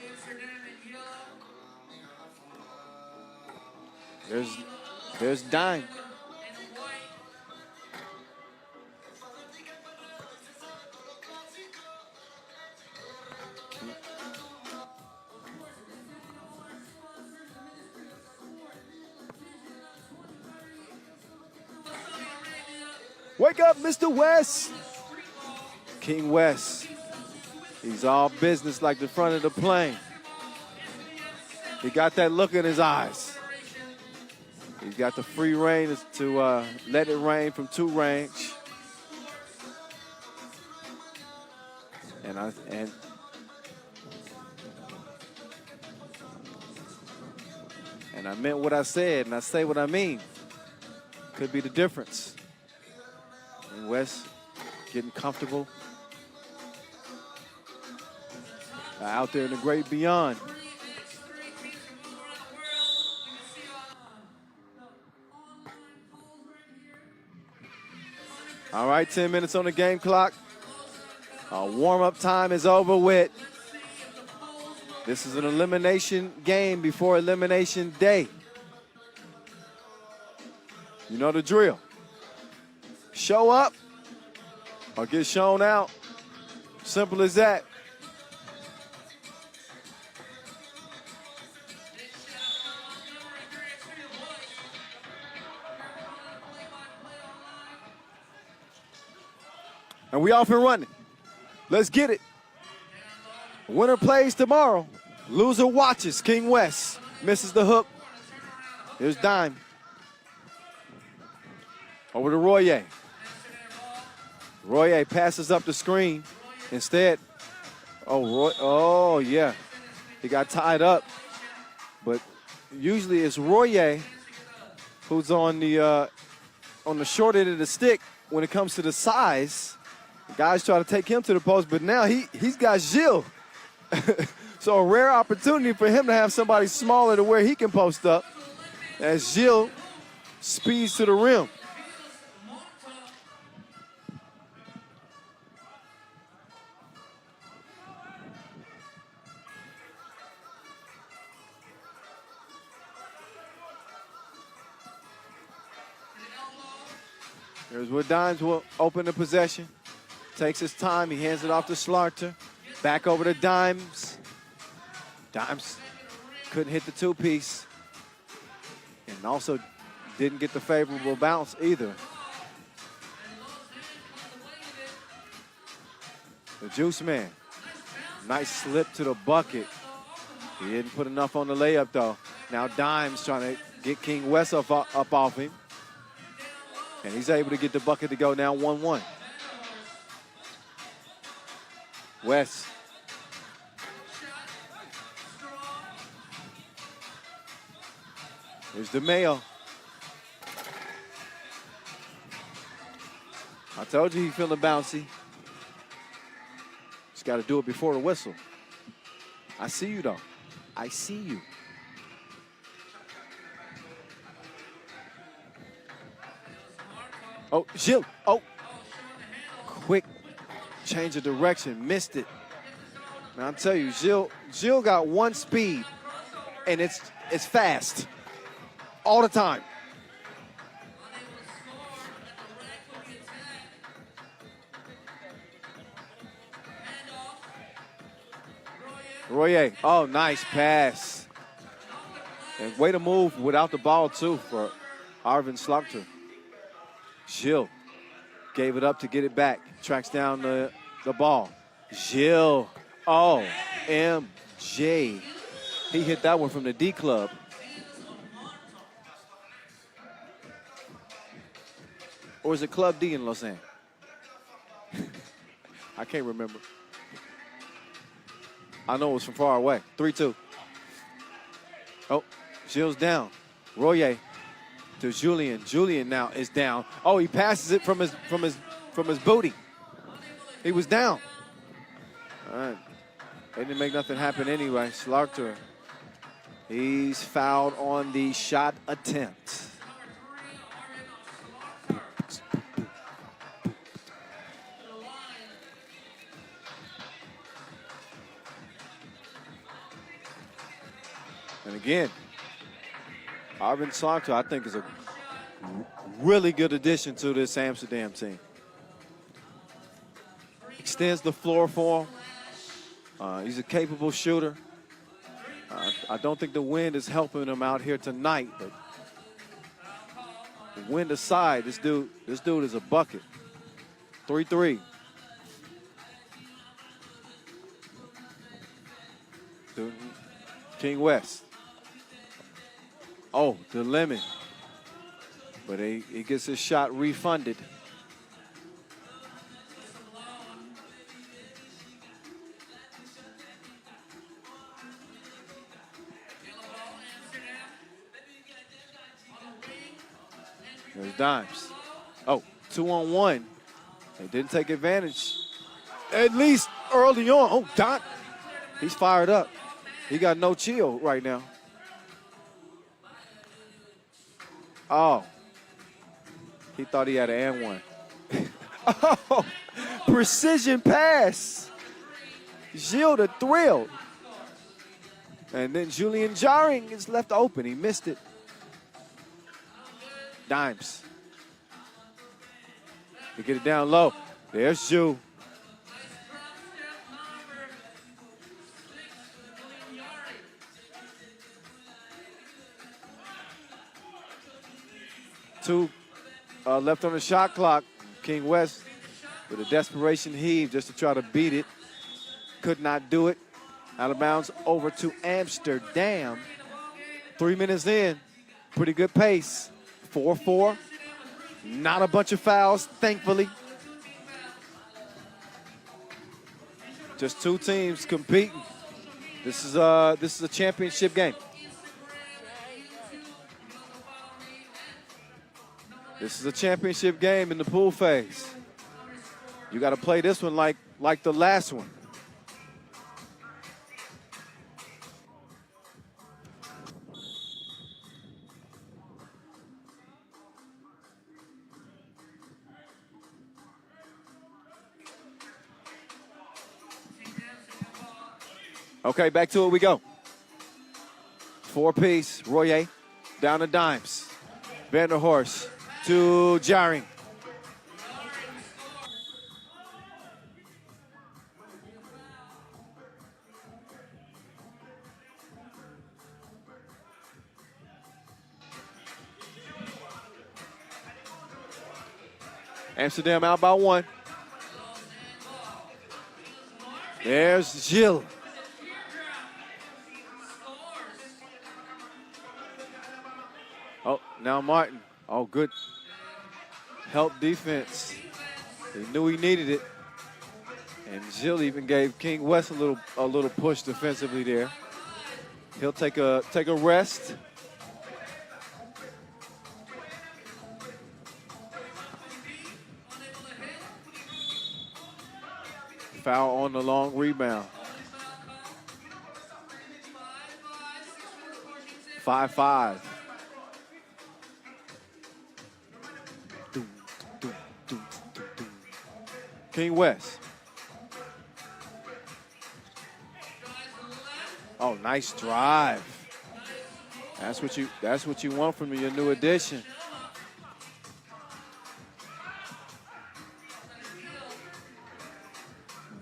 There's Dime. Wake up, Mr. West. King West. He's all business like the front of the plane. He got that look in his eyes. He's got the free reign to let it rain from 2 range. And I meant what I said, and I say what I mean. Could be the difference. And West getting comfortable out there in the great beyond. All right, 10 minutes on the game clock. Warm-up time is over with. This is an elimination game before elimination day. You know the drill. Show up or get shown out. Simple as that. And we off and running. Let's get it. Winner plays tomorrow. Loser watches. King West misses the hook. Here's Dime. Over to Royer. Royer passes up the screen. Instead, yeah. He got tied up. But usually it's Royer who's on the short end of the stick when it comes to the size. The guys try to take him to the post, but now he's got Gilles. So a rare opportunity for him to have somebody smaller to where he can post up as Gilles speeds to the rim. Here's where Dimes will open the possession. Takes his time, he hands it off to Slarter. Back over to Dimes. Dimes couldn't hit the two-piece. And also didn't get the favorable bounce either. The Juice Man. Nice slip to the bucket. He didn't put enough on the layup though. Now Dimes trying to get King West up off him. And he's able to get the bucket to go now 1-1. West. Here's DeMayo. I told you he's feeling bouncy. Just got to do it before the whistle. I see you, though. I see you. Oh, Gilles. Oh. Quick change of direction. Missed it. Now, I'll tell you, Gilles got one speed, and it's fast. All the time. Royer. Oh, nice pass. And way to move without the ball, too, for Arvin Slaughter. Gilles gave it up to get it back. Tracks down the ball. Gilles. Oh, MJ. He hit that one from the D club. Or is it Club D in Lausanne? I can't remember. I know it was from far away. 3-2. Oh, Gilles down. Royer to Julian. Julian now is down. Oh, he passes it from his booty. He was down. All right. They didn't make nothing happen anyway. Slaughter. He's fouled on the shot attempt. And again, Arvin Slaughter, I think, is a really good addition to this Amsterdam team. Extends the floor for him. He's a capable shooter. I don't think the wind is helping him out here tonight, but the wind aside, this dude is a bucket. 3-3. King West. Oh, the lemon. But he gets his shot refunded. There's Dimes. Oh, 2-on-1. They didn't take advantage. At least early on. Oh, Don. He's fired up. He got no chill right now. Oh. He thought he had an and one. Oh, precision pass. Gilles thrilled. And then Julian Jaring is left open. He missed it. Dimes. They get it down low. There's Ju. Two left on the shot clock. King West with a desperation heave just to try to beat it. Could not do it. Out of bounds over to Amsterdam. 3 minutes in. Pretty good pace. 4-4. Not a bunch of fouls, thankfully. Just two teams competing. This is a championship game. This is a championship game in the pool phase. You got to play this one like the last one. Okay, back to it we go. 4-piece, Royer, down to Dimes. Vanderhorst to Jaring. Amsterdam out by 1. There's Gilles. Oh, now Martin. Oh, good help defense. He knew he needed it. And Gilles even gave King West a little push defensively there. He'll take a rest. Foul on the long rebound. 5-5. King West. Oh, nice drive. That's what you want from your new addition.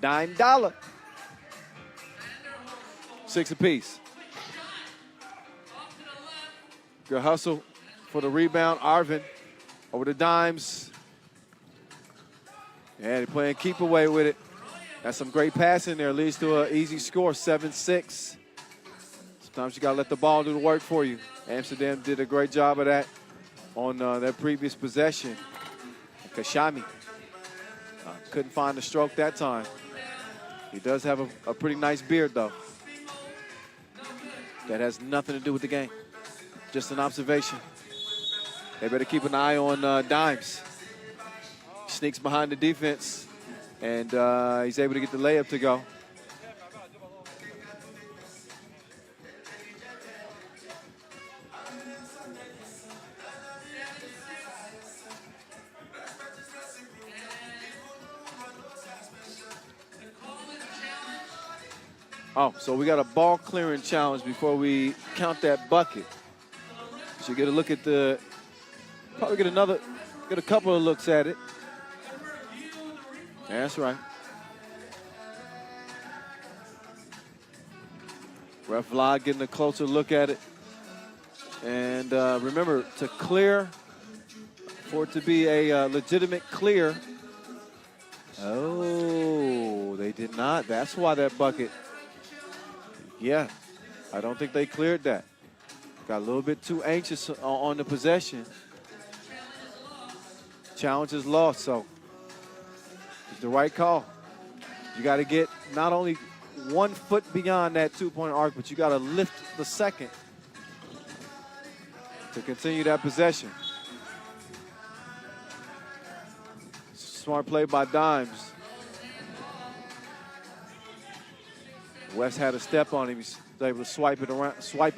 $9. 6 apiece. Good hustle for the rebound. Arvin over the Dimes. Yeah, they're playing keep away with it. That's some great passing there. Leads to an easy score, 7-6. Sometimes you got to let the ball do the work for you. Amsterdam did a great job of that on their previous possession. Kashami couldn't find the stroke that time. He does have a pretty nice beard, though. That has nothing to do with the game. Just an observation. They better keep an eye on Dimes. Sneaks behind the defense, and he's able to get the layup to go. Oh, so we got a ball clearing challenge before we count that bucket. So you get a look at probably get a couple of looks at it. Yeah, that's right. Ref Vlad getting a closer look at it. And remember, to clear, for it to be a legitimate clear. Oh, they did not. That's why that bucket. Yeah, I don't think they cleared that. Got a little bit too anxious on the possession. Challenge is lost, so it's the right call. You got to get not only 1 foot beyond that two-point arc, but you got to lift the second to continue that possession. Smart play by Dimes. West had a step on him. He's able to swipe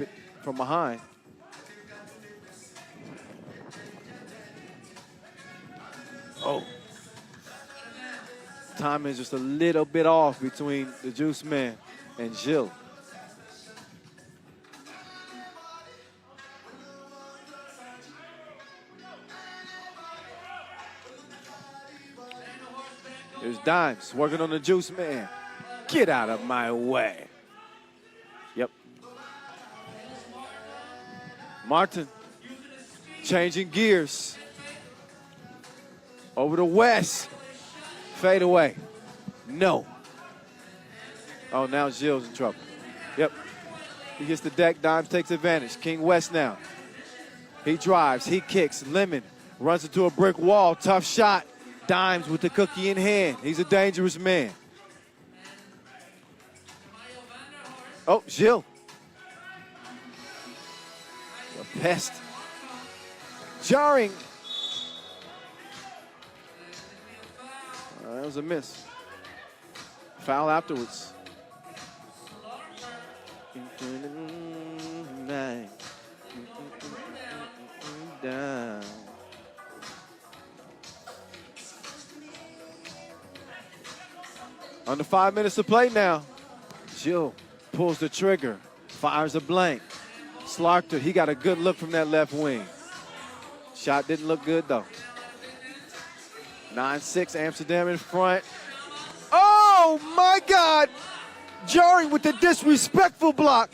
it from behind. Oh, Timing is just a little bit off between the Juice Man and Gilles. Here's Dimes working on the Juice Man. Get out of my way. Yep. Martin changing gears. Over to West. Fade away. No. Oh, now Gilles in trouble. Yep. He gets the deck. Dimes takes advantage. King West now. He drives. He kicks. Lemon runs into a brick wall. Tough shot. Dimes with the cookie in hand. He's a dangerous man. Oh, Gilles. A pest. Jarring. That was a miss. Foul afterwards. Down. Under 5 minutes to play now. Gilles pulls the trigger, fires a blank. Slaughter, he got a good look from that left wing. Shot didn't look good though. 9-6, Amsterdam in front. Oh my God! Jarring with the disrespectful block.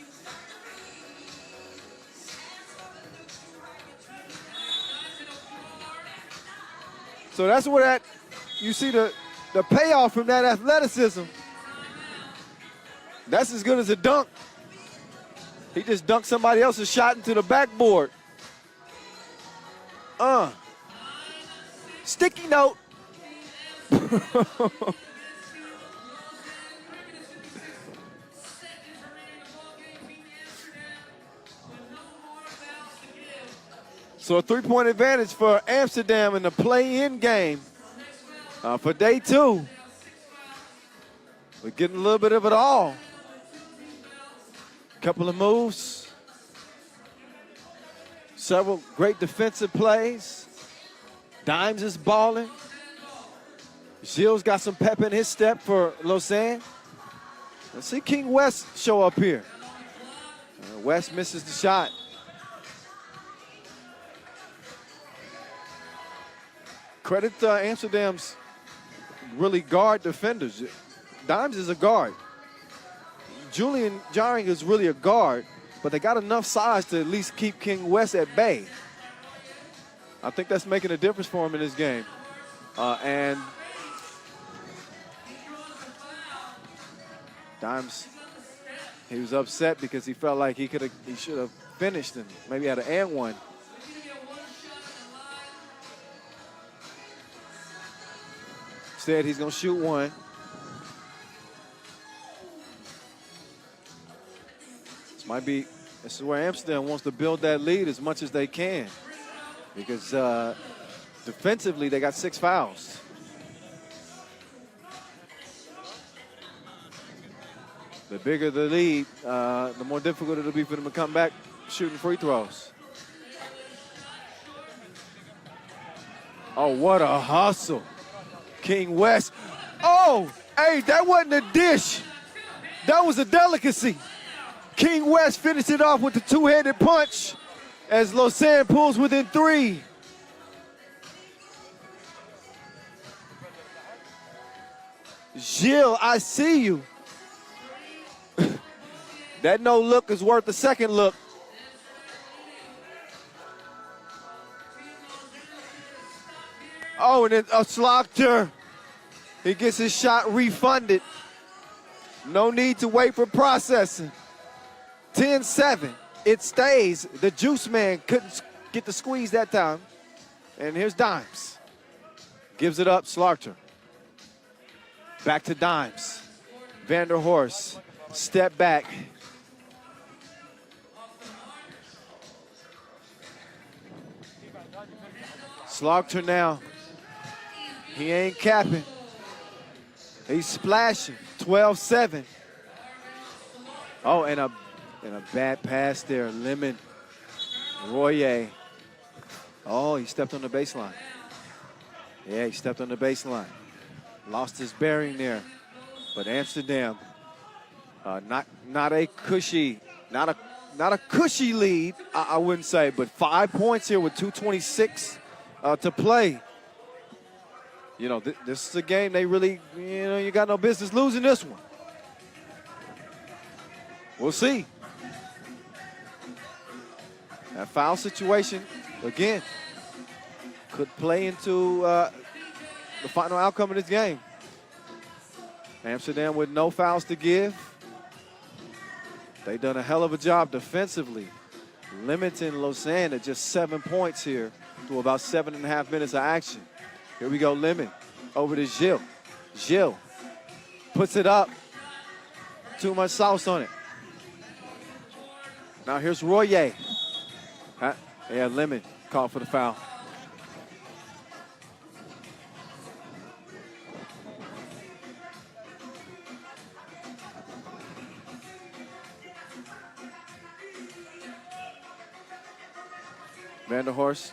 So that's where that, you see the payoff from that athleticism. That's as good as a dunk. He just dunked somebody else's shot into the backboard. Sticky note. So a 3-point advantage for Amsterdam in the play-in game for day 2. We're getting a little bit of it all. Couple of moves. Several great defensive plays. Dimes is balling. Gilles got some pep in his step for Lausanne. Let's see King West show up here. West misses the shot. Credit Amsterdam's really guard defenders. Dimes is a guard. Julian Jarring is really a guard, but they got enough size to at least keep King West at bay. I think that's making a difference for him in this game. And Dimes, he was upset because he felt like he should have finished and maybe had an and one. Instead, he's going to shoot one. This is where Amsterdam wants to build that lead as much as they can, because defensively they got 6 fouls. The bigger the lead, the more difficult it'll be for them to come back shooting free throws. Oh, what a hustle. King West. Oh, hey, that wasn't a dish. That was a delicacy. King West finished it off with the two-handed punch as Lausanne pulls within 3. Gilles, I see you. That no look is worth a second look. Oh, and then Slaughter. He gets his shot refunded. No need to wait for processing. 10-7. It stays. The Juice Man couldn't get the squeeze that time. And here's Dimes. Gives it up, Slaughter. Back to Dimes. Vanderhorst. Step back. Slaughter now. He ain't capping. He's splashing. 12-7. Oh, and a bad pass there. Lemon. Royer. Oh, he stepped on the baseline. Yeah, he stepped on the baseline. Lost his bearing there. But Amsterdam, not a cushy lead, I wouldn't say, but 5 points here with 2:26 to play. You know, this is a game they really, you got no business losing this one. We'll see. That foul situation, again, could play into the final outcome of this game. Amsterdam with no fouls to give. They've done a hell of a job defensively, limiting Lausanne to just 7 points here through about 7.5 minutes of action. Here we go, Lemon over to Gilles. Gilles puts it up. Too much sauce on it. Now here's Royer. Yeah, Lemon called for the foul. Vanderhorst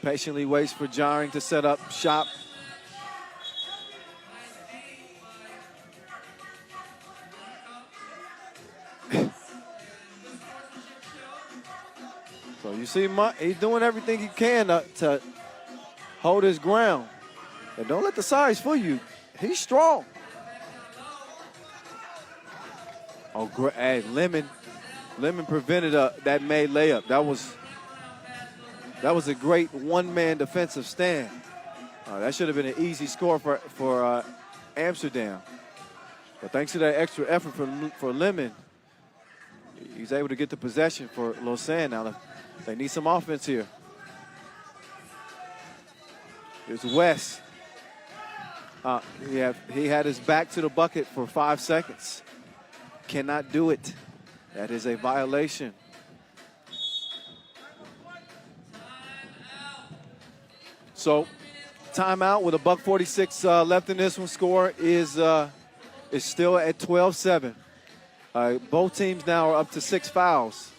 patiently waits for Jaring to set up shop. So you see, he's doing everything he can to hold his ground. And don't let the size fool you. He's strong. Oh, great. Hey, Lemon prevented that made layup. That was a great one-man defensive stand. That should have been an easy score for Amsterdam. But thanks to that extra effort for Lemon, he's able to get the possession for Lausanne. Now they need some offense here. Here's West. He had his back to the bucket for 5 seconds. Cannot do it. That is a violation. So, timeout with $1:46 left in this one. Score is still at 12-7. Both teams now are up to 6 fouls.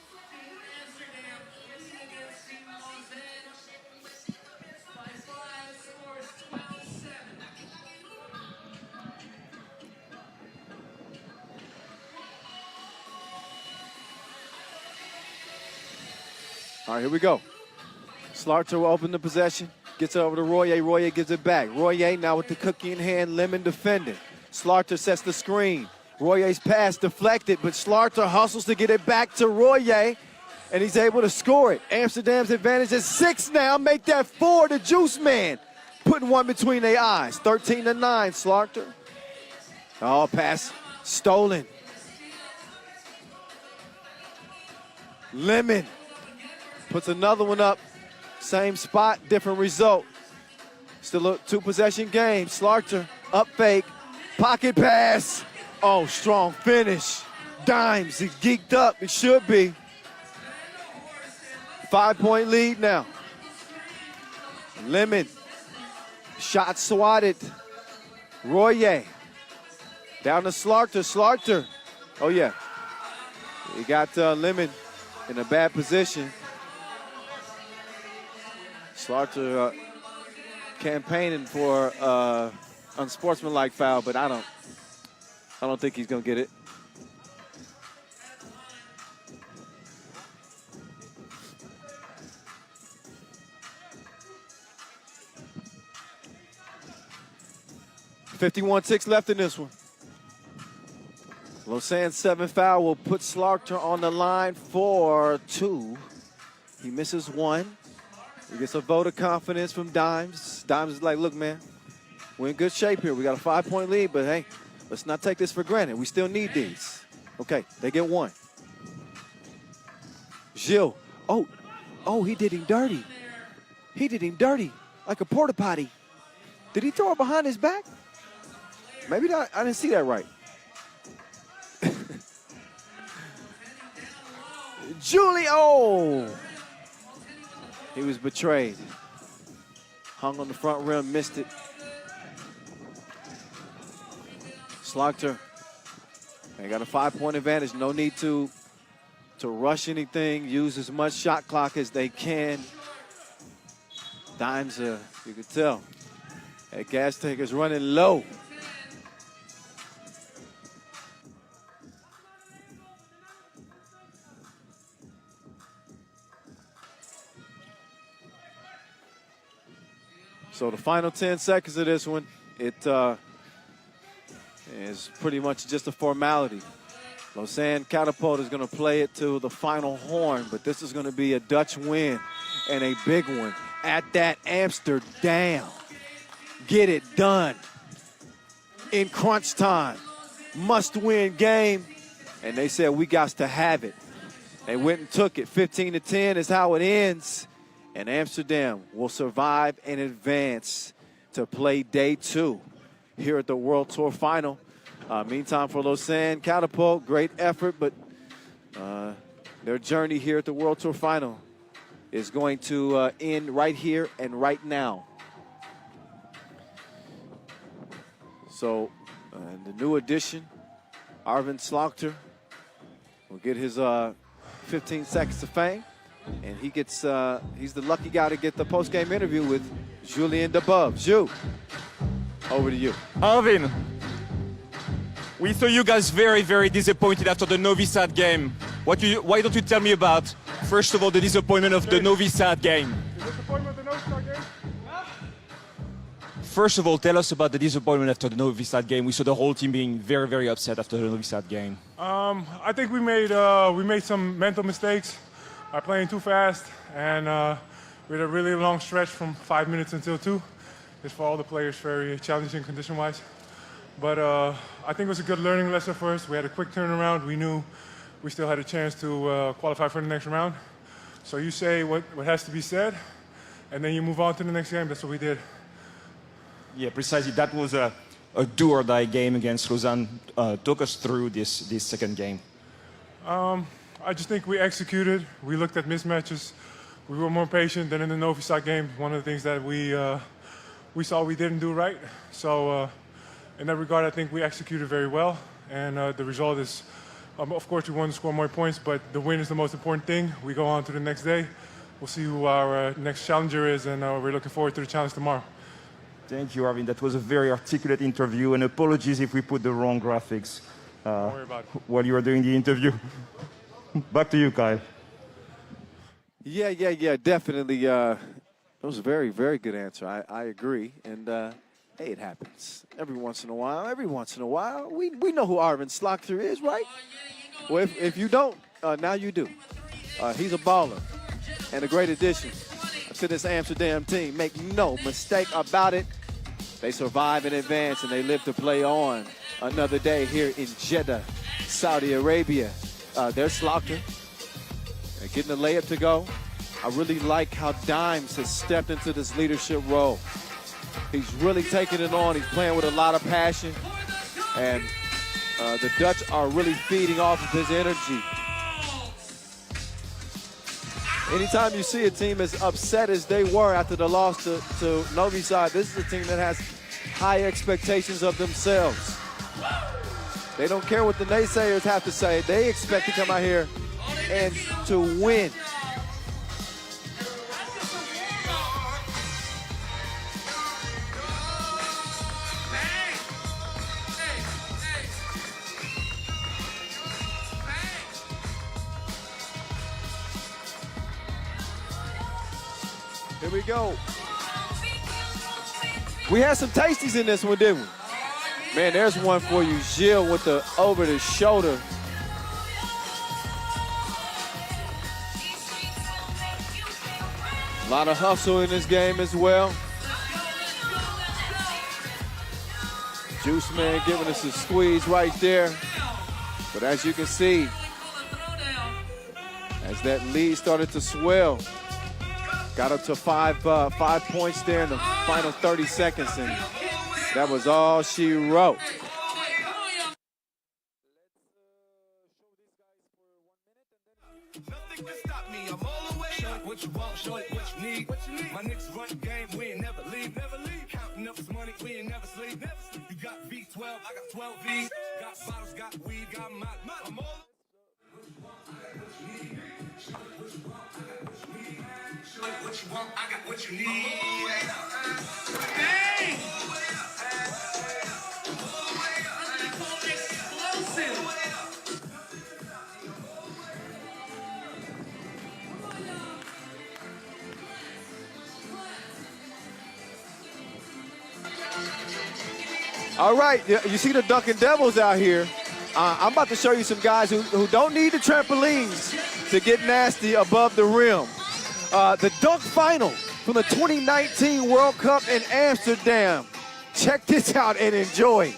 All right, here we go. Slarter will open the possession. Gets it over to Royer. Royer gives it back. Royer now with the cookie in hand. Lemon defending. Slarter sets the screen. Royer's pass deflected, but Slarter hustles to get it back to Royer, and he's able to score it. Amsterdam's advantage is 6 now. Make that 4. The Juice Man putting one between their eyes. 13-9. Slarter. Oh, pass stolen. Lemon puts another one up. Same spot, different result. Still a 2-possession game. Slarter, up fake, pocket pass. Oh, strong finish. Dimes, he geeked up, it should be. 5-point lead now. Lemon, shot swatted. Royer, down to Slarter. Slarter, oh yeah. He got Lemon in a bad position. Slarter campaigning for unsportsmanlike foul, but I don't think he's gonna get it. $51-6 left in this one. Lausanne's 7th foul will put Slarter on the line for 2. He misses 1. He gets a vote of confidence from Dimes. Dimes is like, look, man, we're in good shape here. We got a 5-point lead, but hey, let's not take this for granted. We still need these. Okay, they get 1. Gilles. Oh, he did him dirty. He did him dirty like a porta potty. Did he throw it behind his back? Maybe not. I didn't see that right. Julio. He was betrayed. Hung on the front rim, missed it. Slarter. They got a 5-point advantage. No need to rush anything. Use as much shot clock as they can. Dimes, you could tell. That gas tank is running low. So the final 10 seconds of this one, it is pretty much just a formality. Lausanne Catapult is going to play it to the final horn, but this is going to be a Dutch win and a big one at that Amsterdam. Get it done in crunch time. Must-win game, and they said we got to have it. They went and took it. 15-10 is how it ends, and Amsterdam will survive and advance to play day 2 here at the World Tour Final. Meantime, for Lausanne Catapult, great effort, but their journey here at the World Tour Final is going to end right here and right now. So the new addition, Arvind Slaughter, will get his 15 seconds of fame, and he gets he's the lucky guy to get the post-game interview with Julien Debove. Ju, over to you. Arvind, we saw you guys very, very disappointed after the Novi Sad game. Why don't you tell me about, first of all, the disappointment of the Novi Sad game? Disappointment of the Novi Sad game? First of all, tell us about the disappointment after the Novi Sad game. We saw the whole team being very, very upset after the Novi Sad game. I think we made some mental mistakes by playing too fast, and we had a really long stretch from 5 minutes until 2. It's for all the players very challenging condition-wise. But I think it was a good learning lesson for us. We had a quick turnaround. We knew we still had a chance to qualify for the next round. So you say what has to be said, and then you move on to the next game. That's what we did. Yeah, precisely. That was a do-or-die game against Lausanne. Took us through this second game. I just think we executed. We looked at mismatches. We were more patient than in the Novi Sad game. One of the things that we saw we didn't do right. So in that regard, I think we executed very well. And the result is, of course, we want to score more points, but the win is the most important thing. We go on to the next day. We'll see who our next challenger is, and we're looking forward to the challenge tomorrow. Thank you, Arvind. That was a very articulate interview, and apologies if we put the wrong graphics Don't worry about it. while you were doing the interview. Back to you, Kyle. Yeah, definitely. That was a very, very good answer. I agree. And, hey, it happens every once in a while. We know who Arvind Slaughter is, right? Well, if you don't, now you do. He's a baller and a great addition to this Amsterdam team. Make no mistake about it. They survive and advance, and they live to play on another day here in Jeddah, Saudi Arabia. There's Slaughter. They're getting the layup to go. I really like how Dimes has stepped into this leadership role. He's really taking it on. He's playing with a lot of passion. And the Dutch are really feeding off of his energy. Anytime you see a team as upset as they were after the loss to Novi Sad, this is a team that has high expectations of themselves. They don't care what the naysayers have to say. They expect to come out here and to win. Here we go. We had some tasties in this one, didn't we? Man, there's one for you, Gilles, with the over the shoulder. A lot of hustle in this game as well. Juice Man giving us a squeeze right there. But as you can see, as that lead started to swell, got up to 5 points there in the final 30 seconds, and that was all she wrote. Nothing can stop me. I'm all the way up. What you want, show it what you need. My niggas run the game, we ain't never leave. Counting up this money, we ain't never sleep. You got V12, I got 12 V's. Got bottles, got weed, got my. I'm all. What you want, I got what you need. Hey! All right, you see the Dunkin' Devils out here. I'm about to show you some guys who don't need the trampolines to get nasty above the rim. The dunk final from the 2019 World Cup in Amsterdam. Check this out and enjoy.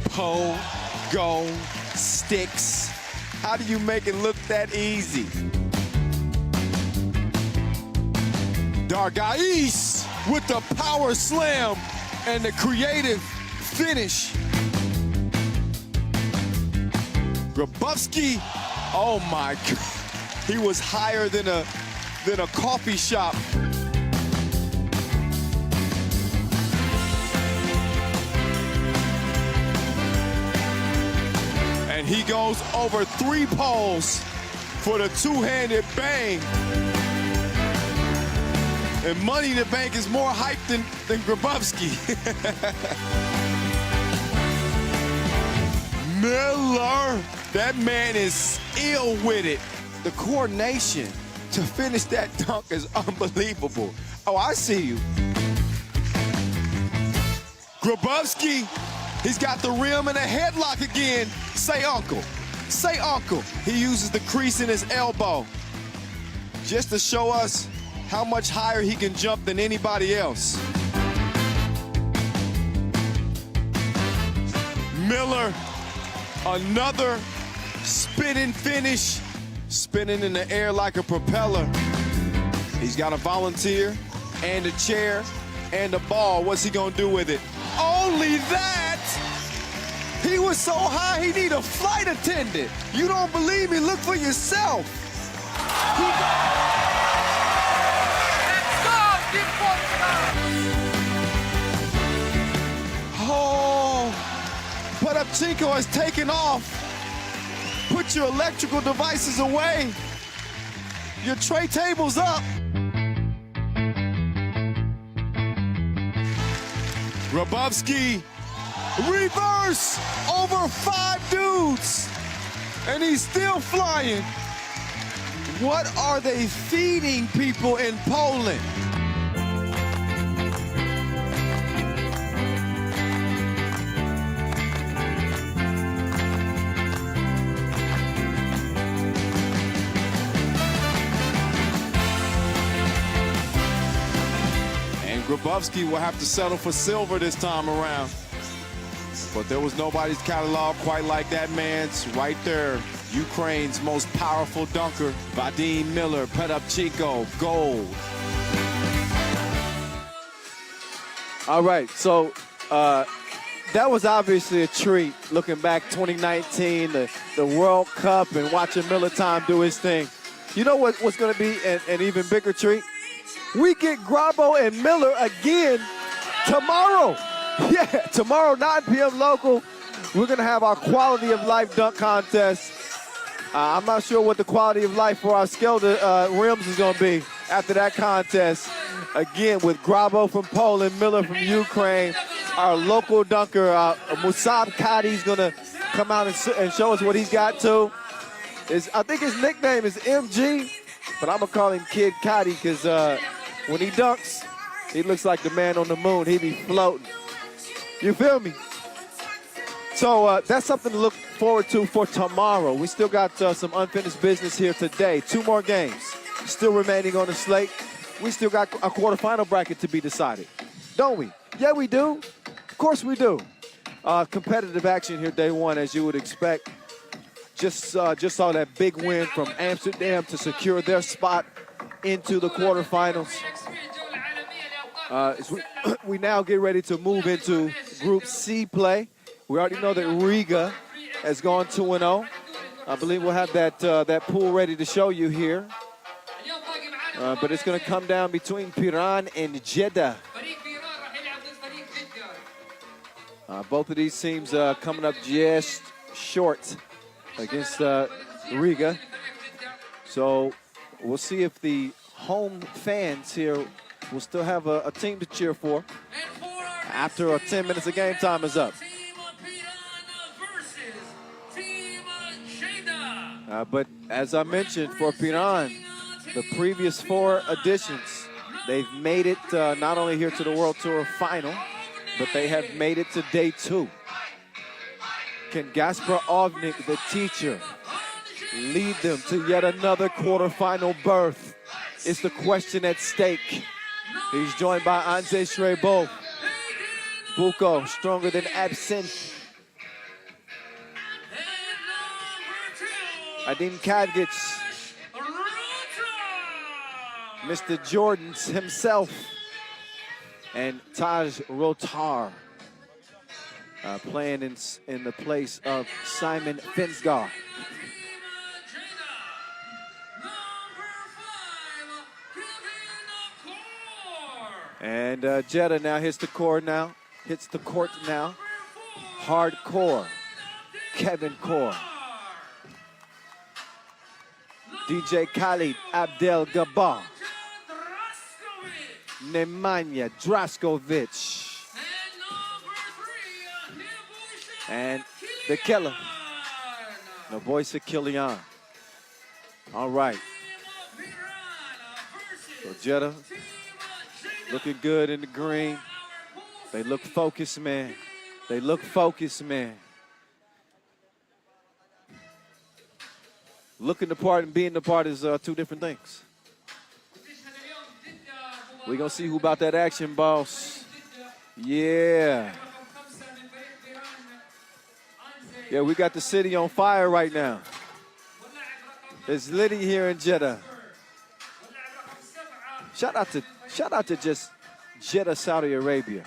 Pole, go, sticks. How do you make it look that easy? Dargais with the power slam and the creative finish. Grabowski, oh my God. He was higher than a coffee shop. And he goes over 3 poles for the two-handed bang. And Money in the Bank is more hyped than Grabowski. Miller, that man is ill with it. The coordination to finish that dunk is unbelievable. Oh, I see you. Grabowski, he's got the rim and a headlock again. Say uncle, say uncle. He uses the crease in his elbow just to show us how much higher he can jump than anybody else. Miller, another spinning finish, spinning in the air like a propeller. He's got a volunteer and a chair and a ball. What's he gonna do with it? Only that! He was so high he need a flight attendant. You don't believe me? Look for yourself. Oh, Potabchenko has taken off. Put your electrical devices away. Your tray table's up. Grabowski, reverse over 5 dudes, and he's still flying. What are they feeding people in Poland? Grabowski will have to settle for silver this time around. But there was nobody's catalog quite like that man's right there. Ukraine's most powerful dunker, Vadim Miller, Potabchenko, gold. All right, so that was obviously a treat looking back 2019, the World Cup, and watching Miller Time do his thing. You know what's going to be an even bigger treat? We get Grabo and Miller again tomorrow. Yeah, tomorrow, 9 p.m. local. We're going to have our quality of life dunk contest. I'm not sure what the quality of life for our Skelda rims is going to be after that contest. Again, with Grabo from Poland, Miller from Ukraine. Our local dunker, Musab Kadi, is going to come out and show us what he's got too. I think his nickname is MG, but I'm going to call him Kid Kadi because when he dunks, he looks like the man on the moon. He be floating. You feel me? So that's something to look forward to for tomorrow. We still got some unfinished business here today. 2 more games still remaining on the slate. We still got a quarterfinal bracket to be decided, don't we? Yeah, we do. Of course we do. Competitive action here day 1, as you would expect. Just saw that big win from Amsterdam to secure their spot into the quarterfinals. We now get ready to move into Group C play. We already know that Riga has gone 2-0. I believe we'll have that pool ready to show you here. But it's going to come down between Piran and Jeddah. Both of these teams coming up just short against Riga. So we'll see if the home fans here will still have a team to cheer for after 10 minutes of game time is up. But as I mentioned, for Piran, the previous 4 editions, they've made it not only here to the World Tour final, but they have made it to day 2. Can Gaspar Ovnik, the teacher, lead them to yet another quarterfinal berth? It's the question at stake. He's joined by Anze Shrebo. Buko, stronger than absinthe. Adim Kadgic. Mr. Jordans himself. And Taj Rotar playing in the place of Simon Finsgar. And Jeddah now hits the court now. Hardcore. Kevin Core. DJ Khalid Abdel Gabbar. Nemanja Draskovic. And the killer, Nebojša Kilian. All right. So Jeddah looking good in the green. They look focused, man. They look focused, man. Looking the part and being the part is 2 different things. We're going to see who about that action, boss. Yeah. Yeah, we got the city on fire right now. It's litty here in Jeddah. Shout out to just Jeddah, Saudi Arabia.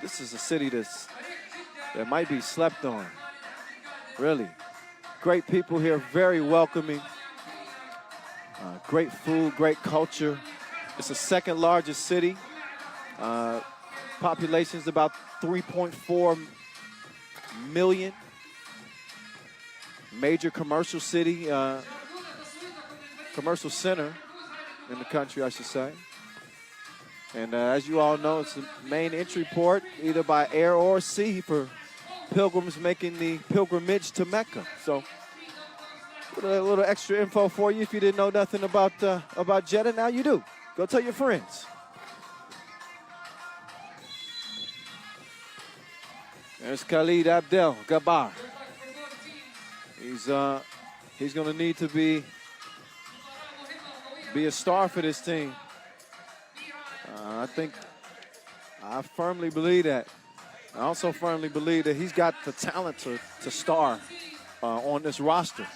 This is a city that might be slept on. Really. Great people here, very welcoming. Great food, great culture. It's the 2nd largest city. Population is about 3.4 million. Major commercial city, commercial center in the country, I should say. And as you all know, it's the main entry port, either by air or sea, for pilgrims making the pilgrimage to Mecca. So a little extra info for you if you didn't know nothing about Jeddah. Now you do. Go tell your friends. There's Khalid Abdel Gabbar. He's going to need to be a star for this team. I firmly believe that. I also firmly believe that he's got the talent to star on this roster.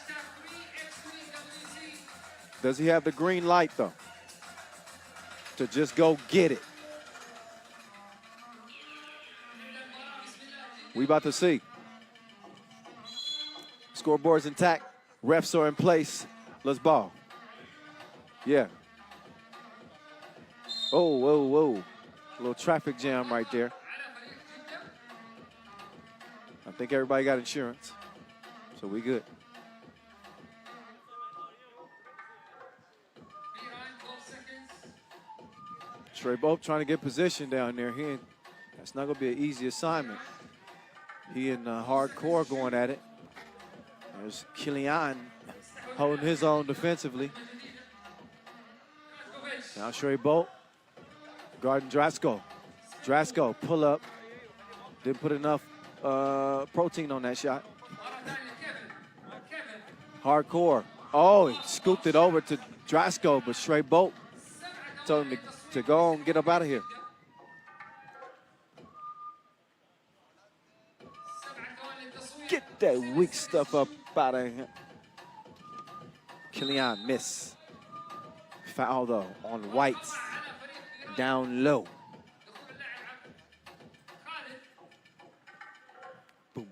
Does he have the green light, though, to just go get it? We about to see. Scoreboard's intact. Refs are in place. Let's ball. Yeah. Oh, whoa, whoa. A little traffic jam right there. I think everybody got insurance, so we good. Shrebo trying to get position down there. That's not going to be an easy assignment. He and Hardcore going at it. There's Kilian holding his own defensively. Now Shrebo guarding Drasko. Drasko pull up. Didn't put enough protein on that shot. Hardcore. Oh, he scooped it over to Drasko, but Shrebo told him to go and get up out of here. Get that weak stuff up out of here. Kilian miss. Foul though on White. Down low. Boom.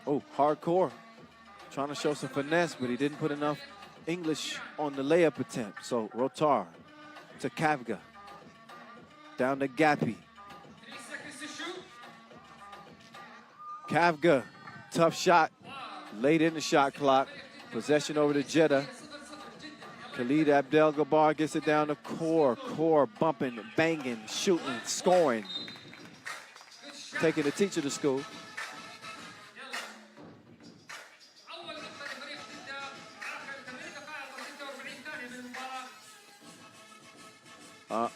Oh, Hardcore. Trying to show some finesse, but he didn't put enough English on the layup attempt. So Rotar to Kavga. Down to Gappy. Kavga, tough shot. Late in the shot clock. Possession over to Jeddah. Khalid Abdel-Jabbar gets it down to Core. Core bumping, banging, shooting, scoring. Taking the teacher to school.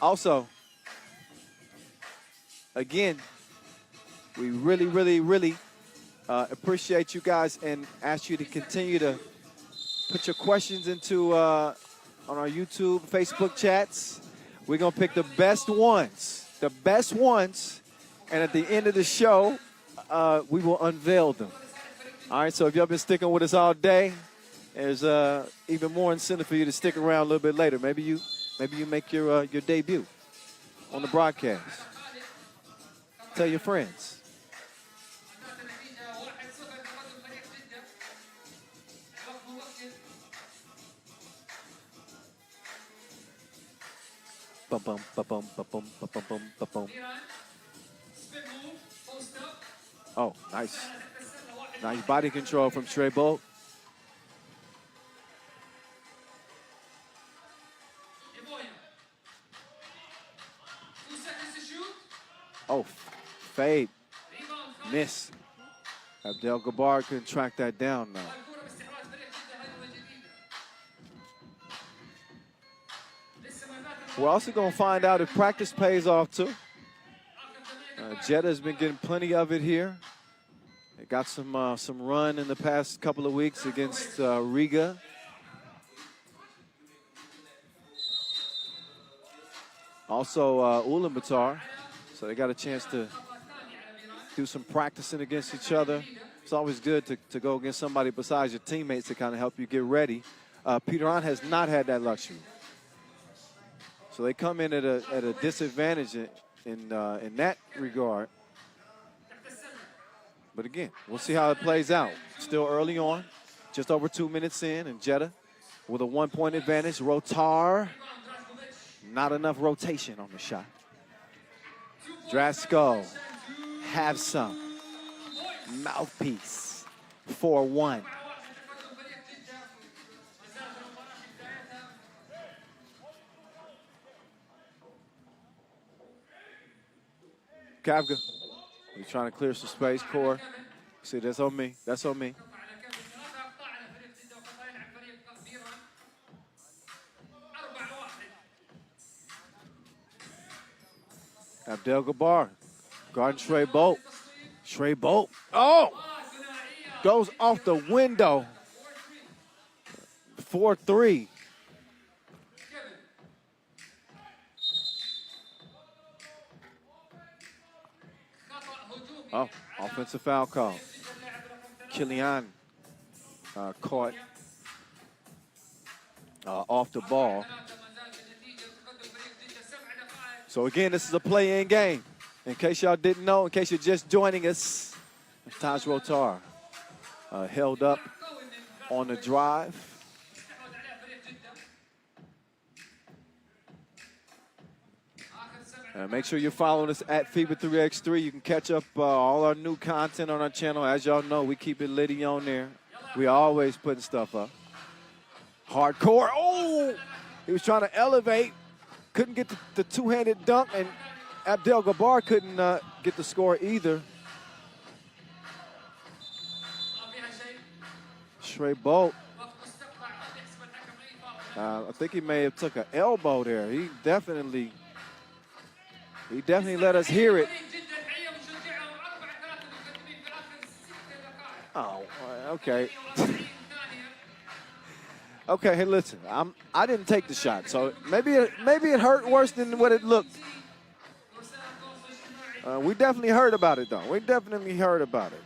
Also, again, we really appreciate you guys and ask you to continue to put your questions into on our YouTube, Facebook chats. We're gonna pick the best ones, and at the end of the show, we will unveil them. All right, so if y'all been sticking with us all day, there's even more incentive for you to stick around a little bit later. Maybe you make your debut on the broadcast. Tell your friends. Bum bum ba bum ba bum ba bum bum ba bum. Oh, nice. Nice body control from Trey Bolt. Oh, fade. Miss. Abdel-Jabbar couldn't track that down now. We're also going to find out if practice pays off too. Jeddah's been getting plenty of it here. They got some run in the past couple of weeks against Riga. Also Ulaanbaatar. So they got a chance to do some practicing against each other. It's always good to go against somebody besides your teammates to kind of help you get ready. Peter Yan has not had that luxury. So they come in at a disadvantage in that regard. But again, we'll see how it plays out. Still early on, just over 2 minutes in, and Jeddah with a 1-point advantage. Rotar, not enough rotation on the shot. Drasko, have some. Mouthpiece, 4-1. Kavga, he's trying to clear some space. Core, see, that's on me. That's on me. Abdel-Jabbar, guarding Trey Bolt. Trey Bolt, oh! Goes off the window. 4-3. Oh, offensive foul call. Killian caught off the ball. So again, this is a play-in game. In case y'all didn't know, in case you're just joining us, Taj Rotar held up on the drive. Make sure you're following us at FIBA3x3. You can catch up all our new content on our channel. As y'all know, we keep it litty on there. We always putting stuff up. Hardcore. Oh! He was trying to elevate. Couldn't get the two-handed dunk, and Abdel-Jabbar couldn't get the score either. Trey Bolt. I think he may have took an elbow there. He definitely let us hear it. Oh, okay. Okay, hey, listen. I didn't take the shot, so maybe it hurt worse than what it looked. We definitely heard about it, though. We definitely heard about it.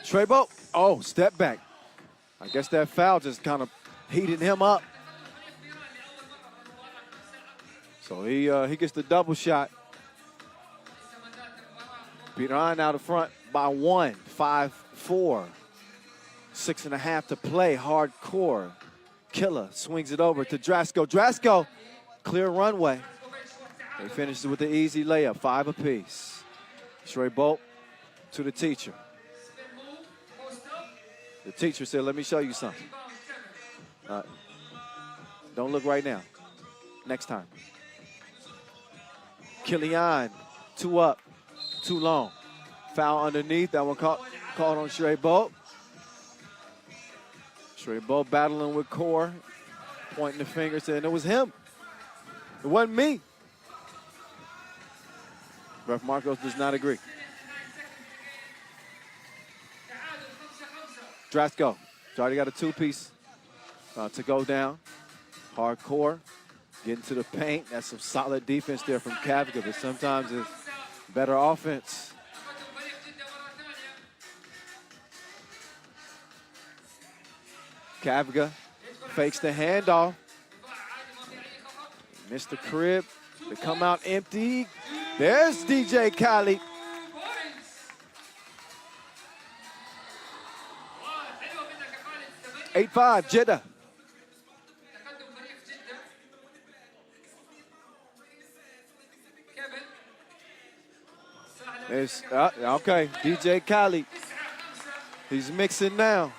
Trey Bolt, oh, step back. I guess that foul just kind of heated him up. So he gets the double shot. Peter Yan out of front by 1, 5-4. 6.5 to play, hardcore. Killer swings it over to Drasko. Drasko, clear runway. He finishes with the easy layup, 5 apiece. Shrey Bolt to the teacher. The teacher said, let me show you something. Don't look right now. Next time. Killian, 2 up, too long. Foul underneath, that one called on Shrey Bolt. Shrey Bolt battling with Core, pointing the finger, saying it was him. It wasn't me. Ref Marcos does not agree. Drasko, he's already got a 2-piece to go down. Hardcore, getting to the paint. That's some solid defense there from Kavika, but sometimes it's better offense. Kavika fakes the handoff. Missed the crib. They come out empty. There's DJ Khalid. (8-5) Jeddah. There's, okay, DJ Khalid. He's mixing now.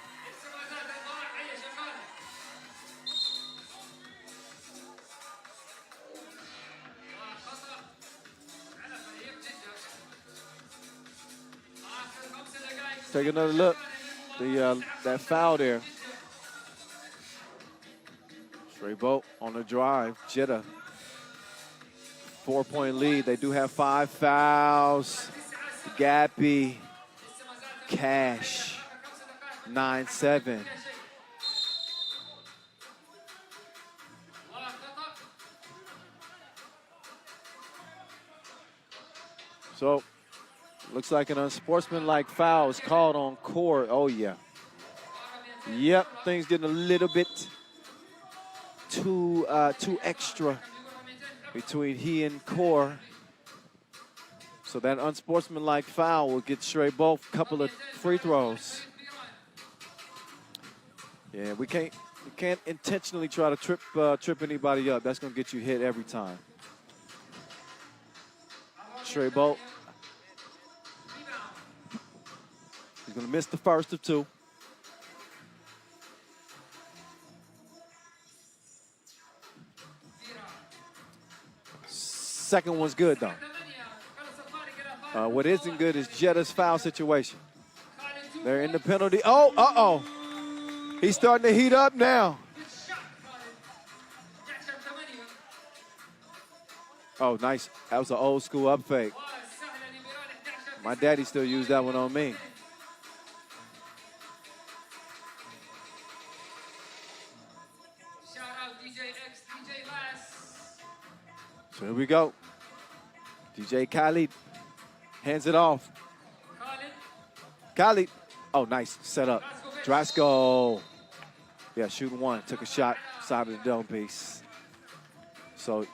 Take another look. That foul there. Shrey Bolt on the drive. Jeddah. 4-point lead. They do have 5 fouls. Gappy. Cash. 9-7. So, looks like an unsportsmanlike foul is called on Core. Oh, yeah. Yep, things getting a little bit too extra between he and Core. So that unsportsmanlike foul will get Shrey Bolt a couple of free throws. Yeah, we can't intentionally try to trip anybody up. That's gonna get you hit every time. Shrey Bolt. He's gonna miss the first of 2. Second one's good though. What isn't good is Jeddah's foul situation. They're in the penalty. Oh, uh-oh. He's starting to heat up now. Oh, nice. That was an old school up fake. My daddy still used that one on me. So here we go. DJ Khalid hands it off. Khalid. Oh, nice set up. Drasko. Yeah, shooting 1. Took a shot side of the dome piece. So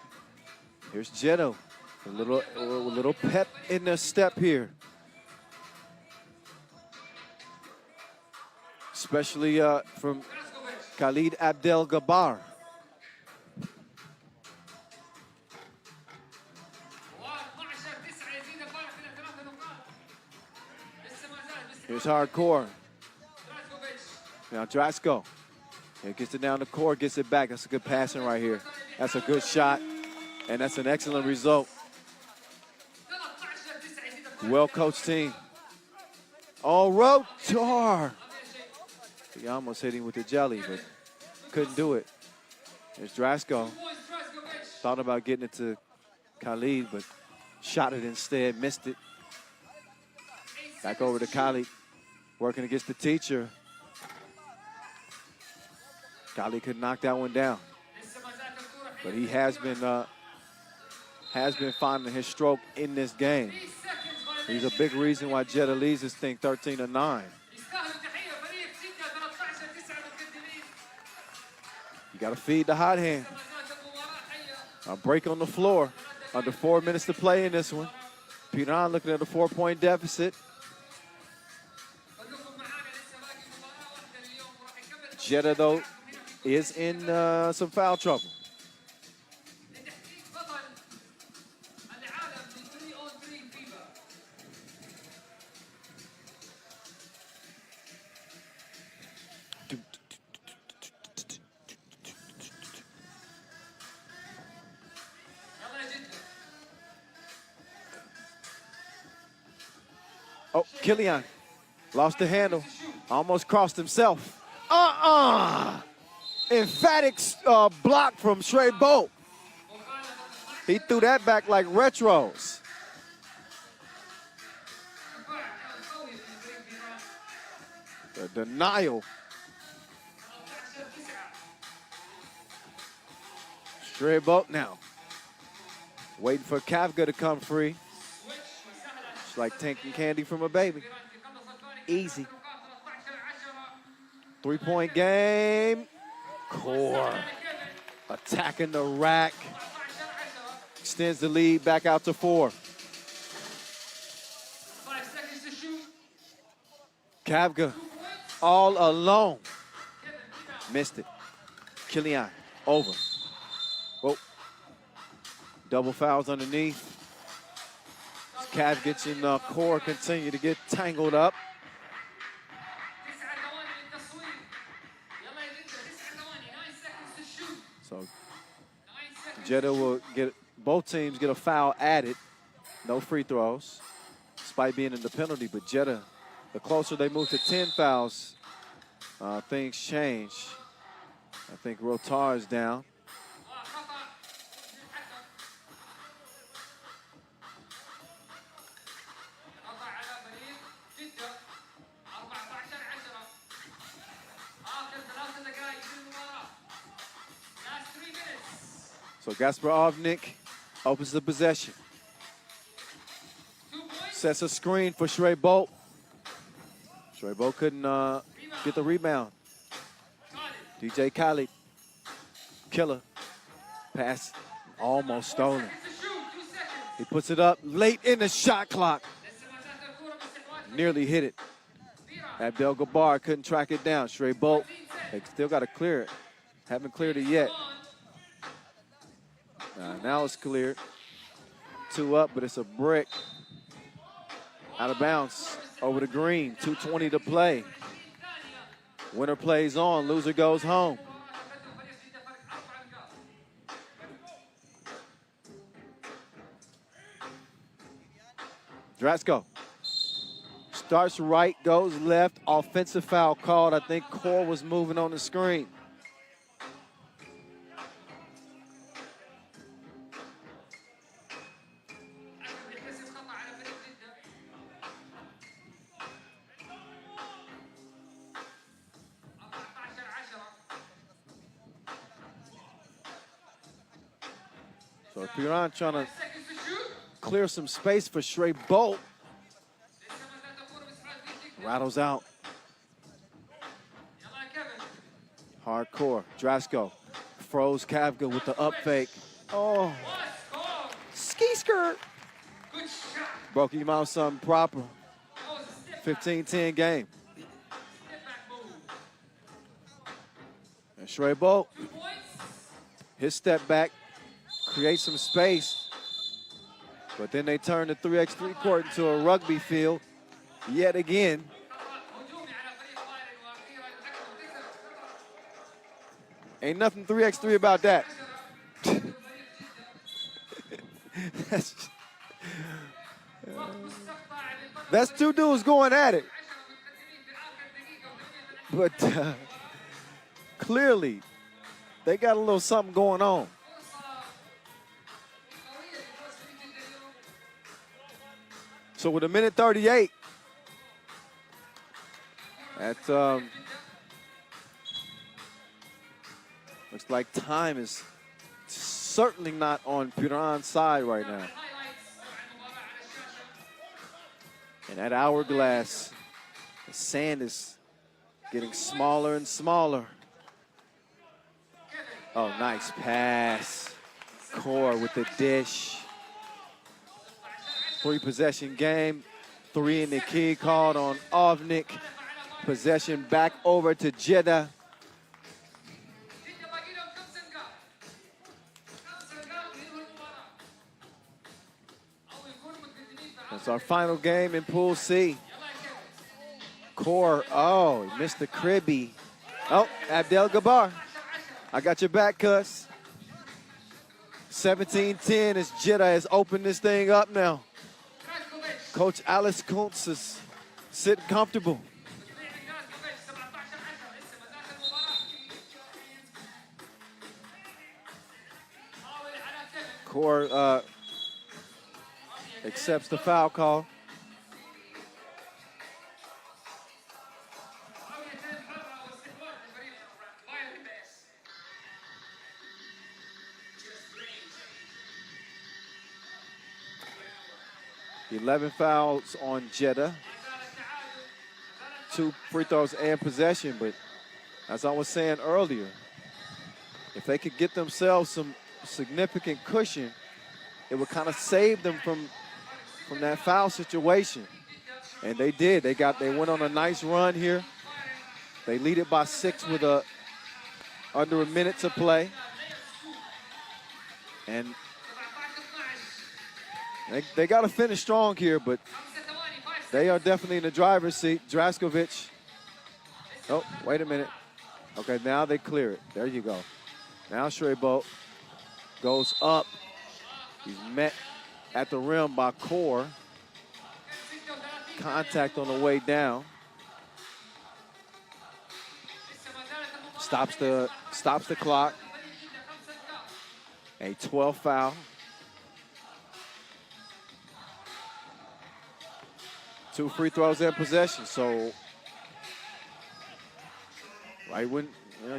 here's Jeddah. A little pep in their step here. Especially from Khalid Abdel-Gabbar. Here's hardcore. Now Drasko. He gets it down the court, gets it back. That's a good passing right here. That's a good shot, and that's an excellent result. Well-coached team. On Rotar. He almost hit him with the jelly, but couldn't do it. There's Drasko. Thought about getting it to Khalid, but shot it instead, missed it. Back over to Khalid, working against the teacher. Khalid could knock that one down, but he has been finding his stroke in this game. He's a big reason why Jeddah leads this thing 13-9. You got to feed the hot hand. A break on the floor. Under 4 minutes to play in this one. Piran looking at a 4-point deficit. Jeddah, though, is in some foul trouble. Oh, Killian lost the handle. Almost crossed himself. Emphatic block from Trey Bolt. He threw that back like retros. The denial. Trey Bolt now. Waiting for Kavga to come free. It's like taking candy from a baby. Easy. 3-point game. Core attacking the rack. Extends the lead back out to 4. Kavga all alone. Missed it. Killian over. Whoa. Double fouls underneath. Cav gets in Core, continue to get tangled up. So Jeddah will get, both teams get a foul added. No free throws, despite being in the penalty. But Jeddah, the closer they move to 10 fouls, things change. I think Rotar is down. So Gasparovnik opens the possession. Sets a screen for Trey Bolt. Trey Bolt couldn't get the rebound. DJ Khaled. Killer. Pass almost stolen. He puts it up late in the shot clock. Nearly hit it. Abdel Gabar couldn't track it down. Trey Bolt, they still got to clear it. Haven't cleared it yet. Now it's cleared. 2 up, but it's a brick. Out of bounds. Over the green. 2:20 to play. Winner plays on. Loser goes home. Drasko. Starts right, goes left. Offensive foul called. I think Core was moving on the screen. So Piran trying to clear some space for Trey Bolt. Rattles out. Hardcore. Drasko froze Kavga with the up fake. Oh. Ski skirt. Broke him out something proper. 15-10 game. And Trey Bolt, his step back, create some space, but then they turn the 3x3 court into a rugby field yet again. Ain't nothing 3x3 about that. That's 2 dudes going at it. But clearly, they got a little something going on. So with 1:38, that looks like time is certainly not on Piran's side right now. And that hourglass, the sand is getting smaller and smaller. Oh, nice pass. Core with the dish. 3-possession game. 3 in the key called on Ovnik. Possession back over to Jeddah. It's our final game in Pool C. Core, oh, he missed the Cribby. Oh, Abdel Gabar. I got your back, cuz. 17-10 as Jeddah has opened this thing up now. Coach Alice Kuntz is sitting comfortable. Core accepts the foul call. The 11 fouls on Jeddah. 2 free throws and possession, but as I was saying earlier, if they could get themselves some significant cushion, it would kind of save them from that foul situation. And they did. They went on a nice run here. They lead it by 6 with under a minute to play. And they got to finish strong here, but they are definitely in the driver's seat. Draskovic. Oh, wait a minute. Okay, now they clear it. There you go. Now Shrebo goes up. He's met at the rim by Core. Contact on the way down. Stops the clock. A 12 foul. Two free throws in possession. So right when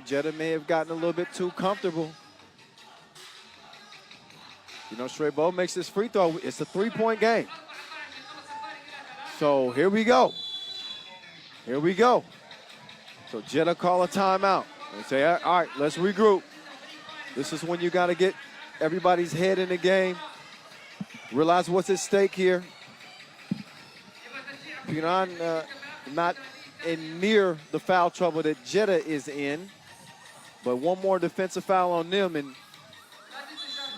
Jeddah may have gotten a little bit too comfortable. Shrebo makes this free throw. It's a 3-point game. So here we go. Here we go. So Jeddah call a timeout. They say, all right, let's regroup. This is when you got to get everybody's head in the game. Realize what's at stake here. Piran not in near the foul trouble that Jeddah is in. But one more defensive foul on them, and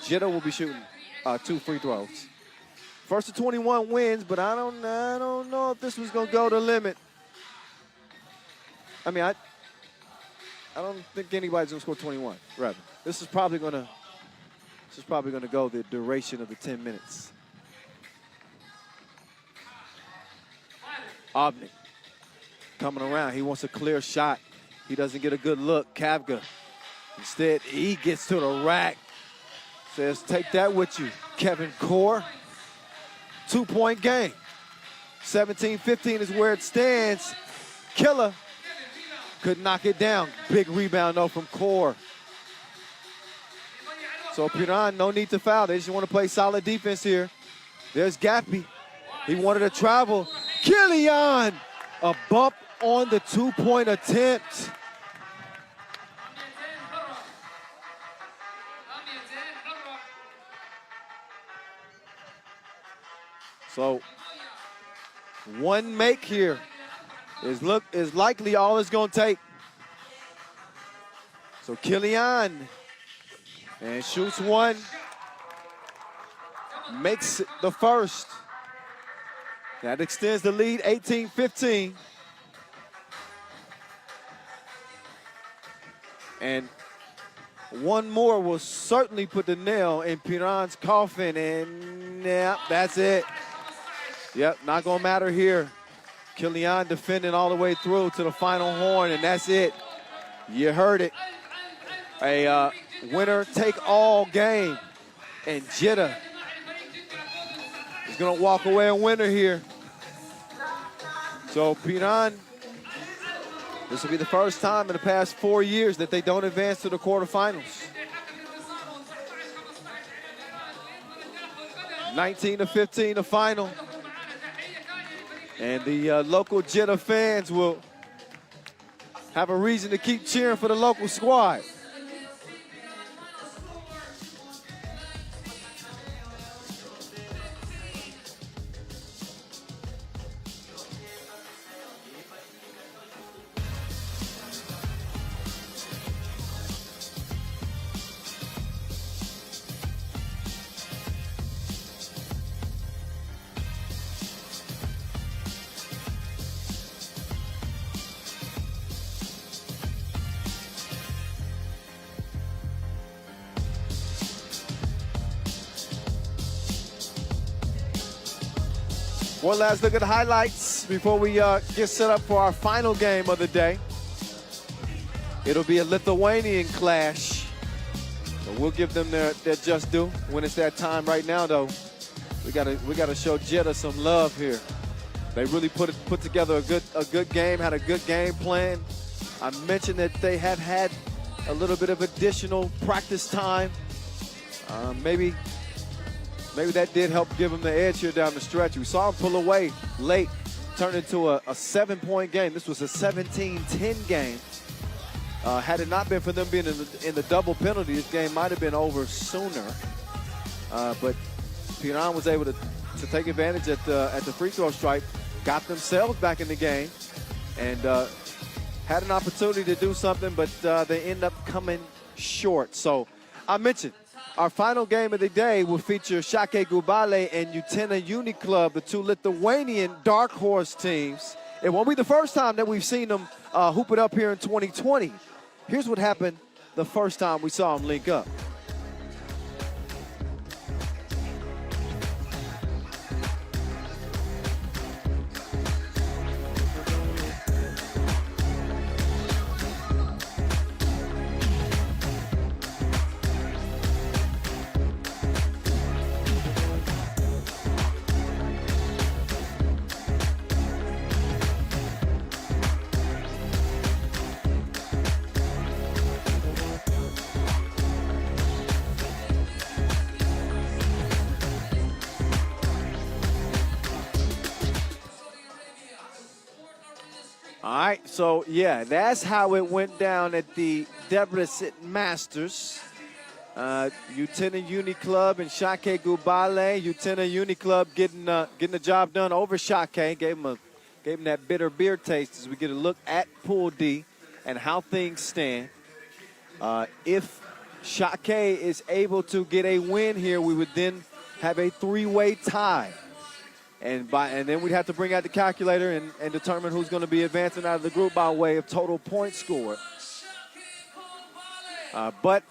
Jeddah will be shooting 2 free throws. First to 21 wins, but I don't know if this was gonna go the limit. I mean, I don't think anybody's gonna score 21. Rather, this is probably gonna go the duration of the 10 minutes. Obnick coming around. He wants a clear shot. He doesn't get a good look. Kavga. Instead, he gets to the rack. Says, take that with you, Kevin Core. 2-point game. 17-15 is where it stands. Killer could knock it down. Big rebound, though, from Core. So Piran, no need to foul. They just want to play solid defense here. There's Gappy. He wanted to travel. Killian, a bump on the 2-point attempt. So one make here is likely all it's going to take. So Killian and shoots one, makes the first. That extends the lead, 18-15. And one more will certainly put the nail in Piran's coffin, and yeah, that's it. Yep, not gonna matter here. Killian defending all the way through to the final horn, and that's it. You heard it. A winner-take-all game, and Jeddah is gonna walk away a winner here. So Piran, this will be the first time in the past 4 years that they don't advance to the quarterfinals. 19-15, the final. And the local Jeddah fans will have a reason to keep cheering for the local squad. One last look at the highlights before we get set up for our final game of the day. It'll be a Lithuanian clash. So we'll give them their just due. When it's that time right now, though, we gotta show Jetta some love here. They really put together a good game, had a good game plan. I mentioned that they have had a little bit of additional practice time. Maybe that did help give them the edge here down the stretch. We saw them pull away late, turn into a 7-point game. This was a 17-10 game. Had it not been for them being in the double penalty, this game might have been over sooner. But Piran was able to take advantage at the free throw stripe, got themselves back in the game, and had an opportunity to do something, but they end up coming short. So I mentioned our final game of the day will feature Shake Gubale and Utena Uni Club, the two Lithuanian dark horse teams. It won't be the first time that we've seen them hoop it up here in 2020. Here's what happened the first time we saw them link up. All right, so yeah, that's how it went down at the Debrecen Masters. Utena Uni Club and Shake Gubale. Utena Uni Club getting the job done over Shake. Gave him that bitter beer taste as we get a look at Pool D and how things stand. If Shake is able to get a win here, we would then have a three-way tie. And then we'd have to bring out the calculator and determine who's going to be advancing out of the group by way of total points scored. But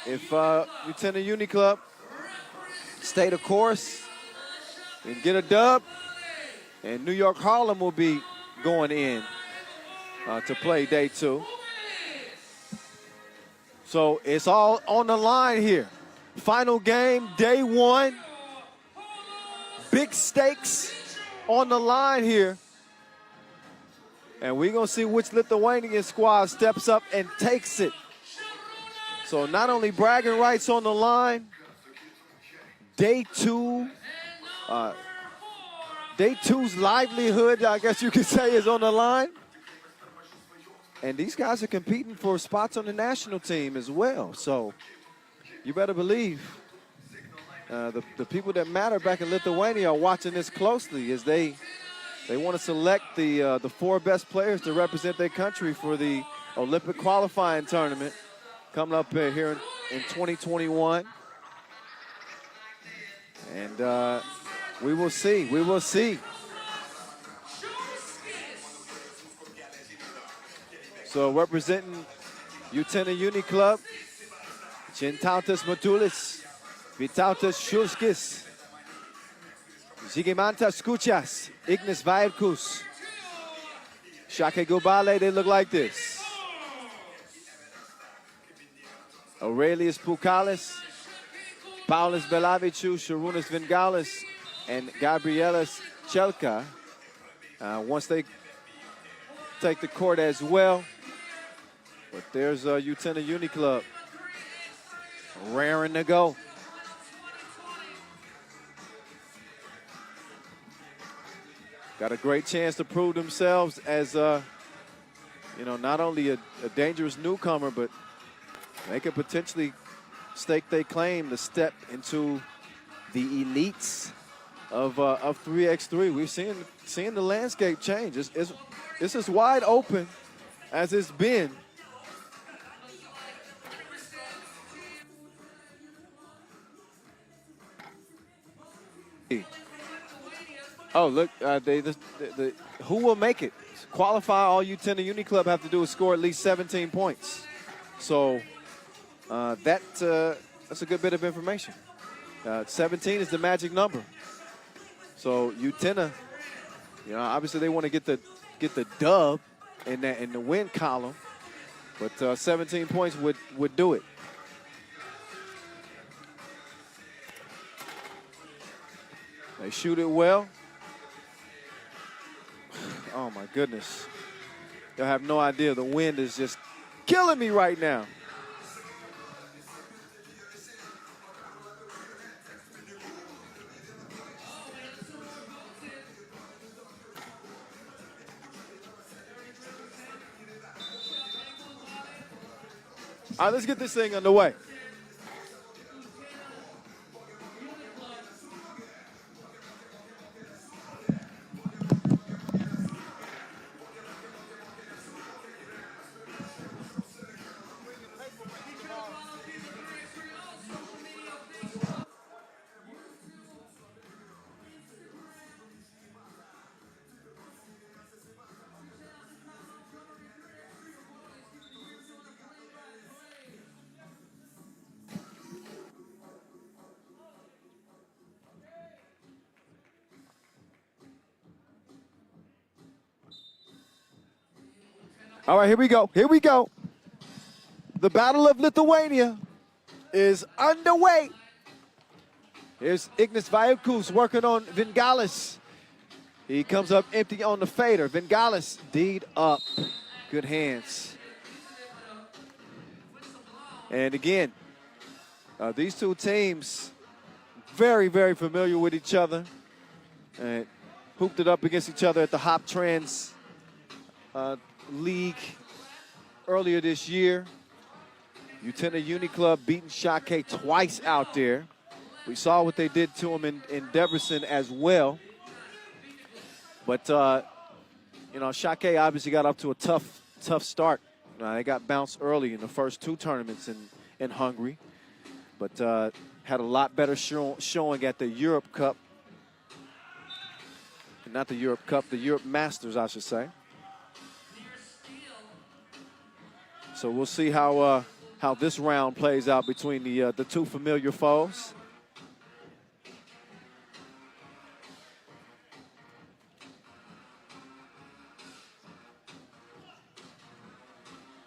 if Utena Uni Club stay the course and get a dub, and New York Harlem will be going in to play day 2. So it's all on the line here. Final game, day 1. Big stakes on the line here. And we're going to see which Lithuanian squad steps up and takes it. So not only bragging rights on the line, day 2, day 2's livelihood, I guess you could say, is on the line. And these guys are competing for spots on the national team as well. So you better believe the people that matter back in Lithuania are watching this closely as they want to select the 4 best players to represent their country for the Olympic qualifying tournament coming up here in 2021. And we will see. We will see. So representing Utena Uni Club, Gintautas Matulis, Vytautas Šulskis, Žygimantas Kučas, Ignas Vairkus, Shake Gubale, they look like this. Aurelius Pukalis, Paulius Belavičius, Šarūnas Vingalis, and Gabrielas Chelka. Once they take the court as well. But there's Utena Uni Club raring to go. Got a great chance to prove themselves as, not only a dangerous newcomer, but they could potentially stake their claim to step into the elites of 3x3. We've seen the landscape change. It's as wide open as it's been. Oh, look, who will make it? Qualify, all Utena Uni Club have to do is score at least 17 points. So that's a good bit of information. 17 is the magic number. So Utena, you know, obviously they want to get the dub in the win column, but 17 points would do it. They shoot it well. Oh my goodness. You'll have no idea. The wind is just killing me right now. All right, let's get this thing underway. All right, here we go. Here we go. The Battle of Lithuania is underway. Here's Ignas Vaitkus working on Vingalis. He comes up empty on the fader. Vingalis, D'd up. Good hands. And again, these two teams very, very familiar with each other. And hooped it up against each other at the Hop Trans League earlier this year. Utena Uni Club beating Shake twice out there. We saw what they did to him in Debrecen as well. But, you know, Shake obviously got up to a tough start. They got bounced early in the first two tournaments in Hungary. But had a lot better showing at the Europe Cup. Not the Europe Cup, the Europe Masters, I should say. So we'll see how this round plays out between the two familiar foes.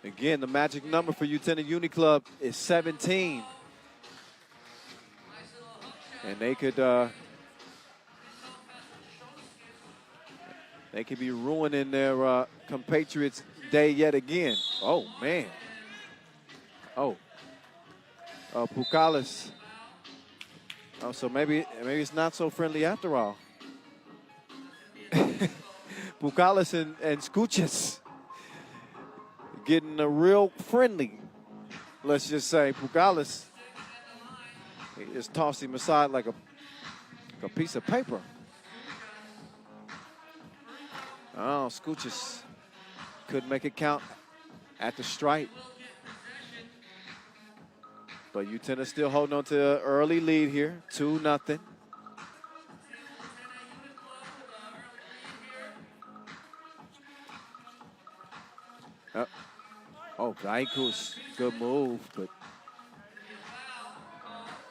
Again, the magic number for Utena Uni Club is 17. And they could be ruining their compatriots' day yet again. Oh, man. Oh. Pukalis. Oh, so maybe it's not so friendly after all. Pukalis and Skučas getting a real friendly. Let's just say Pukalis, he just tossed him aside like a piece of paper. Oh, Skučas couldn't make it count at the stripe. But Utena still holding on to an early lead here, 2-0. Oh, Vaitkus, good move, but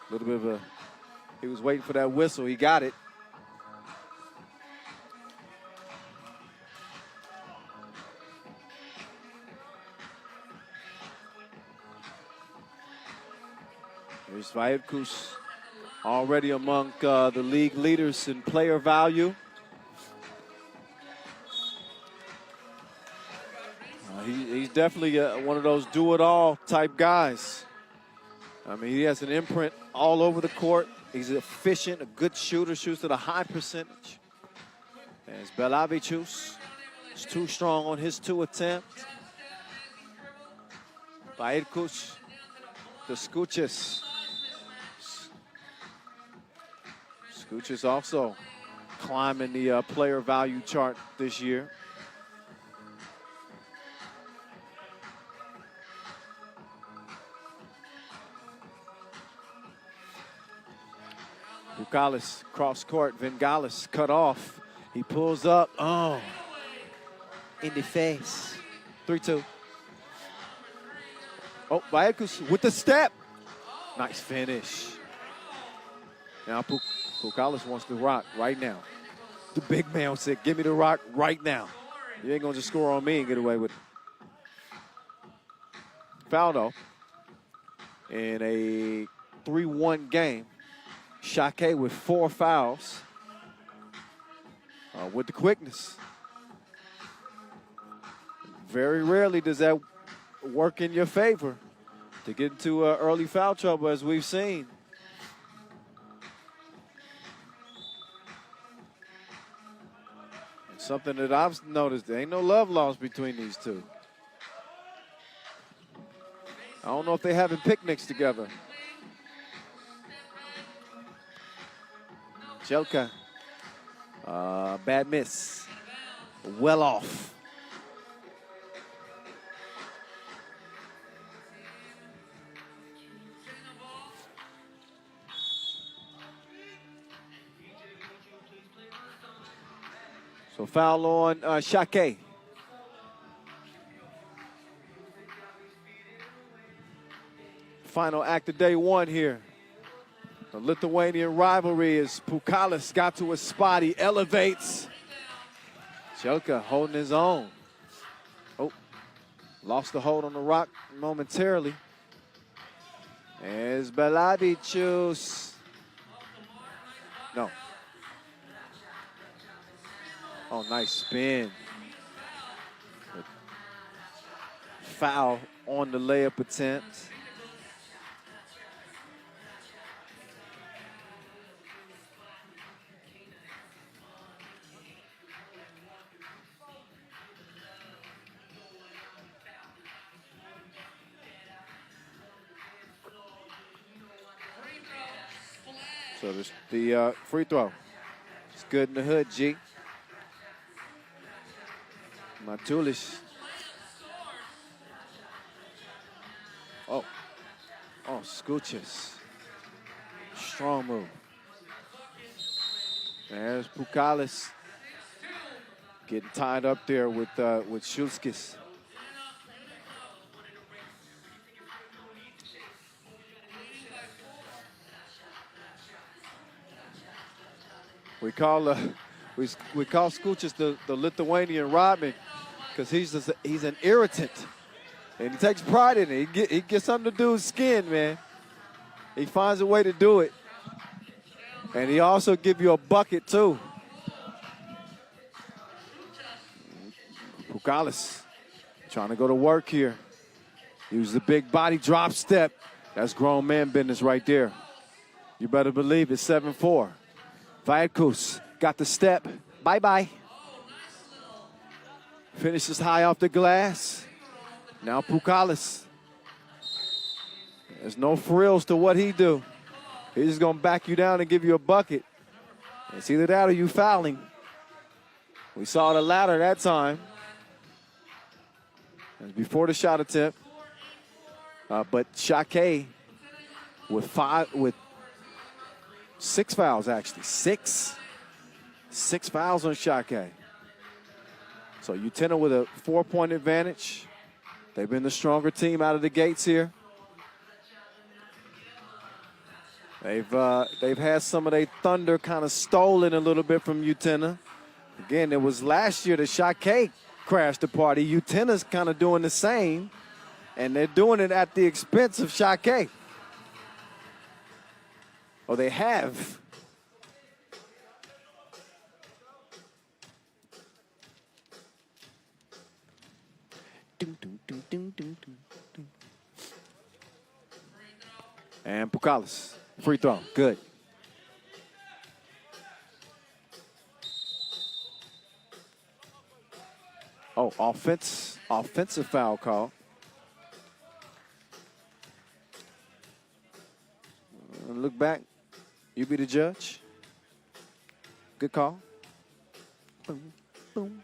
a little bit of he was waiting for that whistle, he got it. Here's Vaitkus, already among the league leaders in player value. He's definitely one of those do-it-all type guys. I mean, he has an imprint all over the court. He's efficient, a good shooter, shoots at a high percentage. As Belavichus is too strong on his 2 attempts. Vaitkus, the Skučas. Skučas also climbing the player value chart this year. Pukalis cross court, Vingalis cut off. He pulls up, oh, in the face. 3-2. Oh, Vaitkus with the step. Nice finish. Now Pukalis wants the rock right now. The big man said, give me the rock right now. You ain't going to just score on me and get away with it. Foul though. In a 3-1 game. Shake with 4 fouls. With the quickness. Very rarely does that work in your favor to get into early foul trouble, as we've seen. Something that I've noticed, there ain't no love lost between these two. I don't know if they're having picnics together. Jelka, bad miss, well off. So foul on Shake. Final act of day 1 here. The Lithuanian rivalry as Pukalis got to a spot. He elevates. Jelka holding his own. Oh, lost the hold on the rock momentarily. As Belavichus. No. Oh, nice spin. Foul on the layup attempt. So the free throw. It's good in the hood, G. Matulis. Oh, Scooches. Strong move. There's Pukalis getting tied up there with Shulskis. We call Scooches the Lithuanian Rodman because he's an irritant, and he takes pride in it. He gets under dude's skin, man. He finds a way to do it, and he also give you a bucket too. Pukalis trying to go to work here. Use the big body drop step. That's grown man business right there. You better believe it's 7-4. Vaitkus got the step. Bye-bye. Finishes high off the glass. Now Pukalis. There's no frills to what he do. He's just going to back you down and give you a bucket. It's either that or you fouling. We saw the latter that time. It was before the shot attempt. But Shake with 6 fouls, actually. Six fouls on Shake. So Utena with a 4-point advantage. They've been the stronger team out of the gates here. They've had some of their thunder kind of stolen a little bit from Utena. Again, it was last year that Shake crashed the party. Utena's kind of doing the same, and they're doing it at the expense of Shake. Or they have. And Pukalis, free throw, good. Oh, offensive foul call. Look back. You be the judge. Good call. Boom, boom.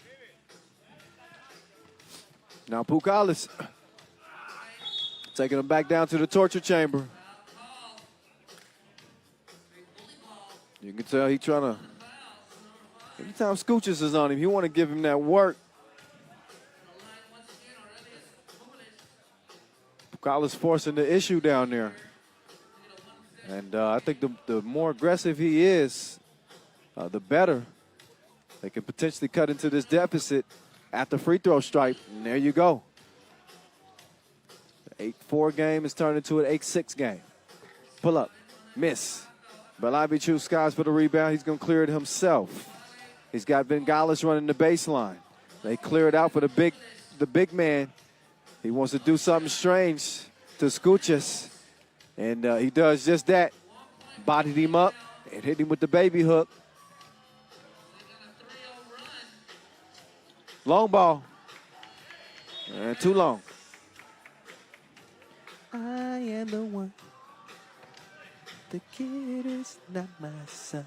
Now Pukalis taking him back down to the torture chamber. You can tell he's trying to, anytime Scooches is on him, you want to give him that work. Pukalis forcing the issue down there. And I think the more aggressive he is, the better. They can potentially cut into this deficit at the free throw stripe. And there you go. The 8-4 game is turned into an 8-6 game. Pull up, miss. Belavichus skies for the rebound. He's going to clear it himself. He's got Bengalis running the baseline. They clear it out for the big man. He wants to do something strange to Scuchas. And he does just that. Bodied him up and hit him with the baby hook. Long ball. And too long. I am the one. The kid is not my son.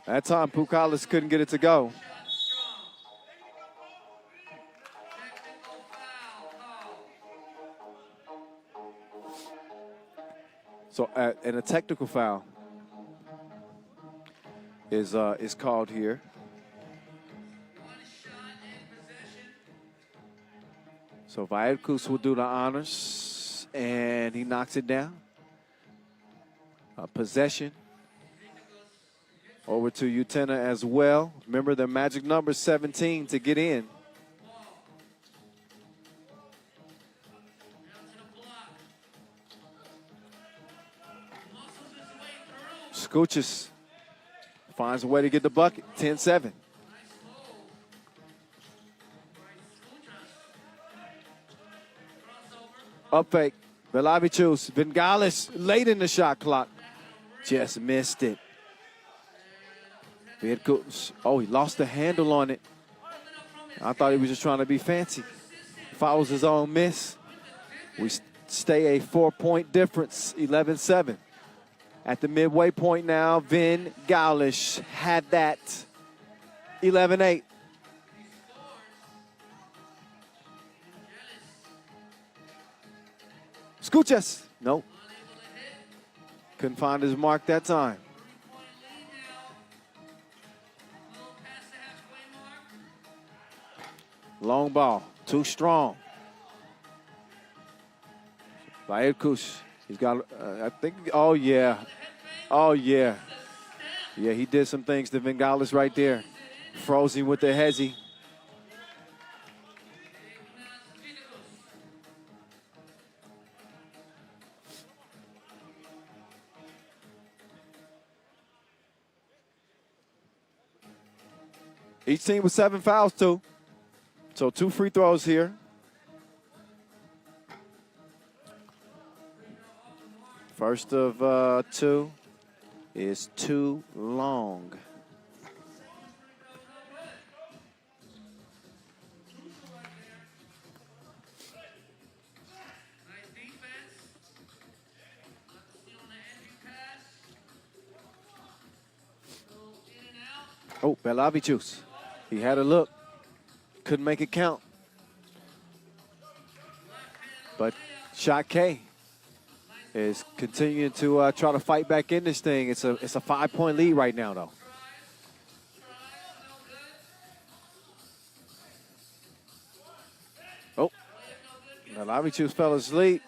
That time, Pukalis couldn't get it to go. So, and a technical foul is called here. So Vaidkus will do the honors, and he knocks it down. Possession over to Utena as well. Remember, their magic number 17 to get in. Scuchas finds a way to get the bucket. 10-7. Up fake. Belavichus. Bengalis late in the shot clock. Just missed it. Oh, he lost the handle on it. I thought he was just trying to be fancy. Fouls his own miss. We stay a 4-point difference, 11-7. At the midway point now, Vin Gaulish had that. 11-8. Scuchas. Nope. Couldn't find his mark that time. Long ball, too strong. Vaidkus, he's got, I think, oh yeah. Oh yeah. Yeah, he did some things to Bengalis right there. Froze him with the hezzy. Each team with 7 fouls too. So 2 free throws here. First of 2 is too long. Oh, Belavichus. He had a look. Couldn't make it count. But Shot K is continuing to try to fight back in this thing. It's a 5-point lead right now, though. Oh, Belavichus fell asleep.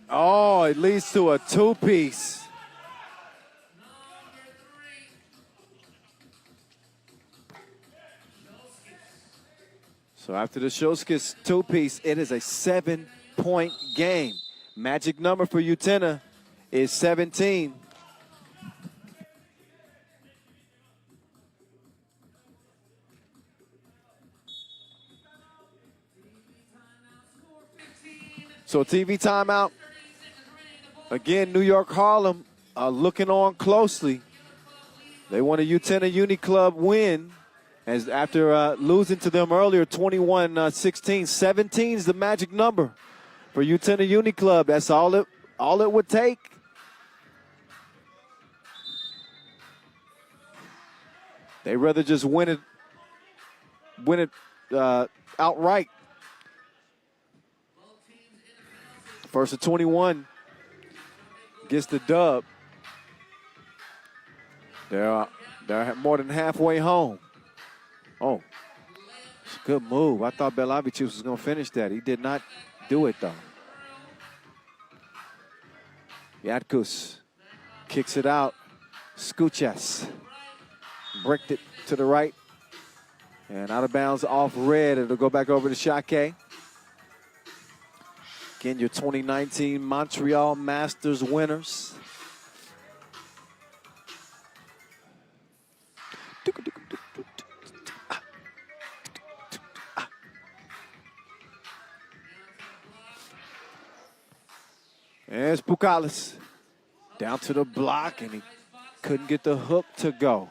Oh, it leads to a 2-piece. So after the Shoskis 2-piece, it is a 7-point game. Magic number for Utena is 17. So TV timeout. Again, New York Harlem looking on closely. They want a Utena Uni Club win. As after losing to them earlier, 21-16, 17 is the magic number for Utena Uni Club. That's all it would take. They'd rather just win it outright. First of 21 gets the dub. They're more than halfway home. Oh, it's a good move. I thought Belavichus was going to finish that. He did not do it, though. Yatkus kicks it out. Skuchas bricked it to the right. And out of bounds off red. It'll go back over to Shake. Again, your 2019 Montreal Masters winners. There's Pucalis. Down to the block, and he couldn't get the hook to go.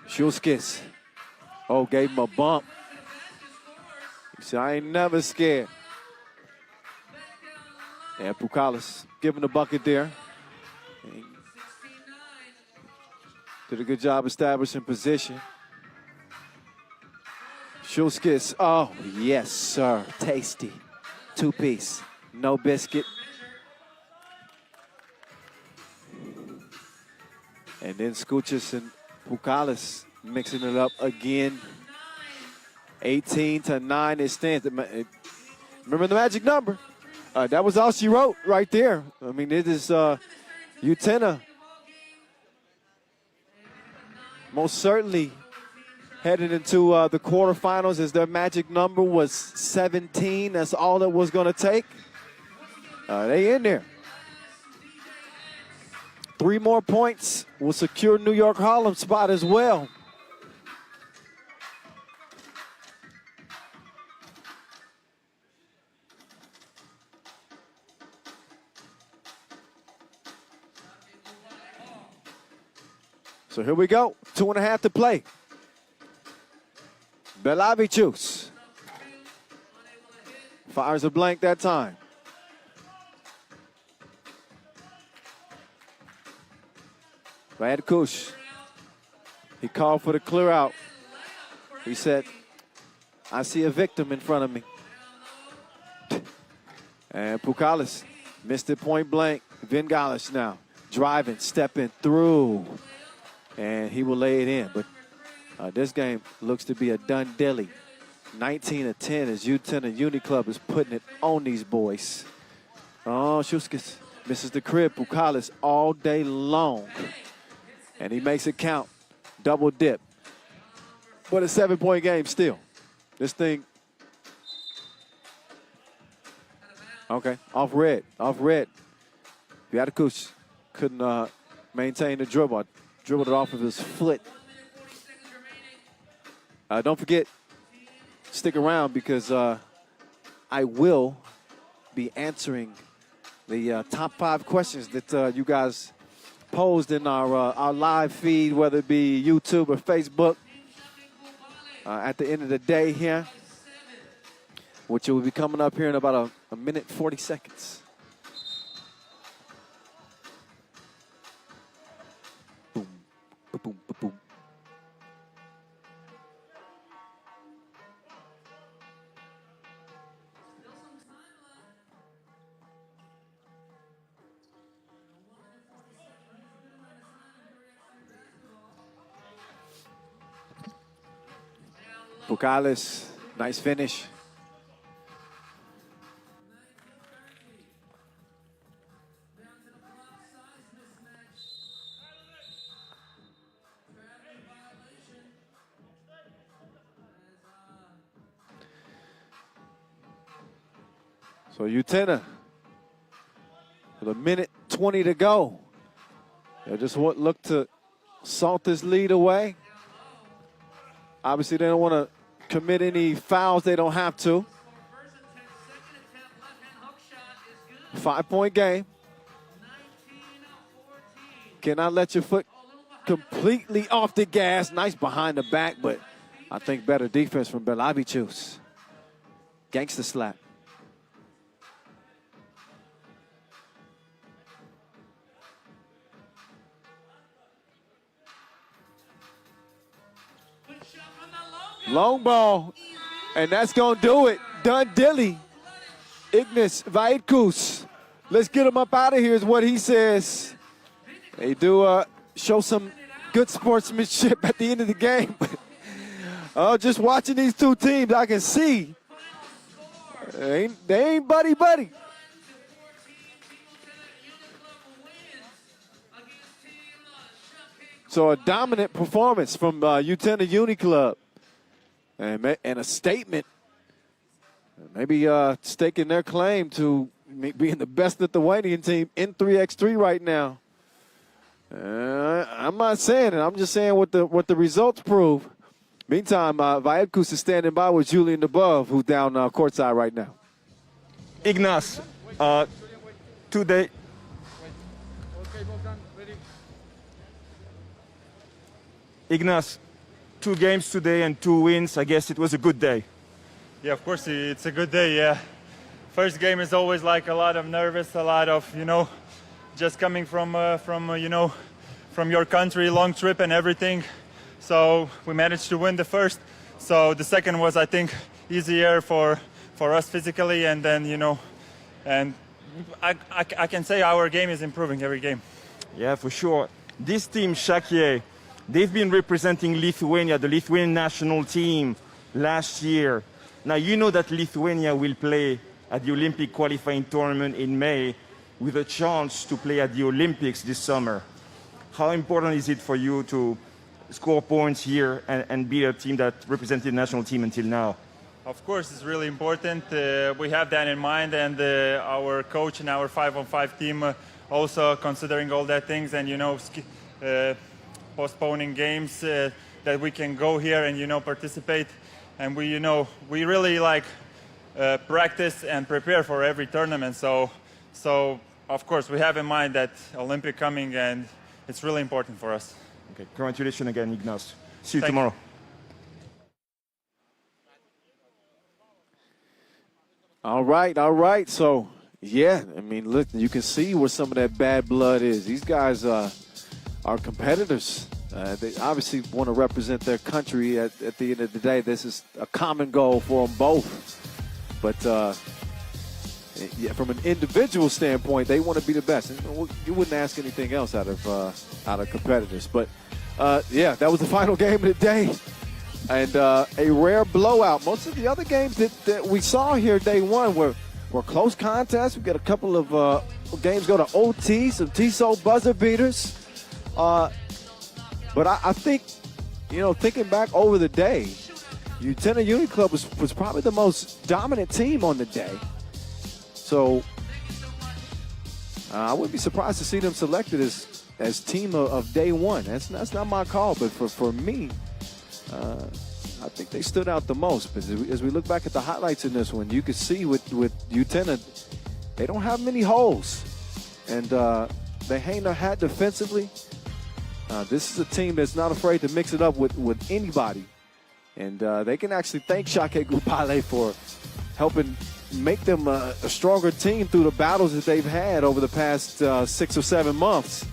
Shulskis. Oh, gave him a bump. He said, I ain't never scared. And Pucalis giving the bucket there. Did a good job establishing position. Shulskis, oh, yes, sir. Tasty. Two-piece. No biscuit. And then Skuchas and Pucalis mixing it up again. 18-9 it stands. Remember the magic number? That was all she wrote right there. I mean, it is Utena most certainly headed into the quarterfinals as their magic number was 17. That's all it was going to take. They in there. 3 more points will secure New York Harlem spot as well. So here we go. 2.5 to play. Belavichus fires a blank that time. Radkush, he called for the clear out. He said, I see a victim in front of me. And Pucalis missed it point blank. Vingalis now driving, stepping through. And he will lay it in. But this game looks to be a done dilly. 19-10 as Utena Uni Club is putting it on these boys. Oh, Shulskis misses the crib. Pucalis all day long. And he makes it count. Double dip. But a 7-point game still. This thing. Okay, off red. Viatakush couldn't maintain the dribble. Dribbled it off of his foot. Don't forget, stick around because I will be answering the top 5 questions that you guys posed in our live feed, whether it be YouTube or Facebook, at the end of the day here, which will be coming up here in about a minute 40 seconds. Boom, ba-boom, ba-boom. Pucalis, nice finish. So Utena, with a minute 20 to go, they just look to salt this lead away. Obviously, they don't want to commit any fouls they don't have to. 5-point game. Cannot let your foot completely off the gas. Nice behind the back, but I think better defense from Belavichus. Gangster slap. Long ball, and that's going to do it. Done dilly. Ignas Vaitkus let's get him up out of here is what he says. They do show some good sportsmanship at the end of the game. Just watching these two teams, I can see they ain't buddy-buddy. So a dominant performance from Utena Uni Club. And a statement, maybe staking their claim to being the best Lithuanian team in 3x3 right now. I'm not saying it. I'm just saying what the results prove. Meantime, Vaidkus is standing by with Julian Dubov, who's down courtside right now. Ignas, today. Ignas, 2 games today and 2 wins. I guess it was a good day. Yeah, of course it's a good day. Yeah, first game is always like a lot of nervous, a lot of just coming from your country, long trip and everything. So we managed to win the first. So the second was, I think, easier for us physically, and then and I can say our game is improving every game. Yeah, for sure. This team, Shakye, they've been representing Lithuania, the Lithuanian national team, last year. Now, you know that Lithuania will play at the Olympic qualifying tournament in May with a chance to play at the Olympics this summer. How important is it for you to score points here and be a team that represented the national team until now? Of course, it's really important. We have that in mind, and our coach and our 5-on-5 team also considering all that things, and postponing games that we can go here and participate, and we really practice and prepare for every tournament. So of course we have in mind that Olympic coming, and it's really important for us. Okay, congratulations again, Ignas. See you Thank tomorrow. All right. So, yeah, I mean, look, you can see where some of that bad blood is. These guys are competitors. They obviously want to represent their country at the end of the day. This is a common goal for them both. But from an individual standpoint, they want to be the best. And you wouldn't ask anything else out of competitors. But, yeah, that was the final game of the day. And a rare blowout. Most of the other games that we saw here day one were close contests. We got a couple of games go to OT, some Tissot buzzer beaters. But I think, thinking back over the day, Utena Uni Club was probably the most dominant team on the day. So I wouldn't be surprised to see them selected as team of day one. That's not my call, but for me, I think they stood out the most. But as we look back at the highlights in this one, you could see with Utena, they don't have many holes. And they hang their hat defensively. This is a team that's not afraid to mix it up with anybody. And they can actually thank Shake Gupale for helping make them a stronger team through the battles that they've had over the past 6 or 7 months.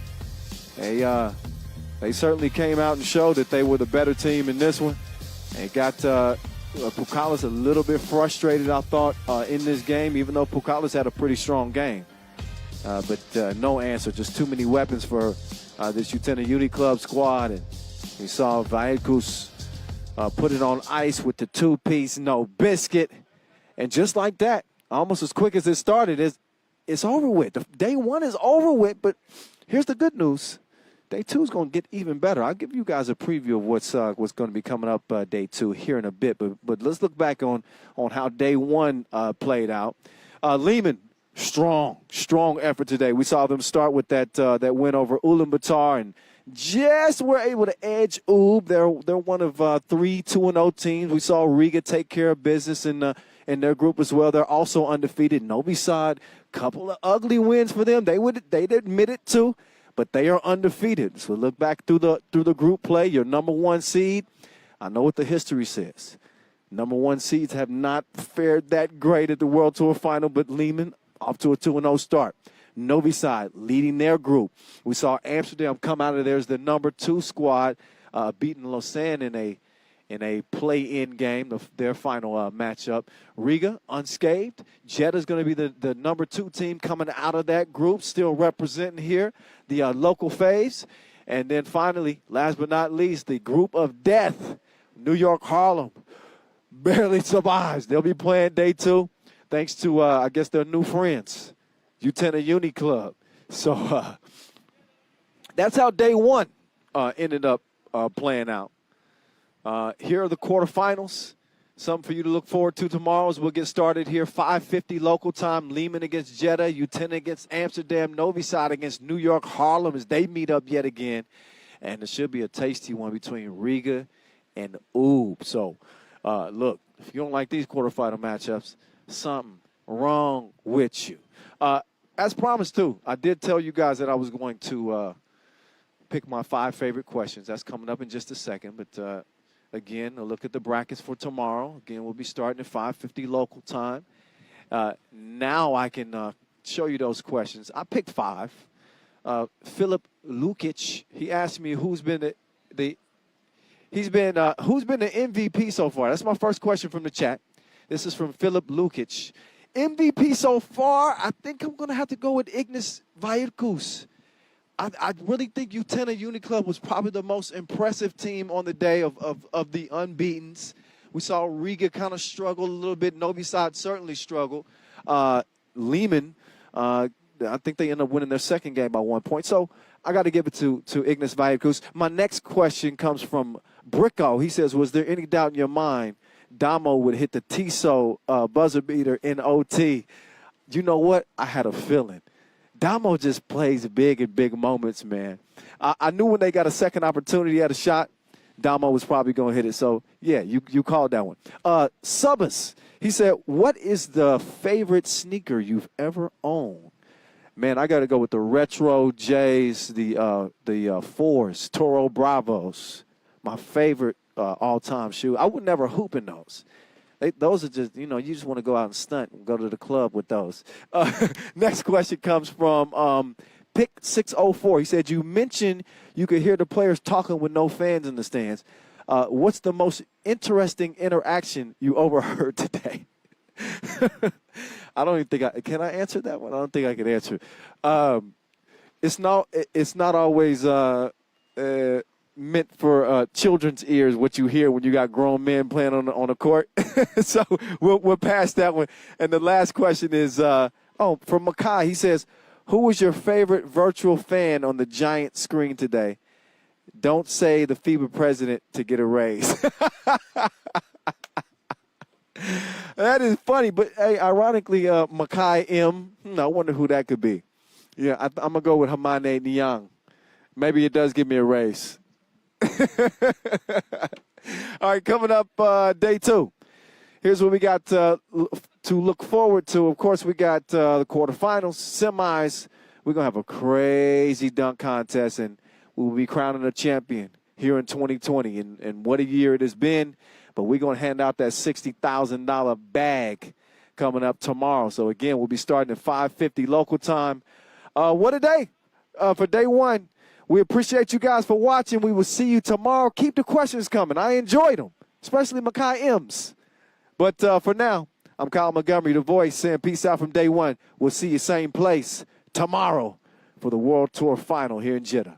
They certainly came out and showed that they were the better team in this one. They got Pukalas a little bit frustrated, I thought, in this game, even though Pukalas had a pretty strong game. But no answer, just too many weapons for this Utena Uni Club squad. And we saw Vaidkus put it on ice with the 2-piece no biscuit. And just like that, almost as quick as it started, it's over with. Day one is over with, but here's the good news. Day two is going to get even better. I'll give you guys a preview of what's going to be coming up day two here in a bit. But let's look back on how day one played out. Lehman, strong effort today. We saw them start with that win over Ulaanbaatar and just were able to edge Ub. They're one of 3 2-0 teams. We saw Riga take care of business in their group as well. They're also undefeated. Novi Sad, couple of ugly wins for them. They'd admit it too. But they are undefeated. So look back through the group play. Your number 1 seed. I know what the history says. Number 1 seeds have not fared that great at the World Tour Final, but Lehman off to a 2-0 start. Novi Sad leading their group. We saw Amsterdam come out of there as the number 2 squad, beating Lausanne in in a play-in game, their final matchup. Riga unscathed. Jeddah going to be the number 2 team coming out of that group, still representing here the local faves. And then finally, last but not least, the group of death, New York Harlem, barely survives. They'll be playing day 2 thanks to, I guess, their new friends, Utena Uni Club. So that's how day 1 ended up playing out. Here are the quarterfinals. Something for you to look forward to tomorrow as we'll get started here. 5:50 local time. Lehman against Jeddah. Utena against Amsterdam. Novi Sad against New York Harlem as they meet up yet again. And there should be a tasty one between Riga and Oob. So, look, if you don't like these quarterfinal matchups, something wrong with you. As promised, too, I did tell you guys that I was going to pick my 5 favorite questions. That's coming up in just a second. But, again, a look at the brackets for tomorrow. Again, we'll be starting at 5:50 local time. Now I can show you those questions. I picked 5. Philip Lukic, he asked me who's been the MVP so far. That's my first question from the chat. This is from Philip Lukic. MVP so far, I think I'm going to have to go with Ignas Vairkus. I really think Utena Uni Club was probably the most impressive team on the day of the unbeatens. We saw Riga kind of struggle a little bit. Novi Sad certainly struggled. Lehman, I think they ended up winning their second game by 1 point. So I got to give it to Ignas Vairkus. My next question comes from Bricko. He says, was there any doubt in your mind Damo would hit the Tissot buzzer beater in OT? You know what? I had a feeling. Damo just plays big in big moments, man. I knew when they got a second opportunity at a shot, Damo was probably going to hit it. So, yeah, you called that one. Subas, he said, what is the favorite sneaker you've ever owned? Man, I got to go with the Retro J's, the 4s, Toro Bravos. My favorite all-time shoe. I would never hoop in those. Those are just, you just want to go out and stunt and go to the club with those. Next question comes from Pick 604. He said, you mentioned you could hear the players talking with no fans in the stands. What's the most interesting interaction you overheard today? I don't even think can I answer that one? I don't think I can answer. It's not always meant for children's ears what you hear when you got grown men playing on the court. So we'll pass that one. And the last question is from Makai. He says, who was your favorite virtual fan on the giant screen today? Don't say the FIBA president to get a raise. That is funny, but hey, ironically, Makai M. I wonder who that could be. Yeah, I'm going to go with Hamane Niang. Maybe it does give me a raise. All right, coming up day 2. Here's what we got to look forward to. Of course, we got the quarterfinals, semis. We're going to have a crazy dunk contest, and we'll be crowning a champion here in 2020. And what a year it has been. But we're going to hand out that $60,000 bag coming up tomorrow. So, again, we'll be starting at 5:50 local time. What a day for day 1. We appreciate you guys for watching. We will see you tomorrow. Keep the questions coming. I enjoyed them, especially Makai M's. But for now, I'm Kyle Montgomery, the voice, saying peace out from day 1. We'll see you same place tomorrow for the World Tour Final here in Jeddah.